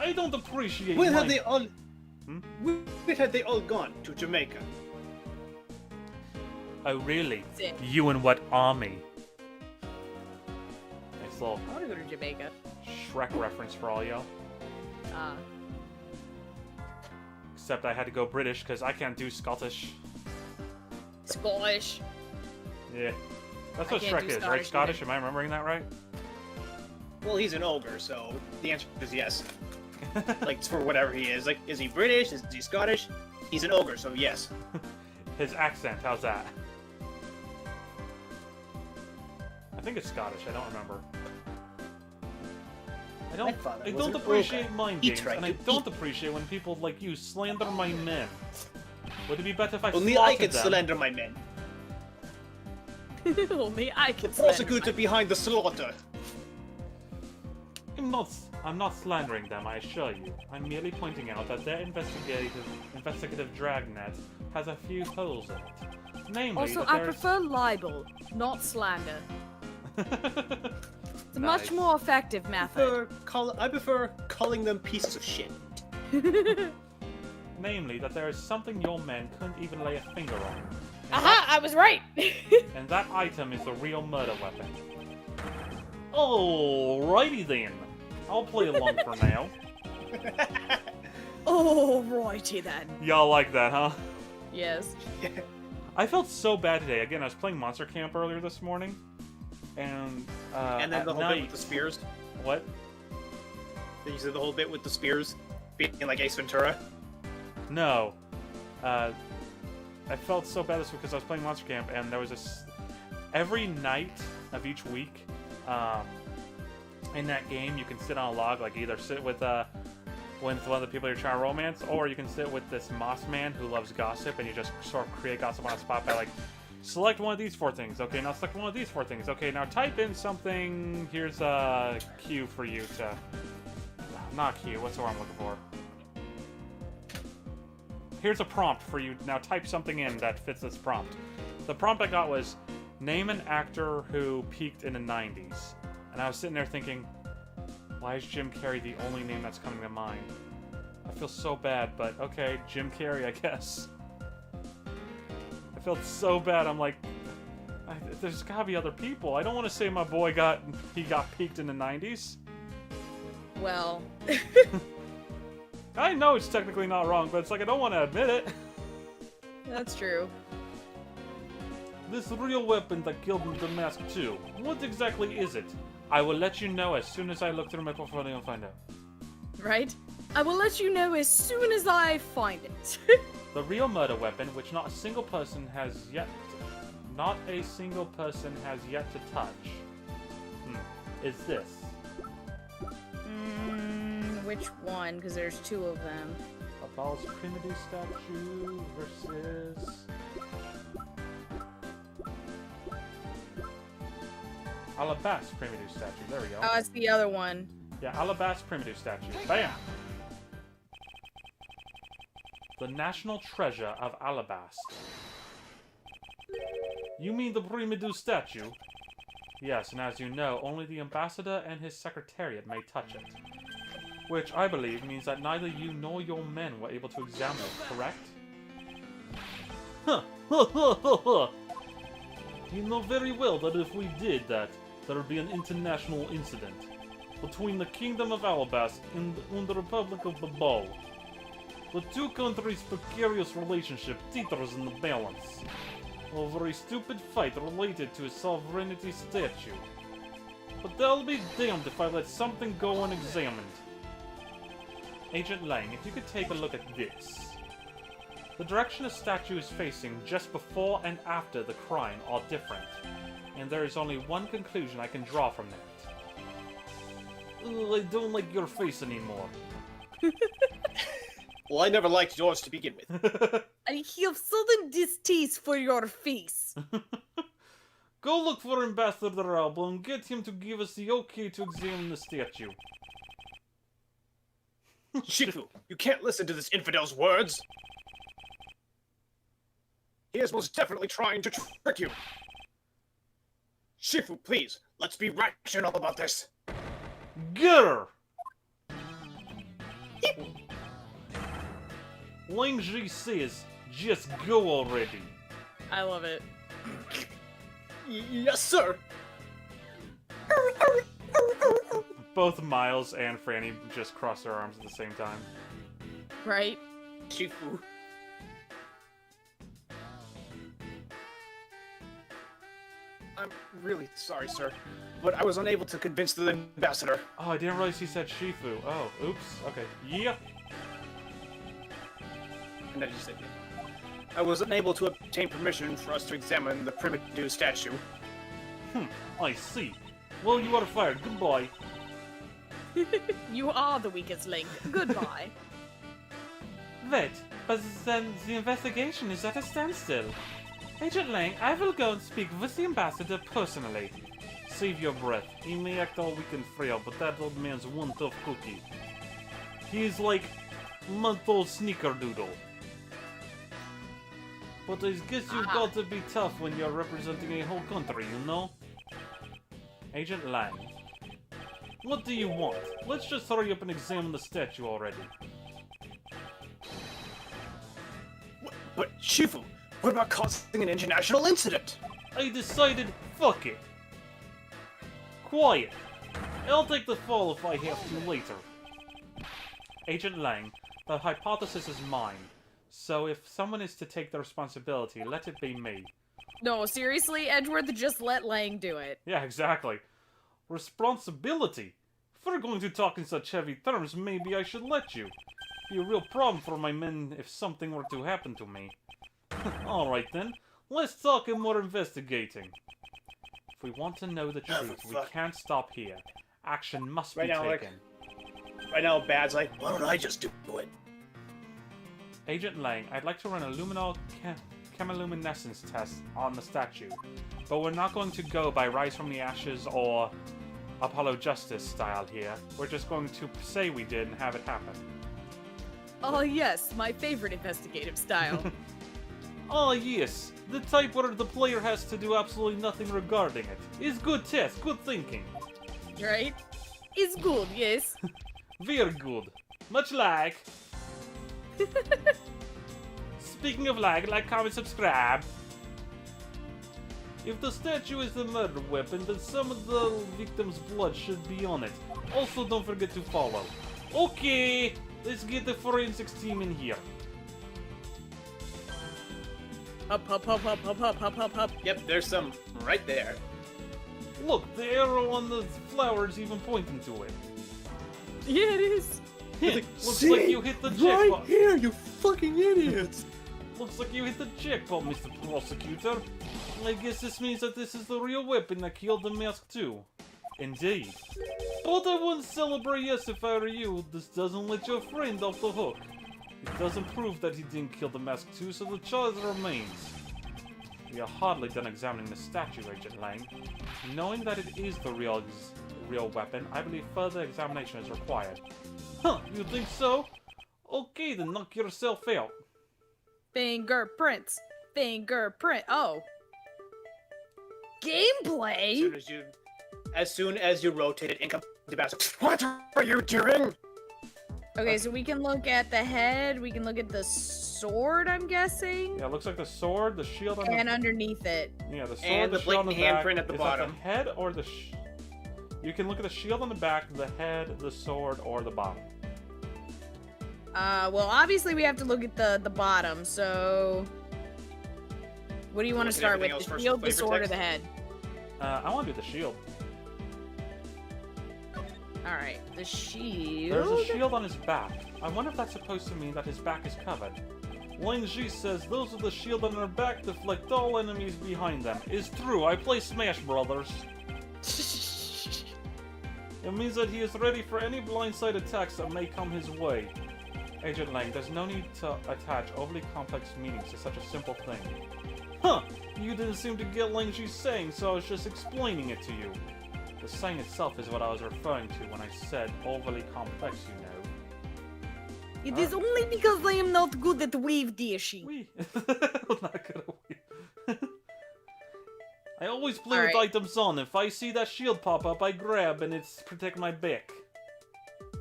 I don't appreciate Where have they all... Hmm? Where have they all gone? To Jamaica. Oh, really? That's it. You and what army? Nice little I want to go to Jamaica. Shrek reference for all y'all. Except I had to go British, because I can't do Scottish. Scottish. Yeah. That's I what can't Shrek do is, right? Scottish Scottish? either. Am I remembering that right? Well, he's an ogre, so the answer is yes. Like, for whatever he is. Like, is he British? Is he Scottish? He's an ogre, so yes. His accent, how's that? I think it's Scottish, I don't remember. My father I was don't an appreciate ogre. mind He games, tried and I to don't appreciate when people like you slander my men. Would it be better if I Only I slaughtered can them? slander my men. Only I can Prosecutor behind the slaughter. I'm not slandering them, I assure you. I'm merely pointing out that their investigative dragnet has a few holes in it. Namely, Also, that I there's... prefer libel, not slander. It's a Nice. much more effective method. I prefer calling them pieces of shit. Namely, that there is something your men couldn't even lay a finger on. Aha! I was right! And that item is the real murder weapon. Alrighty then. I'll play along for now. Alrighty then. Y'all like that, huh? Yes. And I felt so bad today. Again, I was playing Monster Camp earlier this morning, and then at the whole bit night, with the spears. what? Did you see the whole bit with the spears being like Ace Ventura? No. I felt so bad this week because I was playing Monster Camp, and there was this every night of each week. In that game, you can sit on a log, like either sit with one of the people you're trying to romance, or you can sit with this moss man who loves gossip, and you just sort of create gossip on the spot by like, select one of these 4 things. Okay, now select one of these 4 things. Okay, now type in something. Here's a cue for you to... Not cue, what's the word I'm looking for? Here's a prompt for you. Now type something in that fits this prompt. The prompt I got was, name an actor who peaked in the 90s. And I was sitting there thinking, why is Jim Carrey the only name that's coming to mind? I feel so bad, but okay, Jim Carrey, I guess. I felt so bad. I'm like, there's gotta be other people. I don't want to say my boy got peaked in the 90s. Well. I know it's technically not wrong, but it's like I don't want to admit it. That's true. This real weapon that killed the mask too. What exactly is it? I will let you know as soon as I look through my portfolio and find out. Right? I will let you know as soon as I find it. The real murder weapon, which not a single person has yet to touch, is this. Which one? Because there's 2 of them. Abal's primitive statue versus Alabast primitive statue. There we go. Oh, it's the other one. Yeah, Alabast primitive statue. Bam! The national treasure of Alabast. You mean the primitive statue? Yes, and as you know, only the ambassador and his secretariat may touch it. Which, I believe, means that neither you nor your men were able to examine it, correct? Huh! You know very well that if we did that, there would be an international incident between the Kingdom of Alabast and the Republic of Babal. The 2 countries' precarious relationship teeters in the balance over a stupid fight related to a sovereignty statue. But they'll be damned if I let something go unexamined. Agent Lang, if you could take a look at this. The direction the statue is facing just before and after the crime are different, and there is only one conclusion I can draw from that. I don't like your face anymore. Well, I never liked yours to begin with. I have sudden distaste for your face. Go look for Ambassador Alba and get him to give us the okay to examine the statue. Shifu, you can't listen to this infidel's words. He is most definitely trying to trick you. Shifu, please, let's be rational about this. Get her! Ling Ji says, just go already. I love it. Yes, sir. Both Miles and Franny just cross their arms at the same time. Right? Shifu. I'm really sorry, sir, but I was unable to convince the ambassador. Oh, I didn't realize he said Shifu. Oh, oops. Okay. Yeah. And I just said, I was unable to obtain permission for us to examine the primitive statue. I see. Well, you are fired. Goodbye. You are the weakest link. Goodbye. Wait, but then the investigation is at a standstill. Agent Lang, I will go and speak with the ambassador personally. Save your breath. He may act all weak and frail, but that old man's one tough cookie. He is like month-old sneakerdoodle. But I guess you've got to be tough when you're representing a whole country, you know? Agent Lang. What do you want? Let's just hurry up and examine the statue already. But Shifu, What about causing an international incident? I decided, fuck it. Quiet. I'll take the fall if I have to later. Agent Lang, the hypothesis is mine. So if someone is to take the responsibility, let it be me. No, seriously, Edgeworth, just let Lang do it. Yeah, exactly. Responsibility? If we're going to talk in such heavy terms, maybe I should let you. Be a real problem for my men if something were to happen to me. Alright then, let's talk and more investigating. If we want to know the truth, we can't stop here. Action must be taken. Right now, Bad's like, why don't I just do it? Agent Lang, I'd like to run a luminol chemiluminescence test on the statue. But we're not going to go by Rise from the Ashes or Apollo Justice style here. We're just going to say we did and have it happen. Oh yes, my favorite investigative style. Oh yes, the type where the player has to do absolutely nothing regarding it. Is good test, good thinking. Right? It's good, yes. Very good. Much like. Speaking of like, comment, subscribe. If the statue is the murder weapon, then some of the victim's blood should be on it. Also, don't forget to follow. Okay, let's get the forensics team in here. Up, up, up, up, up, up, up, up, up. Yep, there's some right there. Look, the arrow on the flower is even pointing to it. Yeah, it is. Looks like you hit the jackpot. Right here, you fucking idiots! Looks like you hit the jackpot, Mr. Prosecutor. I guess this means that this is the real weapon that killed the mask too. Indeed. But I wouldn't celebrate yes if I were you. This doesn't let your friend off the hook. It doesn't prove that he didn't kill the mask too, so the charge remains. We are hardly done examining the statue, Agent Lang. Knowing that it is the real weapon, I believe further examination is required. Huh, you think so? Okay, then knock yourself out. Fingerprints. Fingerprint. Oh. Gameplay? As soon as you rotated, in comes the bastard. What are you doing? Okay, so we can look at the head, we can look at the sword, I'm guessing. Yeah, it looks like the sword, the shield, and underneath it. Yeah, the sword, and the shield on the back. handprint at the bottom. Is that the head or the You can look at the shield on the back, the head, the sword, or the bottom. Well, obviously we have to look at the bottom, so... What do you want to start with? The shield, the sword, or the head? I want to do the shield. Alright, the shield... There's a shield on his back. I wonder if that's supposed to mean that his back is covered. Ling Ji says those with the shield on their back deflect all enemies behind them. Is true, I play Smash Brothers. It means that he is ready for any blindside attacks that may come his way. Agent Lang, there's no need to attach overly complex meanings to such a simple thing. Huh! You didn't seem to get Ling Ji's saying, so I was just explaining it to you. The saying itself is what I was referring to when I said overly complex, you know. It is only because I am not good at wave dashing. I'm not good at wave. I always play with items on. If I see that shield pop up, I grab and it's protect my back.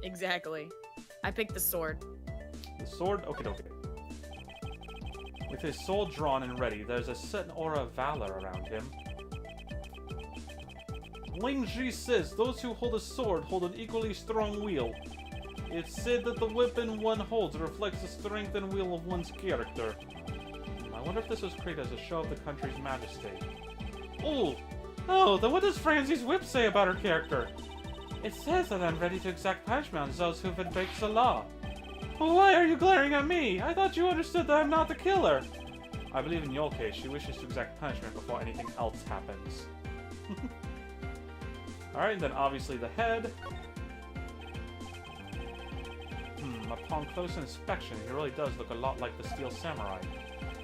Exactly. I picked the sword. The sword? Okay. With his sword drawn and ready, there's a certain aura of valor around him. Ling Ji says those who hold a sword hold an equally strong will. It's said that the weapon one holds reflects the strength and will of one's character. I wonder if this was created as a show of the country's majesty. Oh, then what does Franzie's whip say about her character? It says that I'm ready to exact punishment on those who have breaks the law. Why are you glaring at me? I thought you understood that I'm not the killer. I believe in your case, she wishes to exact punishment before anything else happens. Alright, then obviously the head. Upon close inspection, he really does look a lot like the Steel Samurai.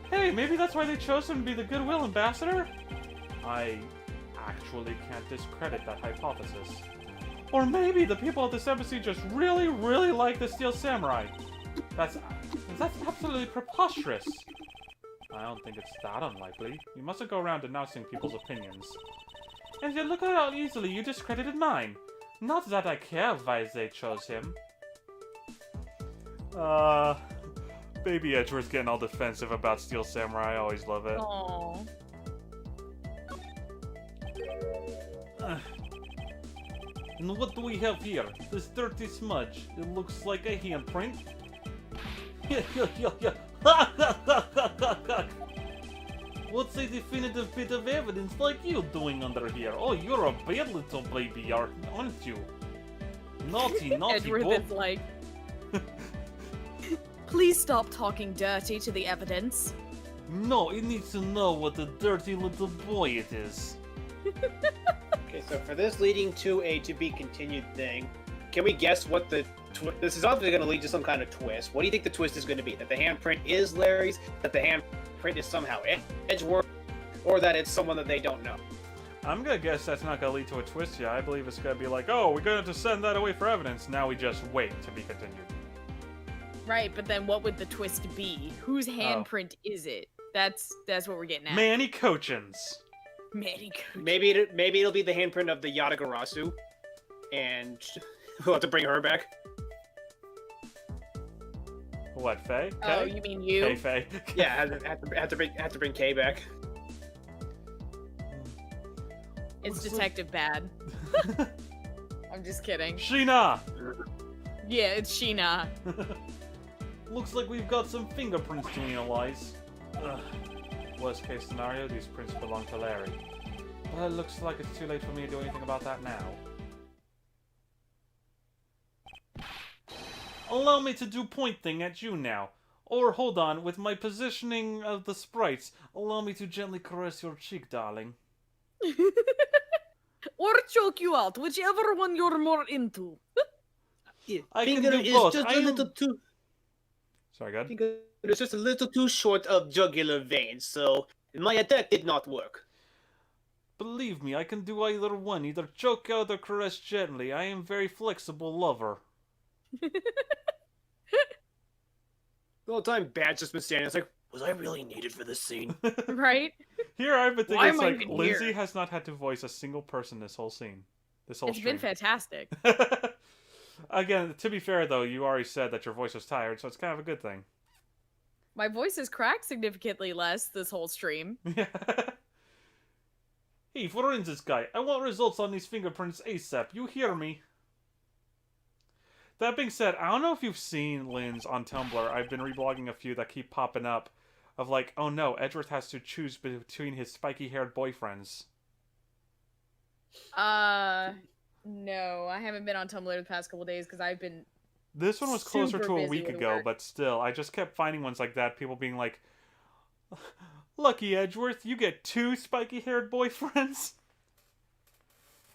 Hey, maybe that's why they chose him to be the Goodwill Ambassador? I actually can't discredit that hypothesis. Or maybe the people at this embassy just really, really like the Steel Samurai. That's absolutely preposterous. I don't think it's that unlikely. You mustn't go around denouncing people's opinions. And yet look at how easily you discredited mine. Not that I care why they chose him. Baby Edgeworth getting all defensive about Steel Samurai. I always love it. Aww. And what do we have here? This dirty smudge. It looks like a handprint. What's a definitive bit of evidence like you doing under here? Oh, you're a bad little baby, aren't you? Naughty, naughty Edgeworth boy. is like, please stop talking dirty to the evidence. No, it needs to know what a dirty little boy it is. Okay, so for this leading to a to be continued thing, can we guess what the this is obviously going to lead to some kind of twist. What do you think the twist is going to be? That the handprint is Larry's, that the handprint is somehow Edgeworth, or that it's someone that they don't know? I'm gonna guess that's not gonna lead to a twist yet. I believe it's gonna be like, oh, we're gonna have to send that away for evidence. Now we just wait to be continued. Right, but then what would the twist be? Whose handprint is it? That's what we're getting at. Manny Kochin's. Manny Kochin. Maybe it'll be the handprint of the Yatagarasu, and we'll have to bring her back. What, Faye? Oh, Kay? you mean you? Faye. Yeah, have to bring Kay back. It's Detective Bad. I'm just kidding. Sheena! Yeah, it's Sheena. Looks like we've got some fingerprints to analyze. Ugh. Worst case scenario, these prints belong to Larry. Well, it looks like it's too late for me to do anything about that now. Allow me to do pointing at you now. Or, hold on, with my positioning of the sprites, allow me to gently caress your cheek, darling. Or choke you out, whichever one you're more into. I can Finger do is both. just I a am- little too. Sorry, God. Finger is just a little too short of jugular veins, so my attack did not work. Believe me, I can do either one, either choke out or caress gently. I am very flexible lover. The whole time, Bad's just been standing. It's like, was I really needed for this scene? Right? Here I've been Why thinking, am I it's like, even Lindsay here? has not had to voice a single person this whole scene. This whole It's stream. been fantastic. Again, to be fair though, you already said that your voice was tired, so it's kind of a good thing. My voice has cracked significantly less this whole stream. Hey, forensics guy, I want results on these fingerprints ASAP. You hear me? That being said, I don't know if you've seen Lynn's on Tumblr. I've been reblogging a few that keep popping up of like, oh no, Edgeworth has to choose between his spiky-haired boyfriends. No, I haven't been on Tumblr the past couple days because I've been. This one was closer Super to a busy week with ago, work. but still, I just kept finding ones like that. People being like, "Lucky Edgeworth, you get 2 spiky-haired boyfriends."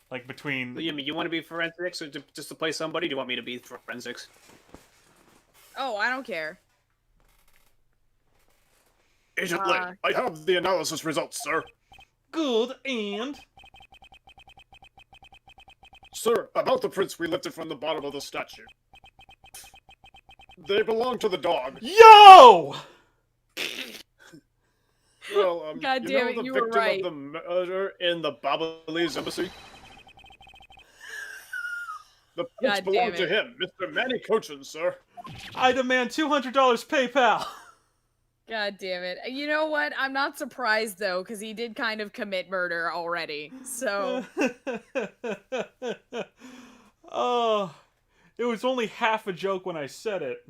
Like between. You mean you want to be forensics or just to play somebody? Do you want me to be forensics? Oh, I don't care. Agent Lane, I have the analysis results, sir. Good, and Sir, about the prints we lifted from the bottom of the statue. They belong to the dog. yo! Well, God you damn know it, the you were victim right. of the murder in the Babalese embassy? The prints God belong damn to it. him, Mr. Manny Kochin, sir. I demand $200 PayPal. God damn it. You know what? I'm not surprised though, because he did kind of commit murder already. So. Oh, it was only half a joke when I said it.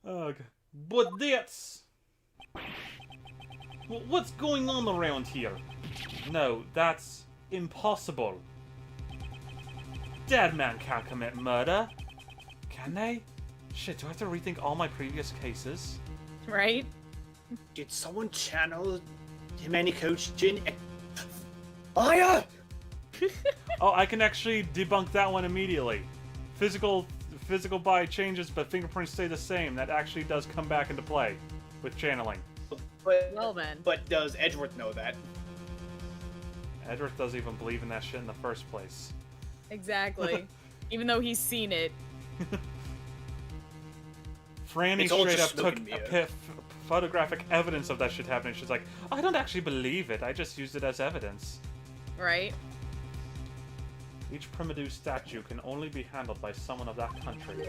Ugh. But that's... What's going on around here? No, that's impossible. Dead man can't commit murder. Can they? Shit, do I have to rethink all my previous cases? Right? Did someone channel Manny Kochin? Fire! Oh, I can actually debunk that one immediately. Physical body changes, but fingerprints stay the same. That actually does come back into play with channeling. But, Well then. but does Edgeworth know that? Edgeworth doesn't even believe in that shit in the first place. Exactly. Even though he's seen it. Franny It's all straight up just took smoke and mirror. photographic evidence of that shit happening. She's like, I don't actually believe it. I just used it as evidence. Right? Each Primadoux statue can only be handled by someone of that country.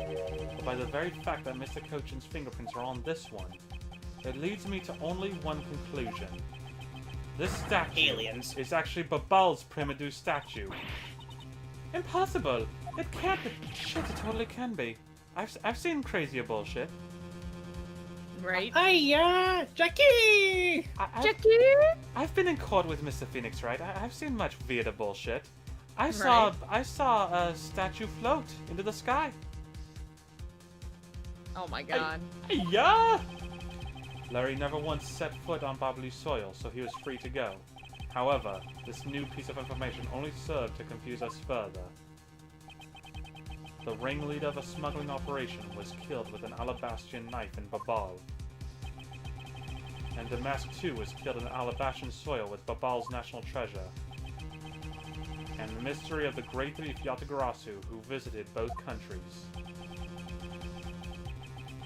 But by the very fact that Mr. Cochin's fingerprints are on this one, it leads me to only one conclusion. This statue Aliens. is actually Babal's Primadoux statue. Impossible! It can't be. Shit, it totally can be. I've seen crazier bullshit. Right? Hiya, Jackie! Jackie! I've been in court with Mr. Phoenix, right? I've seen much weirder bullshit. I saw a statue float into the sky. Oh my god. Yeah. Larry never once set foot on Babalu's soil, so he was free to go. However, this new piece of information only served to confuse us further. The ringleader of a smuggling operation was killed with an alabastrian knife in Babal. And Damask too was killed in Alabastrian soil with Babal's national treasure. And the mystery of the great thief Yatagarasu, who visited both countries.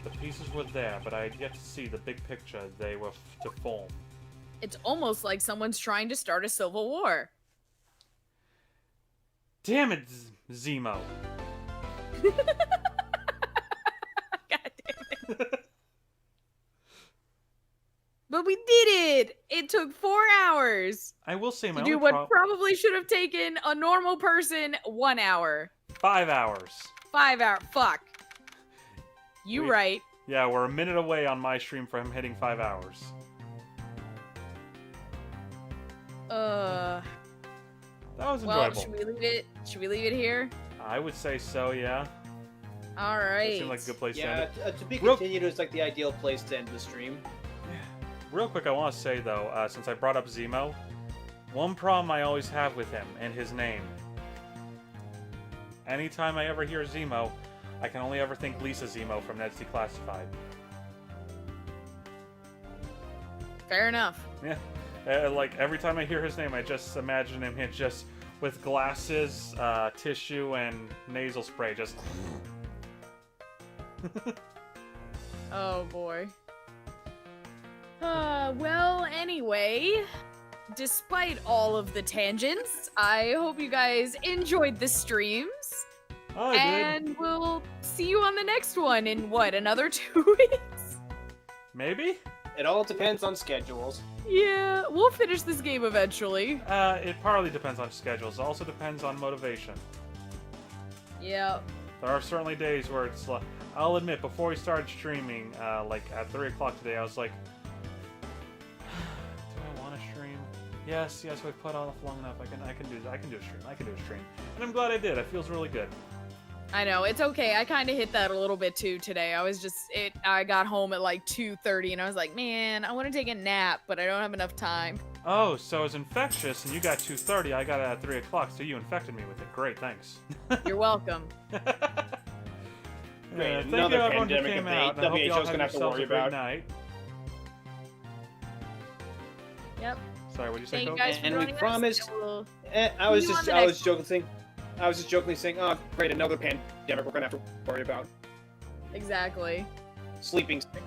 The pieces were there, but I had yet to see the big picture they were to form. It's almost like someone's trying to start a civil war. Damn it, Zemo. God damn it. But we did it! It took 4 hours I will say my to do only what probably should have taken a normal person 1 hour. 5 hours. 5 hours. Fuck. You right. Yeah, we're a minute away on my stream from him hitting 5 hours. That was well, enjoyable. should we leave it? Should we leave it here? I would say so, yeah. All That right. seemed like a good place to end Yeah, it. to be continued is like the ideal place to end the stream. Real quick, I want to say, though, since I brought up Zemo, one problem I always have with him and his name. Anytime I ever hear Zemo, I can only ever think Lisa Zemo from Ned's Declassified. Fair enough. Yeah. Like, every time I hear his name, I just imagine him just with glasses, tissue, and nasal spray, just... Oh boy. Well, anyway, despite all of the tangents, I hope you guys enjoyed the streams. Oh, I did. And we'll see you on the next one in, what, another 2 weeks? Maybe? It all depends on schedules. Yeah, we'll finish this game eventually. It partly depends on schedules. It also depends on motivation. Yeah. There are certainly days where it's like... I'll admit, before we started streaming, like, at 3 o'clock today, I was like... Do I want to stream? Yes, we've put off long enough. I can do a stream. And I'm glad I did. It feels really good. I know, it's okay. I kind of hit that a little bit too today. I got home at like 2:30 and I was like, man, I want to take a nap, but I don't have enough time. Oh, so it's infectious, and you got 2:30. I got it at 3 o'clock, so you infected me with it. Great, thanks. You're welcome. Great, Thank another you everyone who pandemic came that out, and I hope you all WHO's gonna have to yourselves worry a great about. night. Yep. Sorry, what did you say, Thank you Coke? guys for And we joining us. promised- And we'll- I was See you on just the I was next- jokingly saying, oh great, another pandemic we're gonna have to worry about. Exactly. Sleeping sick.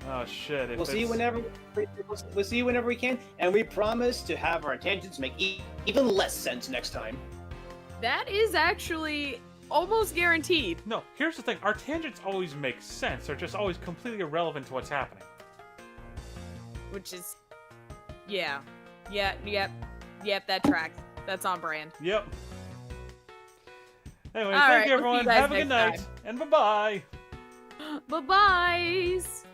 Oh shit! If We'll see you it's- we'll see you whenever we can, and we promise to have our tangents make even less sense next time. That is actually almost guaranteed. No, here's the thing. Our tangents always make sense. They're just always completely irrelevant to what's happening. Which is, yeah. Yep, that tracks. That's on brand. Yep. Anyway, All thank right, you we'll see you everyone. guys Have a good next night, and bye-bye. Bye-byes.